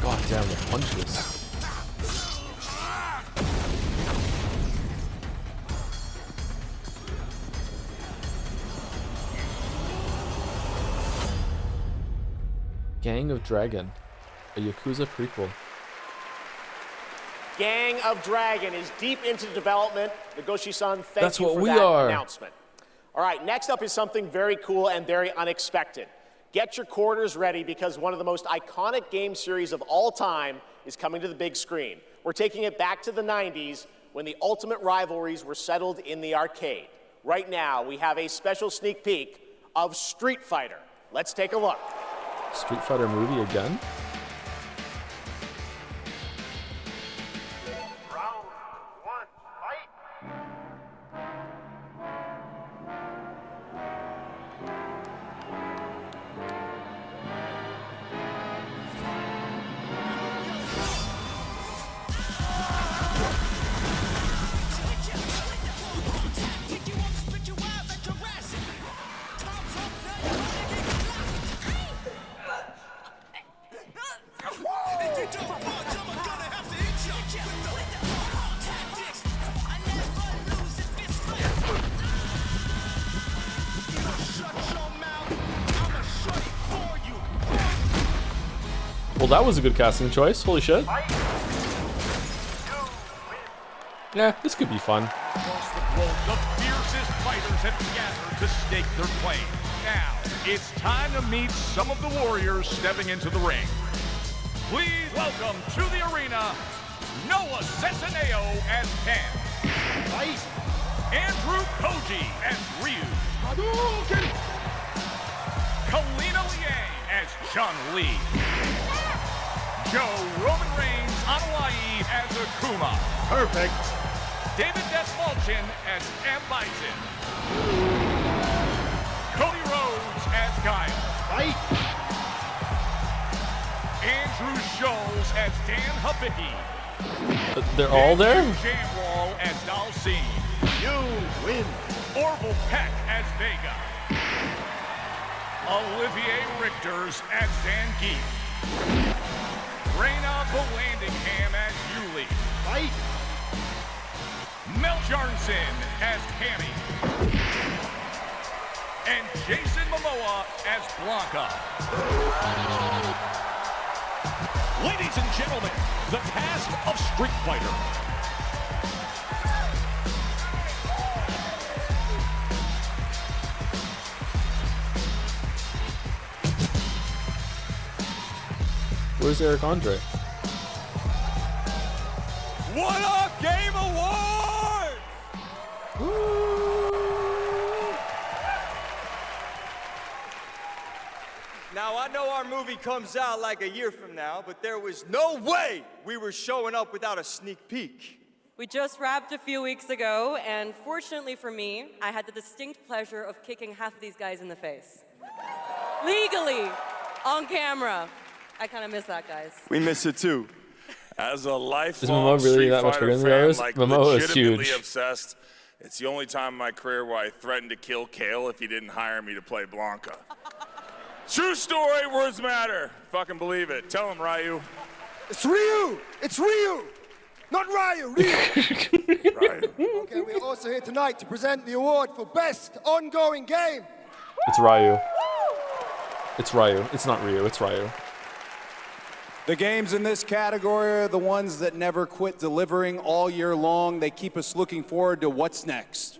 God damn, the punches. Gang of Dragon, a Yakuza prequel. Gang of Dragon is deep into development. Nagoshi-san, thank That's you what for we that are. announcement. All right, next up is something very cool and very unexpected. Get your quarters ready because one of the most iconic game series of all time is coming to the big screen. We're taking it back to the 90s when the ultimate rivalries were settled in the arcade. Right now, we have a special sneak peek of Street Fighter. Let's take a look. Street Fighter movie again? Well, that was a good casting choice. Holy shit. Yeah, this could be fun. Across the globe, the fiercest fighters have gathered to stake their claim. Now, it's time to meet some of the warriors stepping into the ring. Please welcome to the arena, Noah Centineo as Ken. Fight. Andrew Koji as Ryu. Hadouken! Kalina Liang as Chun-Li. Joe Roman Reigns on Hawaii as Akuma. Perfect. David Desmalchin as M. Bison. Cody Rhodes as Guile. Fight. Andrew Scholes as Dan Habicki. They're all there? Jamwall as Dalcine. You win. Orville Peck as Vega. Olivier Richters as Zangief. Reyna Volandingham as Yuli. Fight. Mel Jarnson as Cammy. And Jason Momoa as Blanca. Ladies and gentlemen, the cast of Street Fighter. Where's Eric Andre? What a game award! Now, I know our movie comes out like a year from now, but there was no way we were showing up without a sneak peek. We just wrapped a few weeks ago, and fortunately for me, I had the distinct pleasure of kicking half of these guys in the face. Legally, on camera. I kind of miss that, guys. We miss it too. As a lifelong Is Momo really Street that much Fighter bigger than the fan, others? like Momo is legitimately huge. obsessed. It's the only time in my career where I threatened to kill Kale if he didn't hire me to play Blanca. True story, words matter. Fucking believe it. Tell him, Ryu. It's Ryu! It's Ryu! Not Ryu, Ryu! Okay, we're also here tonight to present the award for Best Ongoing Game. It's Ryu. It's Ryu. It's not Ryu. It's Ryu. The games in this category are the ones that never quit delivering all year long. They keep us looking forward to what's next.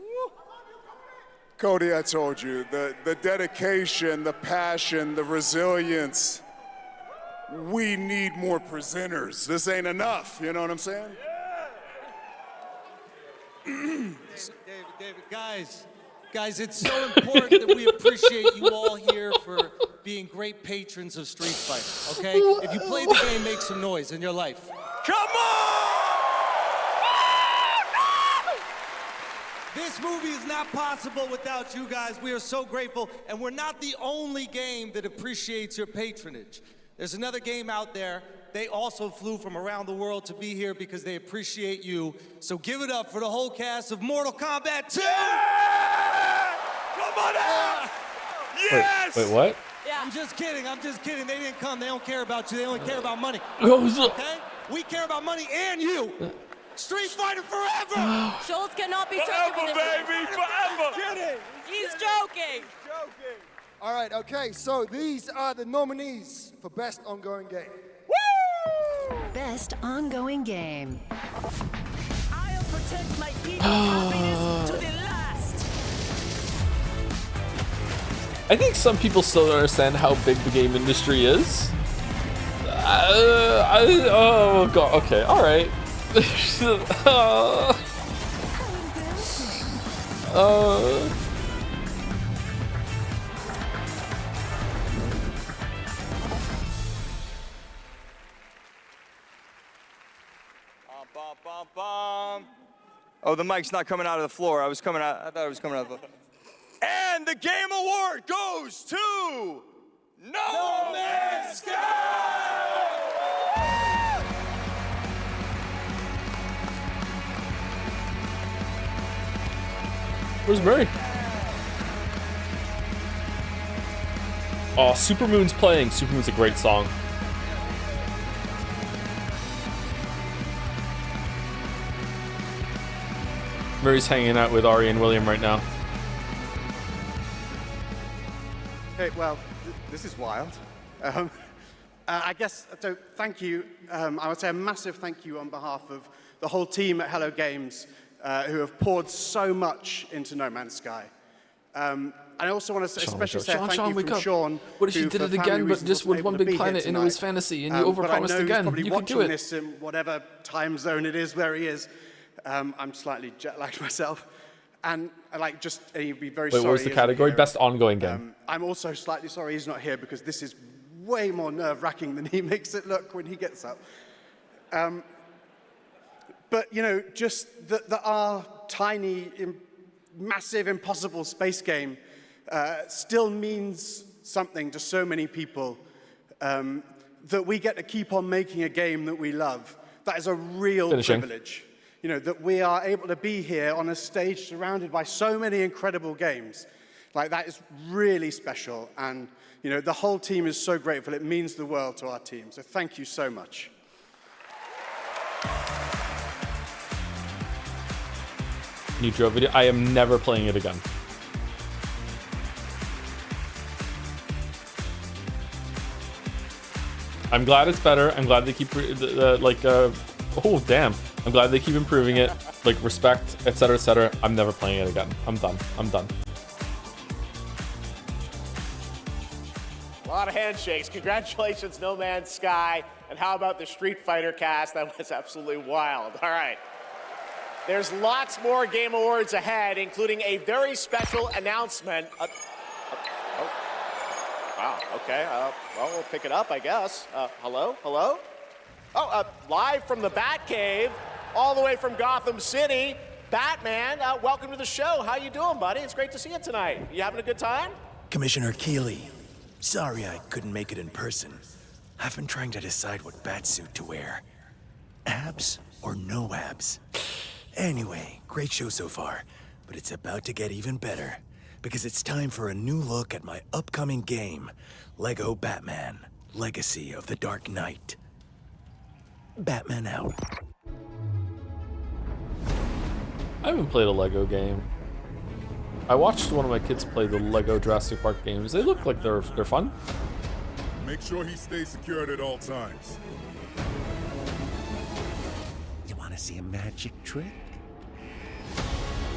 Cody, I told you, the dedication, the passion, the resilience. We need more presenters. This ain't enough, you know what I'm saying? David, guys, it's so important that we appreciate you all here for being great patrons of Street Fighter, okay? If you play the game, make some noise in your life. Come on! This movie is not possible without you guys. We are so grateful, and we're not the only game that appreciates your patronage. There's another game out there. They also flew from around the world to be here because they appreciate you. So give it up for the whole cast of Mortal Kombat 2! Yeah! Come on out! Yes! Wait, what? Yeah. I'm just kidding. They didn't come. They don't care about you. They only care about money. Oh, Okay? We care about money and you. Street Fighter forever! Schultz cannot be Forever, joking. baby, forever! Kidding. He's joking. All right, okay, so these are the nominees for Best Ongoing Game. Best ongoing game. I'll protect my people's happiness to the last. I think some people still don't understand how big the game industry is. Oh god. Okay. All right. Oh, the mic's not coming out of the floor. I thought it was coming out of the floor. And the game award goes to No Man's Sky! Where's Murray? Oh, Supermoon's playing. Supermoon's a great song. Murray's hanging out with Ari and William right now. Okay, well, this is wild. I guess, so thank you. I would say a massive thank you on behalf of the whole team at Hello Games who have poured so much into No Man's Sky. I also want to especially say thank you from Sean. What if you did it again, but just with one big planet and it was fantasy and you overpromised again? You could do it. This in whatever time zone it is where he is. I'm slightly jet-lagged myself. And like, just he'd be very sorry. Wait, what was the category? Best ongoing game. I'm also slightly sorry he's not here because this is way more nerve-wracking than he makes it look when he gets up. But, you know, just that our tiny, massive, impossible space game still means something to so many people, that we get to keep on making a game that we love. That is a real privilege. You know, that we are able to be here on a stage surrounded by so many incredible games. Like, that is really special. And, you know, the whole team is so grateful. It means the world to our team. So thank you so much. New Joe video. I am never playing it again. I'm glad it's better. I'm glad they keep oh damn. I'm glad they keep improving it. Like, respect, etc., etc. I'm never playing it again. I'm done. I'm done. lot of handshakes. Congratulations, No Man's Sky. And how about the Street Fighter cast? That was absolutely wild. All right. There's lots more Game Awards ahead, including a very special announcement. Wow, okay. Well, we'll pick it up, I guess. Hello? Hello? Oh, live from the Batcave, all the way from Gotham City, Batman, welcome to the show. How you doing, buddy? It's great to see you tonight. You having a good time? Commissioner Keeley, sorry I couldn't make it in person. I've been trying to decide what batsuit to wear. Abs or no abs? Anyway, great show so far, but it's about to get even better, because it's time for a new look at my upcoming game, Lego Batman, Legacy of the Dark Knight. Batman out. I haven't played a Lego game. I watched one of my kids play the Lego Jurassic Park games. They look like they're fun. Make sure he stays secured at all times. You want to see a magic trick?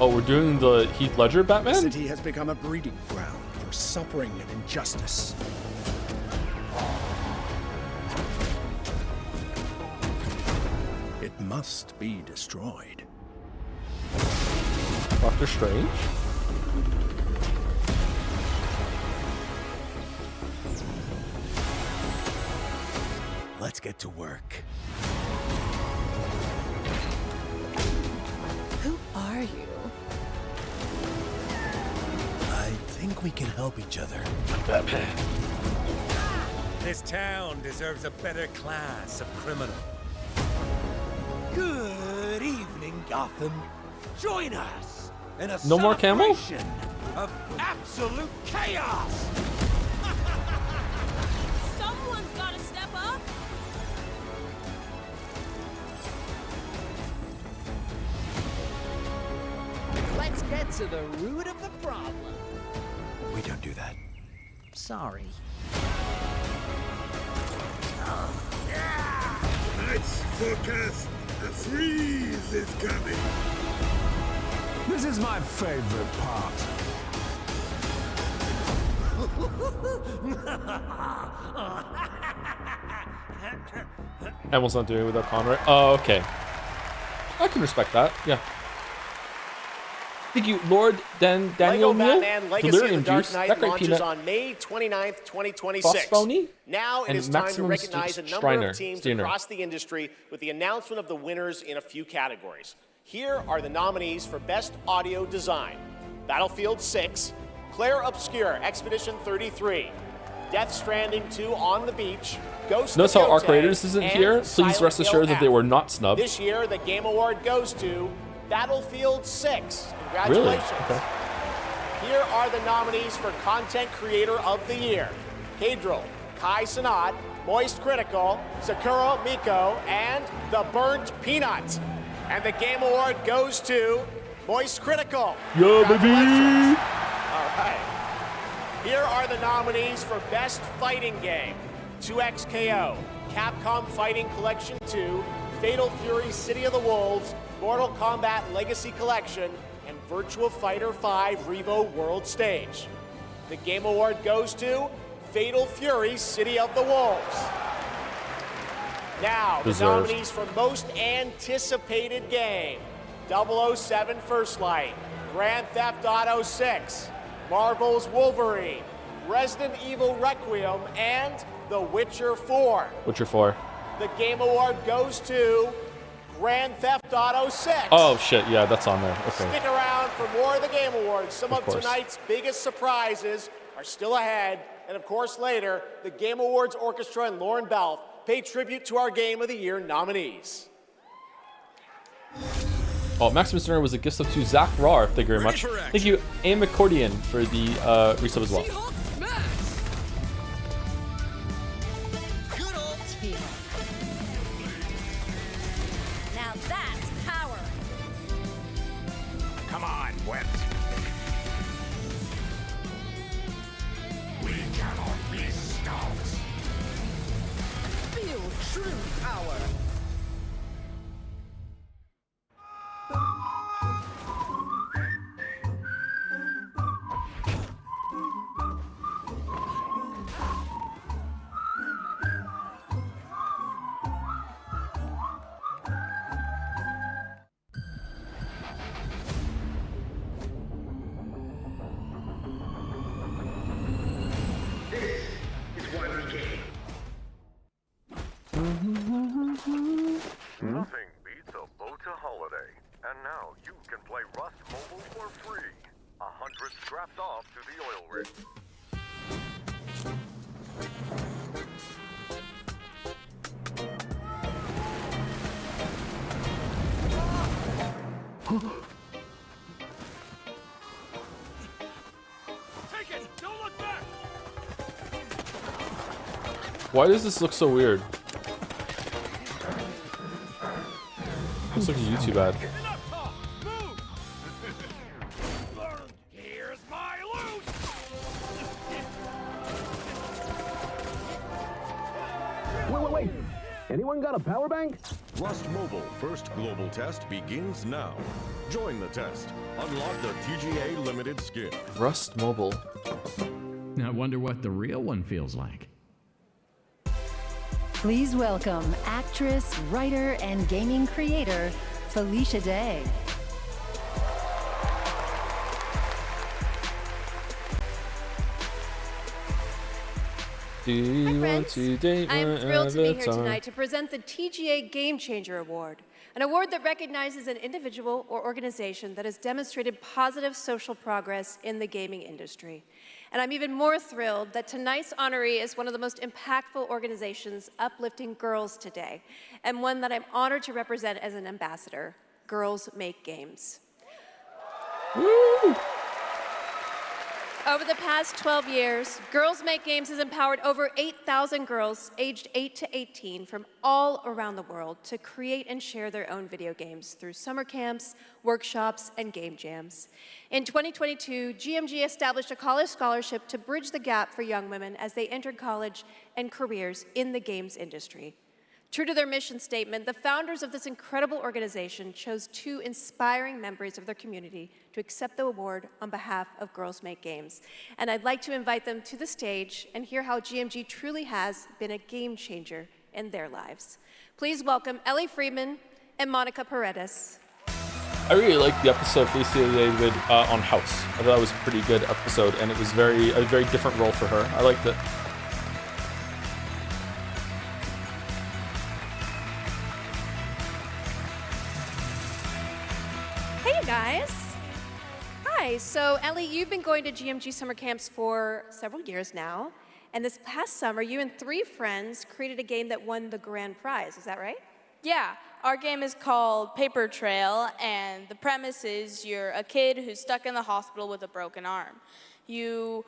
Oh, we're doing the Heath Ledger Batman? The city has become a breeding ground for suffering and injustice. It must be destroyed. Doctor Strange? Let's get to work. Who are you? I think we can help each other. Batman. This town deserves a better class of criminal. Good evening, Gotham. Join us in a No more camel? celebration of absolute chaos. Someone's gotta step up. Let's get to the root of the problem. We don't do that. Sorry. Tonight's forecast, a freeze is coming. This is my favorite part. Emil's not doing it without Conrad. Oh, okay. I can respect that. Yeah. Thank you, Lord Daniel Lego Neal. Batman Legacy Delirium of the Dark Juice, Knight Decorated launches Peanut, on May 29th, 2026. Phosphony, Now it and is time to Maximum recognize a number Striner, of teams Steiner. across the industry with the announcement of the winners in a few categories. Here are the nominees for Best Audio Design: Battlefield 6, Claire Obscure, Expedition 33, Death Stranding 2 On the Beach, Ghost Notice of how Arc Yotei, Raiders isn't and here? Please Silent rest Hill assured that they F. were not snubbed. This year, the Game Award goes to Battlefield 6. Really? Congratulations. Okay. Here are the nominees for Content Creator of the Year: Cadril, Kai Sanat, Moist Critical, Sakura Miko, and The Burnt Peanut. And the Game Award goes to Moist Critical. Yo, baby! All right. Here are the nominees for Best Fighting Game: 2XKO, Capcom Fighting Collection 2, Fatal Fury City of the Wolves, Mortal Kombat Legacy Collection, and Virtua Fighter 5 Revo World Stage. The Game Award goes to Fatal Fury City of the Wolves. Now, the Deserved. nominees for Most Anticipated Game: 007 First Light, Grand Theft Auto 6, Marvel's Wolverine, Resident Evil Requiem, and The Witcher 4. Witcher 4. The Game Award goes to Grand Theft Auto 6. Oh, shit. Yeah, that's on there. Okay. Stick around for more of the Game Awards. Some Of of course. tonight's biggest surprises are still ahead. And of course, later, the Game Awards Orchestra and Lauren Belf pay tribute to our Game of the Year nominees. Oh, Maximus Turner was a gift sub to Zach Rar. Thank you very much. Thank you, Aim Accordion, for the resub as well. Good old team. Now that's power. Come on, Wet. We cannot be stopped. Feel true power. Why does this look so weird? Looks like a YouTube ad. Here's my loot! Wait. Anyone got a power bank? Rust Mobile first global test begins now. Join the test. Unlock the TGA limited skin. Rust Mobile. I wonder what the real one feels like. Please welcome actress, writer, and gaming creator, Felicia Day. Hi friends, I am thrilled to be here tonight to present the TGA Game Changer Award, an award that recognizes an individual or organization that has demonstrated positive social progress in the gaming industry. And I'm even more thrilled that tonight's honoree is one of the most impactful organizations uplifting girls today, and one that I'm honored to represent as an ambassador, Girls Make Games. Woo! Over the past 12 years, Girls Make Games has empowered over 8,000 girls aged 8 to 18 from all around the world to create and share their own video games through summer camps, workshops, and game jams. In 2022, GMG established a college scholarship to bridge the gap for young women as they entered college and careers in the games industry. True to their mission statement, the founders of this incredible organization chose 2 inspiring members of their community to accept the award on behalf of Girls Make Games. And I'd like to invite them to the stage and hear how GMG truly has been a game changer in their lives. Please welcome Ellie Friedman and Monica Paredes. I really liked the episode Felicia Day did on House. I thought it was a pretty good episode, and it was a very different role for her. I liked it. Hey, you guys. Hi, so Ellie, you've been going to GMG summer camps for several years now, and this past summer, you and 3 friends created a game that won the grand prize, is that right? Yeah, our game is called Paper Trail, and the premise is you're a kid who's stuck in the hospital with a broken arm. You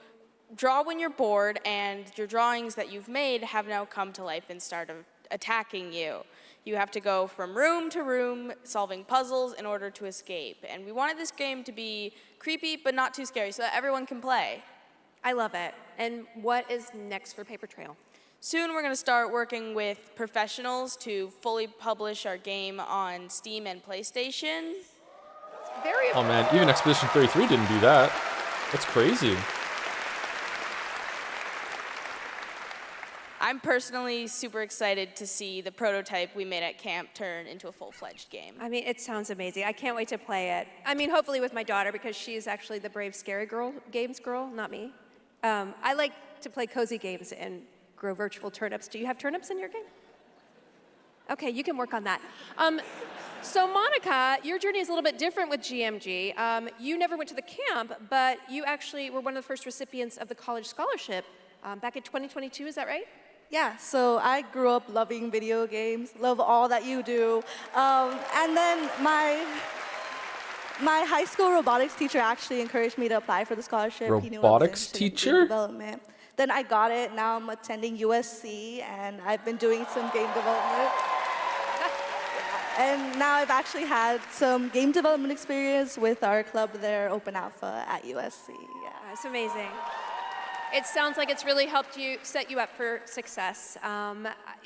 draw when you're bored, and your drawings that you've made have now come to life and start attacking you. You have to go from room to room solving puzzles in order to escape. And we wanted this game to be creepy but not too scary so that everyone can play. I love it. And what is next for Paper Trail? Soon we're going to start working with professionals to fully publish our game on Steam and PlayStation. Very Oh man, even Expedition 33 didn't do that. That's crazy. I'm personally super excited to see the prototype we made at camp turn into a full-fledged game. I mean, it sounds amazing. I can't wait to play it. I mean, hopefully with my daughter, because she's actually the brave, scary games girl, not me. I like to play cozy games and grow virtual turnips. Do you have turnips in your game? Okay, you can work on that. So Monica, your journey is a little bit different with GMG. You never went to the camp, but you actually were one of the first recipients of the college scholarship back in 2022, is that right? Yeah, so I grew up loving video games, love all that you do. And then my high school robotics teacher actually encouraged me to apply for the scholarship. Robotics teacher? Development. Then I got it. Now I'm attending USC, and I've been doing some game development. And now I've actually had some game development experience with our club there, Open Alpha at USC. Yeah. That's amazing. It sounds like it's really helped you set you up for success.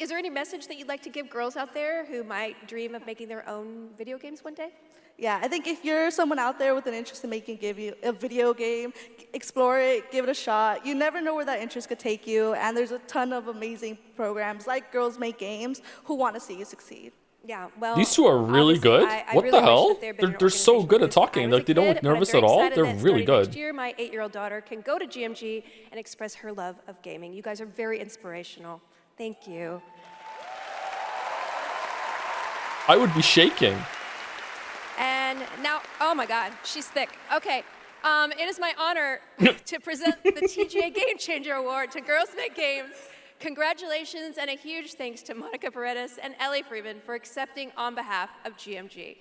Is there any message that you'd like to give girls out there who might dream of making their own video games one day? Yeah, I think if you're someone out there with an interest in making a video game, explore it, give it a shot. You never know where that interest could take you, and there's a ton of amazing programs like Girls Make Games who want to see you succeed. Yeah, well, these 2 are really good. What the hell? They're so good at talking. Like they don't look nervous at all. They're really good. Next year, my 8-year-old daughter can go to GMG and express her love of gaming. You guys are very inspirational. Thank you. I would be shaking. And now, oh my God, she's thick. Okay, It is my honor to present the TGA Game Changer Award to Girls Make Games. Congratulations and a huge thanks to Monica Paredes and Ellie Freeman for accepting on behalf of GMG.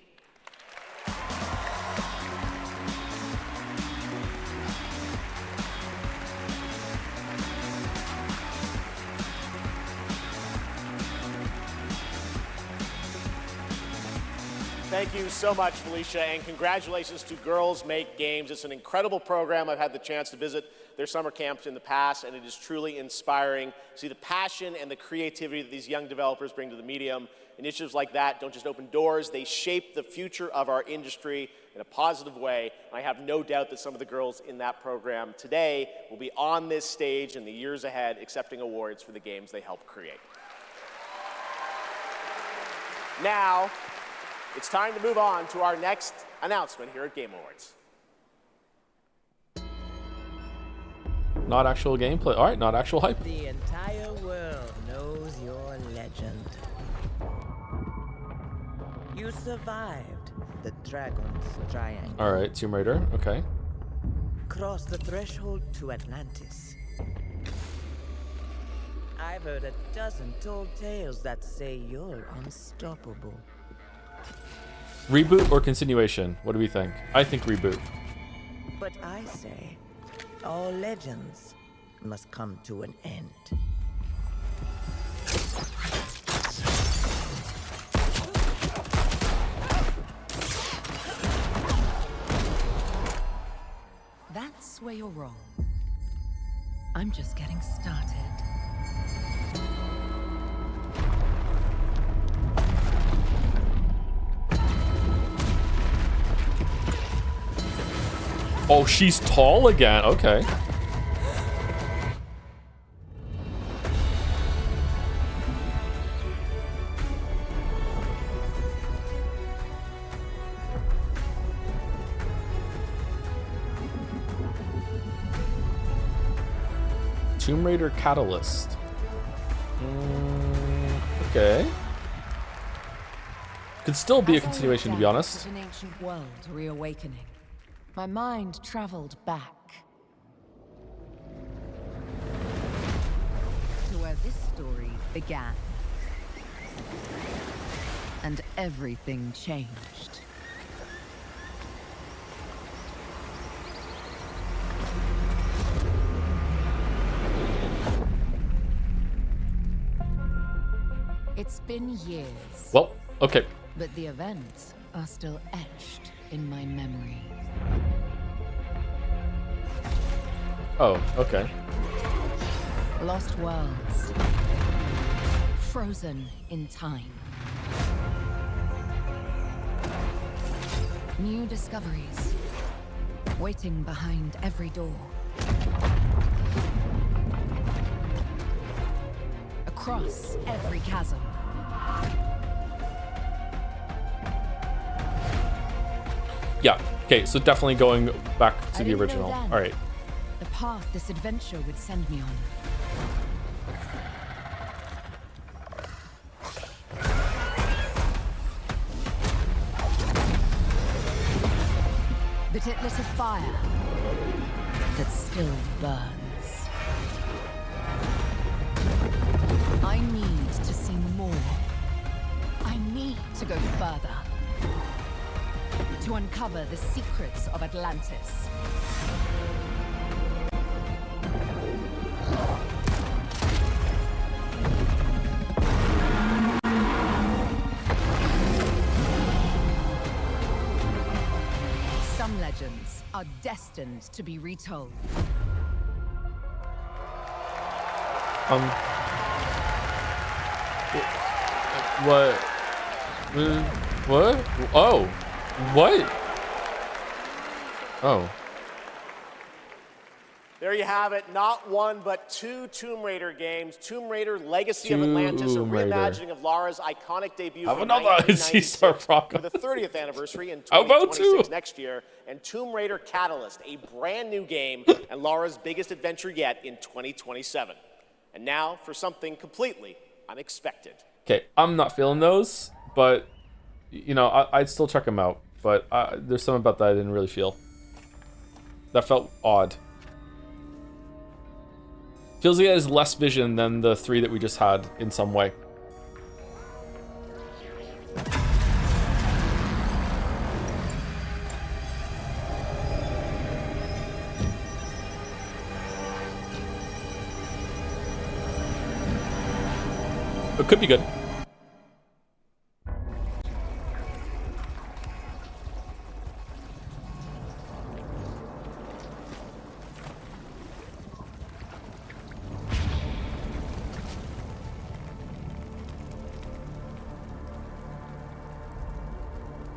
Thank you so much, Felicia, and congratulations to Girls Make Games. It's an incredible program. I've had the chance to visit their summer camps in the past, and it is truly inspiring to see the passion and the creativity that these young developers bring to the medium. Initiatives like that don't just open doors, they shape the future of our industry in a positive way. And I have no doubt that some of the girls in that program today will be on this stage in the years ahead accepting awards for the games they helped create. Now, it's time to move on to our next announcement here at Game Awards. Not actual gameplay. All right, not actual hype. The entire world knows your legend. You survived the Dragon's Triangle. All right, Tomb Raider. Okay. Crossed the threshold to Atlantis. I've heard a dozen tall tales that say you're unstoppable. Reboot or continuation? What do we think? I think reboot. But I say, all legends must come to an end. That's where you're wrong. I'm just getting started. Oh, she's tall again. Okay. Tomb Raider Catalyst. Okay. Could still be a continuation, to be honest. An ancient world reawakening. My mind traveled back to where this story began. And everything changed. It's been years. Well, okay. But the events are still etched in my memory. Oh, okay. Lost worlds. Frozen in time. New discoveries. Waiting behind every door. Across every chasm. Yeah. Okay, so definitely going back to the original. All right. The path this adventure would send me on. But it lit a fire that still burns. I need to see more. I need to go further. To uncover the secrets of Atlantis. Some legends are destined to be retold. What? What? Oh. What? Oh. There you have it. Not one, but two Tomb Raider games. Tomb Raider Legacy of Atlantis, a reimagining of Lara's iconic debut Have from another 1996 for the 30th anniversary in How about 2026 two? next year. And Tomb Raider Catalyst, a brand new game and Lara's biggest adventure yet in 2027. And now for something completely unexpected. Okay, I'm not feeling those, but you know, I'd still check them out. But there's something about that I didn't really feel. That felt odd. Feels like it has less vision than the 3 that we just had in some way. It could be good.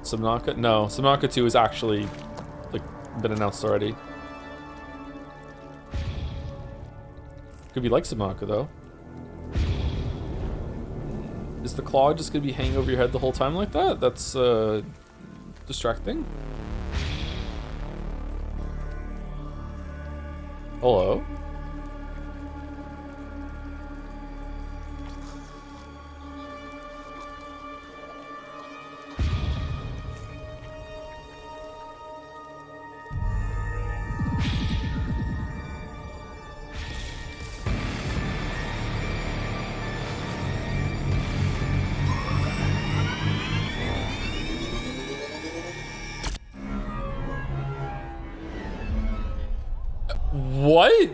Subnautica? No, Subnautica 2 is actually like been announced already. Could be like Subnautica though. Is the claw just gonna be hanging over your head the whole time like that? That's distracting. Hello? What?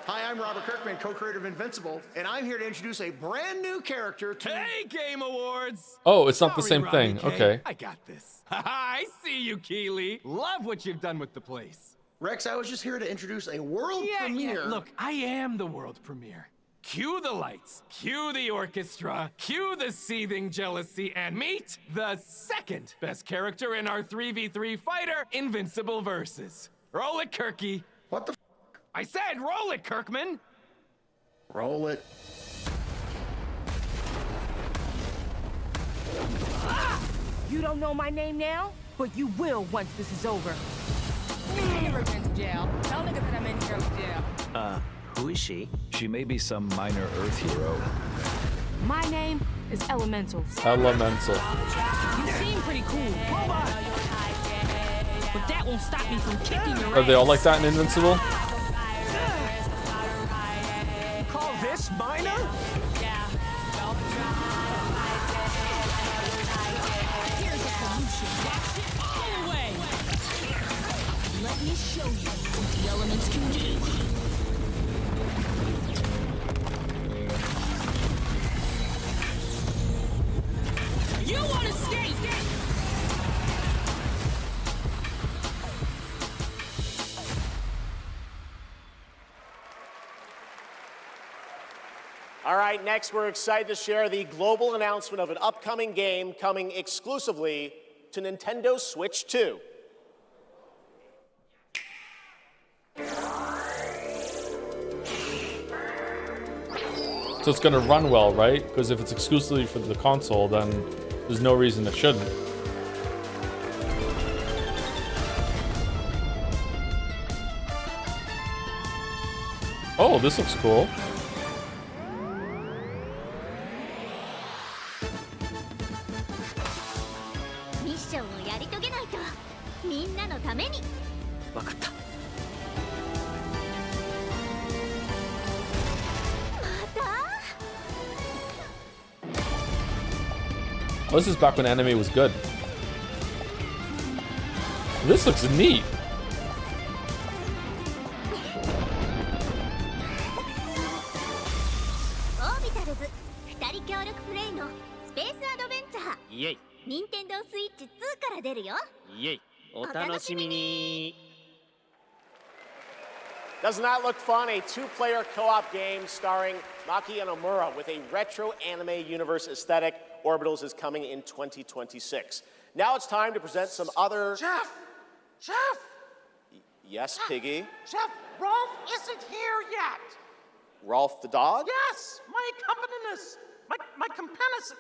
Hi, I'm Robert Kirkman, co-creator of Invincible, and I'm here to introduce a brand new character to... Hey, Game Awards! Oh, it's not the Sorry, same thing. Robbie K. Okay. I got this. I see you, Keeley. Love what you've done with the place. Rex, I was just here to introduce a world premiere. Yeah, look, I am the world premiere. Cue the lights, cue the orchestra, cue the seething jealousy, and meet the second best character in our 3v3 fighter, Invincible Versus. Roll it, Kirky. What the f? I said roll it, Kirkman. Roll it. You don't know my name now, but you will once this is over. Never been to jail. Tell niggas that I'm in here with jail. Who is she? She may be some minor Earth hero. My name is Elemental. Elemental. You seem pretty cool. But that won't stop me from kicking your Are they all like ass. that in Invincible? You call this minor? Here's a solution. Watch it all the way. Let me show you what the elements can do. You want to skate? All right, next we're excited to share the global announcement of an upcoming game coming exclusively to Nintendo Switch 2. So it's gonna run well, right? Because if it's exclusively for the console, then there's no reason it shouldn't. Oh, this looks cool. Oh, this is back when anime was good. This looks neat. Orbitals 2人協力プレイのスペースアドベンチャー。イエイ。任天堂スイッチ2から出るよ。イエイ。お楽しみに。 Doesn't that look fun? A two-player co-op game starring Maki and Omura with a retro anime universe aesthetic. Orbitals is coming in 2026. Now it's time to present some other... Chef! Yes, Piggy? Chef, Rolf isn't here yet. Rolf the dog? Yes, my accompanist,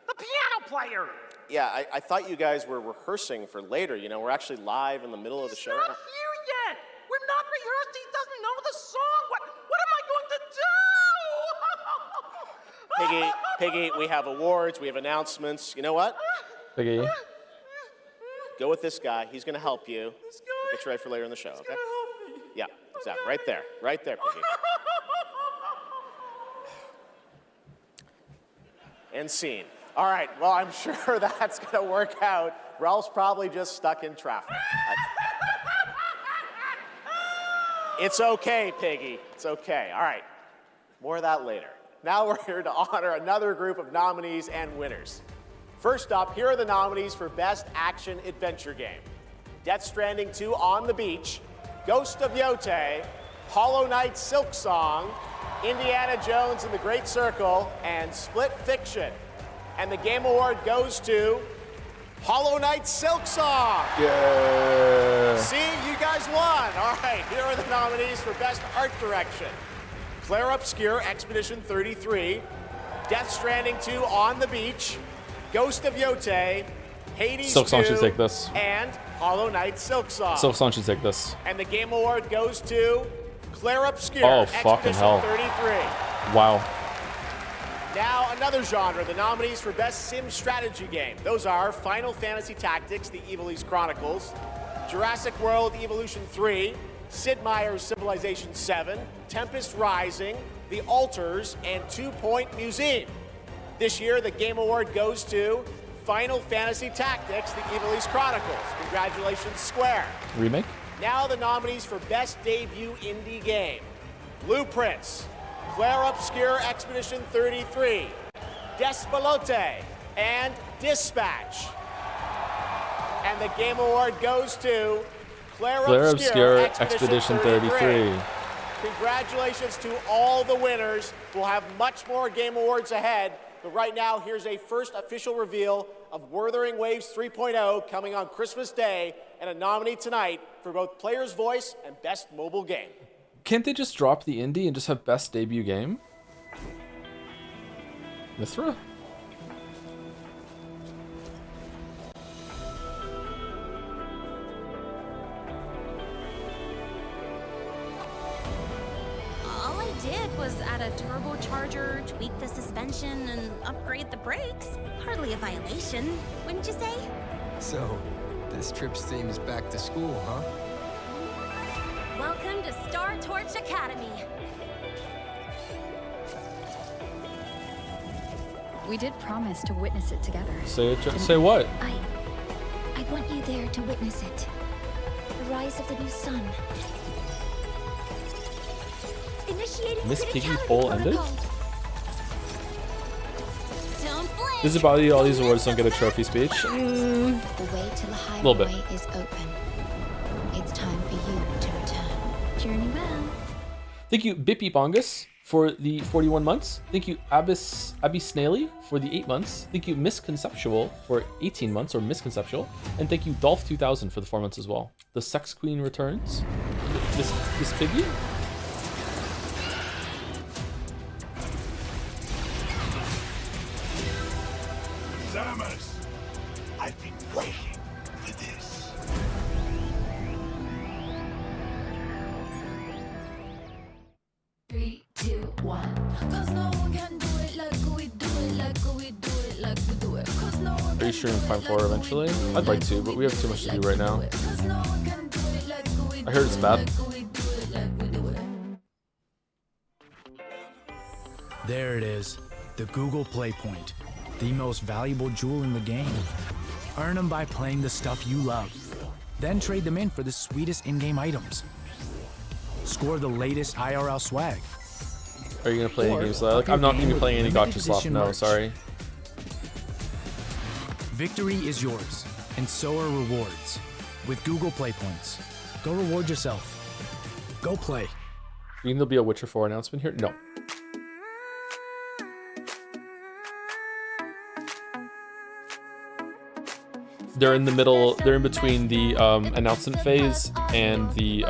the piano player. Yeah, I thought you guys were rehearsing for later. You know, we're actually live in the middle of the show. He's not here yet. We're not rehearsed. He doesn't know the song. What am I going to do? Piggy, we have awards, we have announcements. You know what? Piggy. go with this guy. He's going to help you. We'll get you ready for later in the show, okay? Yeah, exactly. Right there. Right there, Piggy. And scene. All right, well, I'm sure that's going to work out. Ralph's probably just stuck in traffic. It's okay, Piggy. It's okay. All right, more of that later. Now we're here to honor another group of nominees and winners. First up, here are the nominees for Best Action Adventure Game. Death Stranding 2 On the Beach, Ghost of Yote, Hollow Knight Silksong, Indiana Jones and the Great Circle, and Split Fiction. And the Game Award goes to Hollow Knight Silksong. Yeah. See, you guys won. All right, here are the nominees for Best Art Direction. Claire Obscure, Expedition 33, Death Stranding 2 On the Beach, Ghost of Yote, Hades 2, Silksong should take this. and Hollow Knight Silksong. Silksong should take this. And the Game Award goes to Claire Obscure, Oh, fucking Expedition hell. 33. Wow. Now, another genre, the nominees for Best Sim Strategy Game. Those are Final Fantasy Tactics, The Evil East Chronicles, Jurassic World Evolution 3, Sid Meier's Civilization 7, Tempest Rising, The Alters, and 2 Point Museum. This year, the Game Award goes to Final Fantasy Tactics, The Evil East Chronicles. Congratulations, Square. Remake? Now the nominees for Best Debut Indie Game. Blueprints, Claire Obscure Expedition 33, Despalote, and Dispatch. And the Game Award goes to Claire Obscure Expedition 33. Congratulations to all the winners. We'll have much more Game Awards ahead, but right now, here's a first official reveal of Wuthering Waves 3.0 coming on Christmas Day, and a nominee tonight for both Player's Voice and Best Mobile Game. Can't they just drop the indie and just have Best Debut Game? Mithra? All I did was add a turbocharger, tweak the suspension, and upgrade the brakes. Hardly a violation, wouldn't you say? So, this trip's theme is back to school, huh? Welcome to Star Torch Academy. We did promise to witness it together. Say what? I want you there to witness it. The rise of the new sun. Initiating Miss Piggy criticality poll ended? protocol. Don't blink. Does it bother you all these awards don't get a trophy speech? The way to the highway Little bit. is open. It's time for you to return. Journey well. Thank you, Bippy Bongus, for the 41 months. Thank you, Abby Snaley, for the 8 months. Thank you, Misconceptual, for 18 months, or Misconceptual. And thank you, Dolph 2000, for the 4 months as well. The Sex Queen returns. Miss Piggy? Samus, I've been waiting for this. Three, two, one. 'Cause no one can do it like we do it, like we do it, like we do it. 'Cause no one Are you streaming Prime 4 eventually? I'd like to, but we have too much to do right now. I heard it's bad. There it is, the Google Play Point, the most valuable jewel in the game. Earn them by playing the stuff you love. Then trade them in for the sweetest in-game items. Score the latest IRL swag. Are you gonna play any games? Like, I'm not gonna be playing any Gotcha Slop. No, sorry. Victory is yours, and so are rewards. With Google Play Points, go reward yourself. Go play. You think there'll be a Witcher 4 announcement here? No. They're in the middle. They're in between the announcement phase and the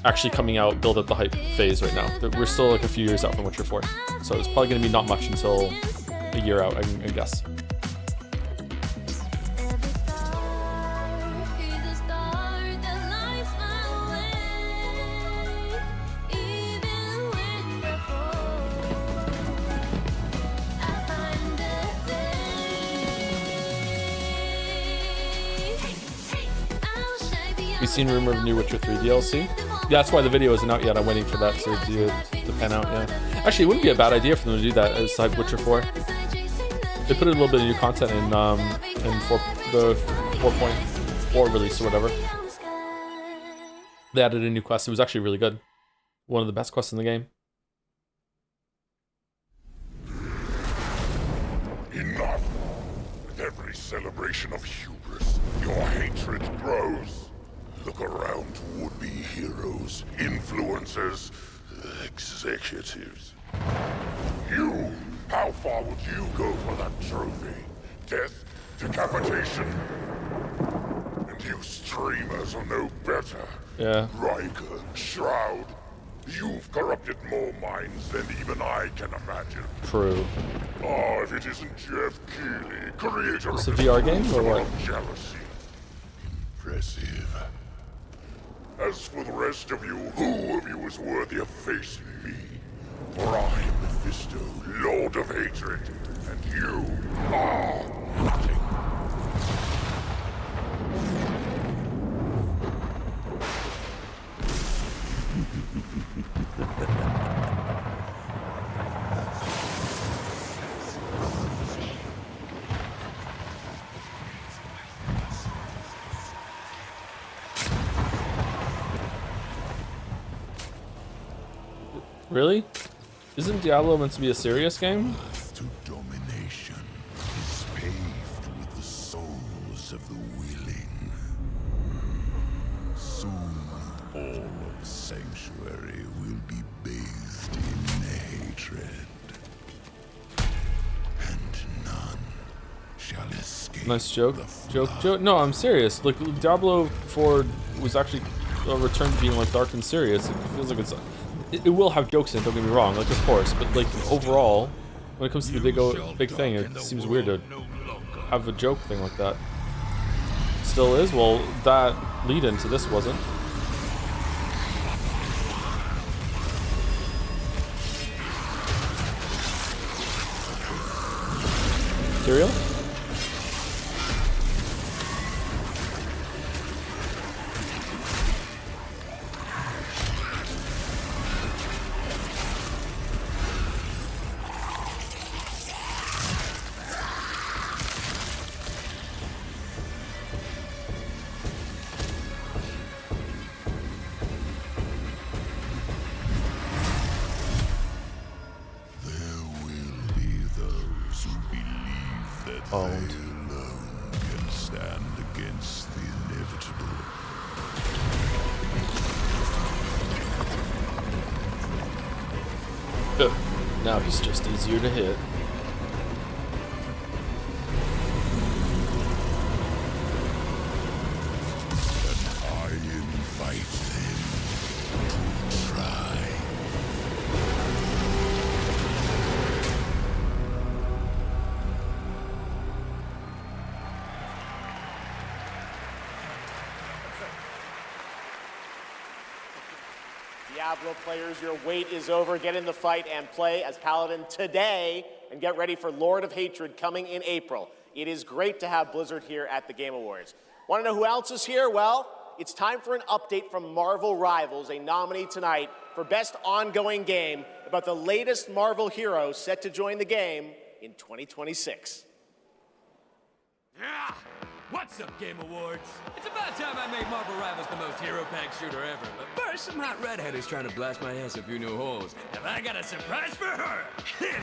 actually coming out, build up the hype phase right now. We're still like a few years out from Witcher 4, so it's probably going to be not much until a year out, I guess. seen rumor of new Witcher 3 DLC? Yeah, that's why the video isn't out yet. I'm waiting for that to pan out, yeah. Actually, it wouldn't be a bad idea for them to do that as Side Witcher 4. They put a little bit of new content in the 4.4 release or whatever. They added a new quest. It was actually really good. One of the best quests in the game. Enough! With every celebration of hubris, your hatred grows. Look around would-be heroes, influencers, executives. You! How far would you go for that trophy? Death? Decapitation? And you streamers are no better. Yeah. Riker, Shroud, you've corrupted more minds than even I can imagine. True. Oh, if it isn't Jeff Keighley, creator It's of a the VR game or what? of jealousy. Impressive. As for the rest of you, who of you is worthy of facing me? For I am Mephisto, Lord of Hatred, and you are nothing. Really? Isn't Diablo meant to be a serious game? To domination is paved with the souls of the willing. Soon, all of Sanctuary will be bathed in hatred. And none shall escape. Nice joke. Joke. No, I'm serious. Like, Diablo 4 was actually a return to being like dark and serious. It feels like it will have jokes in it, don't get me wrong, like of course, but like overall, when it comes to the big thing, it seems weird to have a joke thing like that. Still is? Well, that lead into this wasn't. Material? Owned. Can stand against the inevitable. Now he's just easier to hit. I invite them to try. Diablo players, your wait is over. Get in the fight and play as Paladin today, and get ready for Lord of Hatred coming in April. It is great to have Blizzard here at the Game Awards. Want to know who else is here? Well, it's time for an update from Marvel Rivals, a nominee tonight for Best Ongoing Game about the latest Marvel hero set to join the game in 2026. Yeah. What's up, Game Awards? It's about time I made Marvel Rivals the most hero-packed shooter ever. But first, some hot redhead who's trying to blast my ass a few new holes. And I got a surprise for her! Hit it!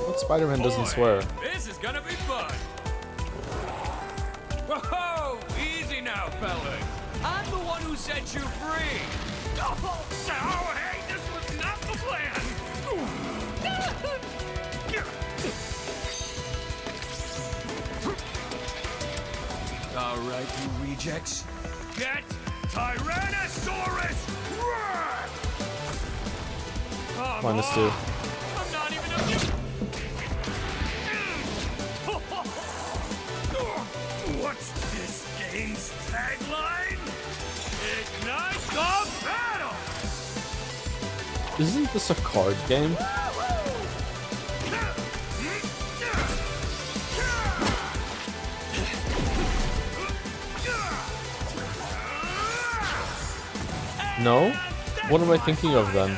What Spider-Man doesn't swear? This is gonna be fun! Whoa! Easy now, fellas! I'm the one who set you free! Oh, hey, this was not the plan! All right, you rejects. Get Tyrannosaurus Rex! Minus 2. I'm not even a... What's this game's tagline? Ignite the battle! Isn't this a card game? No? What am I thinking of then?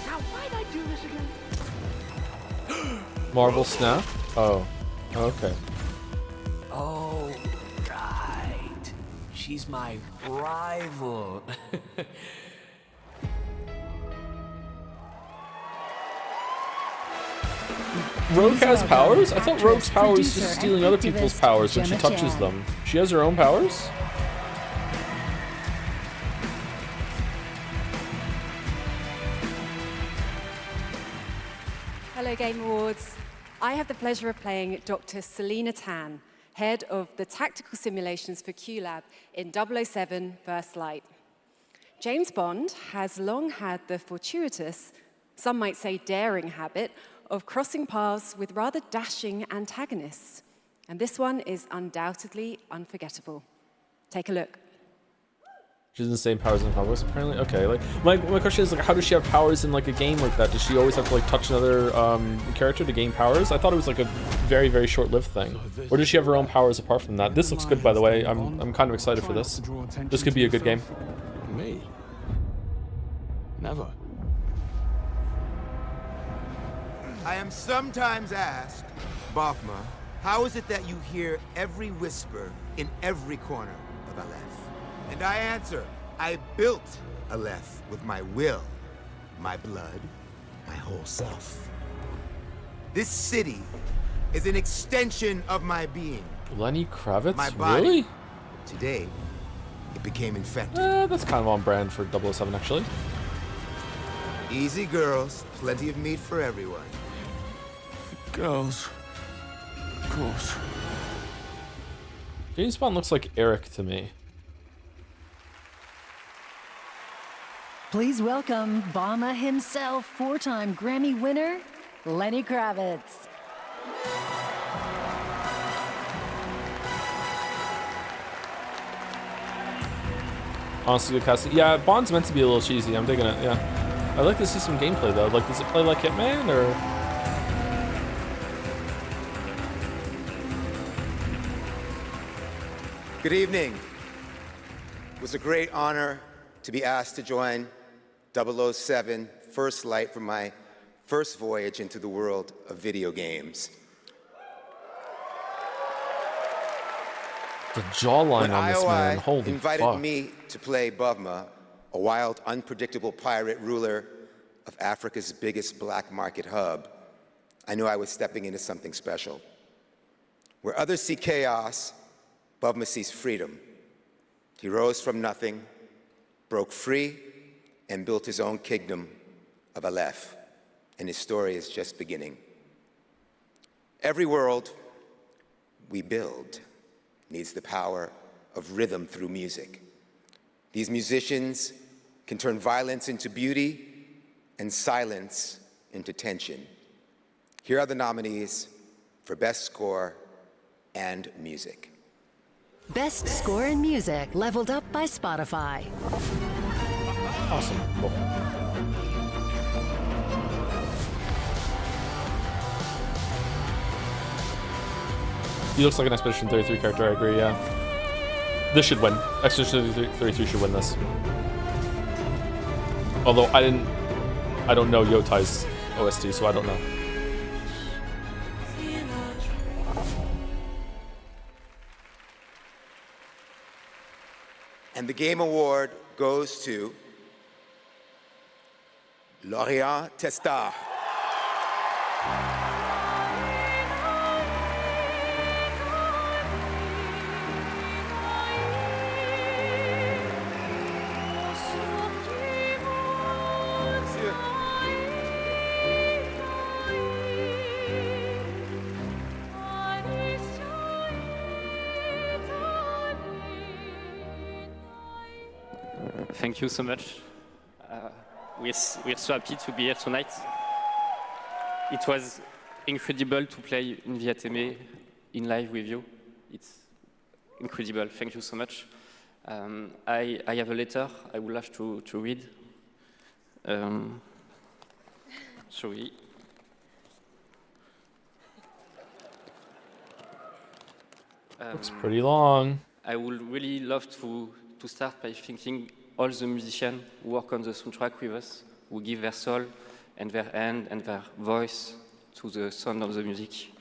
Now, why'd I do this again? Marvel Snap? Oh. Okay. Oh, right. She's my rival. Rogue has powers? I thought Rogue's power is just stealing other people's powers when she touches them. She has her own powers? Hello Game Awards. I have the pleasure of playing Dr. Selena Tan, head of the tactical simulations for QLab in 007 First Light. James Bond has long had the fortuitous, some might say daring habit, of crossing paths with rather dashing antagonists. And this one is undoubtedly unforgettable. Take a look. She has the same powers in comics, apparently. Okay, like my question is, like, how does she have powers in like a game like that? Does she always have to like touch another character to gain powers? I thought it was like a very, very short-lived thing. Or does she have her own powers apart from that? This looks good, by the way. I'm kind of excited for this. This could be a good game. Me? Never. I am sometimes asked, Bafma, how is it that you hear every whisper in every corner of Aleph? And I answer, I built Aleph with my will, my blood, my whole self. This city is an extension of my being. Lenny Kravitz? My body. Really? Today, it became infected. That's kind of on brand for 007, actually. Easy, girls. Plenty of meat for everyone. Girls. Of course. James Bond looks like Eric to me. Please welcome Obama himself, four-time Grammy winner, Lenny Kravitz. Honestly, good casting. Yeah, Bond's meant to be a little cheesy. I'm digging it, yeah. I'd like to see some gameplay, though. Like, does it play like Hitman, or...? Good evening. It was a great honor to be asked to join 007 First Light for my first voyage into the world of video games. The jawline on this man, holy invited fuck. me to play Bavma, a wild, unpredictable pirate ruler of Africa's biggest black market hub, I knew I was stepping into something special. Where others see chaos, Bavma sees freedom. He rose from nothing, broke free, and built his own kingdom of Aleph, and his story is just beginning. Every world we build needs the power of rhythm through music. These musicians can turn violence into beauty and silence into tension. Here are the nominees for Best Score and Music. Best Score in Music, leveled up by Spotify. Awesome. Cool. He looks like an Expedition 33 character, I agree, yeah. This should win. Expedition 33 should win this. Although I don't know Yotai's OST, so I don't know. And the Game Award goes to Lorient Testar. Thank you so much. We're so happy to be here tonight. It was incredible to play in the ATM in live with you. It's incredible. Thank you so much. I have a letter I would love to read. Sorry. Looks pretty long. I would really love to start by thanking all the musicians who work on the soundtrack with us, who give their soul and their hand and their voice to the sound of the music.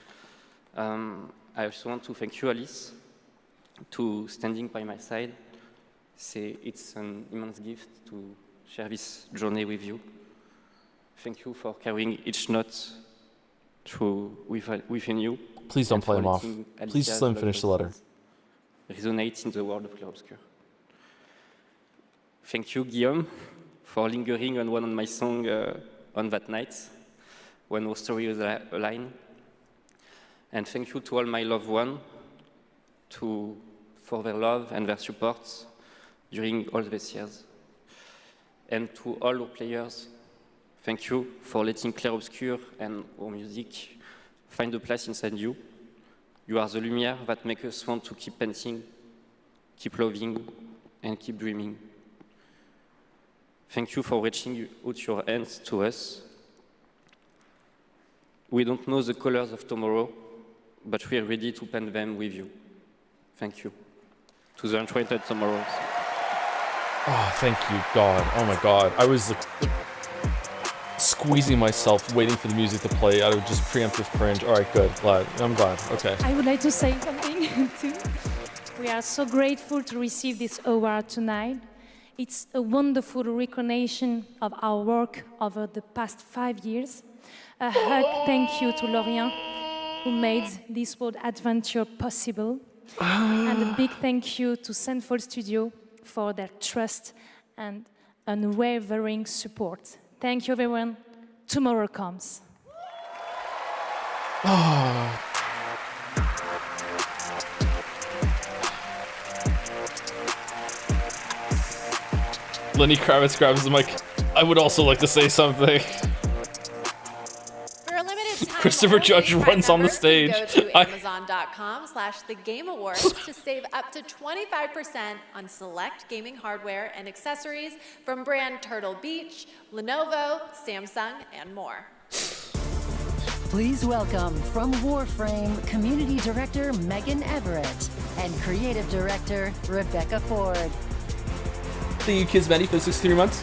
I also want to thank you, Alice, to standing by my side. It's an immense gift to share this journey with you. Thank you for carrying each note through within you. Please don't play him off. Please just let him finish the letter. Resonate in the world of Clair Obscur. Thank you, Guillaume, for lingering on one of my songs on that night when our story was aligned. And thank you to all my loved ones for their love and their support during all these years. And to all our players, thank you for letting Clair Obscur and our music find a place inside you. You are the lumière that makes us want to keep painting, keep loving, and keep dreaming. Thank you for reaching out your hands to us. We don't know the colors of tomorrow, but we are ready to paint them with you. Thank you. To the enchanted tomorrows. Oh, thank you, God. Oh my God. I was squeezing myself, waiting for the music to play out of just preemptive cringe. All right, good. Glad. I'm glad. Okay. I would like to say something too. We are so grateful to receive this award tonight. It's a wonderful recognition of our work over the past 5 years. A hug thank you to Lorient, who made this world adventure possible. And a big thank you to Zenfall Studio for their trust and unwavering support. Thank you, everyone. Tomorrow comes. Oh. Lenny Kravitz grabs the mic. I would also like to say something. For a limited time, Christopher Judge runs on the stage. Go to Amazon.com/thegameawards to save up to 25% on select gaming hardware and accessories from brand Turtle Beach, Lenovo, Samsung, and more. Please welcome from Warframe, Community Director Megan Everett and Creative Director Rebecca Ford. Thank you, Kismeti, for the 63 months.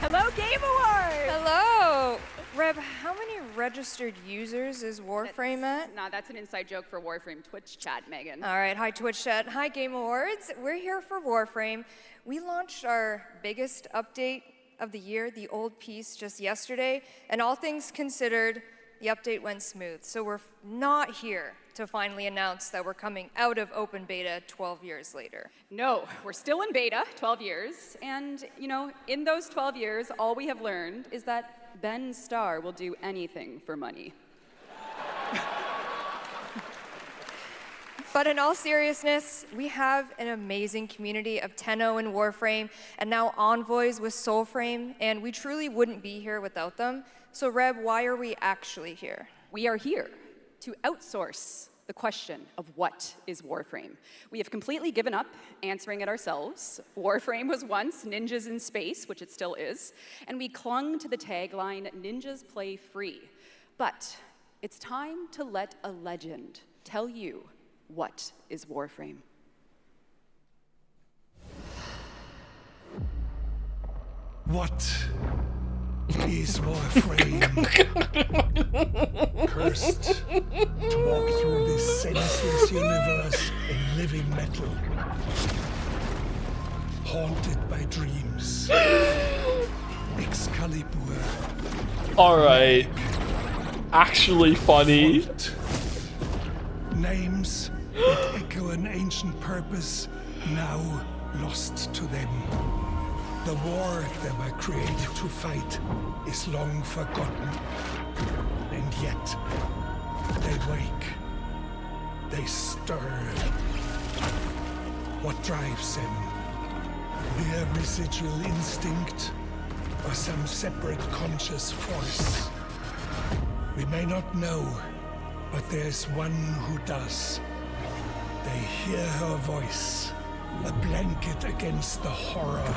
Hello, Game Awards! Hello! Reb, how many registered users is Warframe at? Nah, that's an inside joke for Warframe Twitch chat, Megan. All right, hi Twitch chat, hi Game Awards. We're here for Warframe. We launched our biggest update of the year, the old piece, just yesterday, and all things considered, the update went smooth. So we're not here to finally announce that we're coming out of open beta 12 years later. No, we're still in beta, 12 years, and you know, in those 12 years, all we have learned is that Ben Starr will do anything for money. But in all seriousness, we have an amazing community of Tenno and Warframe, and now Envoys with Soulframe, and we truly wouldn't be here without them. So Reb, why are we actually here? We are here to outsource the question of what is Warframe. We have completely given up answering it ourselves. Warframe was once ninjas in space, which it still is, and we clung to the tagline, ninjas play free. But it's time to let a legend tell you what is Warframe. What is Warframe? Cursed to walk through this senseless universe in living metal, haunted by dreams. Excalibur. All right. Actually funny. Names that echo an ancient purpose, now lost to them. The war they were created to fight is long forgotten. And yet, they wake. They stir. What drives them? Their residual instinct or some separate conscious force? We may not know, but there's one who does. They hear her voice, a blanket against the horror.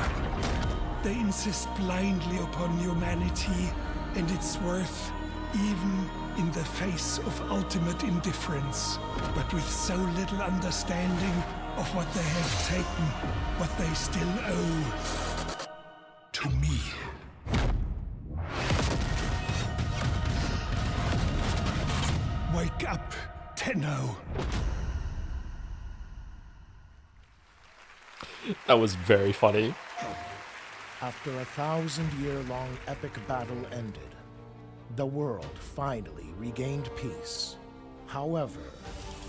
They insist blindly upon humanity and its worth, even in the face of ultimate indifference, but with so little understanding of what they have taken, what they still owe to me. Wake up, Tenno. That was very funny. After a 1,000-year-long epic battle ended, the world finally regained peace. However,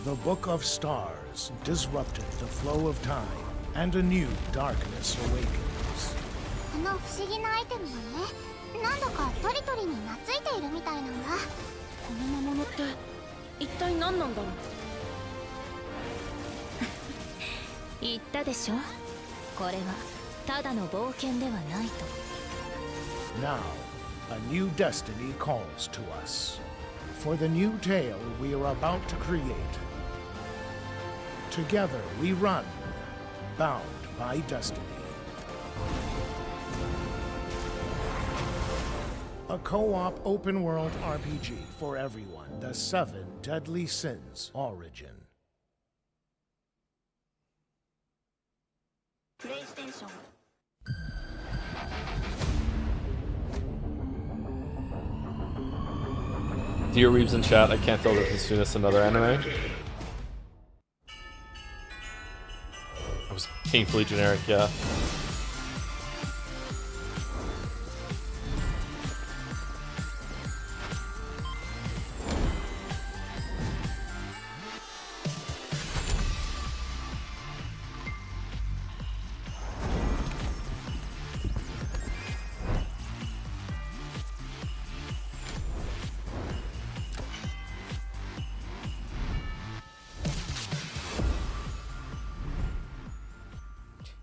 the Book of Stars disrupted the flow of time, and a new darkness awakens. この不思議なアイテムはね、なんだかトリトリに懐いているみたいなんだ。この魔物って一体何なんだろう。言ったでしょ。これはただの冒険ではないと。Now, a new destiny calls to us. For the new tale we are about to create. Together we run, bound by destiny. A co-op open-world RPG for everyone. The 7 Deadly Sins Origin. PlayStation. Dear Reeves in chat, I can't tell if this is another anime. That was painfully generic, yeah.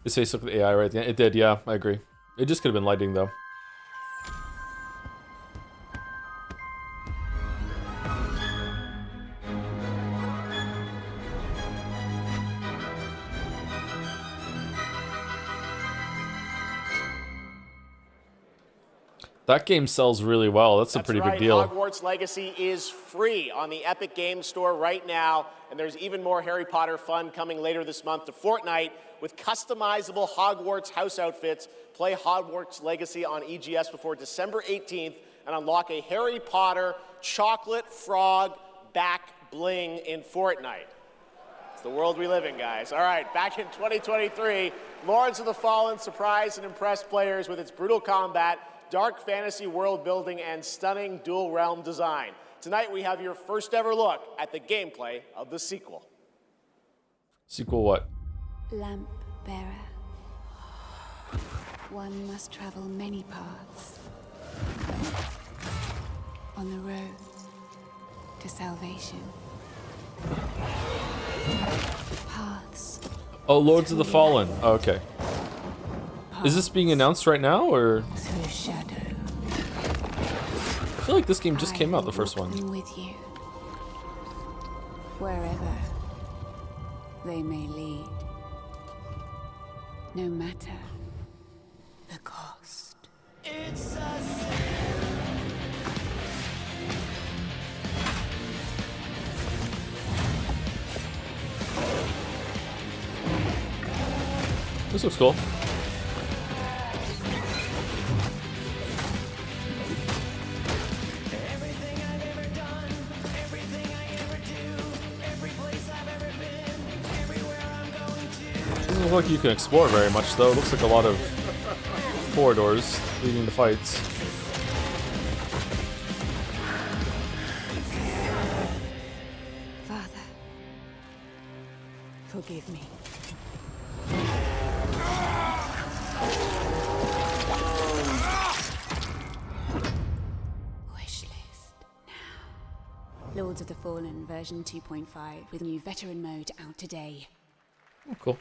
His face looked at the AI right at the end. It did, yeah, I agree. It just could have been lighting though. That game sells really well. That's a pretty big deal. Hogwarts Legacy is free on the Epic Games Store right now, and there's even more Harry Potter fun coming later this month to Fortnite with customizable Hogwarts house outfits. Play Hogwarts Legacy on EGS before December 18th and unlock a Harry Potter chocolate frog back bling in Fortnite. It's the world we live in, guys. All right, back in 2023, Lords of the Fallen surprised and impressed players with its brutal combat, dark fantasy world building, and stunning dual realm design. Tonight we have your first ever look at the gameplay of the sequel. Sequel what? Lamp bearer. One must travel many paths on the road to salvation. Paths. Oh, Lords of the Fallen. Oh, okay. Is this being announced right now, or? Through shadow. I feel like this game just came out, the first one. With you, wherever they may lead, no matter the cost. It's a This looks cool. Doesn't look like you can explore very much, though. It looks like a lot of corridors leading to fights. Father, forgive me. Wishlist now. Lords of the Fallen version 2.5 with new veteran mode out today. Oh, cool.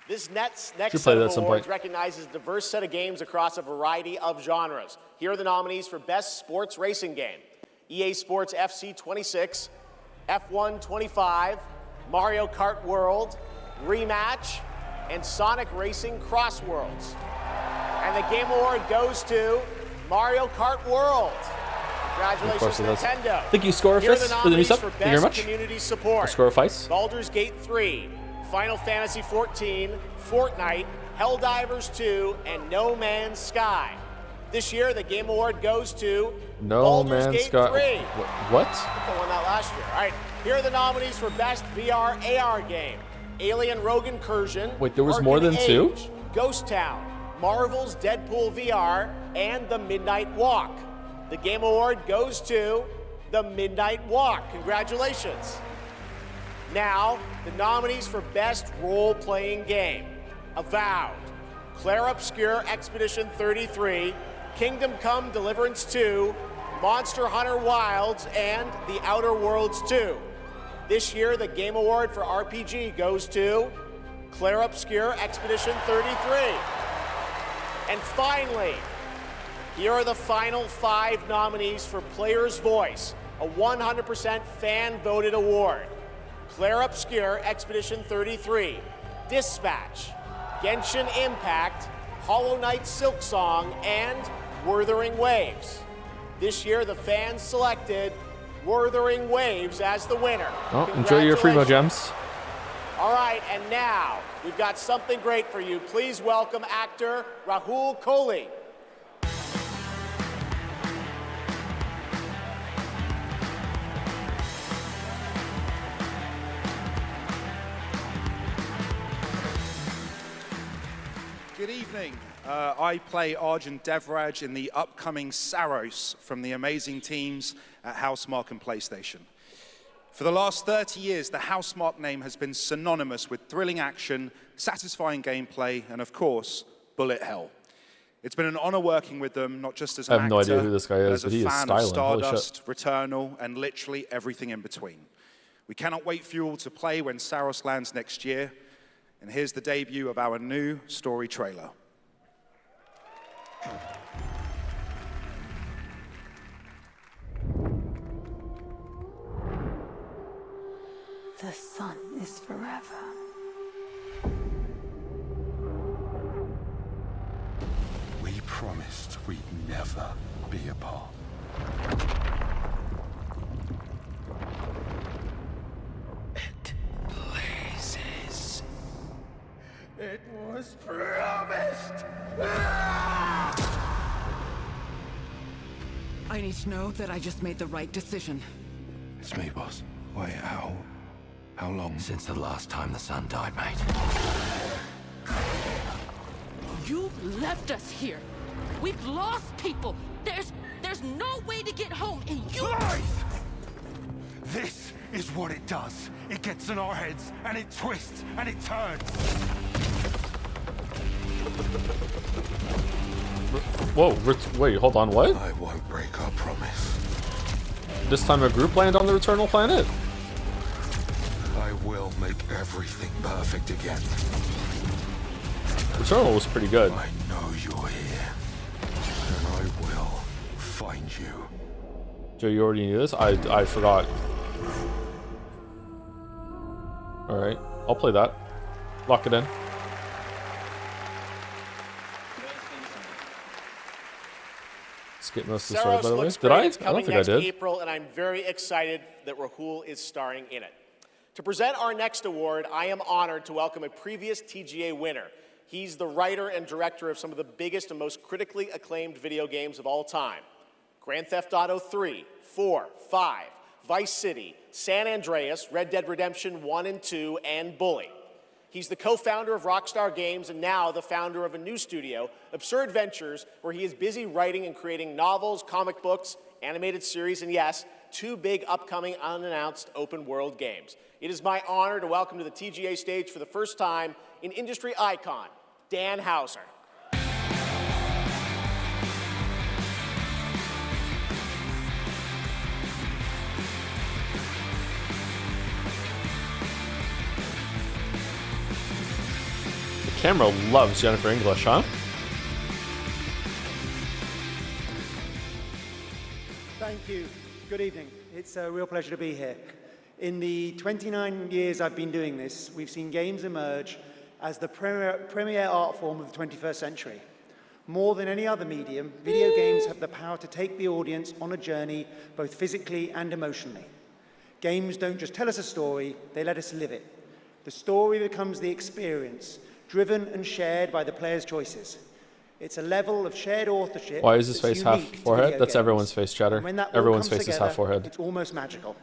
This next set play that of at some awards point. recognizes a diverse set of games across a variety of genres. Here are the nominees for Best Sports Racing Game: EA Sports FC 26, F1 25, Mario Kart World, Rematch, and Sonic Racing Cross Worlds. And the Game Award goes to Mario Kart World. Congratulations, Nintendo. Thank you, Scorifus, for the new sub. Thank you very much. Community support. Scorifus. Baldur's Gate 3, Final Fantasy 14, Fortnite, Helldivers 2, and No Man's Sky. This year, the Game Award goes to Baldur's Gate 3. What? I won that last year. All right, here are the nominees for Best VR AR Game. Alien Rogue Incursion. Wait, there was more than Age, two? Ghost Town, Marvel's Deadpool VR, and The Midnight Walk. The Game Award goes to The Midnight Walk. Congratulations. Now, the nominees for Best Role-Playing Game. Avowed, Claire Obscure Expedition 33, Kingdom Come Deliverance 2, Monster Hunter Wilds, and The Outer Worlds 2. This year, the Game Award for RPG goes to Claire Obscure Expedition 33. And finally, here are the final 5 nominees for Player's Voice, a 100% fan-voted award. Claire Obscure Expedition 33, Dispatch, Genshin Impact, Hollow Knight Silksong, and Wuthering Waves. This year, the fans selected Wuthering Waves as the winner. Oh, enjoy your Freemo gems. All right, and now we've got something great for you. Please welcome actor Rahul Kohli. Good evening. I play Arjun Devraj in the upcoming Saros from the amazing teams at Housemarque and PlayStation. For the last 30 years, the Housemarque name has been synonymous with thrilling action, satisfying gameplay, and of course, bullet hell. It's been an honor working with them, not just as an actor, I have no idea who this guy is, but but he is fan of styling. Holy shit. Stardust, Returnal, and literally everything in between. We cannot wait for you all to play when Saros lands next year. And here's the debut of our new story trailer. The sun is forever. We promised we'd never be apart. It blazes. It was promised. I need to know that I just made the right decision. It's me, boss. Wait, how long? Since the last time the sun died, mate. You left us here. We've lost people. There's no way to get home, and you... Lies! This is what it does. It gets in our heads, and it twists, and it turns. Whoa, wait, hold on, what? I won't break our promise. This time a group land on the Returnal planet? I will make everything perfect again. Returnal was pretty good. I know you're here, and I will find you. Joe, you already knew this? I forgot. Alright, I'll play that. Lock it in. Skip most of the story, by the way. Did I? I don't think I did. April, and I'm very excited that Rahul is starring in it. To present our next award, I am honored to welcome a previous TGA winner. He's the writer and director of some of the biggest and most critically acclaimed video games of all time. Grand Theft Auto 3, 4, 5, Vice City, San Andreas, Red Dead Redemption 1 and 2, and Bully. He's the co-founder of Rockstar Games and now the founder of a new studio, Absurd Ventures, where he is busy writing and creating novels, comic books, animated series, and yes, 2 big upcoming unannounced open world games. It is my honor to welcome to the TGA stage for the first time an industry icon, Dan Houser. The camera loves Jennifer English, huh? Thank you. Good evening. It's a real pleasure to be here. In the 29 years I've been doing this, we've seen games emerge as the premier art form of the 21st century. More than any other medium, video games have the power to take the audience on a journey, both physically and emotionally. Games don't just tell us a story, they let us live it. The story becomes the experience, driven and shared by the player's choices. It's a level of shared authorship. Why is his face half forehead? That's everyone's face, chatter. Everyone's face is half forehead. It's almost magical.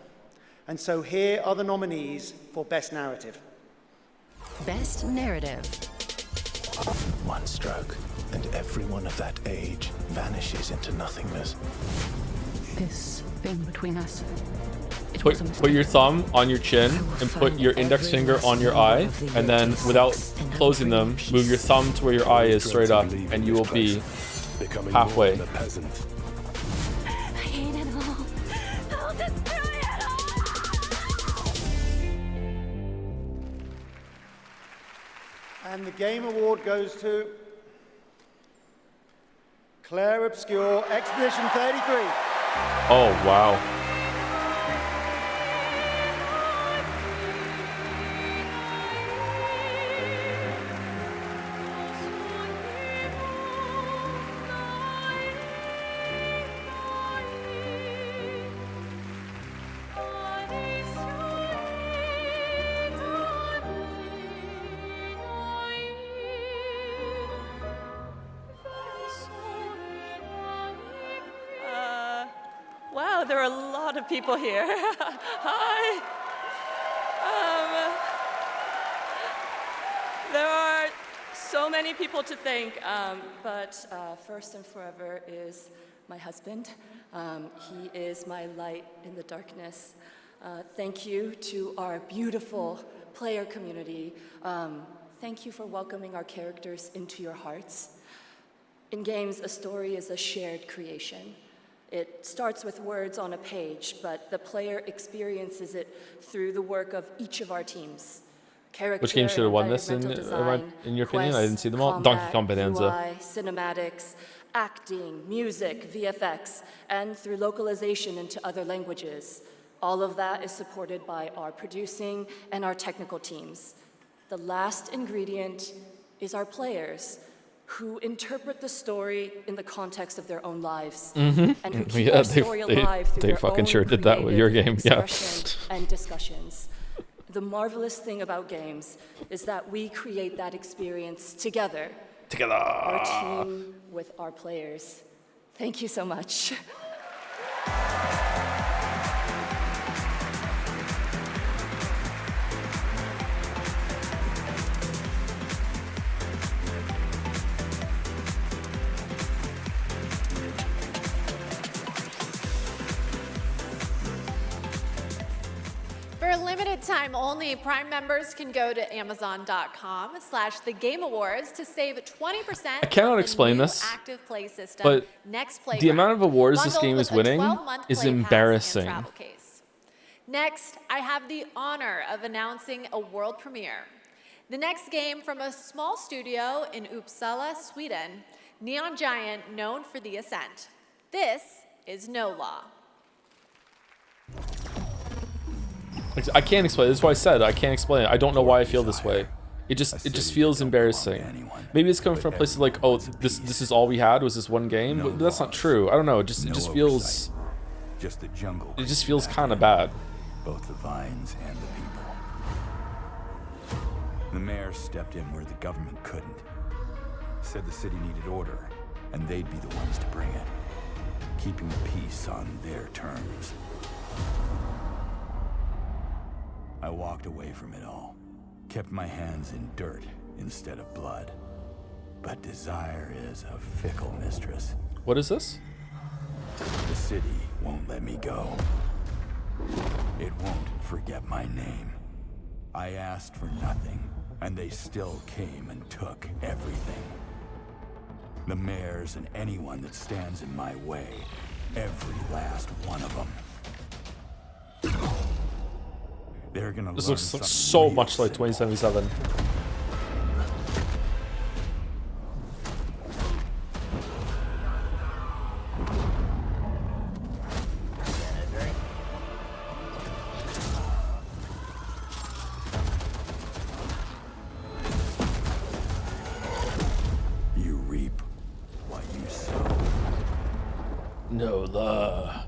And so here are the nominees for Best Narrative. Best Narrative. One stroke, and everyone of that age vanishes into nothingness. This thing between us. Put your thumb on your chin and put your index finger on your eye, and then without closing them, move your thumb to where your eye is straight up, and you will be halfway. I hate it all. I'll destroy it all. And the Game Award goes to Claire Obscure, Expedition 33. Oh, wow. Wow, there are a lot of people here. Hi. There are so many people to thank, but first and forever is my husband. He is my light in the darkness. Thank you to our beautiful player community. Thank you for welcoming our characters into your hearts. In games, a story is a shared creation. It starts with words on a page, but the player experiences it through the work of each of our teams. Which game should have won this in your opinion? I didn't see them all. Donkey Kong Bonanza. UI, cinematics, acting, music, VFX, and through localization into other languages. All of that is supported by our producing and our technical teams. The last ingredient is our players, who interpret the story in the context of their own lives, and who keep our story alive through their fucking own sure did that with your game, yeah. and discussions. The marvelous thing about games is that we create that experience together. Our team with our players. Thank you so much. For a limited time only, Prime members can go to Amazon.com/thegameawards to save 20%. I cannot explain this, active play system. but Next the amount of awards this bundled game with is a winning 12-month is play pass and embarrassing. travel case. Next, I have the honor of announcing a world premiere. The next game from a small studio in Uppsala, Sweden, Neon Giant, known for The Ascent. This is No Law. I can't explain it. That's why I said I can't explain it. I don't know why I feel this way. It just feels embarrassing. Maybe it's coming from places like, oh, this is all we had was this one game, but that's not true. I don't know. It just feels. Just the jungle. It just feels kind of bad. Both the vines and the people. The mayor stepped in where the government couldn't. Said the city needed order, and they'd be the ones to bring it. Keeping the peace on their terms. I walked away from it all. Kept my hands in dirt instead of blood. But desire is a fickle mistress. What is this? The city won't let me go. It won't forget my name. I asked for nothing, and they still came and took everything. The mayors and anyone that stands in my way. Every last one of them. They're gonna This learn looks something so real much like simple. 2077. You reap Granola.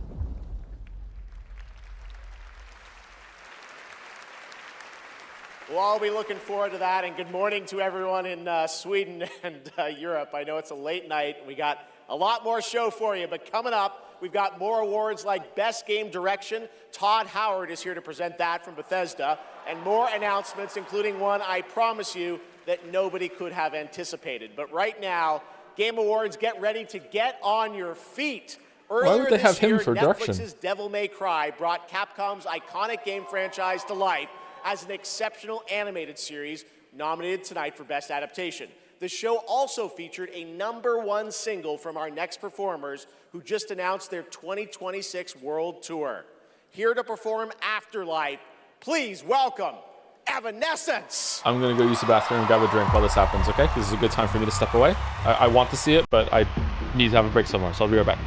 We'll all be looking forward to that, and good morning to everyone in Sweden and Europe. I know it's a late night. We got a lot more show for you, but coming up, we've got more awards like Best Game Direction. Todd Howard is here to present that from Bethesda, and more announcements, including one I promise you that nobody could have anticipated. But right now, Game Awards, get ready to get on your feet. Why would they have him for Netflix's direction? Devil May Cry brought Capcom's iconic game franchise to life as an exceptional animated series nominated tonight for Best Adaptation. The show also featured a #1 single from our next performers who just announced their 2026 World Tour. Here to perform Afterlife, please welcome Evanescence. I'm gonna go use the bathroom and grab a drink while this happens, okay? This is a good time for me to step away. I want to see it, but I need to have a break somewhere, so I'll be right back.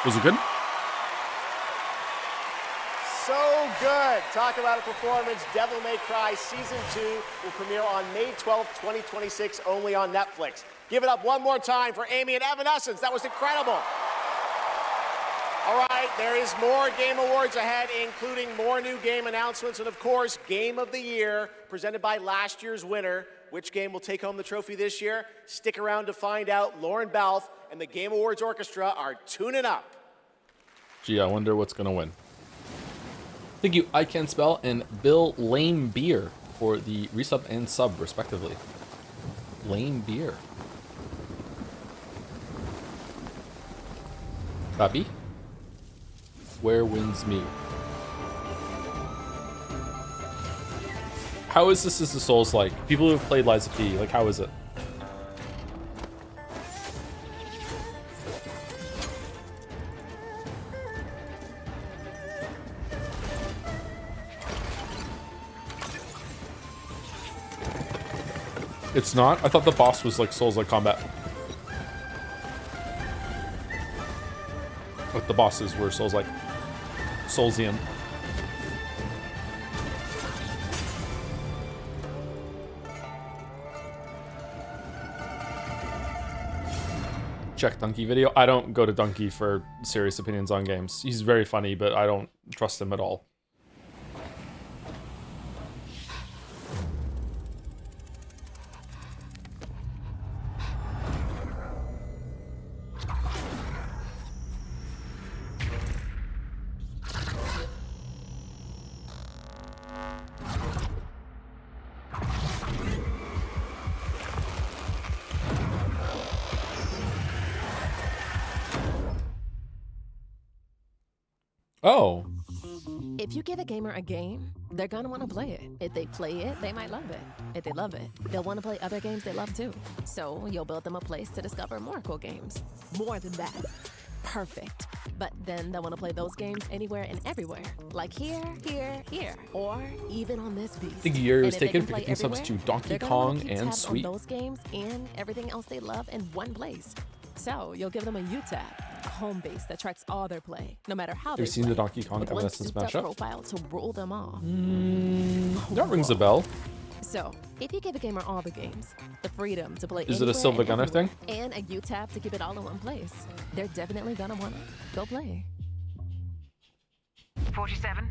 Was it good? So good. Talk about a performance. Devil May Cry Season 2 will premiere on May 12th, 2026, only on Netflix. Give it up one more time for Amy and Evanescence. That was incredible. All right, there is more Game Awards ahead, including more new game announcements and, of course, Game of the Year, presented by last year's winner, Which game will take home the trophy this year? Stick around to find out. Lauren Balfe and the Game Awards Orchestra are tuning up. Gee, I wonder what's gonna win. Thank you, I Can Spell and Bill Lame Beer for the resub and sub, respectively. Lame Beer. Copy. Where wins me? How is this as the Souls like? People who have played Lies of P, like how is it? It's not? I thought the boss was like Souls-like combat. Like the bosses were Souls-like. Soulsian. Check Donkey video. I don't go to Donkey for serious opinions on games. He's very funny, but I don't trust him at all. Oh. If you give a gamer a game, they're gonna want to play it. If they play it, they might love it. If they love it, they'll want to play other games they love too. So you'll build them a place to discover more cool games. More than that. Perfect. But then they'll want to play those games anywhere and everywhere. Like here, here, here. Or even on this beast. I think a year And was if they taken can for play getting subs everywhere, to Donkey they're gonna wanna Kong keep and tabs Sweet. on those games and everything else they love in one place. So you'll give them a U-tab, a home base that tracks all their play, no matter how Have they you seen play, the Donkey Kong with one Evanescence souped-up mashup? profile to rule them all. That rings a bell. So, if you give a gamer all the games, the freedom to play Is it a anywhere Silver and Gunner everywhere, thing? and a U-tab to keep it all in one place, they're definitely gonna wanna go play. 47.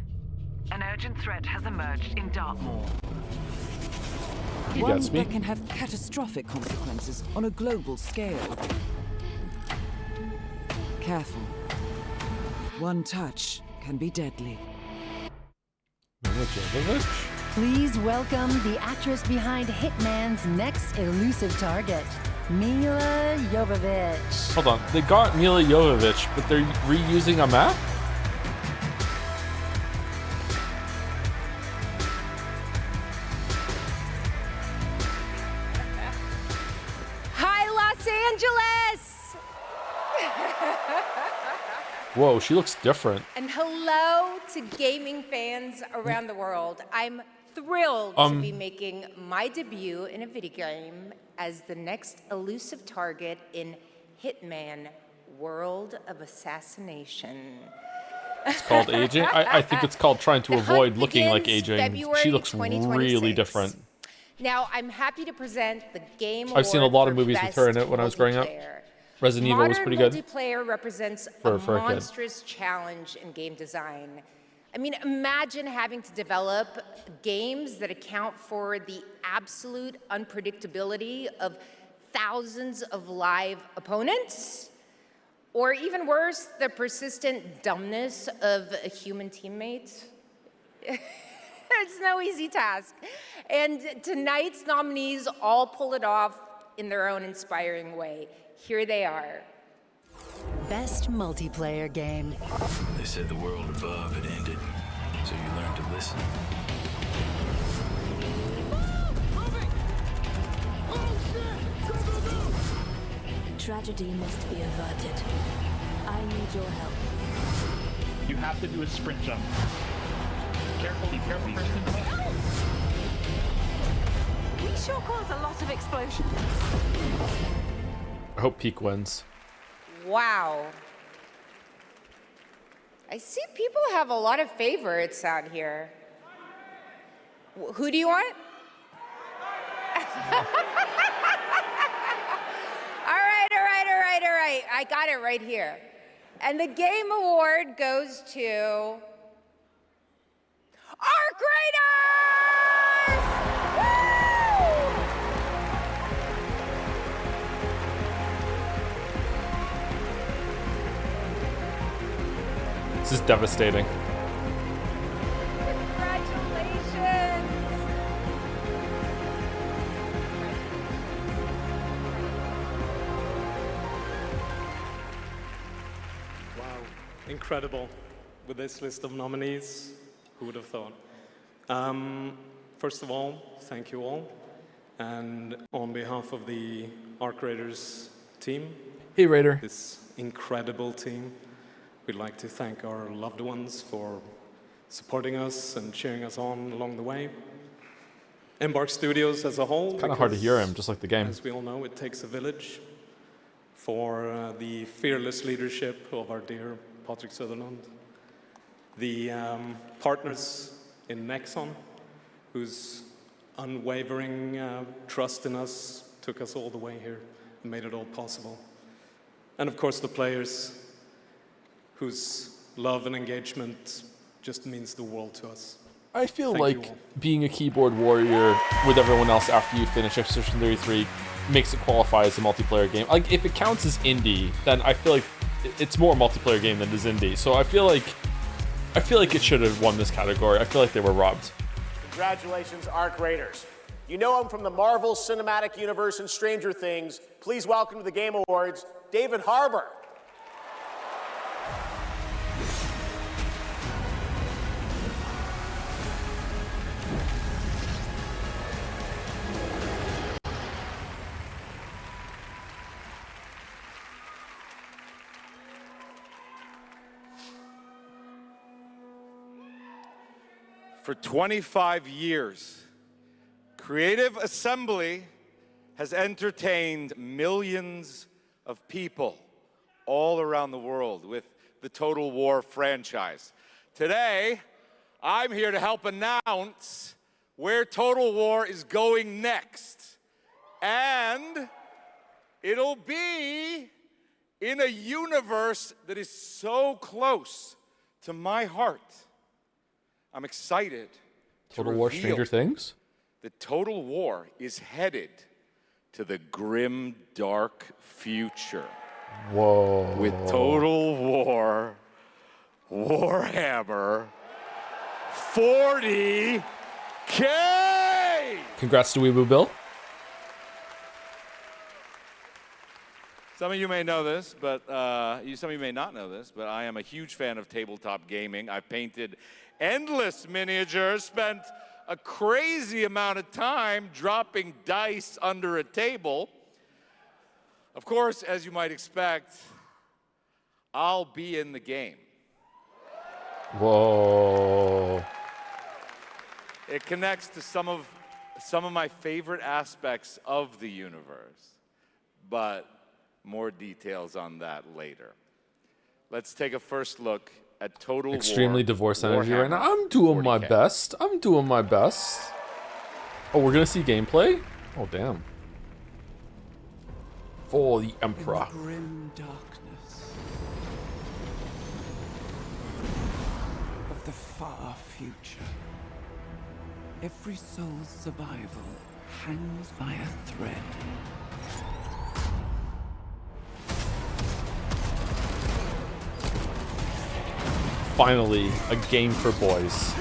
An urgent threat has emerged in Dartmoor. You One gets me. that can have catastrophic consequences on a global scale. Careful. One touch can be deadly. Please welcome the actress behind Hitman's next elusive target, Mila Jovovich. Hold on, they got Mila Jovovich, but they're reusing a map? Hi, Los Angeles! Whoa, she looks different. And hello to gaming fans around the world. I'm thrilled to be making my debut in a video game as the next elusive target in Hitman World of Assassination. It's called aging. I think it's called trying to avoid looking like begins aging. February She looks 2026. really different. Now, I'm happy to present the Game I've seen a Award lot of for movies with her in Best it when I was growing up. Multiplayer. Resident Evil was pretty good. Modern multiplayer represents For a a kid. monstrous challenge in game design. I mean, imagine having to develop games that account for the absolute unpredictability of thousands of live opponents, or even worse, the persistent dumbness of a human teammate. It's no easy task. And tonight's nominees all pull it off in their own inspiring way. Here they are. Best multiplayer game. They said the world above had ended, so you learned to listen. Tragedy must be averted. I need your help. You have to do a sprint jump. Carefully, careful first and We sure cause a lot of explosions. I hope Peak wins. Wow. I see people have a lot of favorites out here. Who do you want? All right. I got it right here. And the game award goes to Arknights! Woo! This is devastating. Congratulations! Wow, incredible. With this list of nominees, who would have thought? First of all, thank you all. And on behalf of the Arc Raiders team, hey Raider, this incredible team, we'd like to thank our loved ones for supporting us and cheering us on along the way. Embark Studios as a whole. Kind of hard to hear him, just like the game. As we all know, it takes a village for the fearless leadership of our dear Patrick Sutherland. The partners in Nexon, whose unwavering trust in us took us all the way here and made it all possible. And of course the players, whose love and engagement just means the world to us. I feel Thank like you all. being a keyboard warrior with everyone else after you finish Expedition 33 makes it qualify as a multiplayer game. Like, if it counts as indie, then I feel like it's more a multiplayer game than it is indie. So I feel like it should have won this category. I feel like they were robbed. Congratulations, Arc Raiders. You know him from the Marvel Cinematic Universe and Stranger Things. Please welcome to the Game Awards, David Harbour. For 25 years, Creative Assembly has entertained millions of people all around the world with the Total War franchise. Today, I'm here to help announce where Total War is going next. And it'll be in a universe that is so close to my heart. I'm excited to Total War reveal Stranger Things? that Total War is headed to the grim, dark future. Whoa. With Total War Warhammer 40K! Congrats to Weeaboo Bill. Some of you may know this, but some of you may not know this, but I am a huge fan of tabletop gaming. I've painted endless miniatures, spent a crazy amount of time dropping dice under a table. Of course, as you might expect, I'll be in the game. Whoa. It connects to some of my favorite aspects of the universe, but more details on that later. Let's take a first look at Total War. Extremely divorced energy right now. I'm doing 40K. my best. I'm doing my best. Oh, we're gonna see gameplay? Oh, damn. For the Emperor. In the grim darkness of the far future, every soul's survival hangs by a thread. Finally, a game for boys.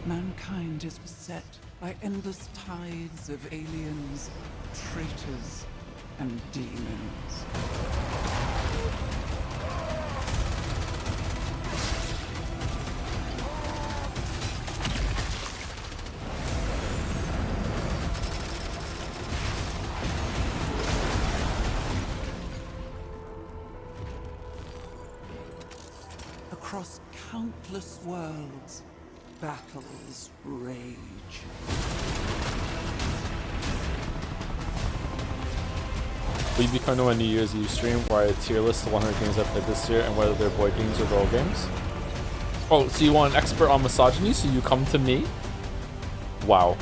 Mankind is beset by endless tides of aliens, traitors, and demons. Across countless worlds, battles rage. Will you be coming to my New Year's Eve stream where I tier list the 100 games I played this year and whether they're boy games or girl games? Oh, so you want an expert on misogyny, so you come to me? Wow.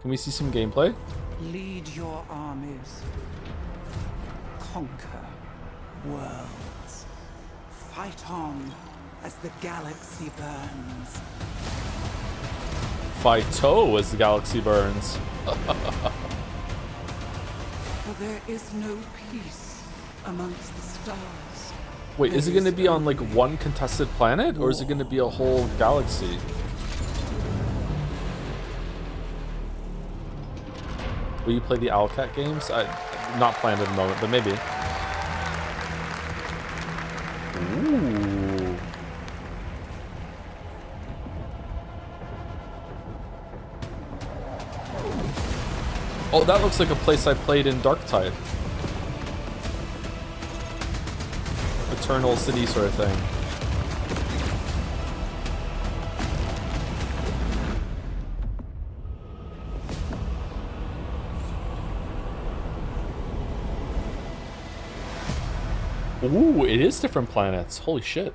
Can we see some gameplay? Lead your armies. conquer worlds. Fight on as the galaxy burns. Fight-o as the galaxy burns. For there is no peace amongst the stars. Wait, is it going to be on like one contested planet, or is it going to be a whole galaxy? Will you play the Owlcat games? Not planned at the moment, but maybe. Ooh. Oh, that looks like a place I played in Darktide. Eternal City sort of thing. Ooh, it is different planets. Holy shit.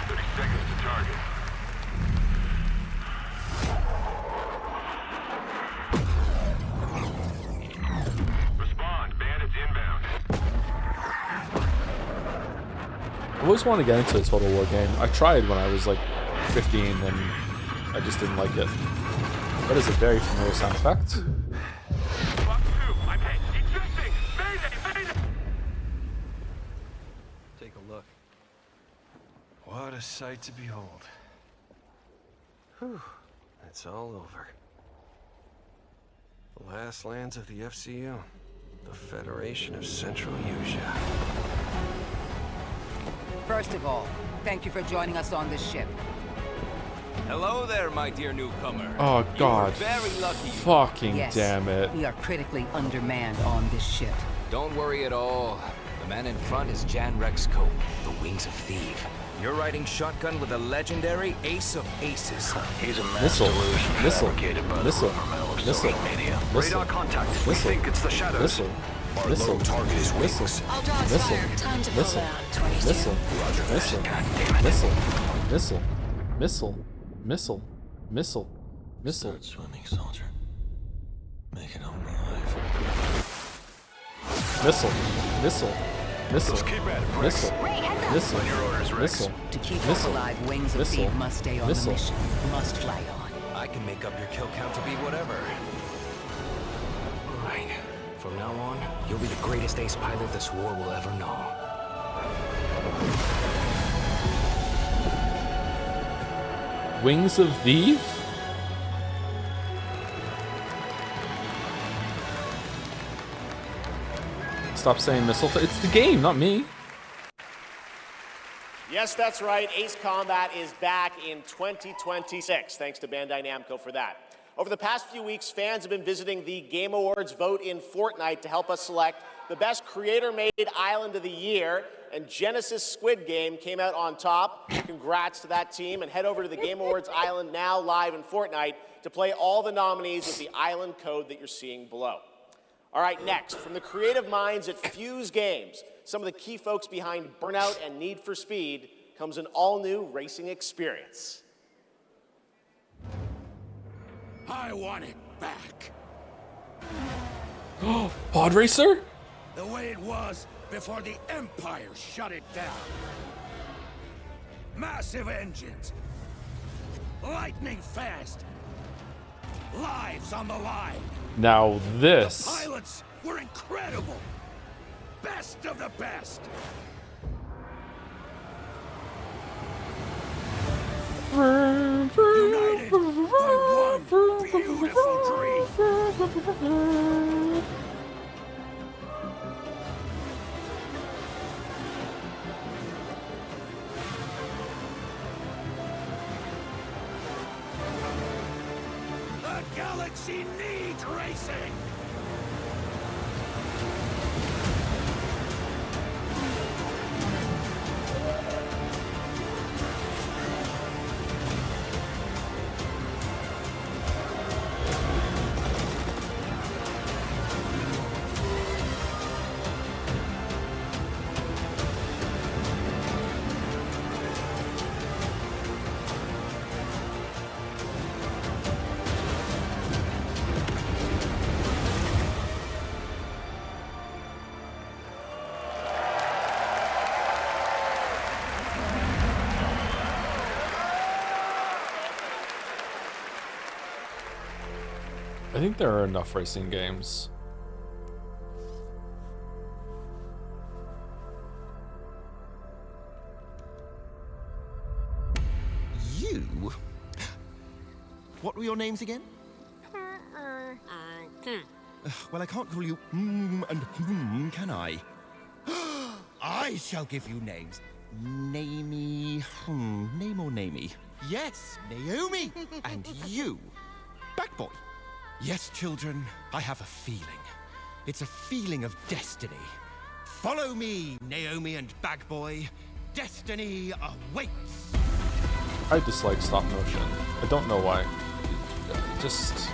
30 seconds to target. Respond, bandits inbound. I always want to get into a Total War game. I tried when I was like 15 and I just didn't like it. That is a very familiar sound effect. Take a look. What a sight to behold. Whew, it's all over. The last lands of the FCU, the Federation of Central Usia. First of all, thank you for joining us on this ship. Hello there, my dear newcomer. Oh god. You are very lucky. Fucking Yes, damn it. we are critically undermanned on this ship. Don't worry at all. The man in front is Jan Rexco, the Wings of Thief. You're riding shotgun with a legendary ace of aces. He's a Missile. Missile. Missile. Missile. Radar contact. We think it's the shadows. Missile. Our Missile. low target is Missile. wings. I'll draw Missile. fire. Time to pull Missile. out. 22. Missile. Missile. Missile. Missile. Missile. Missile. Missile. Missile. Start swimming, soldier. Make it home alive. Missile. Missile. Missile. Let's keep at it, Rex. Missile. Missile. On your orders, Rex. Missile. To keep us Missile. alive, Wings of Missile. Thief must stay on Missile. the mission. Must fly on. I can make up your kill count to be whatever. Right. From now on, you'll be the greatest ace pilot this war will ever know. Wings of Thief? Stop saying missile. It's the game, not me. Yes, that's right. Ace Combat is back in 2026. Thanks to Bandai Namco for that. Over the past few weeks, fans have been visiting the Game Awards vote in Fortnite to help us select the best creator-made island of the year, and Genesis Squid Game came out on top. Congrats to that team, and head over to the Game Awards island now live in Fortnite to play all the nominees with the island code that you're seeing below. All right, next, from the creative minds at Fuse Games, some of the key folks behind Burnout and Need for Speed, comes an all-new racing experience. I want it back. Pod Racer? The way it was before the Empire shut it down. Massive engines. Lightning fast. Lives on the line. Now this. The pilots were incredible. Best of the best. United by one beautiful dream. The galaxy needs racing. I think there are enough racing games. You? What were your names again? Well, I can't call you and can I? I shall give you names. Namey. Name or namey? Yes, Naomi. And you, Backboy. Yes, children, I have a feeling. It's a feeling of destiny. Follow me, Naomi and Bagboy. Destiny awaits. I dislike stop motion. I don't know why. Just...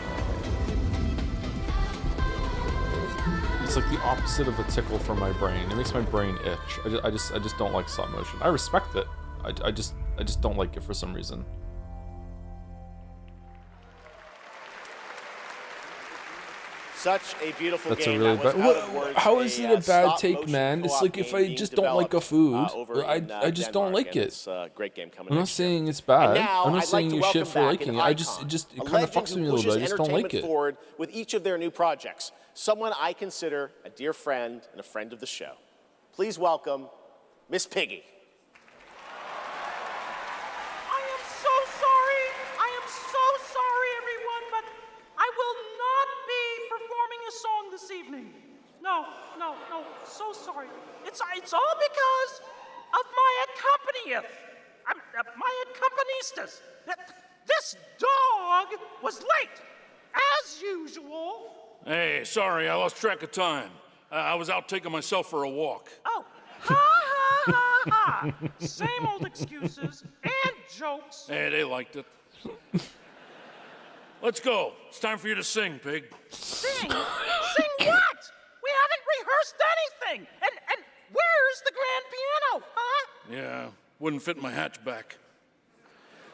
It's like the opposite of a tickle for my brain. It makes my brain itch. I just don't like stop motion. I respect it. I just don't like it for some reason. Such a beautiful That's game. a really That was, out of words, how is it a bad stop take, motion man? It's co-op like if game I being just don't like a developed, food, over in, I just don't Denmark, like and it. it's a great game coming I'm not next year. saying it's bad. And now, I'm not I'd saying like you to shit welcome for back liking an it. It kind of legend fucks who with me a little bit. I pushes just don't like entertainment it. forward with each of their new projects. Someone I consider a dear friend and a friend of the show. Please welcome Miss Piggy. I am so sorry. I am so sorry, everyone, but I will not be performing a song this evening. No, so sorry. It's all because of my accompanist. My accompanist. This dog was late, as usual. Hey, sorry, I lost track of time. I was out taking myself for a walk. Oh, ha. Same old excuses and jokes. Hey, they liked it. Let's go. It's time for you to sing, pig. Sing? Sing what? We haven't rehearsed anything. And where's the grand piano, huh? Yeah, wouldn't fit in my hatchback.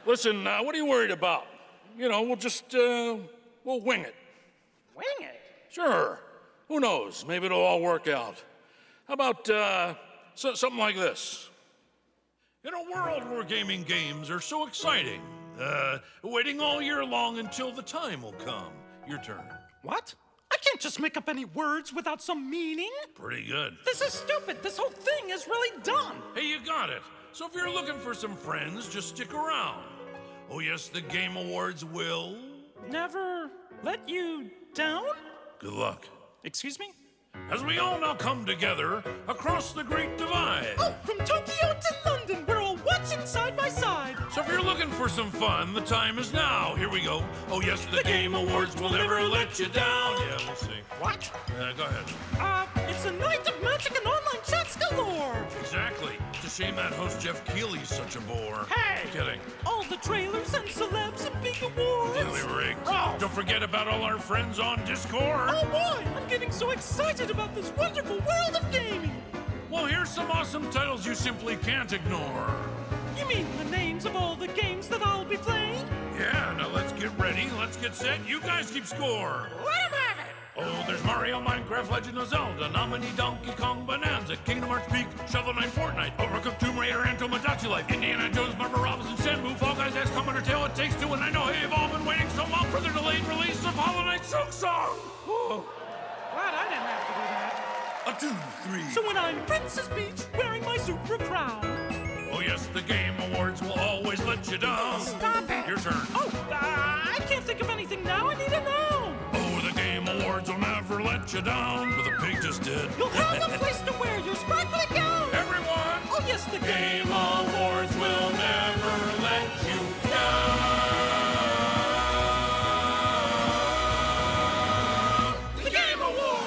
Listen, what are you worried about? You know, we'll just, we'll wing it. Wing it? Sure. Who knows? Maybe it'll all work out. How about, something like this? In a world where gaming games are so exciting, waiting all year long until the time will come. Your turn. What? I can't just make up any words without some meaning. Pretty good. This is stupid. This whole thing is really dumb. Hey, you got it. So if you're looking for some friends, just stick around. Oh yes, the Game Awards will... Never let you down? Good luck. Excuse me? As we all now come together across the Great Divide. Oh, from Tokyo to London, we're all watching side by side. So if you're looking for some fun, the time is now. Here we go. Oh yes, the Game Awards will never let you down. Yeah, we'll see. What? Go ahead. It's a night of magic and online chats galore. Exactly. It's a shame that host Jeff Keighley's such a bore. Hey! Kidding. All the trailers and celebs and big awards. Really rigged. Oh. Don't forget about all our friends on Discord. Oh boy, I'm getting so excited about this wonderful world of gaming. Well, here's some awesome titles you simply can't ignore. You mean the names of all the games that I'll be playing? Yeah, now let's get ready, let's get set, you guys keep score. Let 'em have it! Oh, there's Mario, Minecraft, Legend of Zelda, Nominee, Donkey Kong, Bonanza, Kingdom Hearts Peak, Shovel Knight, Fortnite, Overcooked, Tomb Raider, Antomodachi Life, Indiana Jones, Marvel Robinson, Shenmue, Fall Guys, XCOM, Undertale, It Takes Two, and I know you've all been waiting so long for the delayed release of Hollow Knight Silksong. Glad I didn't have to do that. 1, 2, 3. So when I'm Princess Peach wearing my super crown. Oh yes, the Game Awards will always let you down. Stop it! Your turn. Oh, I can't think of anything now. I need a noun. Oh, the Game Awards will never let you down. But the pig just did. You'll have a place to wear your sparkly gown. Everyone! Oh yes, the Game Awards will never let you down. The Game Awards!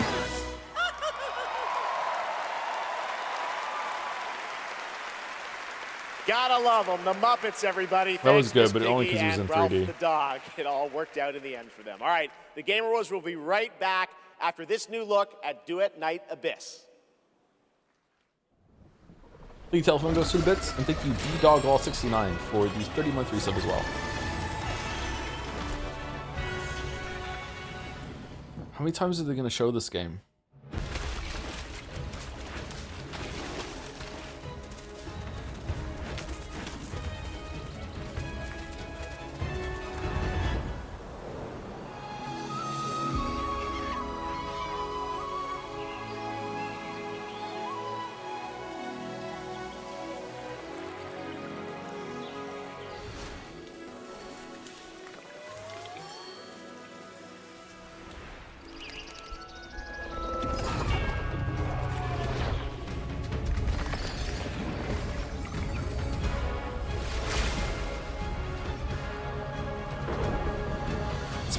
Gotta love them, the Muppets, everybody. That was Thanks, good, Miss but only Piggy 'cause it was and in Ralph 3D. the dog. It all worked out in the end for them. All right, the Game Awards will be right back after this new look at Duet Night Abyss. Thank you, Telephone goes 2 bits, and thank you, BDogAll69 for the 30-month resub as well. How many times are they going to show this game?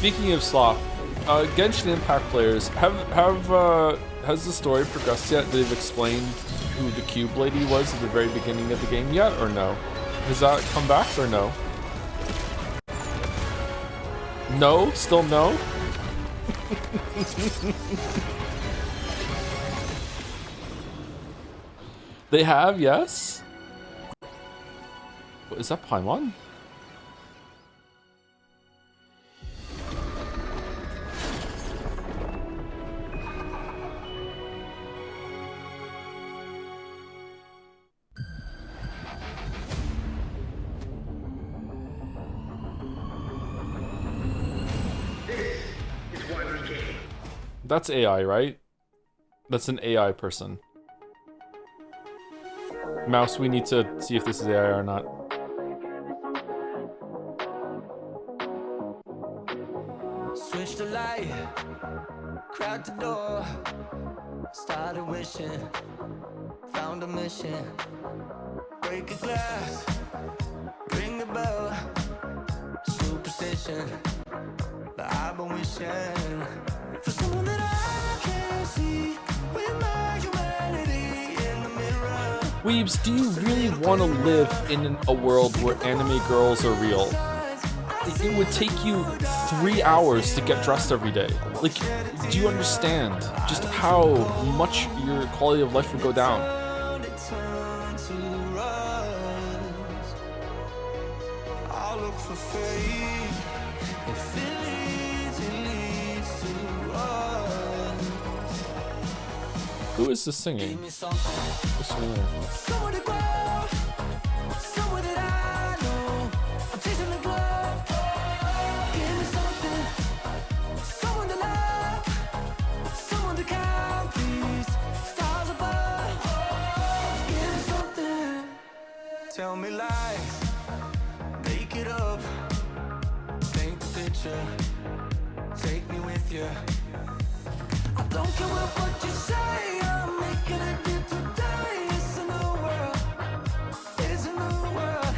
Speaking of slop, Genshin Impact players, has the story progressed yet? They've explained who the Cube Lady was at the very beginning of the game yet, or no? Has that come back or no? No? Still no? They have, yes? What, is that Paimon? That's AI, right? That's an AI person. Mouse, we need to see if this is AI or not. Switch the light, crack the door, started wishing, found a mission, break a glass, ring the bell, superstition, but I've been wishing for someone that I can see with my humanity in the mirror. Weebs, do you really want to live in a world where anime girls are real? It would take you 3 hours to get dressed every day. Like, do you understand just how much your quality of life would go down? I'll look for faith. If it leads to us. Who is this singing? Who's singing there? Somewhere to go, somewhere that I know. I'm chasing the glow. Give me something, someone to love, someone to count these stars above. Give me something, tell me lies, make it up, paint the picture, take me with you. I don't care what you say, I'm making it new today. It's a new world, it's a new world.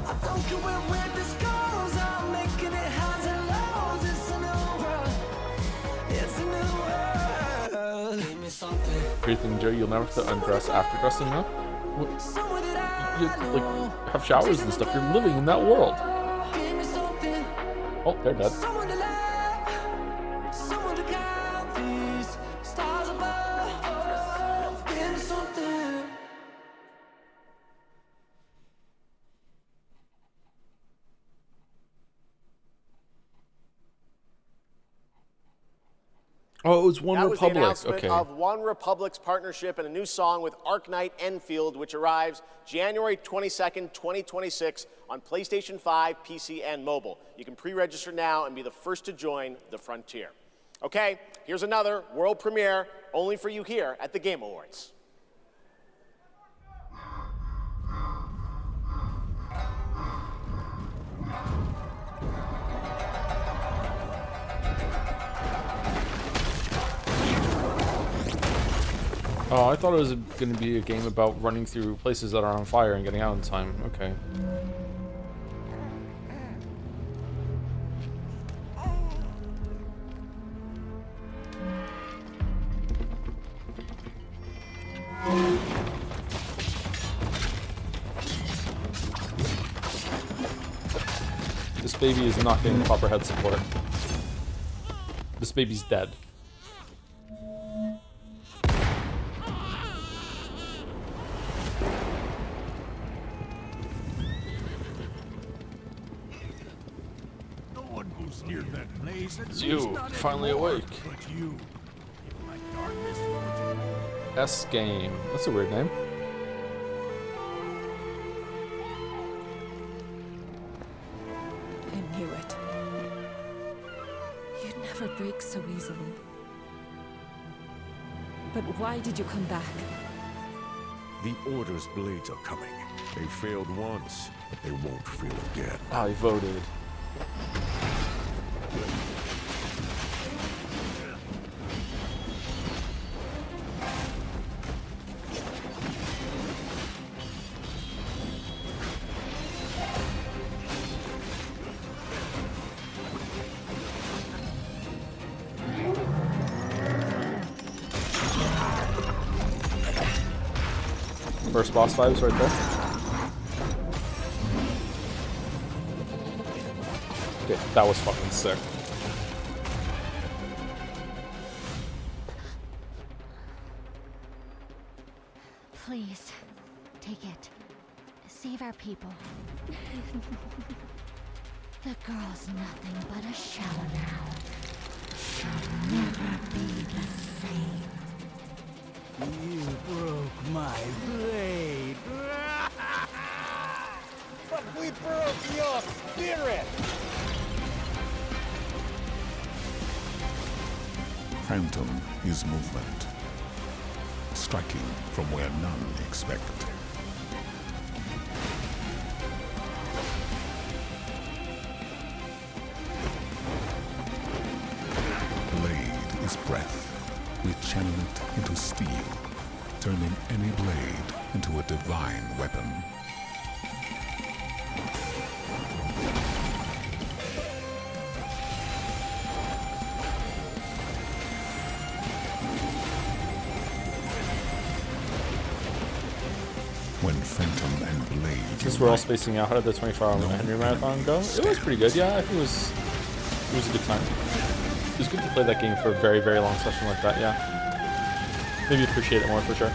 I don't care where this goes, I'm making it highs and lows. It's a new world, it's a new world. Give me something. Great thing, Joe, you'll never have to undress after dressing up. What? You like have showers and stuff. You're living in that world. Oh, they're dead. Oh, it was One That Republic. was the announcement Okay. of One Republic's partnership and a new song with Arknights Endfield, which arrives January 22nd, 2026 on PlayStation 5, PC, and mobile. You can pre-register now and be the first to join the frontier. Okay, here's another world premiere only for you here at the Game Awards. Oh, I thought it was going to be a game about running through places that are on fire and getting out in time. Okay. This baby is not getting proper head support. This baby's dead. It's you, finally awake. S game. That's a weird name. I knew it. You'd never break so easily. But why did you come back? The Order's blades are coming. They failed once, but they won't fail again. I voted. First boss vibes right there. Okay, that was fucking sick. Please, take it. Save our people. The girl's nothing but a shell now. She'll never be the same. You broke my blade. But we broke your spirit. Phantom is movement, striking from where none expect. Blade is breath. We channel it into steel, turning any blade into a divine weapon. When Phantom and Blade... Since we're all spacing out, how did the 24-hour Henry Marathon go? It was pretty good, yeah. I think it was a good time. It was good to play that game for a very, very long session like that, yeah. Maybe appreciate it more for sure.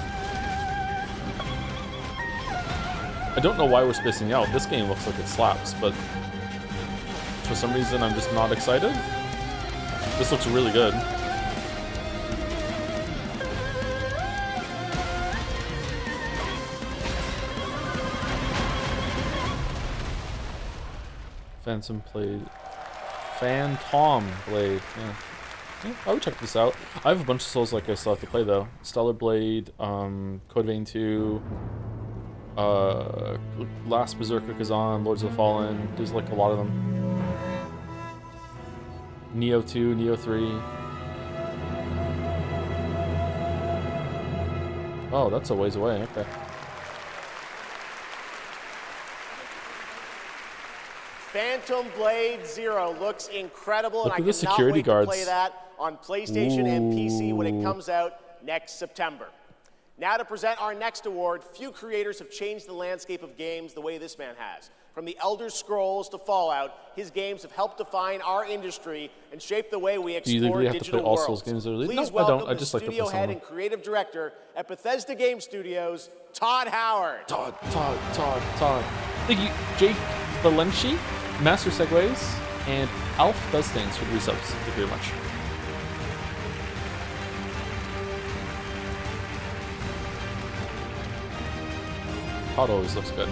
I don't know why we're spacing out. This game looks like it slaps, but for some reason I'm just not excited. This looks really good. Phantom Blade. Yeah, I would check this out. I have a bunch of Souls like I still have to play though. Stellar Blade, Code Vein 2, Last Berserker Kazan, Lords of the Fallen. There's like a lot of them. Neo 2, Neo 3. Oh, that's a ways away. Okay. Phantom Blade Zero looks incredible, Look and at I the cannot security wait guards. to play that on PlayStation and PC when it comes out next September. Now to present our next award, few creators have changed the landscape of games the way this man has. From the Elder Scrolls to Fallout, his games have helped define our industry and shape the way we Do you explore really have to digital play all worlds. Souls games that are released? Please No, I welcome don't. I the just like to play studio some head of and them. creative director at Bethesda Game Studios, Todd Howard. Todd. Thank you, Jake Valenci, Master Segways, and Alf Does Things for the resubs. Thank you very much. Todd always looks good.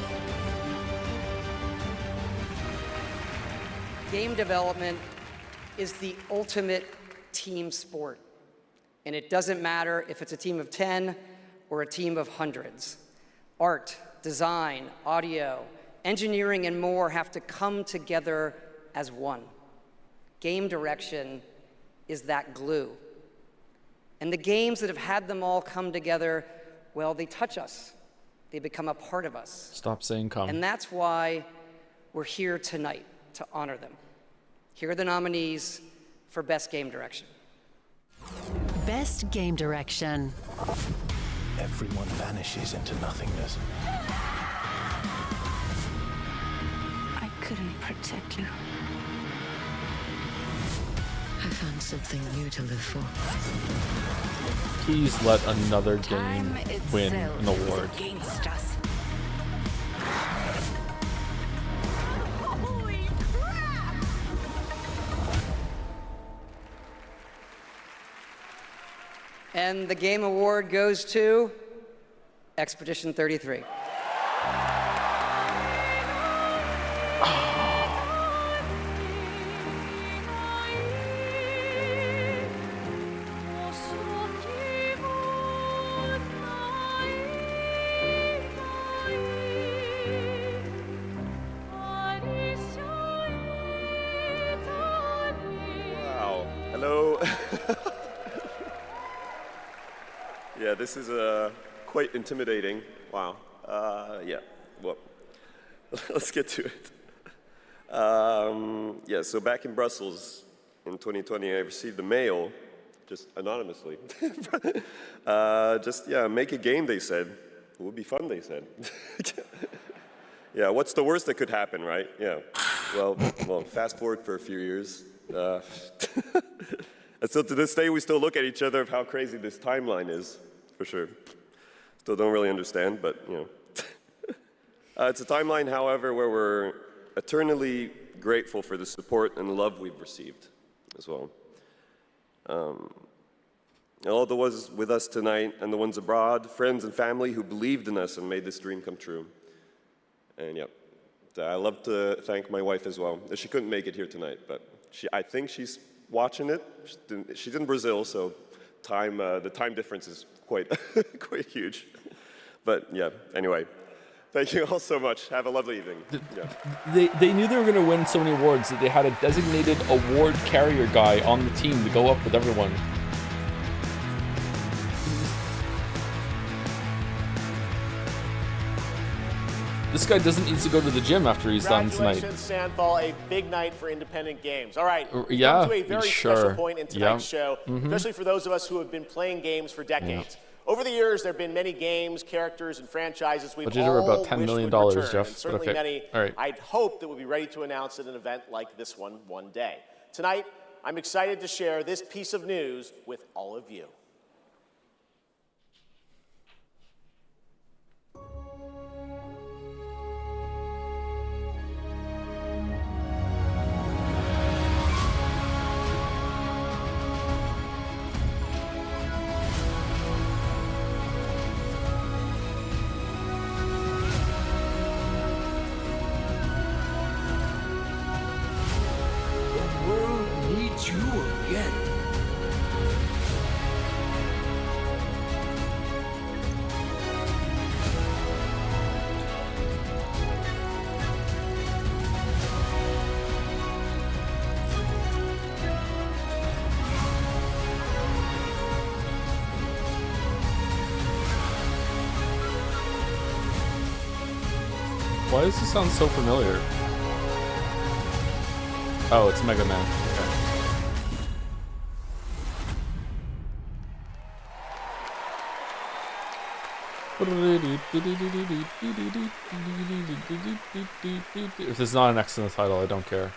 Game development is the ultimate team sport. And it doesn't matter if it's a team of 10 or a team of hundreds. Art, design, audio, engineering, and more have to come together as one. Game direction is that glue. And the games that have had them all come together, well, they touch us. They become a part of us. Stop saying come. And that's why we're here tonight, to honor them. Here are the nominees for Best Game Direction. Best Game Direction. Everyone vanishes into nothingness. I couldn't protect you. I found something new to live for. Please let another game win an award. Against us. And the Game Award goes to Expedition 33. Wow. Hello. Yeah, this is quite intimidating. Wow. Yeah. Well, let's get to it. Yeah. So back in Brussels in 2020, I received a mail, just anonymously. Make a game. They said, It would be fun, they said. Yeah, what's the worst that could happen, right? Yeah. Well, fast forward for a few years. And still to this day, we still look at each other of how crazy this timeline is, for sure. Still don't really understand, but, you know. It's a timeline, however, where we're eternally grateful for the support and love we've received as well. And all the ones with us tonight and the ones abroad, friends and family who believed in us and made this dream come true. And yep, I love to thank my wife as well. She couldn't make it here tonight, but I think she's watching it. She's in Brazil, so the time difference is quite, quite huge. But yeah, anyway, thank you all so much. Have a lovely evening. Yeah. They knew they were going to win so many awards that they had a designated award carrier guy on the team to go up with everyone. This guy doesn't need to go to the gym after he's done tonight. Congratulations, Sandfall. A big night for independent games. All right, yeah, come to a very special point in tonight's show, Mm-hmm. especially for those of us who have been playing games for decades. Over the years, there have been many games, characters, and franchises we've Budget all about $10 wished million, would return, Jeff. and certainly Okay. many All right. I'd hope that we'll be ready to announce at an event like this one day. Tonight, I'm excited to share this piece of news with all of you. Needs you again. Why does this sound so familiar? Oh, it's Mega Man. Okay. If there's not an X in the title, I don't care.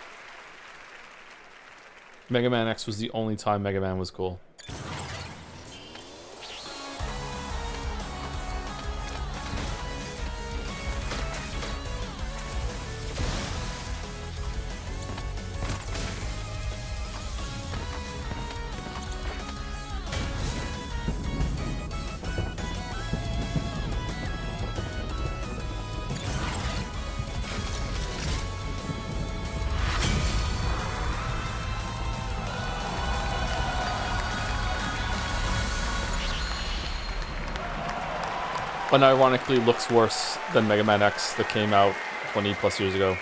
Mega Man X was the only time Mega Man was cool. Unironically looks worse than Mega Man X that came out 20 plus years ago.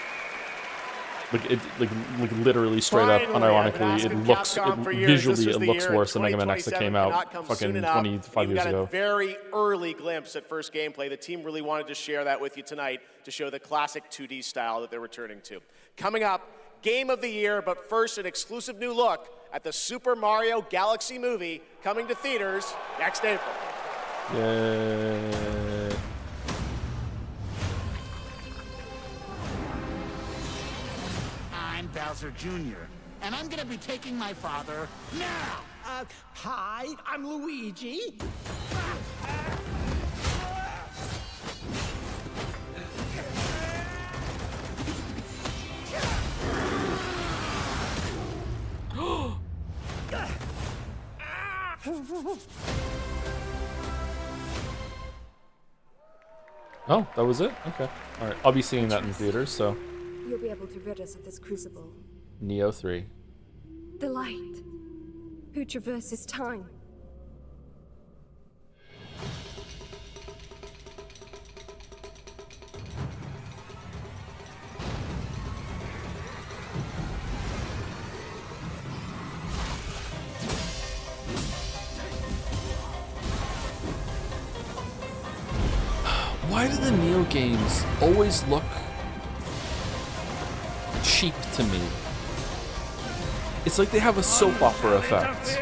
Like literally straight up, unironically, visually it looks worse than Mega Man X that came out fucking 25 years ago. A very early glimpse at first gameplay. The team really wanted to share that with you tonight to show the classic 2D style that they're returning to. Coming up, Game of the Year, but first an exclusive new look at the Super Mario Galaxy movie coming to theaters next April. Yeah. I'm Bowser Jr., and I'm gonna be taking my father now. Hi, I'm Luigi. Oh, that was it? Okay. Alright, I'll be seeing that in theaters, so. You'll be able to rid us of this crucible. Neo 3. The light, who traverses time. Why do the Neo games always look cheap to me? It's like they have a soap opera effect.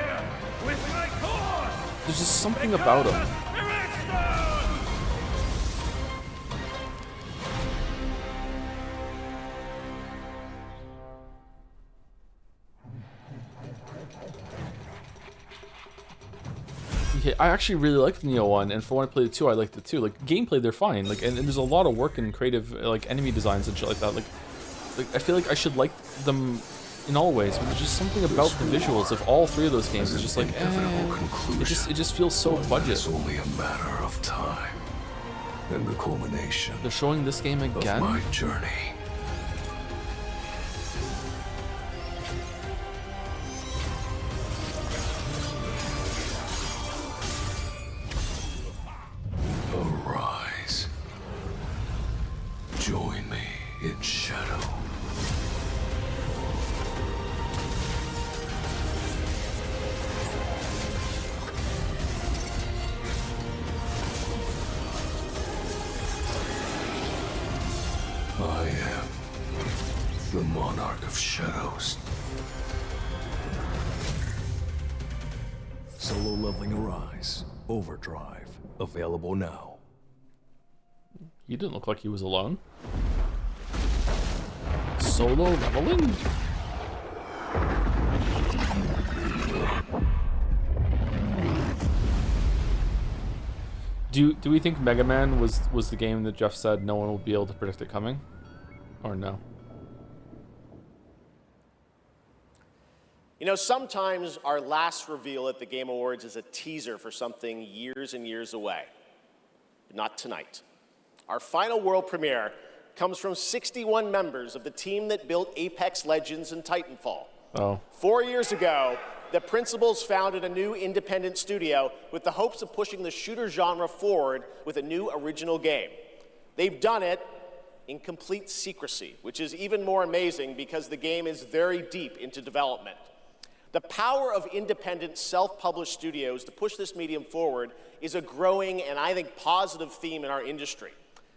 There's just something about them. Yeah, I actually really liked the Neo one, and for when I played the 2, I liked it too. Like gameplay, they're fine. Like, and there's a lot of work and creative, like enemy designs and shit like that. Like I feel like I should like them in all ways, but there's just something about the visuals of all 3 of those games. It's just like, it just feels so budget. It's only a matter of time, and the culmination. They're showing this game again. Of my journey. Arise. Join me in shadow. I am the Monarch of Shadows. Solo leveling Arise. Overdrive. Available now. He didn't look like he was alone. Solo leveling? Do we think Mega Man was the game that Jeff said no one will be able to predict it coming? Or no? You know, sometimes our last reveal at the Game Awards is a teaser for something years and years away. But not tonight. Our final world premiere comes from 61 members of the team that built Apex Legends and Titanfall. Oh. 4 years ago, the principals founded a new independent studio with the hopes of pushing the shooter genre forward with a new original game. They've done it in complete secrecy, which is even more amazing because the game is very deep into development. The power of independent, self-published studios to push this medium forward is a growing and I think positive theme in our industry.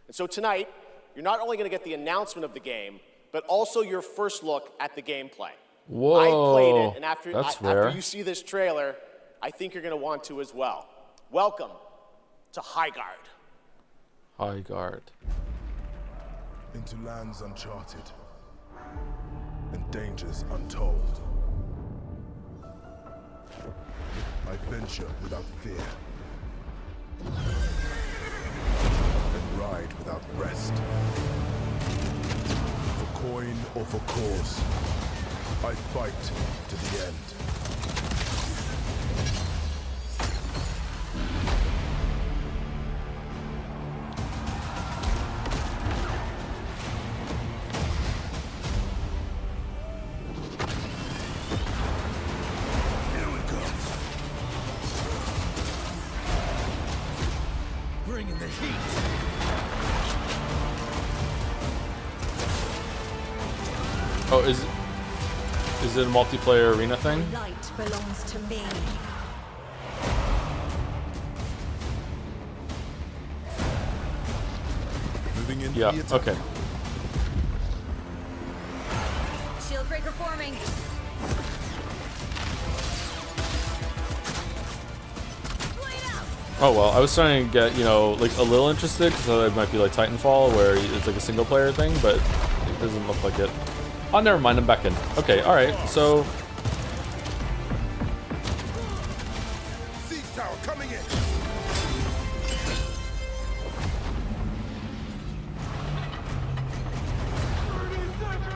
And so tonight, you're not only going to get the announcement of the game, but also your first look at the gameplay. Whoa, I played it, and after rare. you see this trailer, I think you're going to want to as well. Welcome to Highguard. Highguard. Into lands uncharted and dangers untold. I venture without fear and ride without rest. For coin or for cause, I fight to the end. Bringing the heat. Oh, is it a multiplayer arena thing? Light belongs to me. Moving in. Yeah. Okay. Shield breaker forming. Oh well, I was starting to get, you know, like a little interested because it might be like Titanfall where it's like a single player thing, but it doesn't look like it. Oh, never mind, I'm back in. Okay, all right, so. Siege tower coming in.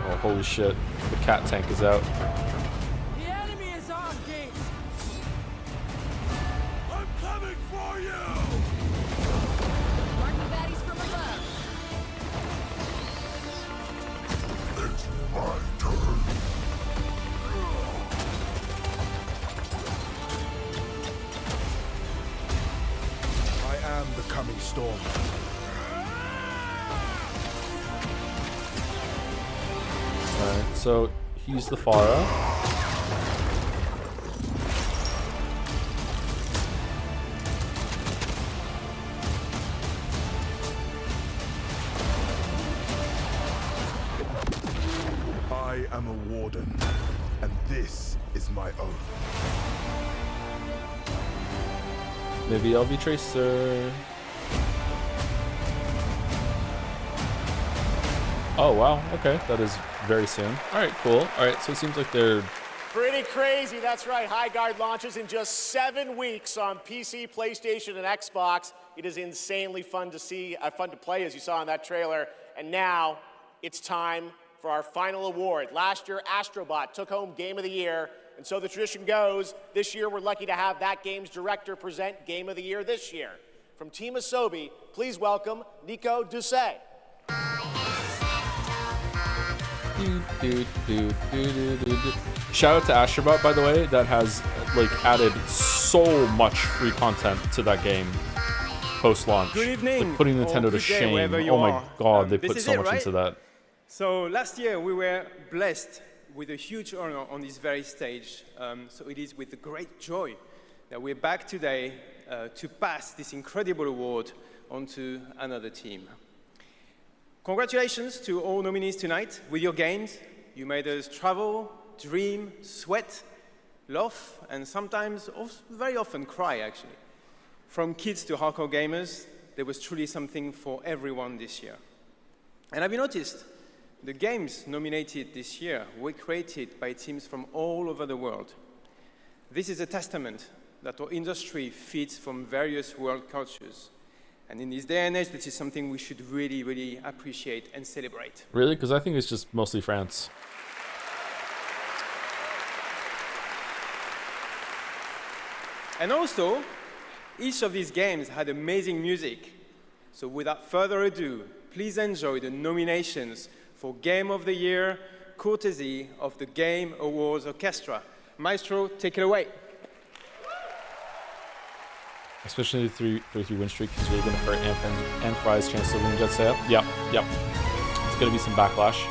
Oh, holy shit, the cat tank is out. The enemy is on gate. I'm coming for you. Marking baddies from above. It's my turn. I am the coming storm. Alright, so he's the Pharah. I am a warden, and this is my oath. Maybe I'll be Tracer. Oh wow, okay, that is very soon. Alright, cool. Alright, so it seems like they're Pretty crazy, that's right. High Guard launches in just 7 weeks on PC, PlayStation, and Xbox. It is insanely fun to see, fun to play, as you saw in that trailer. And now it's time for our final award. Last year, Astrobot took home Game of the Year, and so the tradition goes, this year we're lucky to have that game's director present Game of the Year this year. From Team Asobi, please welcome Nico Doucet. Shout out to Astrobot, by the way, that has like added so much free content to that game post-launch. Good evening, like, putting Nintendo or to good day, shame. wherever you Oh my are. god, they This put is so it, much right? into that. So last year we were blessed with a huge honor on this very stage. So it is with great joy that we're back today to pass this incredible award onto another team. Congratulations to all nominees tonight. With your games, you made us travel, dream, sweat, laugh, and sometimes, very often, cry, actually. From kids to hardcore gamers, there was truly something for everyone this year. And have you noticed? The games nominated this year were created by teams from all over the world. This is a testament that our industry feeds from various world cultures. And in this day and age, this is something we should really, really appreciate and celebrate. Really? Because I think it's just mostly France. And also, each of these games had amazing music. So without further ado, please enjoy the nominations for Game of the Year, courtesy of the Game Awards Orchestra. Maestro, take it away. Especially the 3-3 win streak is really going to hurt and Fry's chance to win Jet Set. Yep. It's going to be some backlash.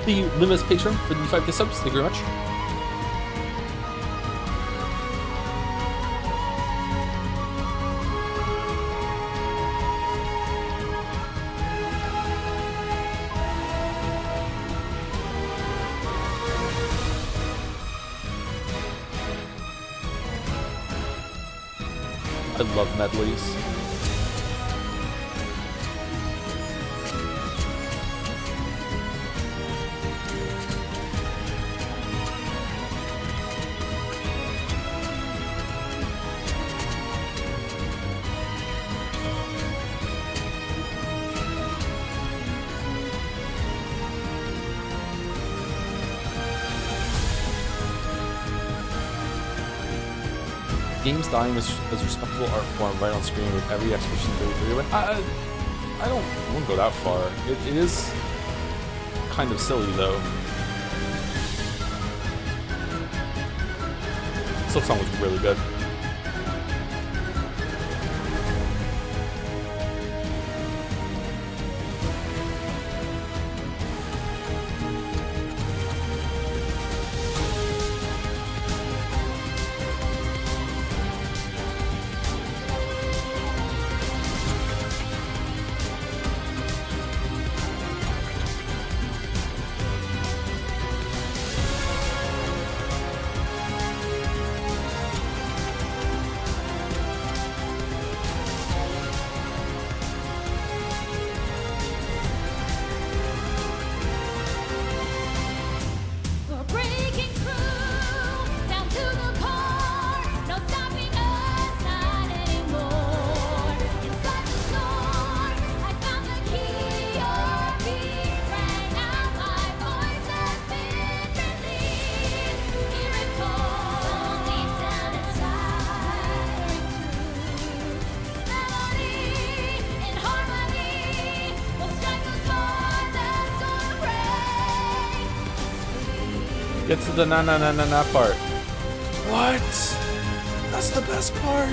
The Limas patron for the 5K subs. Thank you very much. I love medleys. Games dying as respectable art form right on screen with every Expedition 33 win. I wouldn't go that far. It is kind of silly though. Silk Song was really good. Get to the na part. What? That's the best part.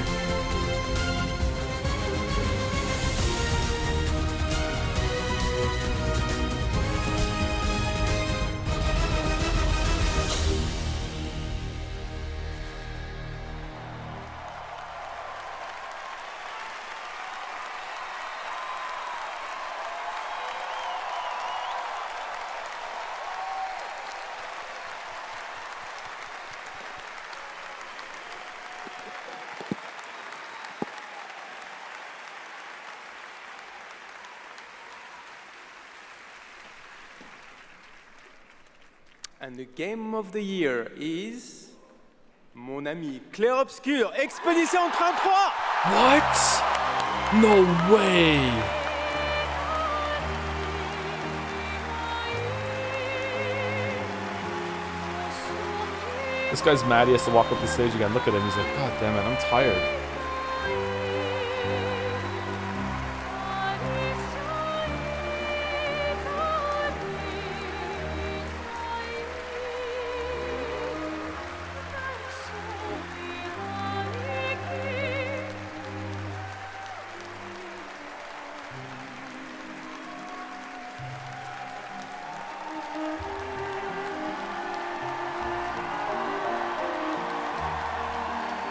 And the game of the year is mon ami Clair Obscur, Expédition 33. What? No way. This guy's mad he has to walk up the stage again. Look at him. He's like, God damn it, I'm tired.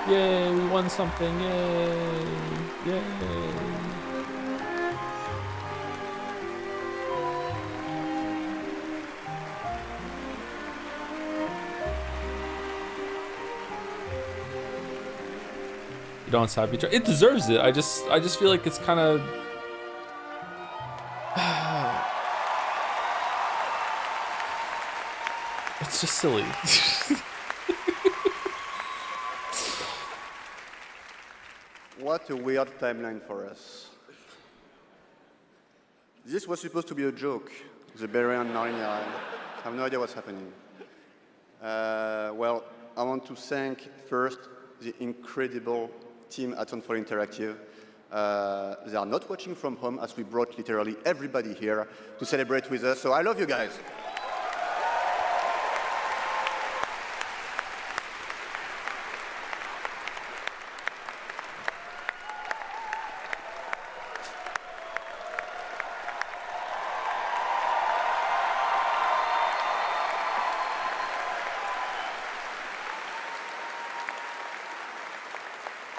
Yay, we won something, yay, yay. You don't happy. It deserves it. I just feel like it's kind of it's just silly. What a weird timeline for us. This was supposed to be a joke. The Berian Narnia. I have no idea what's happening. Well, I want to thank first the incredible team at Soundfall Interactive. They are not watching from home as we brought literally everybody here to celebrate with us. So I love you guys.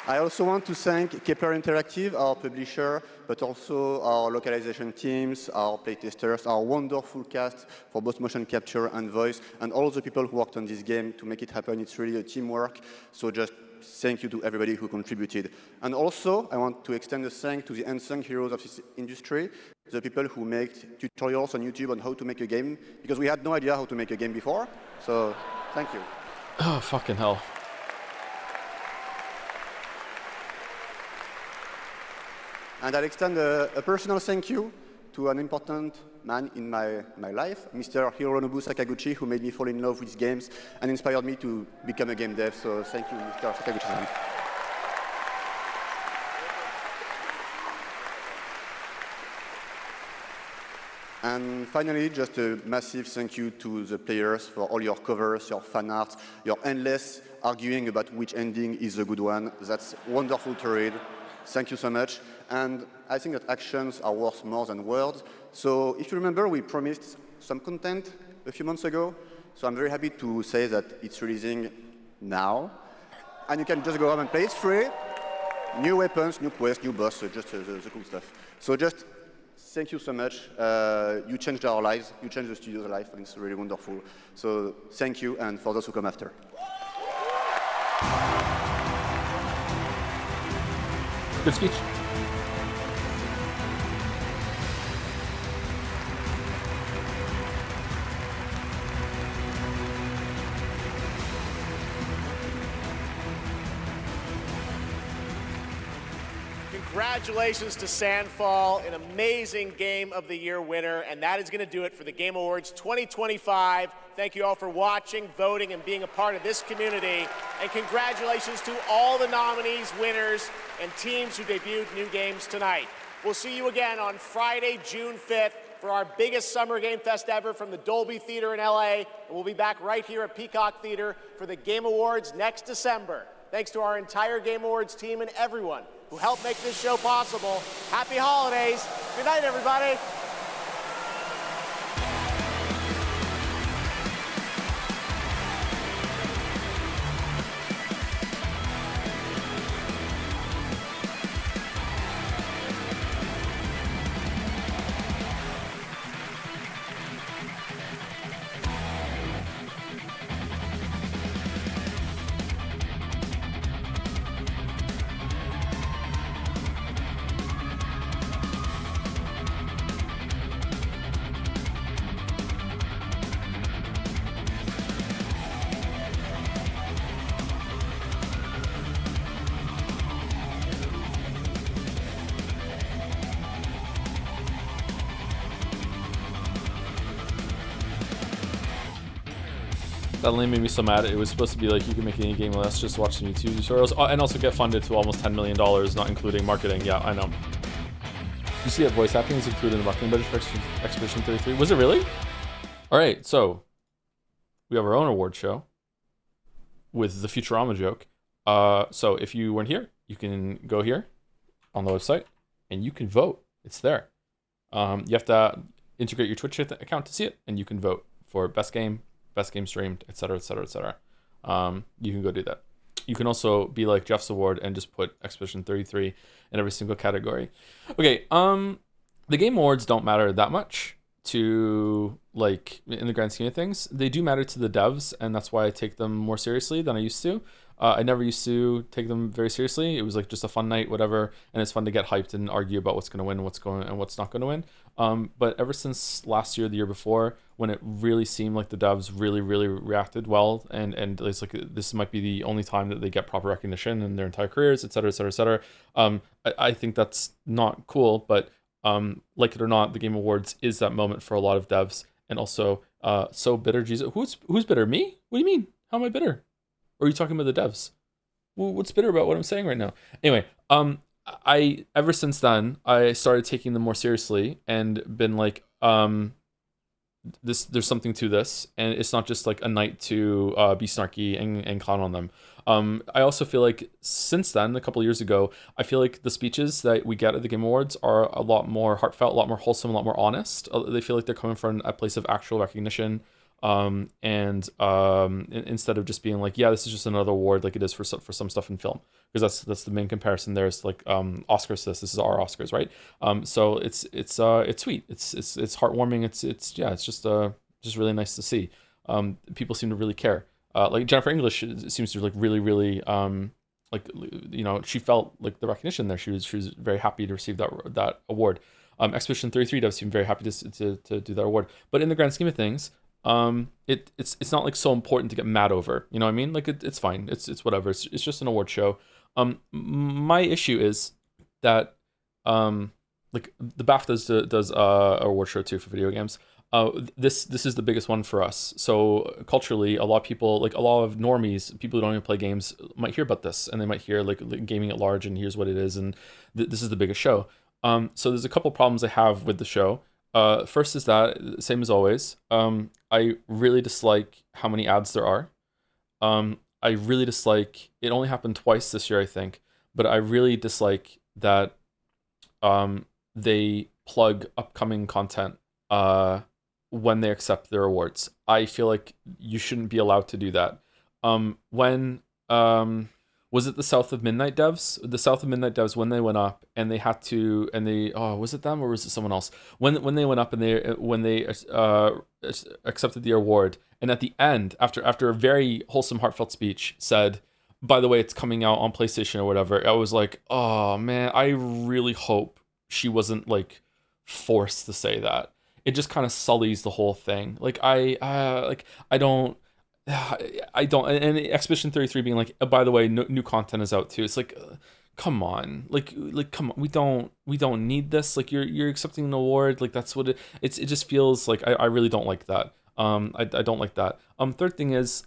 I also want to thank Kepler Interactive, our publisher, but also our localization teams, our playtesters, our wonderful cast for both motion capture and voice, and all the people who worked on this game to make it happen. It's really a teamwork, so just thank you to everybody who contributed. And also, I want to extend a thank to the unsung heroes of this industry, the people who make tutorials on YouTube on how to make a game, because we had no idea how to make a game before, so thank you. Oh, fucking hell. And I'll extend a personal thank you to an important man in my life, Mr. Hironobu Sakaguchi, who made me fall in love with games and inspired me to become a game dev. So thank you, Mr. Sakaguchi. And finally, just a massive thank you to the players for all your covers, your fan art, your endless arguing about which ending is the good one. That's wonderful to read. Thank you so much. And I think that actions are worth more than words. So if you remember, we promised some content a few months ago. So I'm very happy to say that it's releasing now. And you can just go home and play. It's free. New weapons, new quests, new boss, so just the cool stuff. So just thank you so much. You changed our lives. You changed the studio's life, and it's really wonderful. So thank you, and for those who come after. Good speech. Congratulations to Sandfall, an amazing Game of the Year winner, and that is going to do it for the Game Awards 2025. Thank you all for watching, voting, and being a part of this community. And congratulations to all the nominees, winners, and teams who debuted new games tonight. We'll see you again on Friday, June 5th for for our biggest summer game fest ever from the Dolby Theater in LA. And we'll be back right here at Peacock Theater for the Game Awards next December. Thanks to our entire Game Awards team and everyone who helped make this show possible. Happy holidays. Good night, everybody. That only made me so mad. It was supposed to be like you can make any game less, just watch some YouTube tutorials, and also get funded to almost $10 million, not including marketing. Yeah, I know. You see that voice acting is included in the marketing budget for Expedition 33. Was it really? All right, so we have our own award show with the Futurama joke. So if you weren't here, you can go here on the website and you can vote. It's there. You have to integrate your Twitch account to see it, and you can vote for best game streamed, etc., etc., etc. You can go do that. You can also be like Jeff's award and just put Expedition 33 in every single category. Okay, the Game Awards don't matter that much to, like, in the grand scheme of things. They do matter to the devs, and that's why I take them more seriously than I used to. I never used to take them very seriously. It was like just a fun night, whatever, and it's fun to get hyped and argue about what's going to win, and what's not going to win. But ever since last year, the year before, when it really seemed like the devs really reacted well, and it's like this might be the only time that they get proper recognition in their entire careers, etc., etc., etc. I think that's not cool, but like it or not, the Game Awards is that moment for a lot of devs, and also so bitter. Jesus, who's bitter? Me? What do you mean? How am I bitter? Or are you talking about the devs? What's bitter about what I'm saying right now? Anyway, I ever since then I started taking them more seriously and been like, there's something to this, and it's not just like a night to be snarky and clown on them. I also feel like since then, a couple of years ago, I feel like the speeches that we get at the Game Awards are a lot more heartfelt, a lot more wholesome, a lot more honest. They feel like they're coming from a place of actual recognition. Instead of just being like, yeah, this is just another award like it is for some stuff in film, because that's the main comparison there. Is like Oscars to this is our Oscars, right? So it's sweet, it's heartwarming, it's just really nice to see. People seem to really care. Like Jennifer English seems to like really like, you know, she felt like the recognition there. She was very happy to receive that award. Expedition 33 does seem very happy to do that award, but in the grand scheme of things, it's not like so important to get mad over, you know what I mean? Like it's fine. It's whatever. It's just an award show. My issue is that, like the BAFTA does a award show too for video games. This is the biggest one for us. So culturally, a lot of people, like a lot of normies, people who don't even play games, might hear about this, and they might hear like gaming at large, and here's what it is, and this is the biggest show. So there's a couple problems I have with the show. First is that, same as always, I really dislike how many ads there are. I really dislike, it only happened twice this year, I think, but I really dislike that they plug upcoming content when they accept their awards. I feel like you shouldn't be allowed to do that. Was it the South of Midnight devs? The South of Midnight devs, when they went up and they had to, and they, was it them or was it someone else? When they went up and they accepted the award, and at the end, after a very wholesome, heartfelt speech, said, by the way, it's coming out on PlayStation or whatever. I was like, oh man, I really hope she wasn't like forced to say that. It just kind of sullies the whole thing. Like I don't, and Expedition 33 being like, oh, by the way, new content is out too. It's like, come on, like come on, we don't need this. Like you're accepting an award, like that's what it just feels like. I really don't like that. I don't like that. Third thing is,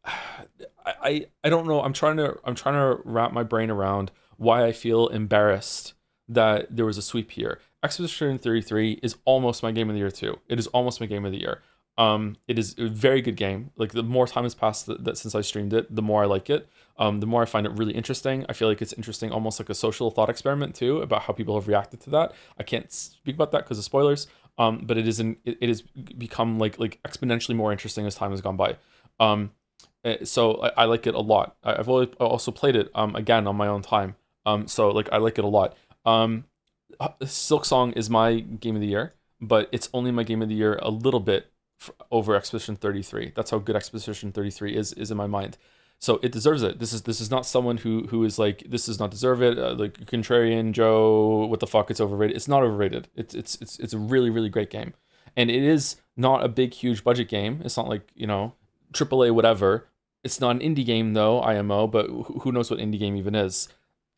I don't know. I'm trying to wrap my brain around why I feel embarrassed that there was a sweep here. Expedition 33 is almost my game of the year too. It is almost my game of the year. It is a very good game. Like the more time has passed that since I streamed it, the more I like it. The more I find it really interesting. I feel like it's interesting, almost like a social thought experiment too, about how people have reacted to that. I can't speak about that because of spoilers. But it has become like exponentially more interesting as time has gone by. So I like it a lot. I've also played it again on my own time. So like I like it a lot. Silksong is my game of the year, but it's only my game of the year a little bit over Expedition 33. That's how good Expedition 33 is in my mind. So it deserves it. This is not someone who is like, this does not deserve it. Like contrarian Joe, what the fuck? It's overrated. It's not overrated. It's a really, really great game, and it is not a big, huge budget game. It's not like, you know, AAA whatever. It's not an indie game though, IMO. But who knows what indie game even is?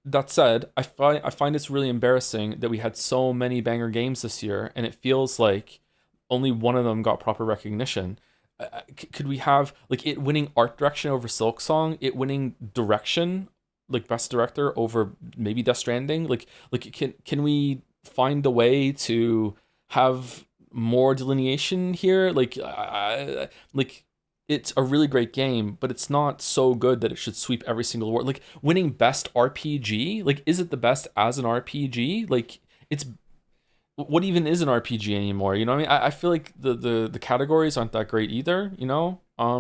That said, I find it's really embarrassing that we had so many banger games this year, and it feels like only one of them got proper recognition. Could we have like it winning art direction over Silksong, it winning direction, like best director over maybe Death Stranding? Like can we find a way to have more delineation here? Like it's a really great game, but it's not so good that it should sweep every single award. Like winning best RPG, like is it the best as an RPG? Like it's, what even is an RPG anymore? You know what I mean? I feel like the categories aren't that great either, you know? I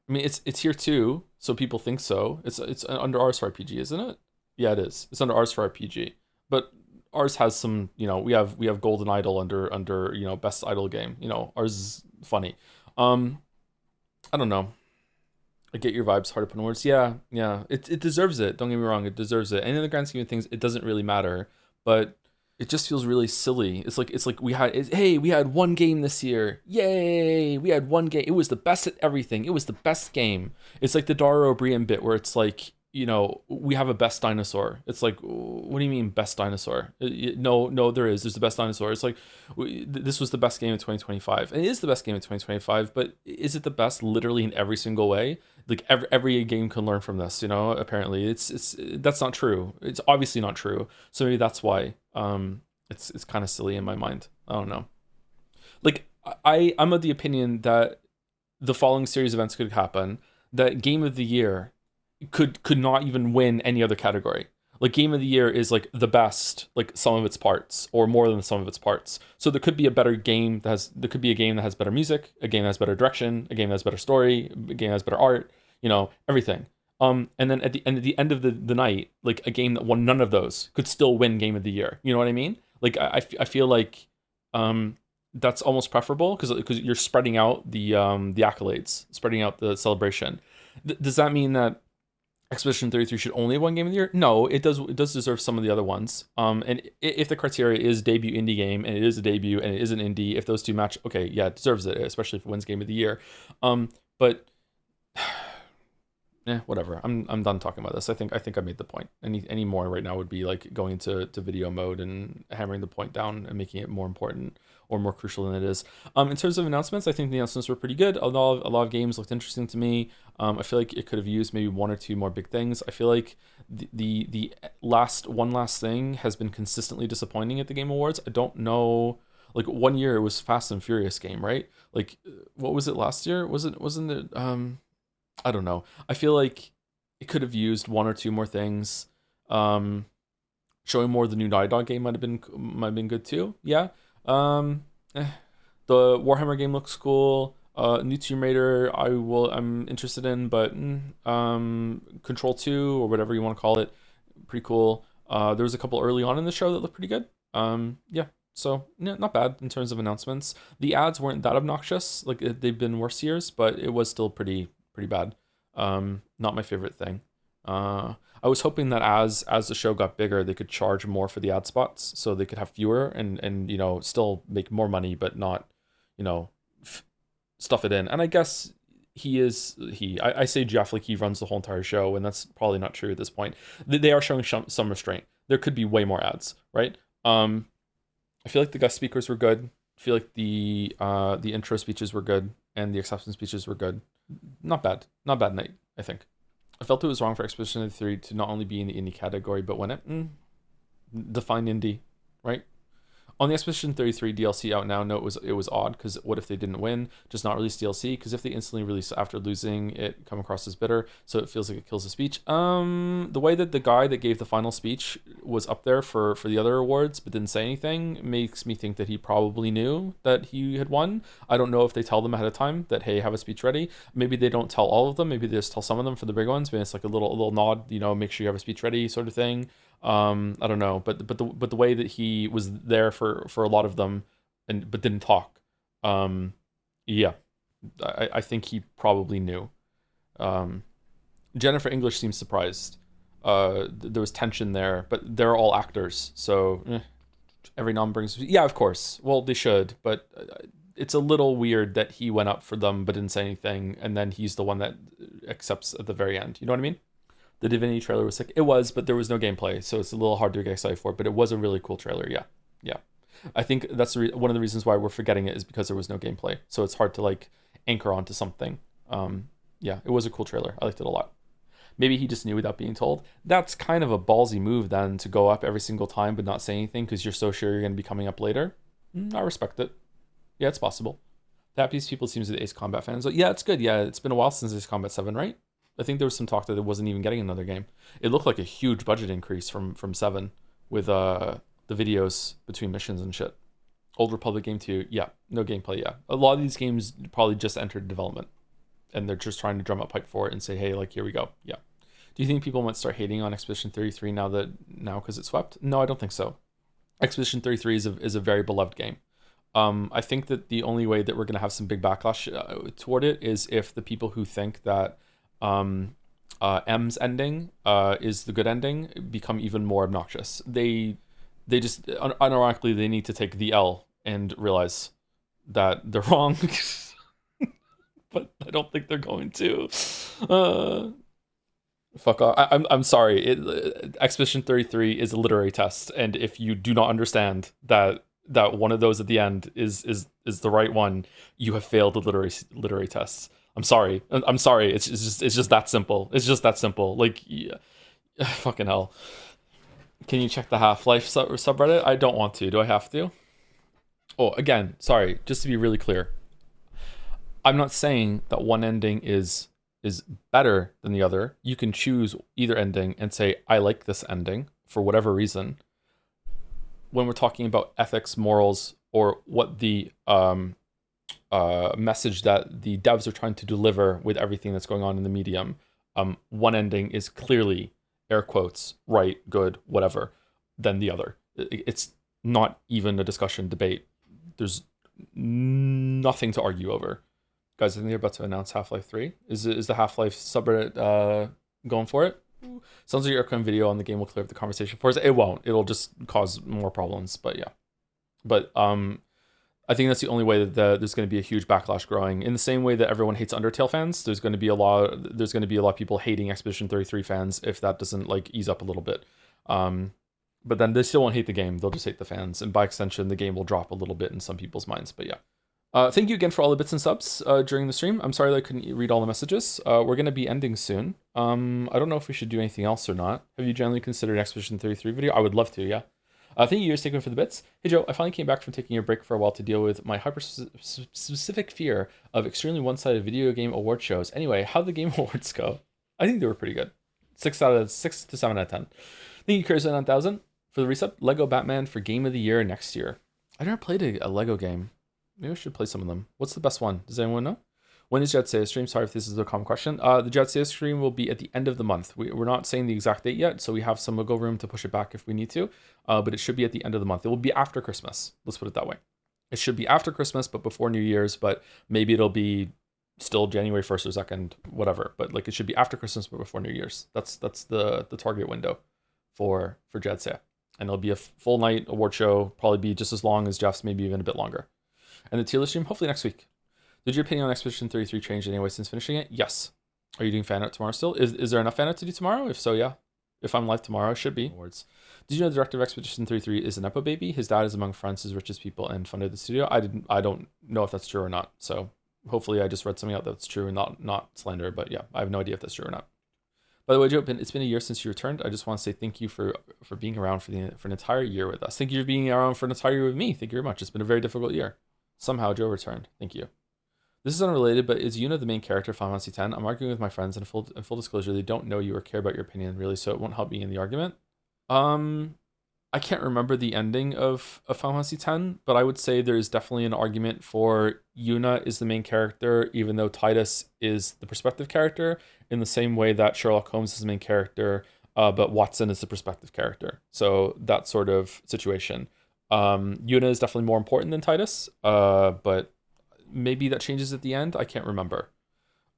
mean, it's here too, so people think so. It's under ours for RPG, isn't it? Yeah, it is. It's under ours for RPG. But ours has some, you know, we have Golden Idol under you know, best idol game. You know, ours is funny. I don't know. I get your vibes, hard to put in words. Yeah. It deserves it. Don't get me wrong, it deserves it. And in the grand scheme of things, it doesn't really matter. But it just feels really silly. It's like we had one game this year. Yay! We had one game. It was the best at everything. It was the best game. It's like the Dara O'Brien bit where it's like, you know, we have a best dinosaur. It's like, what do you mean best dinosaur? No, there's the best dinosaur. It's like, this was the best game of 2025. And it is the best game of 2025, but is it the best literally in every single way? Like every game can learn from this, you know, apparently it's that's not true. It's obviously not true. So maybe that's why it's kind of silly in my mind. I don't know. Like I'm of the opinion that the following series of events could happen, that game of the year could not even win any other category. Like game of the year is like the best, like some of its parts, or more than some of its parts. So there could be a better game there could be a game that has better music, a game that has better direction, a game that has better story, a game that has better art, you know, everything. And then at the end of the night, like a game that won none of those could still win game of the year. You know what I mean? Like I feel like that's almost preferable because you're spreading out the accolades, spreading out the celebration. Does that mean that Expedition 33 should only have one game of the year? No, it does deserve some of the other ones. And if the criteria is debut indie game, and it is a debut and it is an indie, if those two match, okay, yeah, it deserves it, especially if it wins game of the year. But whatever. I'm done talking about this. I think I made the point. Any more right now would be like going into video mode and hammering the point down and making it more important or more crucial than it is. In terms of announcements, I think the announcements were pretty good. A lot of games looked interesting to me. I feel like it could have used maybe one or two more big things. I feel like the last thing has been consistently disappointing at the Game Awards. I don't know. Like 1 year it was Fast and Furious game, right? Like what was it last year? Wasn't it? I don't know. I feel like it could have used one or two more things. Showing more of the new Naughty Dog game might have been good too. Yeah. The Warhammer game looks cool. New Tomb Raider I'm interested in, but Control 2 or whatever you want to call it, pretty cool. There was a couple early on in the show that looked pretty good. Yeah. So not bad in terms of announcements. The ads weren't that obnoxious. Like they've been worse years, but it was still pretty bad. Not my favorite thing. I was hoping that as the show got bigger, they could charge more for the ad spots, so they could have fewer and you know, still make more money, but not, you know, stuff it in. And I guess I say Jeff like he runs the whole entire show, and that's probably not true at this point. They are showing some restraint. There could be way more ads, right? I feel like the guest speakers were good. I feel like the intro speeches were good, and the acceptance speeches were good. Not bad night, I think. I felt it was wrong for Expedition 33 to not only be in the indie category, but win it. Define indie. right? On the Expedition 33 DLC out now, no, it was odd, because what if they didn't win? Just not release DLC, because if they instantly release after losing, it come across as bitter, so it feels like it kills the speech. The way that the guy that gave the final speech was up there for the other awards, but didn't say anything, makes me think that he probably knew that he had won. I don't know if they tell them ahead of time that, hey, have a speech ready. Maybe they don't tell all of them, maybe they just tell some of them for the big ones, maybe it's like a little nod, you know, make sure you have a speech ready sort of thing. I don't know, but the way that he was there for a lot of them, but didn't talk, yeah, I think he probably knew. Jennifer English seems surprised. There was tension there, but they're all actors, so every nom brings. Yeah, of course. Well, they should, but it's a little weird that he went up for them but didn't say anything, and then he's the one that accepts at the very end. You know what I mean? The Divinity trailer was sick. It was, but there was no gameplay, so it's a little hard to get excited for it, but it was a really cool trailer, yeah. I think that's one of the reasons why we're forgetting it is because there was no gameplay, so it's hard to, like, anchor onto something. Yeah, it was a cool trailer. I liked it a lot. Maybe he just knew without being told. That's kind of a ballsy move, then, to go up every single time but not say anything because you're so sure you're going to be coming up later. I respect it. Yeah, it's possible. The happiest people seems to be the Ace Combat fans. Yeah, it's good. Yeah, it's been a while since Ace Combat 7, right? I think there was some talk that it wasn't even getting another game. It looked like a huge budget increase from 7 with the videos between missions and shit. Old Republic Game 2, yeah, no gameplay, yeah. A lot of these games probably just entered development, and they're just trying to drum up hype for it and say, hey, like, here we go, yeah. Do you think people might start hating on Expedition 33 now because it swept? No, I don't think so. Expedition 33 is a very beloved game. I think that the only way that we're going to have some big backlash toward it is if the people who think that M's ending is the good ending become even more obnoxious. They just unironically they need to take the L and realize that they're wrong. But I don't think they're going to. Fuck off. I'm sorry. Expedition 33 is a literary test, and if you do not understand that one of those at the end is the right one, you have failed the literary tests. I'm sorry. It's just that simple. It's just that simple. Like, yeah. Fucking hell. Can you check the Half-Life subreddit? I don't want to. Do I have to? Oh, again, sorry. Just to be really clear, I'm not saying that one ending is better than the other. You can choose either ending and say, I like this ending for whatever reason. When we're talking about ethics, morals, or what the message that the devs are trying to deliver with everything that's going on in the medium, one ending is clearly, air quotes, right, good, whatever, than the other. It's not even a discussion, debate. There's nothing to argue over. Guys, I think they're about to announce Half-Life 3. Is the Half-Life subreddit going for it? Sounds like your Requiem video on the game will clear up the conversation for us. It won't. It'll just cause more problems, but yeah. But I think that's the only way that there's going to be a huge backlash growing. In the same way that everyone hates Undertale fans, there's going to be a lot of people hating Expedition 33 fans if that doesn't like ease up a little bit. But then they still won't hate the game. They'll just hate the fans, and by extension, the game will drop a little bit in some people's minds. But yeah. Thank you again for all the bits and subs during the stream. I'm sorry that I couldn't read all the messages. We're going to be ending soon. I don't know if we should do anything else or not. Have you generally considered an Expedition 33 video? I would love to, yeah. Thank you, Taken for the bits. Hey Joe, I finally came back from taking a break for a while to deal with my hyper-specific fear of extremely one-sided video game award shows. Anyway, how'd the Game Awards go? I think they were pretty good. 6 to 7 out of 10. Thank you, Cursor 9000 for the resub. Lego Batman for Game of the Year next year. I never played a Lego game. Maybe I should play some of them. What's the best one? Does anyone know? When is Jet Say stream? Sorry if this is a common question. The Jet Say stream will be at the end of the month. We're not saying the exact date yet, so we have some wiggle room to push it back if we need to. But it should be at the end of the month. It will be after Christmas. Let's put it that way. It should be after Christmas, but before New Year's. But maybe it'll be still January 1st or 2nd, whatever. But like it should be after Christmas, but before New Year's. That's the target window for Jet Say. And it'll be a full night award show. Probably be just as long as Jeff's, maybe even a bit longer. And the tier list stream, hopefully next week. Did your opinion on Expedition 33 change anyway since finishing it? Yes. Are you doing fan art tomorrow still? Is there enough fan art to do tomorrow? If so, yeah. If I'm live tomorrow, it should be. Awards. Did you know the director of Expedition 33 is an Nepo baby? His dad is among France's richest people and funded the studio. I don't know if that's true or not. So hopefully I just read something out that's true and not slander. But yeah, I have no idea if that's true or not. By the way, Joe, it's been a year since you returned. I just want to say thank you for being around for an entire year with us. Thank you for being around for an entire year with me. Thank you very much. It's been a very difficult year. Somehow Joe returned. Thank you. This is unrelated, but is Yuna the main character of Final Fantasy X? I'm arguing with my friends, and full disclosure, they don't know you or care about your opinion, really, so it won't help me in the argument. I can't remember the ending of Final Fantasy X, but I would say there is definitely an argument for Yuna is the main character, even though Tidus is the perspective character, in the same way that Sherlock Holmes is the main character, but Watson is the perspective character. So that sort of situation. Yuna is definitely more important than Tidus, but maybe that changes at the end. I can't remember.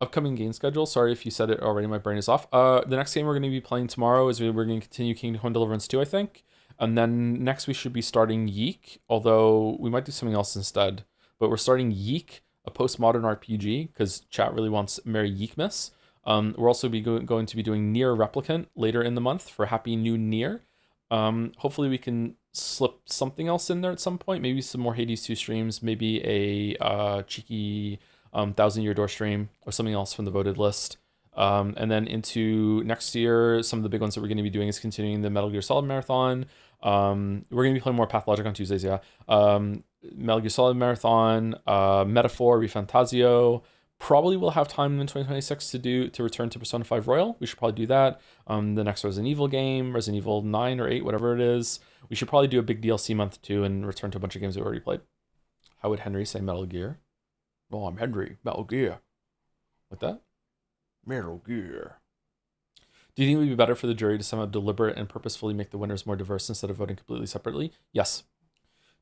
Upcoming game schedule. Sorry if you said it already. My brain is off. The next game we're going to be playing tomorrow is we're going to continue Kingdom Come Deliverance 2, I think. And then next we should be starting Yeek, although we might do something else instead. But we're starting Yeek, a postmodern RPG, because chat really wants Merry Yeekmas. We're also going to be doing Nier Replicant later in the month for Happy New Nier. Hopefully we can slip something else in there at some point. Maybe some more Hades 2 streams, maybe a cheeky 1000 Year Door stream or something else from the voted list. And then into next year, some of the big ones that we're going to be doing is continuing the Metal Gear Solid Marathon. We're going to be playing more Pathologic on Tuesdays, yeah. Metal Gear Solid Marathon, Metaphor, Refantasio. Probably will have time in 2026 to return to Persona 5 Royal. We should probably do that. The next Resident Evil game, Resident Evil 9 or 8, whatever it is. We should probably do a big DLC month too and return to a bunch of games we already played. How would Henry say Metal Gear? Oh, I'm Henry. Metal Gear. Like that? Metal Gear. Do you think it would be better for the jury to somehow deliberate and purposefully make the winners more diverse instead of voting completely separately? Yes.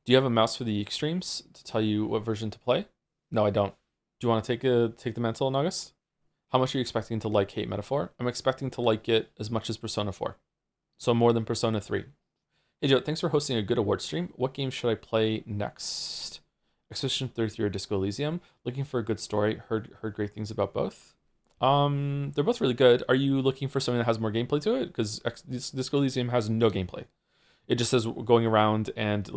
Do you have a mouse for the Yeek streams to tell you what version to play? No, I don't. Do you want to take the mantle in August? How much are you expecting to hate Metaphor? I'm expecting to like it as much as Persona 4. So more than Persona 3. Hey Joe, thanks for hosting a good award stream. What game should I play next? Expedition 33 or Disco Elysium? Looking for a good story. Heard great things about both. They're both really good. Are you looking for something that has more gameplay to it? Because Disco Elysium has no gameplay. It just says going around and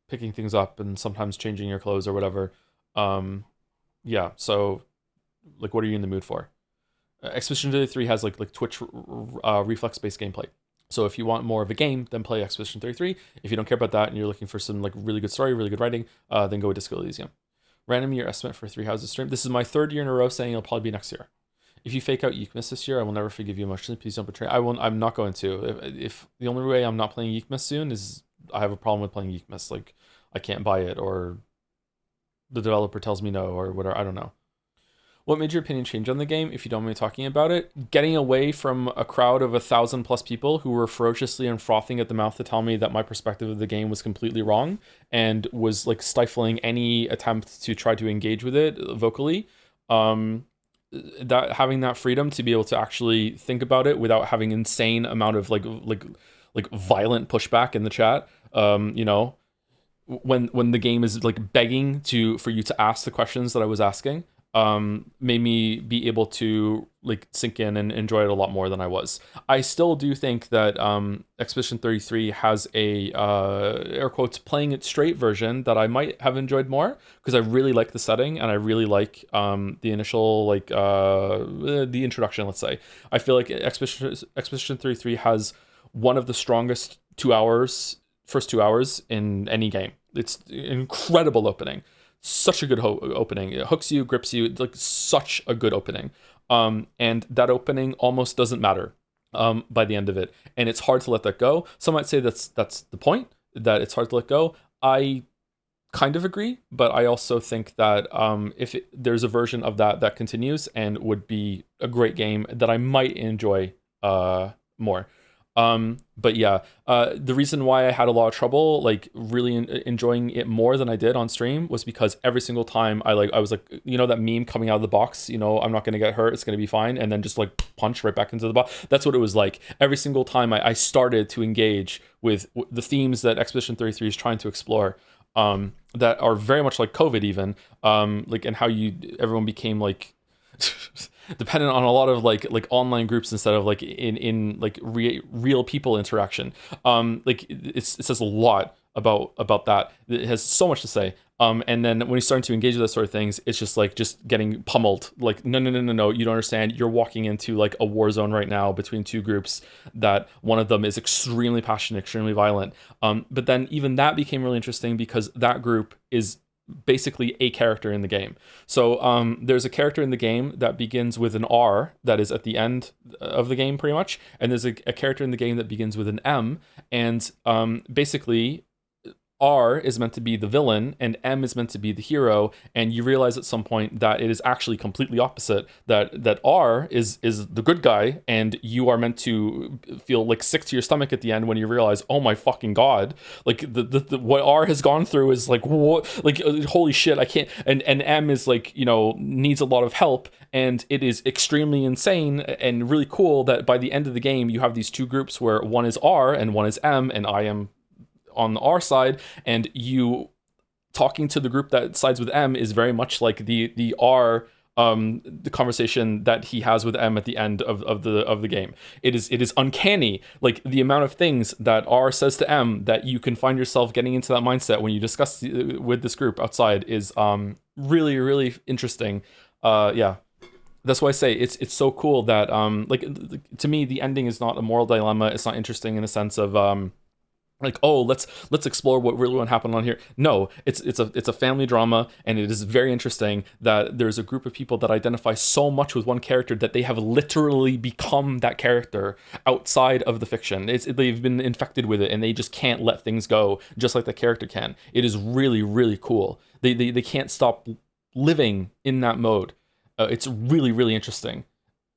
picking things up and sometimes changing your clothes or whatever. Yeah, so what are you in the mood for? Expedition 33 has Twitch reflex-based gameplay. So if you want more of a game, then play Expedition 33. If you don't care about that and you're looking for some really good story, really good writing, then go with Disco Elysium. Random year estimate for 3 Houses stream. This is my 3rd year in a row saying it'll probably be next year. If you fake out Yeekmas this year, I will never forgive you emotionally. Please don't betray. I'm not going to. If the only way I'm not playing Yeekmas soon is I have a problem with playing Yeekmas. I can't buy it, or the developer tells me no, or whatever. I don't know. What made your opinion change on the game, if you don't mind me talking about it? Getting away from a crowd of 1,000+ people who were ferociously and frothing at the mouth to tell me that my perspective of the game was completely wrong and was stifling any attempt to try to engage with it vocally. That having that freedom to be able to actually think about it without having insane amount of violent pushback in the chat. When the game is begging for you to ask the questions that I was asking, made me be able to sink in and enjoy it a lot more than I was. I still do think that Expedition 33 has a air quotes playing it straight version that I might have enjoyed more, because I really like the setting and I really like the initial the introduction, let's say. I feel like Expedition 33 has one of the strongest first 2 hours in any game. It's an incredible opening. Such a good opening. It hooks you, grips you, such a good opening. And that opening almost doesn't matter by the end of it. And it's hard to let that go. Some might say that's the point, that it's hard to let go. I kind of agree, but I also think that there's a version of that continues and would be a great game that I might enjoy more. But yeah, the reason why I had a lot of trouble really enjoying it more than I did on stream was because every single time I was that meme coming out of the box, I'm not going to get hurt, it's going to be fine, and then just punch right back into the box. That's what it was like. Every single time I started to engage with the themes that Expedition 33 is trying to explore, that are very much like COVID even, and how everyone became dependent on a lot of online groups instead of in real people interaction. It says a lot about that. It has so much to say. And then when he's starting to engage with those sort of things, it's just like just getting pummeled. Like, no, you don't understand. You're walking into like a war zone right now between two groups that one of them is extremely passionate, extremely violent. But then even that became really interesting because that group is basically a character in the game. So there's a character in the game that begins with an R that is at the end of the game pretty much. And there's a character in the game that begins with an M. And basically R is meant to be the villain and M is meant to be the hero, and you realize at some point that it is actually completely opposite, that R is the good guy, and you are meant to feel like sick to your stomach at the end when you realize, oh my fucking god, like the what R has gone through is like, what, like holy shit, I can't. And M is like, you know, needs a lot of help, and it is extremely insane and really cool that by the end of the game you have these two groups where one is R and one is M, and I am on the R side, and you talking to the group that sides with M is very much like the R the conversation that he has with M at the end of the game. It is uncanny, like the amount of things that R says to M that you can find yourself getting into that mindset when you discuss with this group outside is really, really interesting. Yeah. That's why I say it's so cool that like to me the ending is not a moral dilemma. It's not interesting in the sense of like, oh, let's explore what really happened on here. No, it's a family drama, and it is very interesting that there's a group of people that identify so much with one character that they have literally become that character outside of the fiction. They've been infected with it, and they just can't let things go, just like the character can. It is really, really cool. They can't stop living in that mode. It's really, really interesting.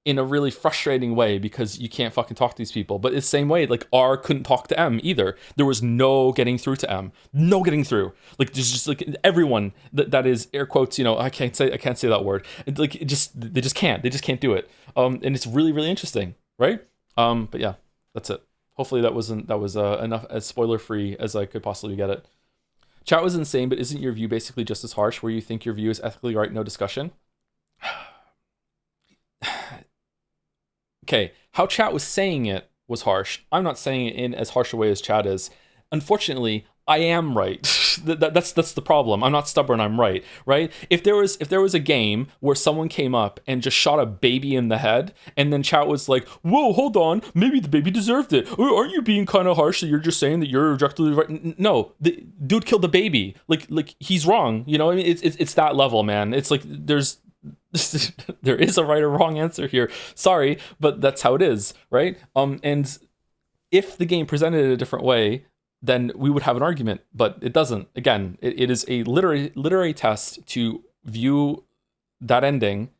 In a really frustrating way because you can't fucking talk to these people. But it's the same way, like R couldn't talk to M either. There was no getting through to M. No getting through. Like there's just like everyone that is air quotes, you know, I can't say that word. They just can't do it. And it's really, really interesting, right? But yeah, that's it. Hopefully that was enough as spoiler free as I could possibly get it. Chat was insane, but isn't your view basically just as harsh where you think your view is ethically right, no discussion? Okay, how chat was saying it was harsh. I'm not saying it in as harsh a way as chat is. Unfortunately, I am right. That's the problem. I'm not stubborn, I'm right? If there was a game where someone came up and just shot a baby in the head, and then chat was like, whoa, hold on, maybe the baby deserved it. Or aren't you being kind of harsh that you're just saying that you're objectively right? No, the dude killed the baby. Like he's wrong. You know, I mean, it's that level, man. It's like there is a right or wrong answer here. Sorry, but that's how it is, right? And if the game presented it a different way, then we would have an argument, but it doesn't. Again, it is a literary test to view that ending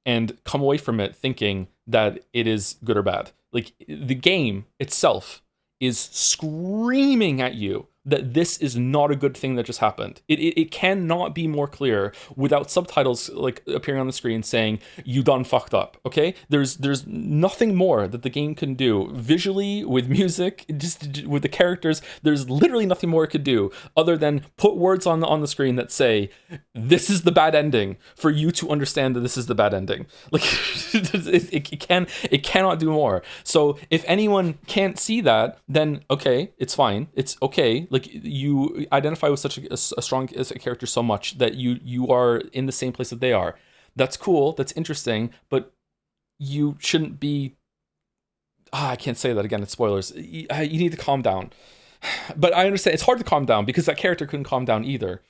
and come away from it thinking that it is good or bad. Like the game itself is screaming at you that this is not a good thing that just happened. It cannot be more clear without subtitles like appearing on the screen saying you done fucked up. Okay, there's nothing more that the game can do visually, with music, just with the characters. There's literally nothing more it could do other than put words on the screen that say this is the bad ending for you to understand that this is the bad ending. Like it cannot do more. So if anyone can't see that, then okay, it's fine. It's okay. Like you identify with such a strong as a character so much that you are in the same place that they are. That's cool. That's interesting. But you shouldn't be. I can't say that again. It's spoilers. You need to calm down. But I understand it's hard to calm down because that character couldn't calm down either.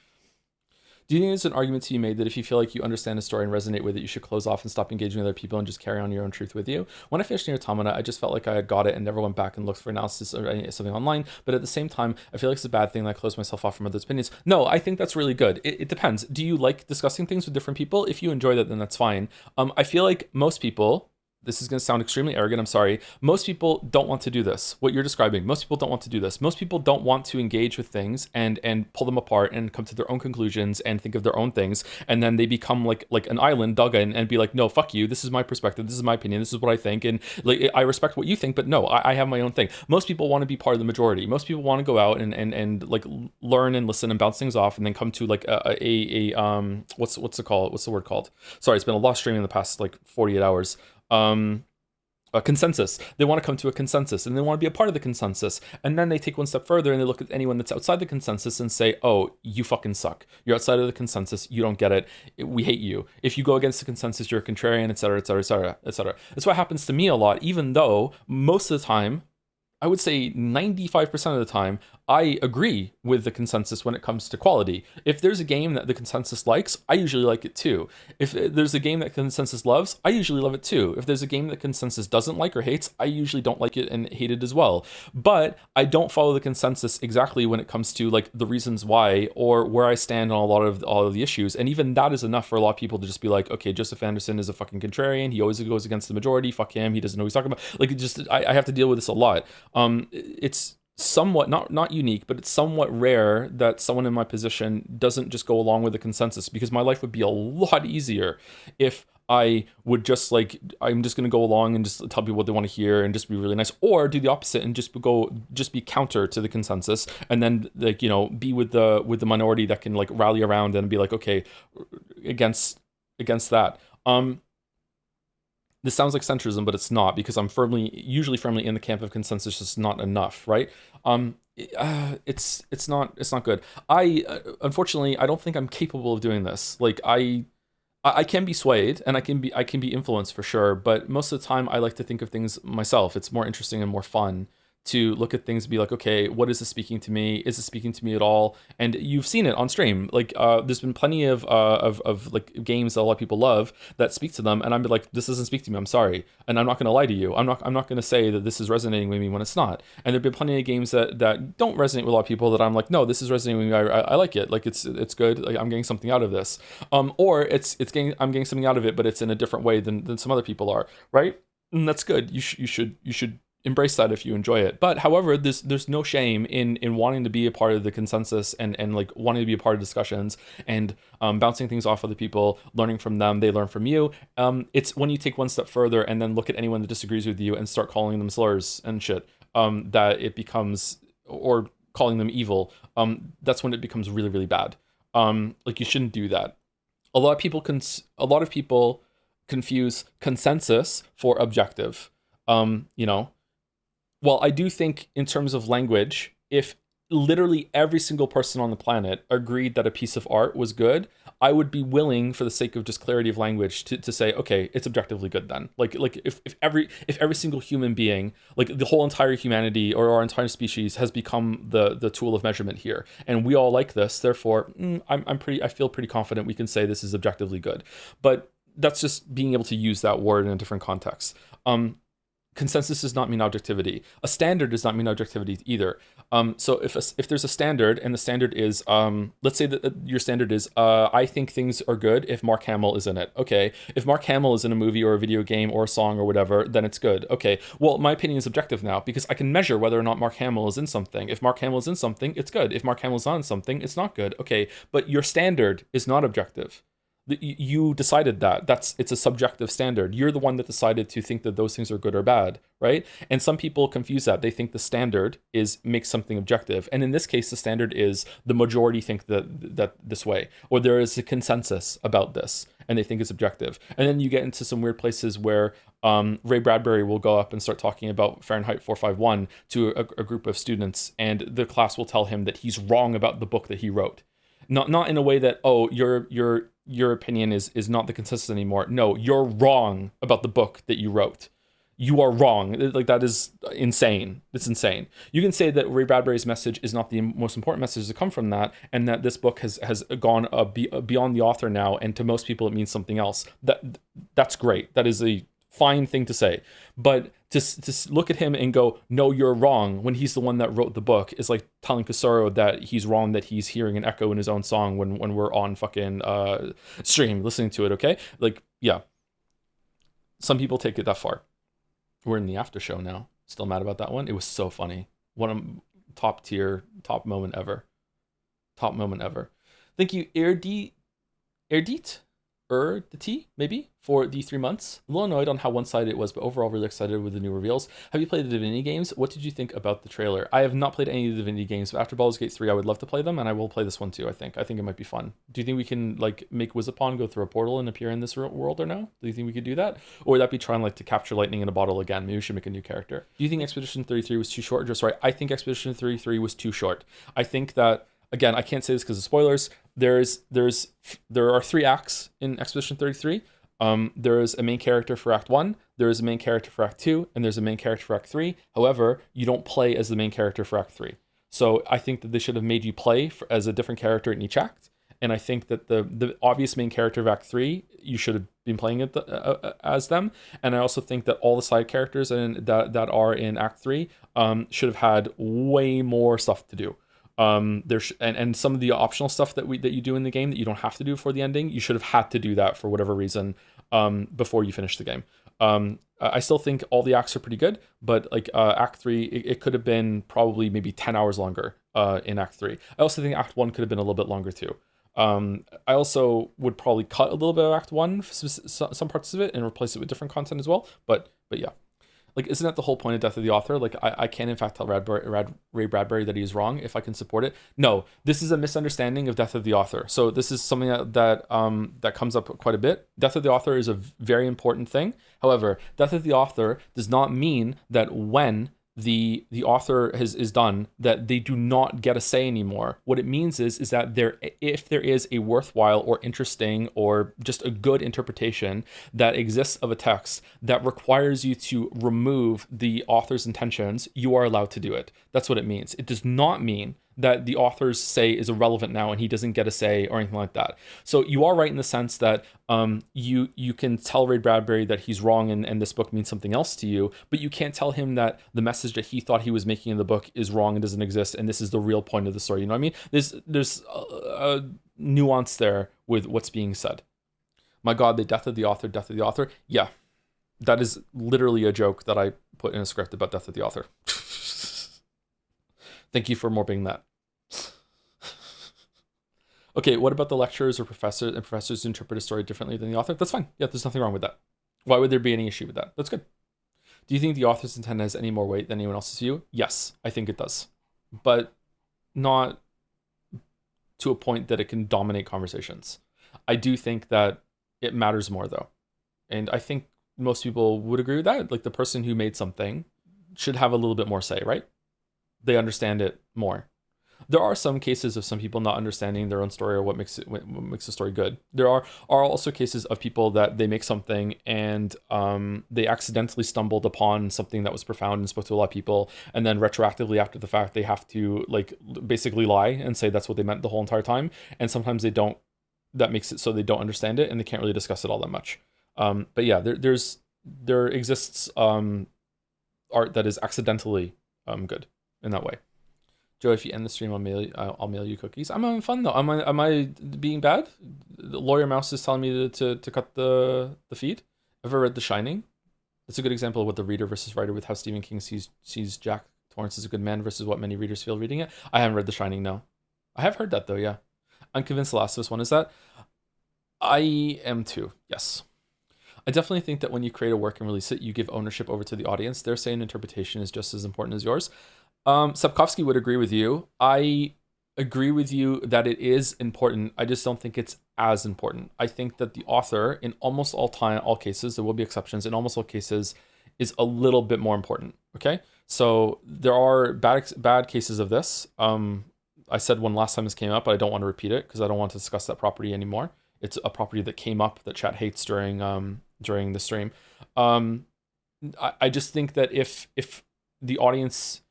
Do you think there's an argument to be made that if you feel like you understand a story and resonate with it, you should close off and stop engaging with other people and just carry on your own truth with you? When I finished Nier Automata, I just felt like I had got it and never went back and looked for analysis or something online. But at the same time, I feel like it's a bad thing that I close myself off from others' opinions. No, I think that's really good. It depends. Do you like discussing things with different people? If you enjoy that, then that's fine. I feel like most people... This is going to sound extremely arrogant, I'm sorry. Most people don't want to do this, what you're describing. Most people don't want to do this. Most people don't want to engage with things and pull them apart and come to their own conclusions and think of their own things. And then they become like an island dug in and be like, no, fuck you. This is my perspective. This is my opinion. This is what I think. And like, I respect what you think, but no, I have my own thing. Most people want to be part of the majority. Most people want to go out and like learn and listen and bounce things off and then come to like what's it called? What's the word called? Sorry, it's been a lot of streaming in the past like 48 hours. a consensus. They want to come to a consensus, and they want to be a part of the consensus. And then they take one step further and they look at anyone that's outside the consensus and say, oh, you fucking suck. You're outside of the consensus. You don't get it. We hate you. If you go against the consensus, you're a contrarian, etc., etc., etc., etc. That's what happens to me a lot, even though most of the time, I would say 95% of the time, I agree with the consensus when it comes to quality. If there's a game that the consensus likes, I usually like it too. If there's a game that consensus loves, I usually love it too. If there's a game that consensus doesn't like or hates, I usually don't like it and hate it as well. But I don't follow the consensus exactly when it comes to like the reasons why or where I stand on all of the issues. And even that is enough for a lot of people to just be like, okay, Joseph Anderson is a fucking contrarian. He always goes against the majority. Fuck him. He doesn't know what he's talking about. Like, it just, I have to deal with this a lot. It's somewhat not unique, but it's somewhat rare that someone in my position doesn't just go along with the consensus, because my life would be a lot easier if I would just like, I'm just going to go along and just tell people what they want to hear and just be really nice, or do the opposite and just be counter to the consensus, and then like, you know, be with the minority that can like rally around and be like, okay, against that. This sounds like centrism, but it's not, because I'm usually firmly in the camp of consensus is not enough, right? It's not good. Unfortunately, I don't think I'm capable of doing this. Like I can be swayed and I can be influenced for sure, but most of the time I like to think of things myself. It's more interesting and more fun to look at things and be like, okay, what is this speaking to me? Is it speaking to me at all? And you've seen it on stream. Like, there's been plenty of like games that a lot of people love that speak to them, and I'm like, this doesn't speak to me. I'm sorry, and I'm not going to lie to you. I'm not going to say that this is resonating with me when it's not. And there've been plenty of games that don't resonate with a lot of people that I'm like, no, this is resonating with me. I like it. Like it's good. Like I'm getting something out of this. Or I'm getting something out of it, but it's in a different way than some other people are. Right? And that's good. You should embrace that if you enjoy it. But however, there's no shame in wanting to be a part of the consensus and like wanting to be a part of discussions and bouncing things off other people, learning from them, they learn from you. It's when you take one step further and then look at anyone that disagrees with you and start calling them slurs and shit, that it becomes, or calling them evil, that's when it becomes really, really bad. Like you shouldn't do that. A lot of people confuse consensus for objective. Well, I do think in terms of language, if literally every single person on the planet agreed that a piece of art was good, I would be willing, for the sake of just clarity of language, to say, okay, it's objectively good then. Like if every single human being, like the whole entire humanity or our entire species has become the tool of measurement here, and we all like this, therefore, I feel pretty confident we can say this is objectively good. But that's just being able to use that word in a different context. Consensus does not mean objectivity. A standard does not mean objectivity either. So if there's a standard, and the standard is, let's say that your standard is, I think things are good if Mark Hamill is in it. Okay, if Mark Hamill is in a movie or a video game or a song or whatever, then it's good. Okay, well, my opinion is objective now because I can measure whether or not Mark Hamill is in something. If Mark Hamill is in something, it's good. If Mark Hamill is not in something, it's not good. Okay, but your standard is not objective. You decided that it's a subjective standard. You're the one that decided to think that those things are good or bad, right? And some people confuse that. They think the standard makes something objective, and in this case, the standard is the majority think that this way, or there is a consensus about this, and they think it's objective. And then you get into some weird places where Ray Bradbury will go up and start talking about Fahrenheit 451 to a group of students, and the class will tell him that he's wrong about the book that he wrote. Not in a way that, oh, your opinion is not the consensus anymore. No, you're wrong about the book that you wrote. You are wrong. Like, that is insane. It's insane. You can say that Ray Bradbury's message is not the most important message to come from that, and that this book has gone beyond the author now, and to most people it means something else. That's great. That is a fine thing to say. But to look at him and go, no, you're wrong, when he's the one that wrote the book, is like telling Kusuro that he's wrong, that he's hearing an echo in his own song when we're on fucking stream listening to it, okay? Like, yeah. Some people take it that far. We're in the after show now. Still mad about that one. It was so funny. One of top moment ever. Thank you, Erdit. the T, maybe, for the 3 months. A little annoyed on how one-sided it was, but overall really excited with the new reveals. Have you played the Divinity games? What did you think about the trailer? I have not played any of the Divinity games, but after Baldur's Gate 3, I would love to play them, and I will play this one too, I think. I think it might be fun. Do you think we can, like, make Wizapon go through a portal and appear in this world or no? Do you think we could do that? Or would that be trying, like, to capture lightning in a bottle again? Maybe we should make a new character. Do you think Expedition 33 was too short or just right? I think Expedition 33 was too short. I think that, again, I can't say this because of spoilers. There are 3 acts in Expedition 33. There is a main character for Act 1, there is a main character for Act 2, and there's a main character for Act 3. However, you don't play as the main character for Act 3. So I think that they should have made you play as a different character in each act. And I think that the obvious main character of Act 3, you should have been playing it as them. And I also think that all the side characters that are in Act 3 should have had way more stuff to do. And some of the optional stuff that you do in the game that you don't have to do for the ending, you should have had to do that for whatever reason before you finish the game. I still think all the acts are pretty good, but like Act 3, it could have been probably maybe 10 hours longer in Act 3. I also think Act 1 could have been a little bit longer too. I also would probably cut a little bit of Act 1, some parts of it, and replace it with different content as well. But yeah. Like, isn't that the whole point of Death of the Author? Like, I can in fact tell Ray Bradbury that he's wrong if I can support it. No, this is a misunderstanding of Death of the Author. So this is something that comes up quite a bit. Death of the Author is a very important thing. However, Death of the Author does not mean that when the author is done, that they do not get a say anymore. What it means is that if there is a worthwhile or interesting or just a good interpretation that exists of a text that requires you to remove the author's intentions, you are allowed to do it. That's what it means. It does not mean that the author's say is irrelevant now and he doesn't get a say or anything like that. So you are right in the sense that you can tell Ray Bradbury that he's wrong and this book means something else to you, but you can't tell him that the message that he thought he was making in the book is wrong and doesn't exist and this is the real point of the story. You know what I mean? There's a nuance there with what's being said. My God, the death of the author. Yeah, that is literally a joke that I put in a script about Death of the Author. Thank you for morbing that. Okay, what about the lecturers or professors who interpret a story differently than the author? That's fine. Yeah, there's nothing wrong with that. Why would there be any issue with that? That's good. Do you think the author's intent has any more weight than anyone else's view? Yes, I think it does. But not to a point that it can dominate conversations. I do think that it matters more though. And I think most people would agree with that. Like the person who made something should have a little bit more say, right? They understand it more. There are some cases of some people not understanding their own story or what makes the story good. There are also cases of people that they make something and they accidentally stumbled upon something that was profound and spoke to a lot of people, and then retroactively after the fact they have to like basically lie and say that's what they meant the whole entire time. And sometimes they don't. That makes it so they don't understand it and they can't really discuss it all that much. But yeah, there exists art that is accidentally good in that way. Joe, if you end the stream, I'll mail you cookies. I'm having fun though. Am I being bad? The Lawyer Mouse is telling me to cut the feed. Ever read The Shining? It's a good example of what the reader versus writer with how Stephen King sees Jack Torrance as a good man versus what many readers feel reading it. I haven't read The Shining, no. I have heard that though, yeah. I'm convinced The Last of Us one is that. I am too, yes. I definitely think that when you create a work and release it, you give ownership over to the audience. Their say and interpretation is just as important as yours. Sapkowski would agree with you. I agree with you that it is important. I just don't think it's as important. I think that the author, in almost all cases, there will be exceptions, in almost all cases, is a little bit more important. Okay, so there are bad cases of this. I said one last time this came up, but I don't want to repeat it because I don't want to discuss that property anymore. It's a property that came up that chat hates during the stream. I just think that if the audience,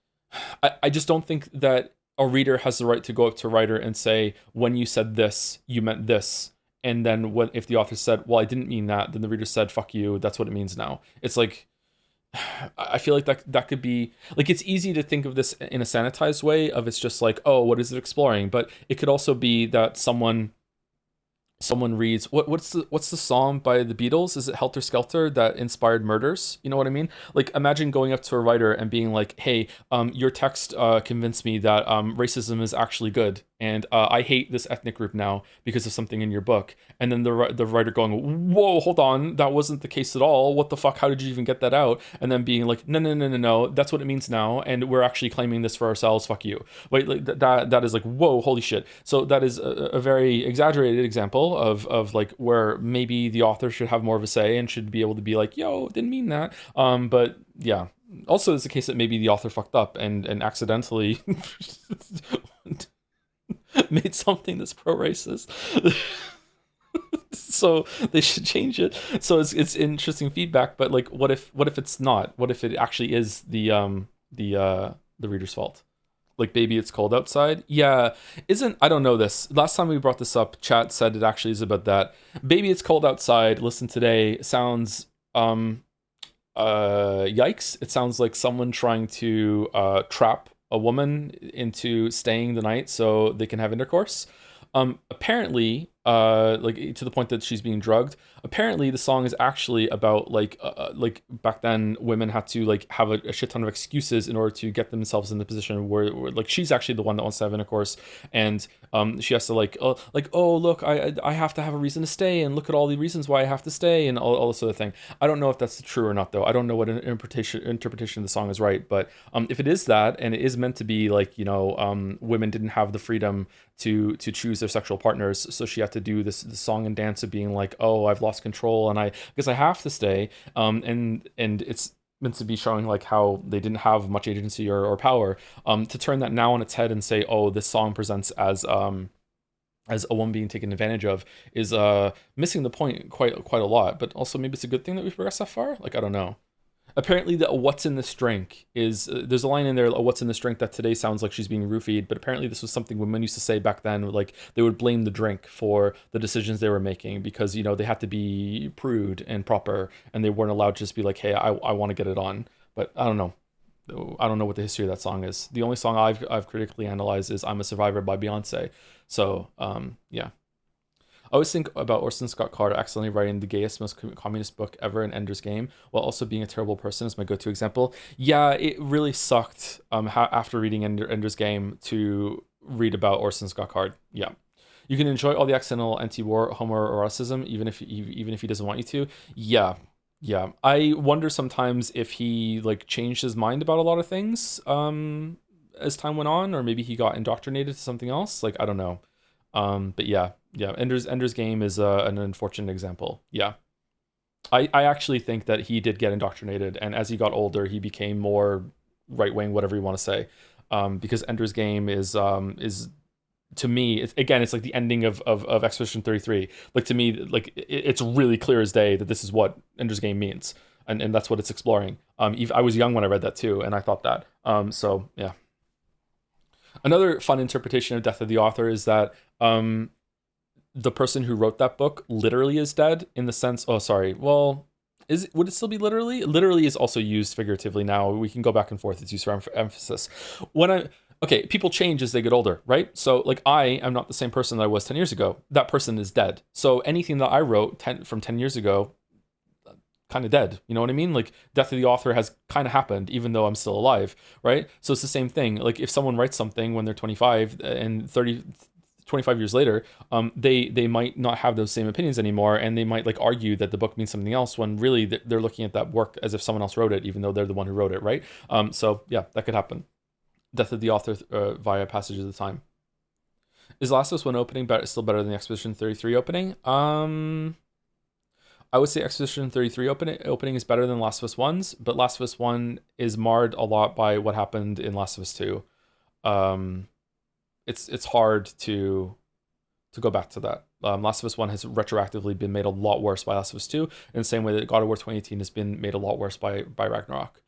I just don't think that a reader has the right to go up to a writer and say, when you said this, you meant this. And then if the author said, well, I didn't mean that, then the reader said, fuck you, that's what it means now. It's like, I feel like that could be, like, it's easy to think of this in a sanitized way of it's just like, oh, what is it exploring? But it could also be that someone reads what's the song by the Beatles? Is it Helter Skelter that inspired murders? You know what I mean? Like, imagine going up to a writer and being like, hey, your text convinced me that racism is actually good. and I hate this ethnic group now because of something in your book. And then the writer going, whoa, hold on, that wasn't the case at all. What the fuck? How did you even get that out? And then being like, no, that's what it means now, and we're actually claiming this for ourselves. Fuck you. Wait, like that is like, whoa, holy shit. So that is a very exaggerated example of like where maybe the author should have more of a say and should be able to be like, yo, didn't mean that. But yeah. Also, it's the case that maybe the author fucked up and accidentally made something that's pro-racist. So they should change it. So it's interesting feedback. But like, what if it's not? What if it actually is the reader's fault? Like, baby, it's cold outside. Yeah, I don't know this. Last time we brought this up, chat said it actually is about that. Baby, it's cold outside. Listen today sounds yikes. It sounds like someone trying to trap a woman into staying the night so they can have intercourse. Apparently, like to the point that she's being drugged. Apparently, the song is actually about like back then women had to like have a shit ton of excuses in order to get themselves in the position where like she's actually the one that wants to have intercourse, and she has to like oh look, I have to have a reason to stay, and look at all the reasons why I have to stay, and all this sort of thing. I don't know if that's true or not though. I don't know what an interpretation of the song is right, but if it is that, and it is meant to be like, you know, women didn't have the freedom to choose their sexual partners, so she had to do this song and dance of being like, oh, I've lost control and because I have to stay, and it's meant to be showing like how they didn't have much agency or power, to turn that now on its head and say, oh, this song presents as a woman being taken advantage of is missing the point quite a lot. But also maybe it's a good thing that we've progressed that far. Like, I don't know. Apparently, the what's in this drink is there's a line in there, what's in this drink, that today sounds like she's being roofied, but apparently this was something women used to say back then. Like, they would blame the drink for the decisions they were making because, you know, they had to be prude and proper, and they weren't allowed to just be like, hey, I want to get it on. But I don't know. I don't know what the history of that song is. The only song I've critically analyzed is I'm a Survivor by Beyonce. So yeah. I always think about Orson Scott Card accidentally writing the gayest, most communist book ever in Ender's Game, while also being a terrible person is my go-to example. Yeah, it really sucked after reading Ender's Game to read about Orson Scott Card. Yeah. You can enjoy all the accidental anti-war homoeroticism even if he doesn't want you to. Yeah. I wonder sometimes if he like changed his mind about a lot of things as time went on, or maybe he got indoctrinated to something else. Like, I don't know. But yeah, Ender's Game is an unfortunate example. Yeah, I actually think that he did get indoctrinated, and as he got older, he became more right wing, whatever you want to say. Because Ender's Game is to me, it's like the ending of Expedition 33. Like, to me, like it's really clear as day that this is what Ender's Game means, and that's what it's exploring. I was young when I read that too, and I thought that. So yeah. Another fun interpretation of Death of the Author is that the person who wrote that book literally is dead, in the sense, would it still be literally? Literally is also used figuratively now. We can go back and forth. It's used for emphasis. People change as they get older, right? So like, I am not the same person that I was 10 years ago. That person is dead. So anything that I wrote from 10 years ago, kind of dead, you know what I mean? Like, Death of the Author has kind of happened even though I'm still alive, right? So it's the same thing. Like, if someone writes something when they're 25 and 25 years later, they might not have those same opinions anymore, and they might like argue that the book means something else when really they're looking at that work as if someone else wrote it, even though they're the one who wrote it, right? So yeah, that could happen. Death of the Author via Passage of the Time. Is Last of Us 1 opening still better than the Expedition 33 opening? I would say Expedition 33 opening is better than Last of Us 1's, but Last of Us 1 is marred a lot by what happened in Last of Us 2. It's hard to go back to that. Last of Us 1 has retroactively been made a lot worse by Last of Us 2, in the same way that God of War 2018 has been made a lot worse by Ragnarok.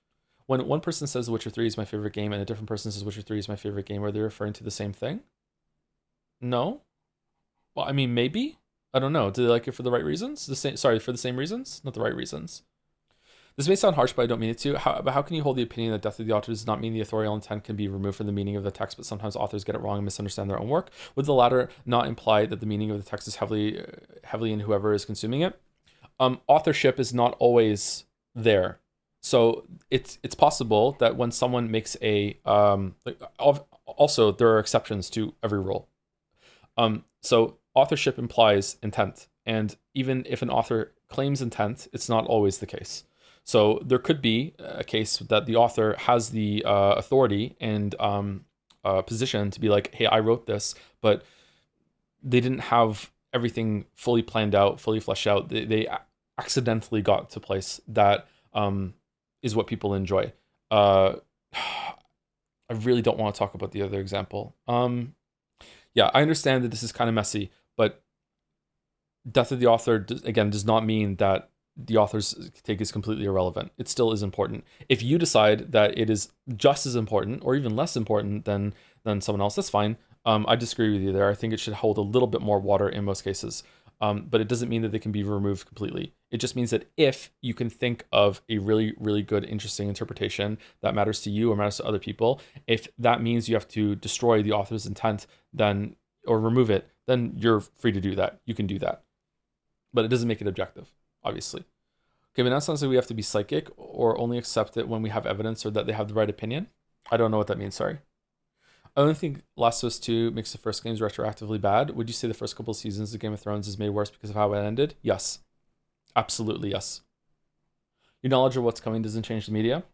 When one person says The Witcher 3 is my favorite game and a different person says Witcher 3 is my favorite game, are they referring to the same thing? No? Well, I mean, maybe? I don't know. Do they like it for the right reasons? For the same reasons? Not the right reasons. This may sound harsh, but I don't mean it to. But how can you hold the opinion that Death of the Author does not mean the authorial intent can be removed from the meaning of the text, but sometimes authors get it wrong and misunderstand their own work? Would the latter not imply that the meaning of the text is heavily in whoever is consuming it? Authorship is not always there. So it's possible that when someone makes also there are exceptions to every rule. So authorship implies intent, and even if an author claims intent, it's not always the case. So there could be a case that the author has the authority and position to be like, hey, I wrote this, but they didn't have everything fully planned out, fully fleshed out. They accidentally got to place that is what people enjoy. I really don't want to talk about the other example. Yeah, I understand that this is kind of messy, but death of the author, again, does not mean that the author's take is completely irrelevant. It still is important. If you decide that it is just as important or even less important than someone else, that's fine. I disagree with you there. I think it should hold a little bit more water in most cases. But it doesn't mean that they can be removed completely. It just means that if you can think of a really, really good, interesting interpretation that matters to you or matters to other people, if that means you have to destroy the author's intent, then or remove it, then you're free to do that. You can do that. But it doesn't make it objective, obviously. Okay, but now it sounds like we have to be psychic or only accept it when we have evidence or that they have the right opinion. I don't know what that means, sorry. I don't think Last of Us 2 makes the first games retroactively bad. Would you say the first couple of seasons of Game of Thrones is made worse because of how it ended? Yes. Absolutely, yes. Your knowledge of what's coming doesn't change the media.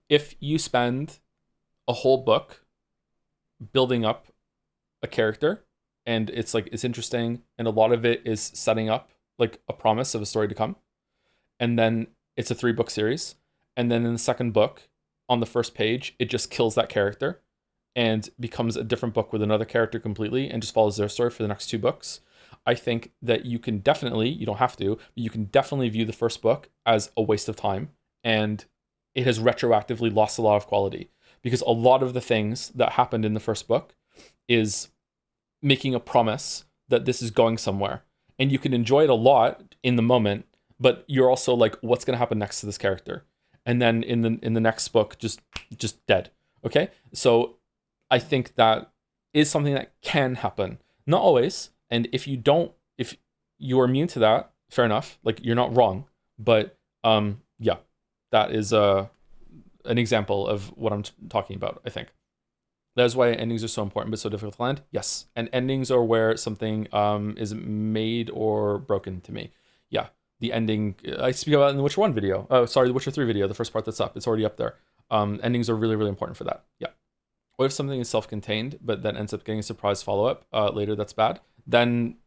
If you spend a whole book building up a character and it's interesting and a lot of it is setting up like a promise of a story to come, and then it's a 3-book series, and then in the second book on the first page it just kills that character and becomes a different book with another character completely and just follows their story for the next 2 books, I think that you can definitely, you don't have to, but you can definitely view the first book as a waste of time, and it has retroactively lost a lot of quality because a lot of the things that happened in the first book is making a promise that this is going somewhere, and you can enjoy it a lot in the moment, but you're also like, what's going to happen next to this character? And then in the next book, just dead. Okay, so I think that is something that can happen. Not always. And if you're immune to that, fair enough. Like, you're not wrong. But yeah, that is an example of what I'm talking about, I think. That is why endings are so important but so difficult to land. Yes. And endings are where something is made or broken to me. Yeah. The ending, I speak about it in the Witcher 1 video. Oh, sorry, the Witcher 3 video, the first part that's up. It's already up there. Endings are really, really important for that. Yeah. What if something is self-contained, but then ends up getting a surprise follow-up later that's bad? Then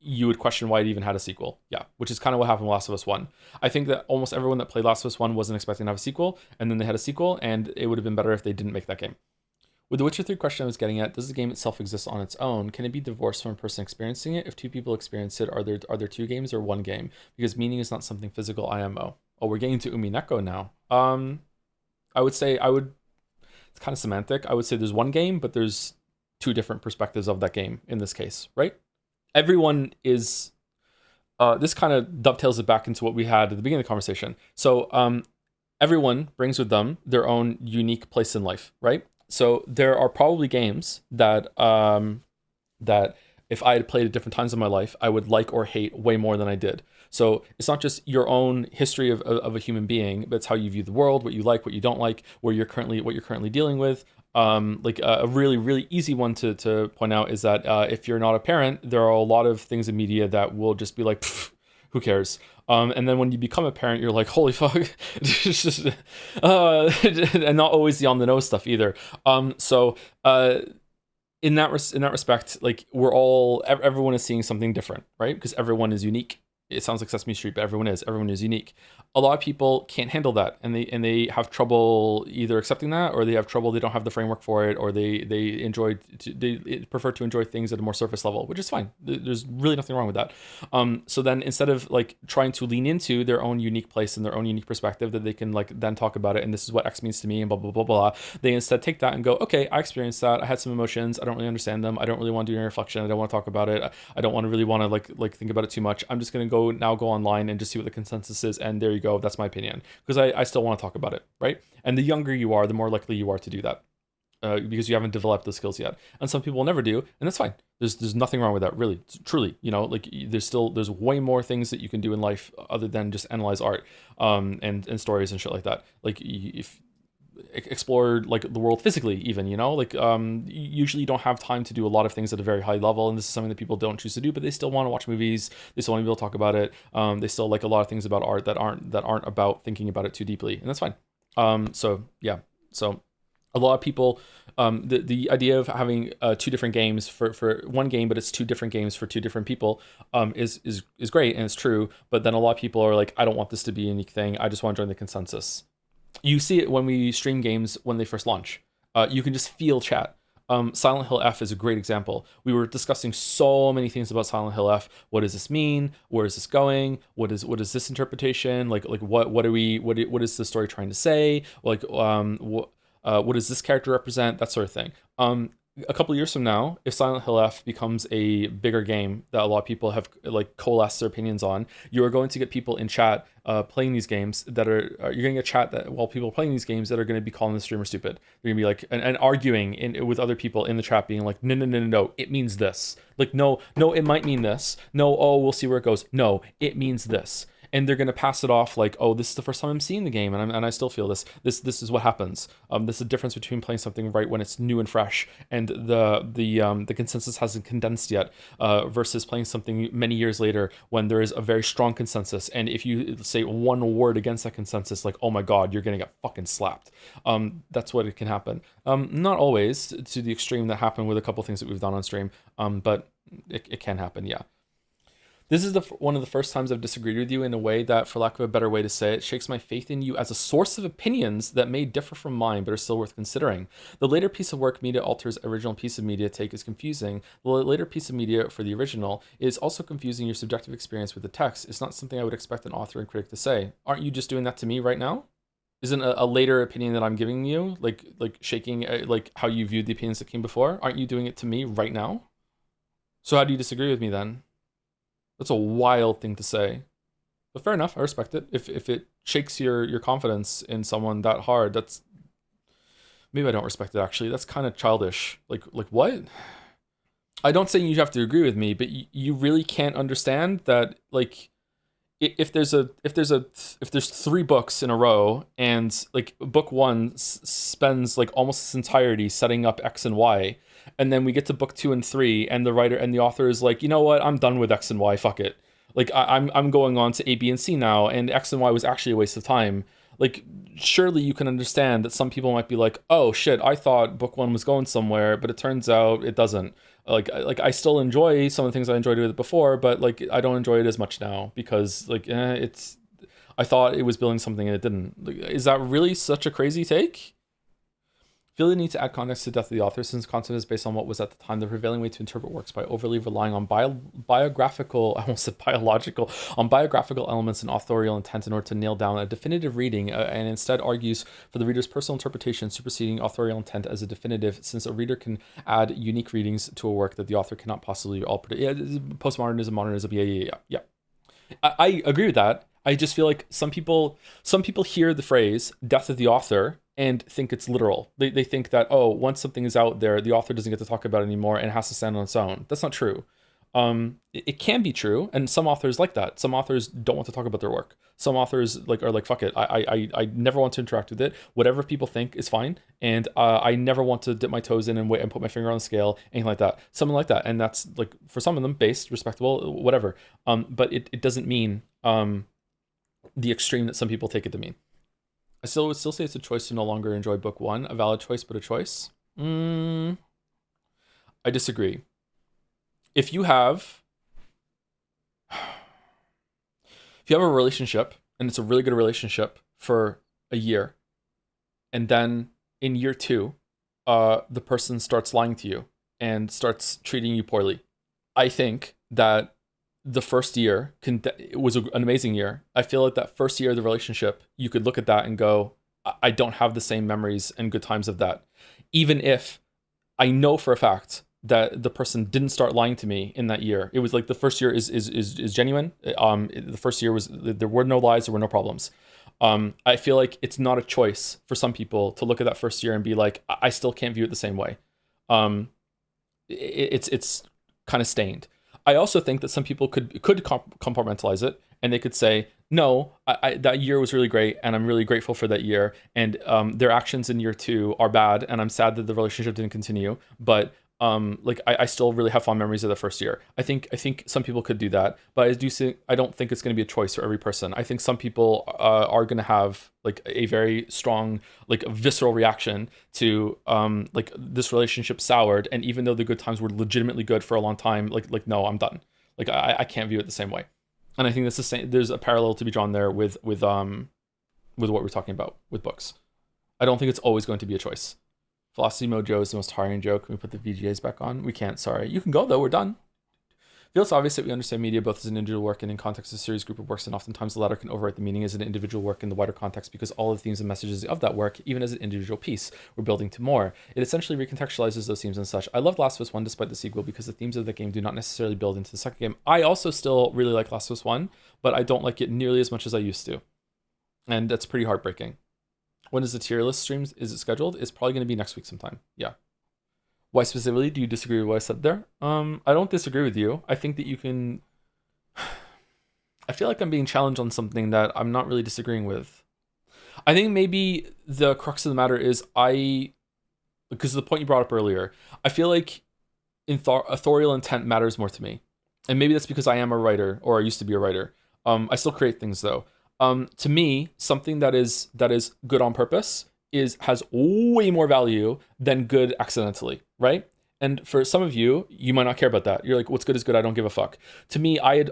you would question why it even had a sequel. Yeah, which is kind of what happened with Last of Us 1. I think that almost everyone that played Last of Us 1 wasn't expecting to have a sequel, and then they had a sequel, and it would have been better if they didn't make that game. With the Witcher 3 question I was getting at, does the game itself exist on its own? Can it be divorced from a person experiencing it? If 2 people experience it, are there 2 games or 1 game? Because meaning is not something physical IMO. Oh, we're getting to Umineko now. It's kind of semantic. I would say there's 1 game, but there's 2 different perspectives of that game in this case, right? Everyone is, this kind of dovetails it back into what we had at the beginning of the conversation. So everyone brings with them their own unique place in life, right? So there are probably games that that if I had played at different times in my life, I would like or hate way more than I did. So it's not just your own history of a human being, but it's how you view the world, what you like, what you don't like, what you're currently dealing with. Like a really, really easy one to point out is that if you're not a parent, there are a lot of things in media that will just be like, who cares? And then when you become a parent, you're like, holy fuck. It's just, and not always the on the nose stuff either. So in that respect, like everyone is seeing something different, right? Because everyone is unique. It sounds like Sesame Street, but everyone is unique. A lot of people can't handle that, and they have trouble either accepting that, or they don't have the framework for it, or they prefer to enjoy things at a more surface level, which is fine. There's really nothing wrong with that. So then instead of like trying to lean into their own unique place and their own unique perspective that they can like then talk about it, and this is what X means to me, and blah blah blah blah, they instead take that and go, okay, I experienced that. I had some emotions. I don't really understand them. I don't really want to do any reflection. I don't want to talk about it. I don't really want to like think about it too much. I'm just gonna go online and just see what the consensus is, and there you go. That's my opinion, because I still want to talk about it, right? And the younger you are, the more likely you are to do that, because you haven't developed the skills yet. And some people will never do, and that's fine. There's nothing wrong with that, really, truly. You know, like there's way more things that you can do in life other than just analyze art, and stories and shit like that. Like if explore like the world physically, even, you know, like usually you don't have time to do a lot of things at a very high level, and this is something that people don't choose to do, but they still want to watch movies, they still want to be able to talk about it, they still like a lot of things about art that aren't about thinking about it too deeply, and that's fine. So yeah, so a lot of people, the idea of having two different games for one game, but it's two different games for two different people, is great, and it's true. But then a lot of people are like, I don't want this to be a unique thing. I just want to join the consensus. You see it when we stream games when they first launch. You can just feel chat. Silent Hill F is a great example. We were discussing so many things about Silent Hill F. What does this mean? Where is this going? What is this interpretation? Like what is the story trying to say? Like what does this character represent? That sort of thing. A couple of years from now, if Silent Hill F becomes a bigger game that a lot of people have like coalesced their opinions on, you are going to get people in chat playing these games that are you're going to get chat that while people are playing these games that are going to be calling the streamer stupid. They're going to be like and arguing with other people in the chat, being like, no, it means this. Like no, it might mean this. No, oh, we'll see where it goes. No, it means this. And they're going to pass it off like, oh, this is the first time I'm seeing the game, and I still feel this is what happens. This is the difference between playing something right when it's new and fresh, and the consensus hasn't condensed yet, versus playing something many years later when there is a very strong consensus. And if you say one word against that consensus, like, oh my god, you're going to get fucking slapped. That's what it can happen. Not always to the extreme that happened with a couple things that we've done on stream, but it can happen, yeah. This is one of the first times I've disagreed with you in a way that, for lack of a better way to say it, shakes my faith in you as a source of opinions that may differ from mine, but are still worth considering. The later piece of work media alters original piece of media take is confusing. The later piece of media for the original is also confusing your subjective experience with the text. It's not something I would expect an author and critic to say. Aren't you just doing that to me right now? Isn't a later opinion that I'm giving you, like shaking like how you viewed the opinions that came before? Aren't you doing it to me right now? So how do you disagree with me then? That's a wild thing to say, but fair enough. I respect it. If it shakes your confidence in someone that hard, that's maybe I don't respect it. Actually, that's kind of childish. Like what? I don't say you have to agree with me, but you really can't understand that. Like, if there's 3 books in a row, and like book 1 spends like almost its entirety setting up X and Y. And then we get to book 2 and 3, and the writer and the author is like, you know what? I'm done with X and Y. Fuck it. Like I'm going on to A, B, and C now, and X and Y was actually a waste of time. Like, surely you can understand that some people might be like, oh shit, I thought book 1 was going somewhere, but it turns out it doesn't. Like I still enjoy some of the things I enjoyed with it before, but like I don't enjoy it as much now because like I thought it was building something and it didn't. Like, is that really such a crazy take? Feel the need to add context to Death of the Author, since content is based on what was at the time the prevailing way to interpret works by overly relying on biographical elements and authorial intent in order to nail down a definitive reading, and instead argues for the reader's personal interpretation superseding authorial intent as a definitive, since a reader can add unique readings to a work that the author cannot possibly all predict. Yeah, postmodernism, modernism, yeah. I agree with that. I just feel like some people hear the phrase "death of the author" and think it's literal. They think that, oh, once something is out there, the author doesn't get to talk about it anymore and it has to stand on its own. That's not true. It can be true, and some authors like that. Some authors don't want to talk about their work. Some authors are like, fuck it. I never want to interact with it. Whatever people think is fine, and I never want to dip my toes in and wait and put my finger on the scale, anything like that. Something like that, and that's like for some of them based, respectable, whatever. But it doesn't mean the extreme that some people take it to mean. I would still say it's a choice to no longer enjoy book 1, a valid choice, but a choice. I disagree. If you have a relationship and it's a really good relationship for a year, and then in year 2, the person starts lying to you and starts treating you poorly, I think that the first year it was an amazing year. I feel like that first year of the relationship, you could look at that and go, I don't have the same memories and good times of that. Even if I know for a fact that the person didn't start lying to me in that year. It was like the first year is genuine. The first year was, there were no lies, there were no problems. I feel like it's not a choice for some people to look at that first year and be like, I still can't view it the same way. It's kind of stained. I also think that some people could compartmentalize it and they could say, no, that year was really great, and I'm really grateful for that year, and their actions in year 2 are bad, and I'm sad that the relationship didn't continue, but like I still really have fond memories of the first year. I think some people could do that, but I don't think it's going to be a choice for every person. I think some people are going to have like a very strong, like visceral reaction to like this relationship soured, and even though the good times were legitimately good for a long time, like no, I'm done. Like I can't view it the same way. And I think that's the same. There's a parallel to be drawn there with what we're talking about with books. I don't think it's always going to be a choice. Philosophy Mojo is the most tiring joke. Can we put the VGAs back on? We can't, sorry. You can go though, we're done. Feels obvious that we understand media both as an individual work and in context of a series group of works, and oftentimes the latter can overwrite the meaning as an individual work in the wider context because all of the themes and messages of that work, even as an individual piece, we're building to more. It essentially recontextualizes those themes and such. I love Last of Us 1 despite the sequel because the themes of the game do not necessarily build into the second game. I also still really like Last of Us 1, but I don't like it nearly as much as I used to. And that's pretty heartbreaking. When is the tier list streams? Is it scheduled? It's probably going to be next week sometime. Yeah. Why specifically? Do you disagree with what I said there? I don't disagree with you. I think that you can... I feel like I'm being challenged on something that I'm not really disagreeing with. I think maybe the crux of the matter is because of the point you brought up earlier, I feel like authorial intent matters more to me. And maybe that's because I am a writer, or I used to be a writer. I still create things though. To me, something that is good on purpose has way more value than good accidentally, right? And for some of you, you might not care about that. You're like, what's good is good. I don't give a fuck. To me, I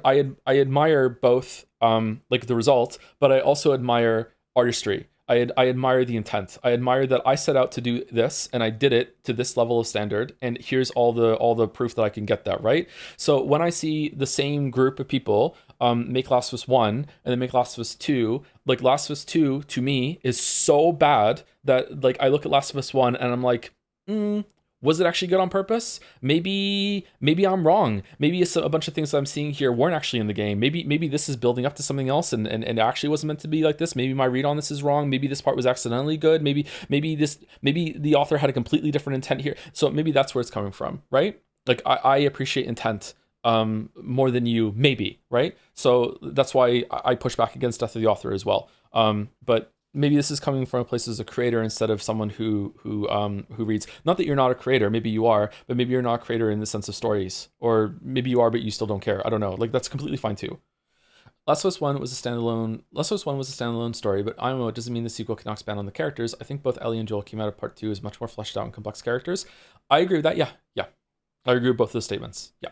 admire both like the result, but I also admire artistry. I admire the intent. I admire that I set out to do this and I did it to this level of standard. And here's all the proof that I can get that, right? So when I see the same group of people make Last of Us 1 and then make Last of Us 2, like Last of Us 2 to me is so bad that like I look at Last of Us 1 and I'm like, was it actually good on purpose? Maybe I'm wrong. Maybe it's a bunch of things that I'm seeing here weren't actually in the game. Maybe this is building up to something else and it actually wasn't meant to be like this. Maybe my read on this is wrong. Maybe this part was accidentally good. Maybe the author had a completely different intent here. So maybe that's where it's coming from, right? Like I appreciate intent more than you, maybe, right? So that's why I push back against death of the author as well. But maybe this is coming from a place as a creator instead of someone who reads. Not that you're not a creator, maybe you are, but maybe you're not a creator in the sense of stories, or maybe you are, but you still don't care. I don't know. Like that's completely fine too. Last of Us 1 was a standalone story, but Animo doesn't mean the sequel cannot expand on the characters. I think both Ellie and Joel came out of part 2 as much more fleshed out and complex characters. I agree with that. Yeah. I agree with both of those statements. Yeah.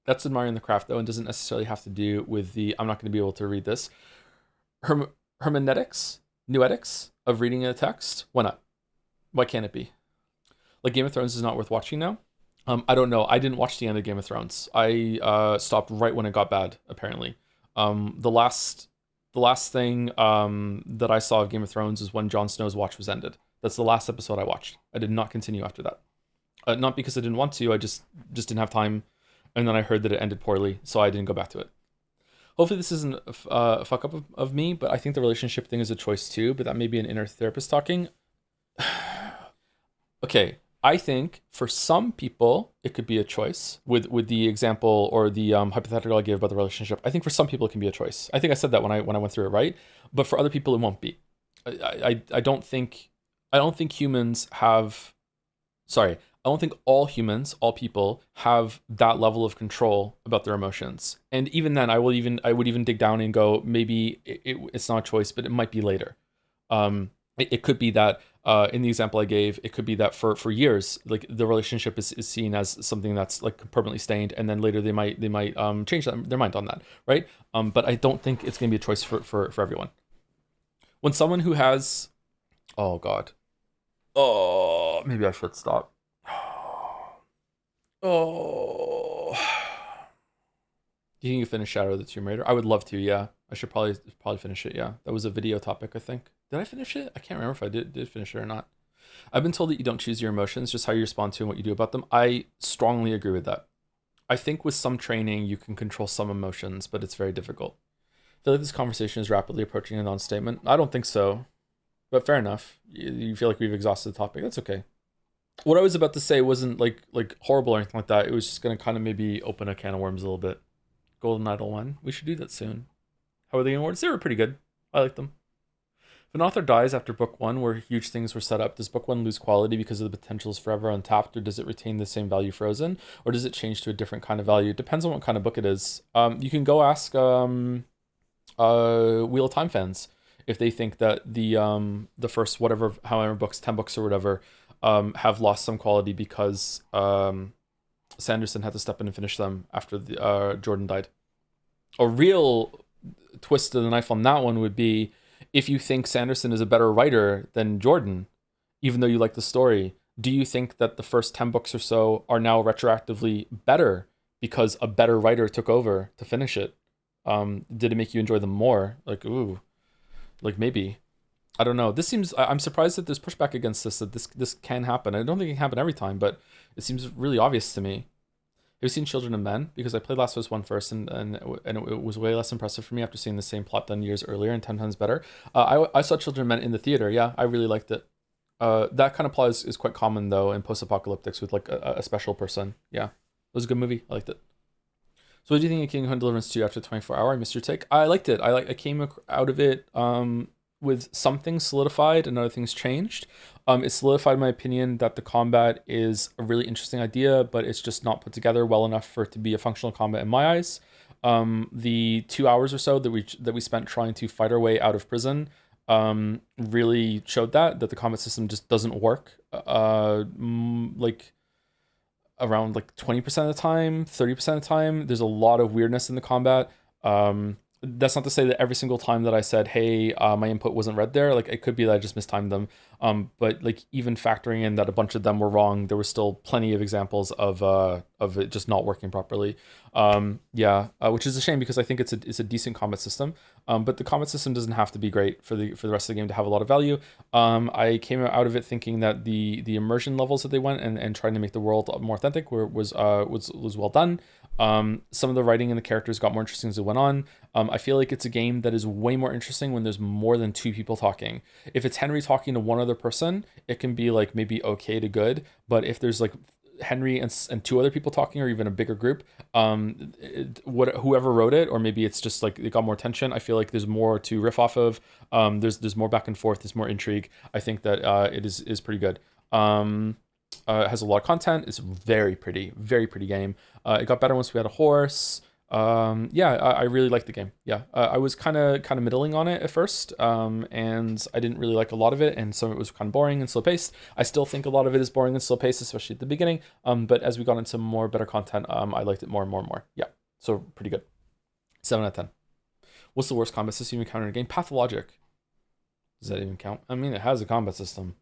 That's admiring the craft though, and doesn't necessarily have to do with I'm not going to be able to read this. Hermeneutics? Noetics of reading a text? Why not? Why can't it be? Like Game of Thrones is not worth watching now? I don't know. I didn't watch the end of Game of Thrones. I stopped right when it got bad, apparently. The last thing that I saw of Game of Thrones is when Jon Snow's watch was ended. That's the last episode I watched. I did not continue after that. Not because I didn't want to, I just didn't have time. And then I heard that it ended poorly, so I didn't go back to it. Hopefully this isn't a fuck up of me, but I think the relationship thing is a choice too, but that may be an inner therapist talking. Okay, I think for some people it could be a choice with the example or the hypothetical I gave about the relationship. I think for some people it can be a choice. I think I said that when I went through it, right? But for other people it won't be. I don't think humans have... Sorry, I don't think all humans, all people, have that level of control about their emotions. And even then, I would even dig down and go, maybe it's not a choice, but it might be later. It could be that in the example I gave, it could be that for years, like the relationship is seen as something that's like permanently stained, and then later they might change their mind on that, right? But I don't think it's going to be a choice for everyone. When someone who has, oh God, maybe I should stop. Oh, do you think you finish Shadow of the Tomb Raider? I would love to. Yeah, I should probably finish it. Yeah, that was a video topic. I think. Did I finish it? I can't remember if I did finish it or not. I've been told that you don't choose your emotions, just how you respond to and what you do about them. I strongly agree with that. I think with some training you can control some emotions, but it's very difficult. I feel like this conversation is rapidly approaching a non-statement. I don't think so, but fair enough. You feel like we've exhausted the topic. That's okay. What I was about to say wasn't like horrible or anything like that. It was just going to kind of maybe open a can of worms a little bit. Golden Idol 1. We should do that soon. How are they in awards? They were pretty good. I like them. If an author dies after book 1 where huge things were set up, does book 1 lose quality because of the potential is forever untapped, or does it retain the same value frozen, or does it change to a different kind of value? It depends on what kind of book it is. You can go ask Wheel of Time fans if they think that the first however books, 10 books or whatever, have lost some quality because Sanderson had to step in and finish them after Jordan died. A real twist of the knife on that one would be if you think Sanderson is a better writer than Jordan, even though you like the story, do you think that the first 10 books or so are now retroactively better because a better writer took over to finish it? Did it make you enjoy them more? Like, ooh, like maybe. I don't know. This seems, I'm surprised that there's pushback against this, that this can happen. I don't think it can happen every time, but it seems really obvious to me. Have you seen Children of Men? Because I played Last of Us 1 first, and it was way less impressive for me after seeing the same plot done years earlier and 10 times better. I saw Children of Men in the theater. Yeah, I really liked it. That kind of plot is quite common, though, in post-apocalyptics with like a special person. Yeah, it was a good movie. I liked it. So what do you think of Kingdom Come Deliverance 2 after 24 Hour? I missed your take. I liked it. I came out of it with some things solidified and other things changed. It solidified my opinion that the combat is a really interesting idea, but it's just not put together well enough for it to be a functional combat in my eyes. The 2 hours or so that we spent trying to fight our way out of prison really showed that the combat system just doesn't work. Like around like 20% of the time, 30% of the time, there's a lot of weirdness in the combat. That's not to say that every single time that I said, hey, my input wasn't read there, like it could be that I just mistimed them. But like even factoring in that a bunch of them were wrong, there were still plenty of examples of it just not working properly. Which is a shame because I think it's a decent combat system. But the combat system doesn't have to be great for the rest of the game to have a lot of value. I came out of it thinking that the immersion levels that they went and trying to make the world more authentic was well done. Some of the writing and the characters got more interesting as it went on. I feel like it's a game that is way more interesting when there's more than 2 people talking. If it's Henry talking to one other person, it can be like maybe okay to good. But if there's like Henry and 2 other people talking, or even a bigger group, whoever wrote it, or maybe it's just like it got more tension. I feel like there's more to riff off of. There's more back and forth. There's more intrigue. I think that it is pretty good. It has a lot of content. It's very pretty game. It got better once we had a horse. I really liked the game. I was kind of middling on it at first, and I didn't really like a lot of it, and some of it was kind of boring and slow paced. I still think a lot of it is boring and slow paced, especially at the beginning. But as we got into more better content, I liked it more and more and more. Yeah, so pretty good. 7 out of 10. What's the worst combat system you encountered in a game? Pathologic. Does that even count? I mean, it has a combat system.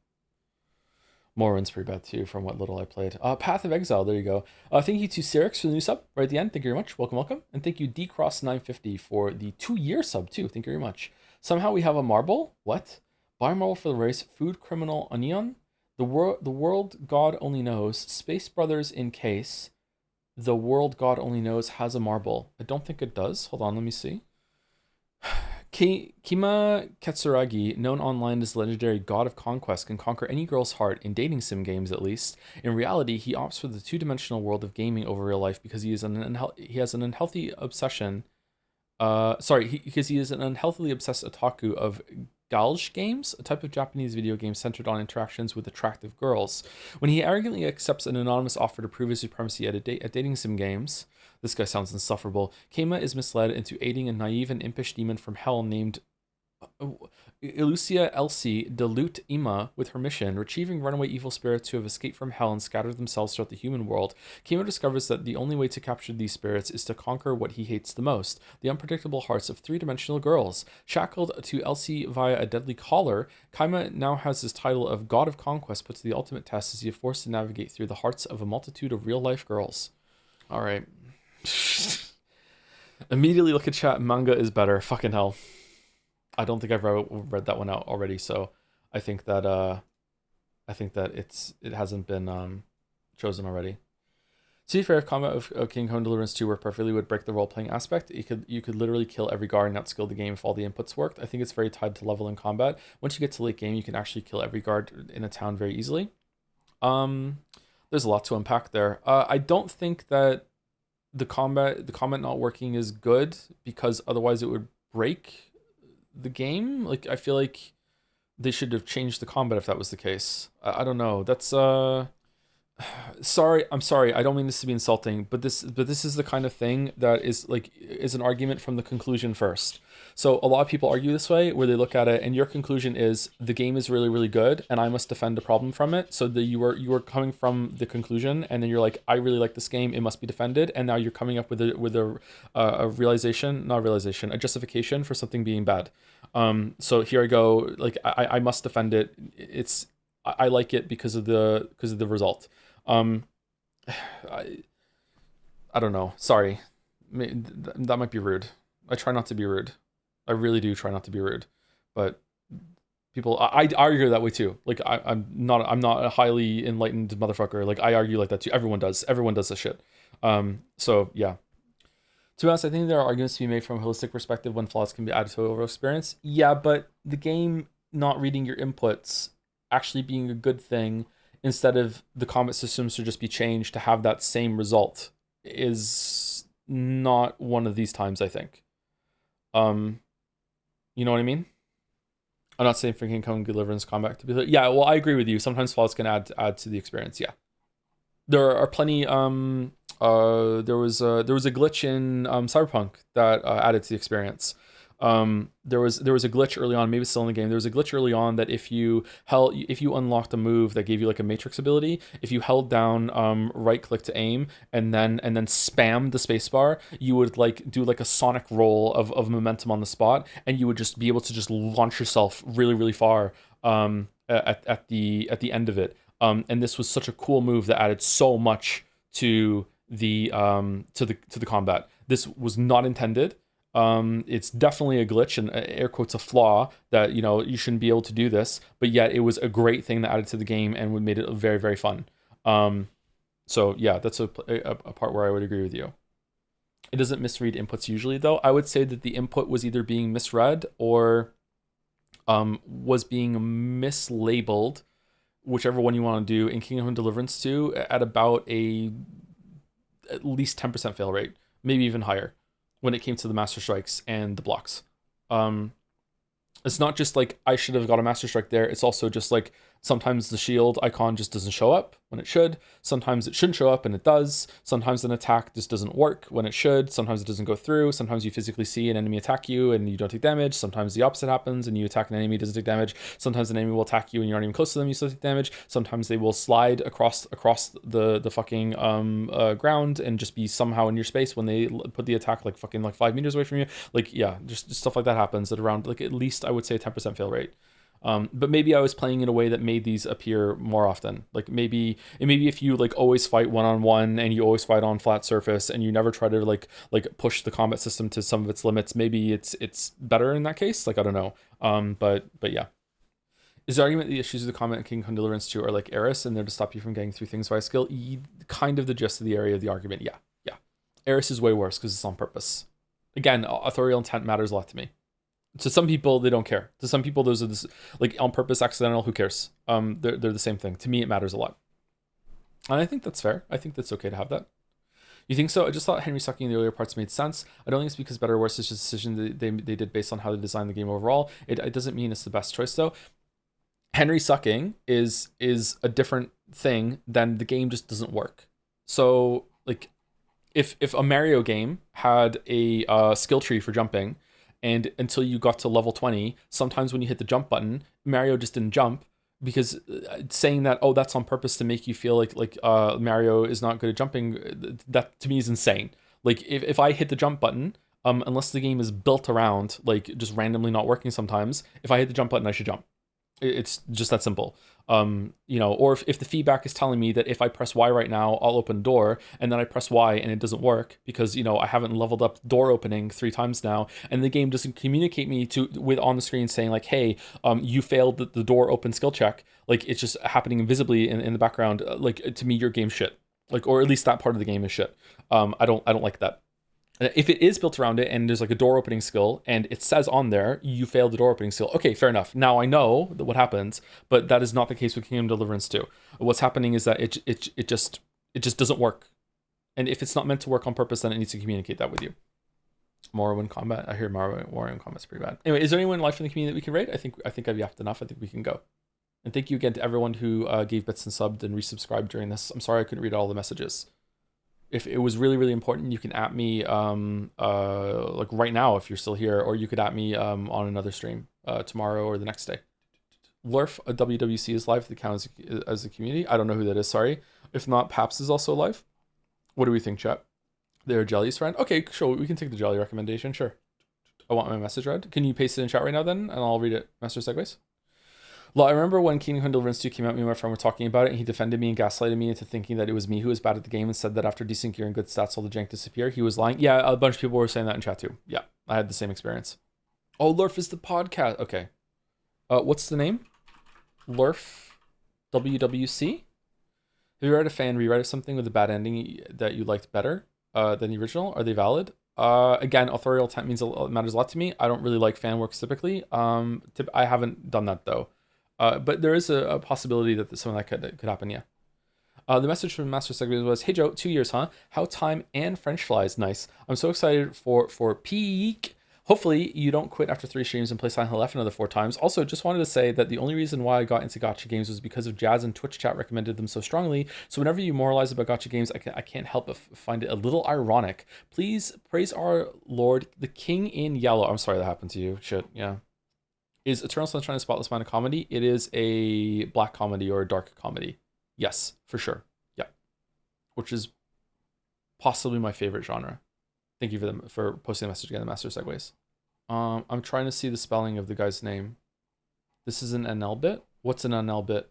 Morrowind's pretty bad too, from what little I played. Path of Exile, there you go. Thank you to Cyrix for the new sub right at the end. Thank you very much. Welcome. And thank you DCross950 for the 2-year sub too. Thank you very much. Somehow we have a marble. What? Buy a marble for the race. Food criminal onion. The world God only knows. Space Brothers in case. The world God only knows has a marble. I don't think it does. Hold on, let me see. Kima Katsuragi, known online as the legendary god of conquest, can conquer any girl's heart in dating sim games at least. In reality, he opts for the 2-dimensional world of gaming over real life because he has an unhealthy obsession. Because he is an unhealthily obsessed otaku of galge games, a type of Japanese video game centered on interactions with attractive girls. When he arrogantly accepts an anonymous offer to prove his supremacy at dating sim games, this guy sounds insufferable. Keima is misled into aiding a naive and impish demon from hell named Elucia Elsie Dilute Ima with her mission, retrieving runaway evil spirits who have escaped from hell and scattered themselves throughout the human world. Keima discovers that the only way to capture these spirits is to conquer what he hates the most, the unpredictable hearts of 3-dimensional girls. Shackled to Elsie via a deadly collar, Keima now has his title of God of Conquest put to the ultimate test as he is forced to navigate through the hearts of a multitude of real-life girls. All right. Immediately look at chat. Manga is better. Fucking hell. I don't think I've read that one out already, so I think that it hasn't been chosen already. To be fair, if combat of King Kong Deliverance 2 worked perfectly, would break the role-playing aspect. You could literally kill every guard and outskill the game if all the inputs worked. I think it's very tied to level in combat. Once you get to late game, you can actually kill every guard in a town very easily. There's a lot to unpack there. I don't think that the combat not working is good, because otherwise it would break the game. Like, I feel like they should have changed the combat if that was the case. I don't know. That's sorry, I'm sorry. I don't mean this to be insulting, but this is the kind of thing that is an argument from the conclusion first. So a lot of people argue this way, where they look at it and your conclusion is the game is really, really good and I must defend a problem from it. So that you were coming from the conclusion, and then you're like, I really like this game, it must be defended, and now you're coming up with a justification for something being bad. So here I go, like I must defend it. I like it because of the result. I don't know. Sorry, that might be rude. I try not to be rude. I really do try not to be rude, but people, I argue that way too. Like I'm not a highly enlightened motherfucker. Like I argue like that too. Everyone does this shit. So yeah. To be honest, I think there are arguments to be made from a holistic perspective when flaws can be added to the overall experience. Yeah, but the game not reading your inputs actually being a good thing, instead of the combat systems to just be changed to have that same result, is not one of these times, I think. You know what I mean? I'm not saying freaking Coven Deliverance combat to be like, yeah, well, I agree with you. Sometimes flaws can add to the experience, yeah. There are plenty, there was a glitch in Cyberpunk that added to the experience. There was a glitch early on, maybe it's still in the game. There was a glitch early on that if you unlocked a move that gave you like a matrix ability, if you held down right click to aim and then spammed the spacebar, you would like do like a sonic roll of momentum on the spot, and you would just be able to just launch yourself really, really far at the end of it. And this was such a cool move that added so much to the combat. This was not intended. It's definitely a glitch and air quotes a flaw that, you know, you shouldn't be able to do this, but yet it was a great thing that added to the game and made it very, very fun. So yeah, that's a part where I would agree with you. It doesn't misread inputs usually though. I would say that the input was either being misread or was being mislabeled, whichever one you want to do, in Kingdom Deliverance 2 at about at least 10% fail rate, maybe even higher, when it came to the Master Strikes and the blocks. It's not just like I should have got a Master Strike there, it's also just like sometimes the shield icon just doesn't show up when it should. Sometimes it shouldn't show up and it does. Sometimes an attack just doesn't work when it should. Sometimes it doesn't go through. Sometimes you physically see an enemy attack you and you don't take damage. Sometimes the opposite happens and you attack an enemy, doesn't take damage. Sometimes an enemy will attack you and you're not even close to them, you still take damage. Sometimes they will slide across the fucking ground and just be somehow in your space when they put the attack like 5 meters away from you. Like, yeah, just stuff like that happens at around like at least I would say a 10% fail rate. But maybe I was playing in a way that made these appear more often. Like maybe if you like always fight one-on-one and you always fight on flat surface and you never try to like push the combat system to some of its limits, maybe it's better in that case. Like, I don't know. But yeah. Is the argument the issues of the combat in Kingdom Deliverance 2 are like Eris and they're to stop you from getting through things via skill? Kind of the gist of the area of the argument. Yeah. Eris is way worse because it's on purpose. Again, authorial intent matters a lot to me. To some people, they don't care. To some people, those are this like on purpose, accidental. Who cares? They're the same thing. To me, it matters a lot, and I think that's fair. I think that's okay to have that. You think so? I just thought Henry sucking in the earlier parts made sense. I don't think it's because better or worse. It's just a decision that they did based on how they designed the game overall. It doesn't mean it's the best choice though. Henry sucking is a different thing than the game just doesn't work. So like, if a Mario game had a skill tree for jumping, and until you got to level 20, sometimes when you hit the jump button, Mario just didn't jump, because saying that, oh, that's on purpose to make you feel like Mario is not good at jumping, that to me is insane. Like if I hit the jump button, unless the game is built around like just randomly not working sometimes, if I hit the jump button, I should jump. It's just that simple. You know, or if the feedback is telling me that if I press Y right now, I'll open a door, and then I press Y and it doesn't work because, you know, I haven't leveled up door opening 3 times now, and the game doesn't communicate me with on the screen saying like, hey, you failed the door open skill check. Like it's just happening invisibly in the background. Like to me, your game's shit. Like, or at least that part of the game is shit. I don't like that. If it is built around it and there's like a door opening skill and it says on there, you failed the door opening skill. Okay, fair enough. Now I know what happens, but that is not the case with Kingdom Deliverance 2. What's happening is that it just doesn't work. And if it's not meant to work on purpose, then it needs to communicate that with you. Morrowind combat. I hear Morrowind combat's pretty bad. Anyway, is there anyone live in the community that we can raid? I think I've yapped enough. I think we can go. And thank you again to everyone who gave bits and subbed and resubscribed during this. I'm sorry I couldn't read all the messages. If it was really, really important, you can at me like right now if you're still here, or you could at me on another stream tomorrow or the next day. Lurf, a WWC is live. The count as a community. I don't know who that is. Sorry. If not, Paps is also live. What do we think, chat? They're Jelly's friend. Okay, sure. We can take the Jelly recommendation. Sure. I want my message read. Can you paste it in chat right now then, and I'll read it. Master Segways. Well, I remember when Kingdom Deliverance 2 came out, me and my friend were talking about it, and he defended me and gaslighted me into thinking that it was me who was bad at the game and said that after decent gear and good stats, all the jank disappear. He was lying. Yeah, a bunch of people were saying that in chat too. Yeah, I had the same experience. Oh, Lurf is the podcast. Okay. What's the name? Lurf WWC? Have you read a fan rewrite of something with a bad ending that you liked better than the original? Are they valid? Again, authorial intent matters a lot to me. I don't really like fan works typically. I haven't done that though. But there is a possibility that something like that could happen, yeah. The message from Master Segways was, hey Joe, 2 years, huh? How time and French flies, nice. I'm so excited for peak. Hopefully you don't quit after 3 streams and play Silent Hill F another 4 times. Also, just wanted to say that the only reason why I got into gacha games was because of Jazz, and Twitch chat recommended them so strongly. So whenever you moralize about gacha games, I can't help but find it a little ironic. Please praise our Lord, the King in Yellow. I'm sorry that happened to you. Shit, yeah. Is Eternal Sunshine of Spotless Mind a comedy? It is a black comedy or a dark comedy. Yes, for sure. Yeah. Which is possibly my favorite genre. Thank you for posting the message again, the Master Segways. I'm trying to see the spelling of the guy's name. This is an NL bit? What's an NL bit?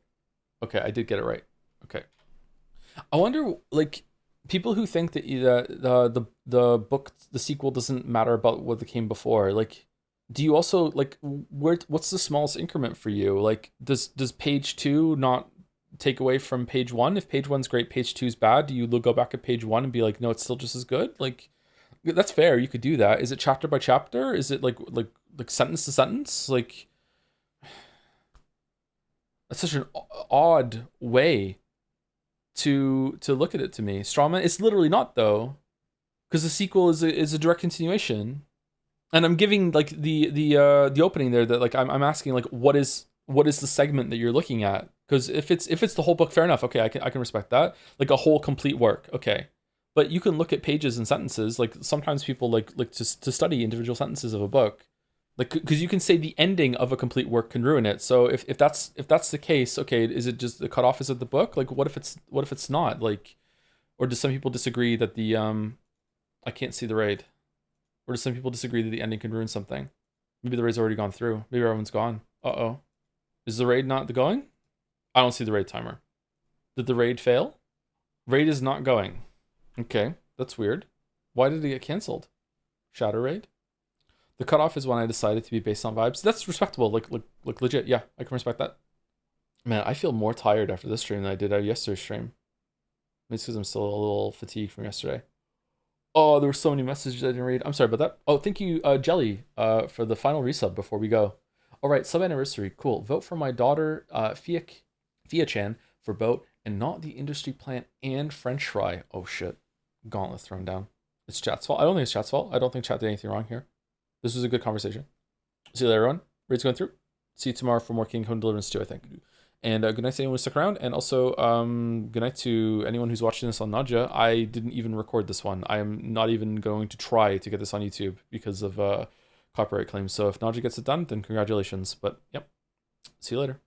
Okay, I did get it right. Okay. I wonder, like, people who think that the book, the sequel doesn't matter about what came before, like, do you also, like, what's the smallest increment for you? Like, does page 2 not take away from page 1? If page 1's great, page 2's bad, do you go back at page 1 and be like, no, it's still just as good? Like, that's fair. You could do that. Is it chapter by chapter? Is it like sentence to sentence? Like, that's such an odd way to look at it to me. Strawman, it's literally not though, because the sequel is a direct continuation. And I'm giving like the opening there that like I'm asking like what is the segment that you're looking at? Because if it's the whole book, fair enough. Okay, I can respect that. Like a whole complete work. Okay, but you can look at pages and sentences. Like sometimes people like to study individual sentences of a book, like because you can say the ending of a complete work can ruin it. So if that's the case, okay, is it just the cutoff is at the book? Like what if it's not? Like, or do some people disagree that the I can't see the raid? Or do some people disagree that the ending can ruin something? Maybe the raid's already gone through. Maybe everyone's gone. Uh-oh. Is the raid not going? I don't see the raid timer. Did the raid fail? Raid is not going. Okay, that's weird. Why did it get canceled? Shadow raid? The cutoff is when I decided to be based on vibes. That's respectable. Like legit. Yeah, I can respect that. Man, I feel more tired after this stream than I did at yesterday's stream. Maybe it's because I'm still a little fatigued from yesterday. Oh, there were so many messages I didn't read. I'm sorry about that. Oh, thank you, Jelly, for the final resub before we go. All right, sub anniversary. Cool. Vote for my daughter, Fia-chan, for boat, and not the industry plant and French fry. Oh, shit. Gauntlet thrown down. It's chat's fault. I don't think it's chat's fault. I don't think chat did anything wrong here. This was a good conversation. See you later, everyone. Raid's going through. See you tomorrow for more Kingdom Deliverance 2, I think. And good night to anyone who stuck around. And also, good night to anyone who's watching this on Nadja. I didn't even record this one. I am not even going to try to get this on YouTube because of copyright claims. So if Nadja gets it done, then congratulations. But, yep. See you later.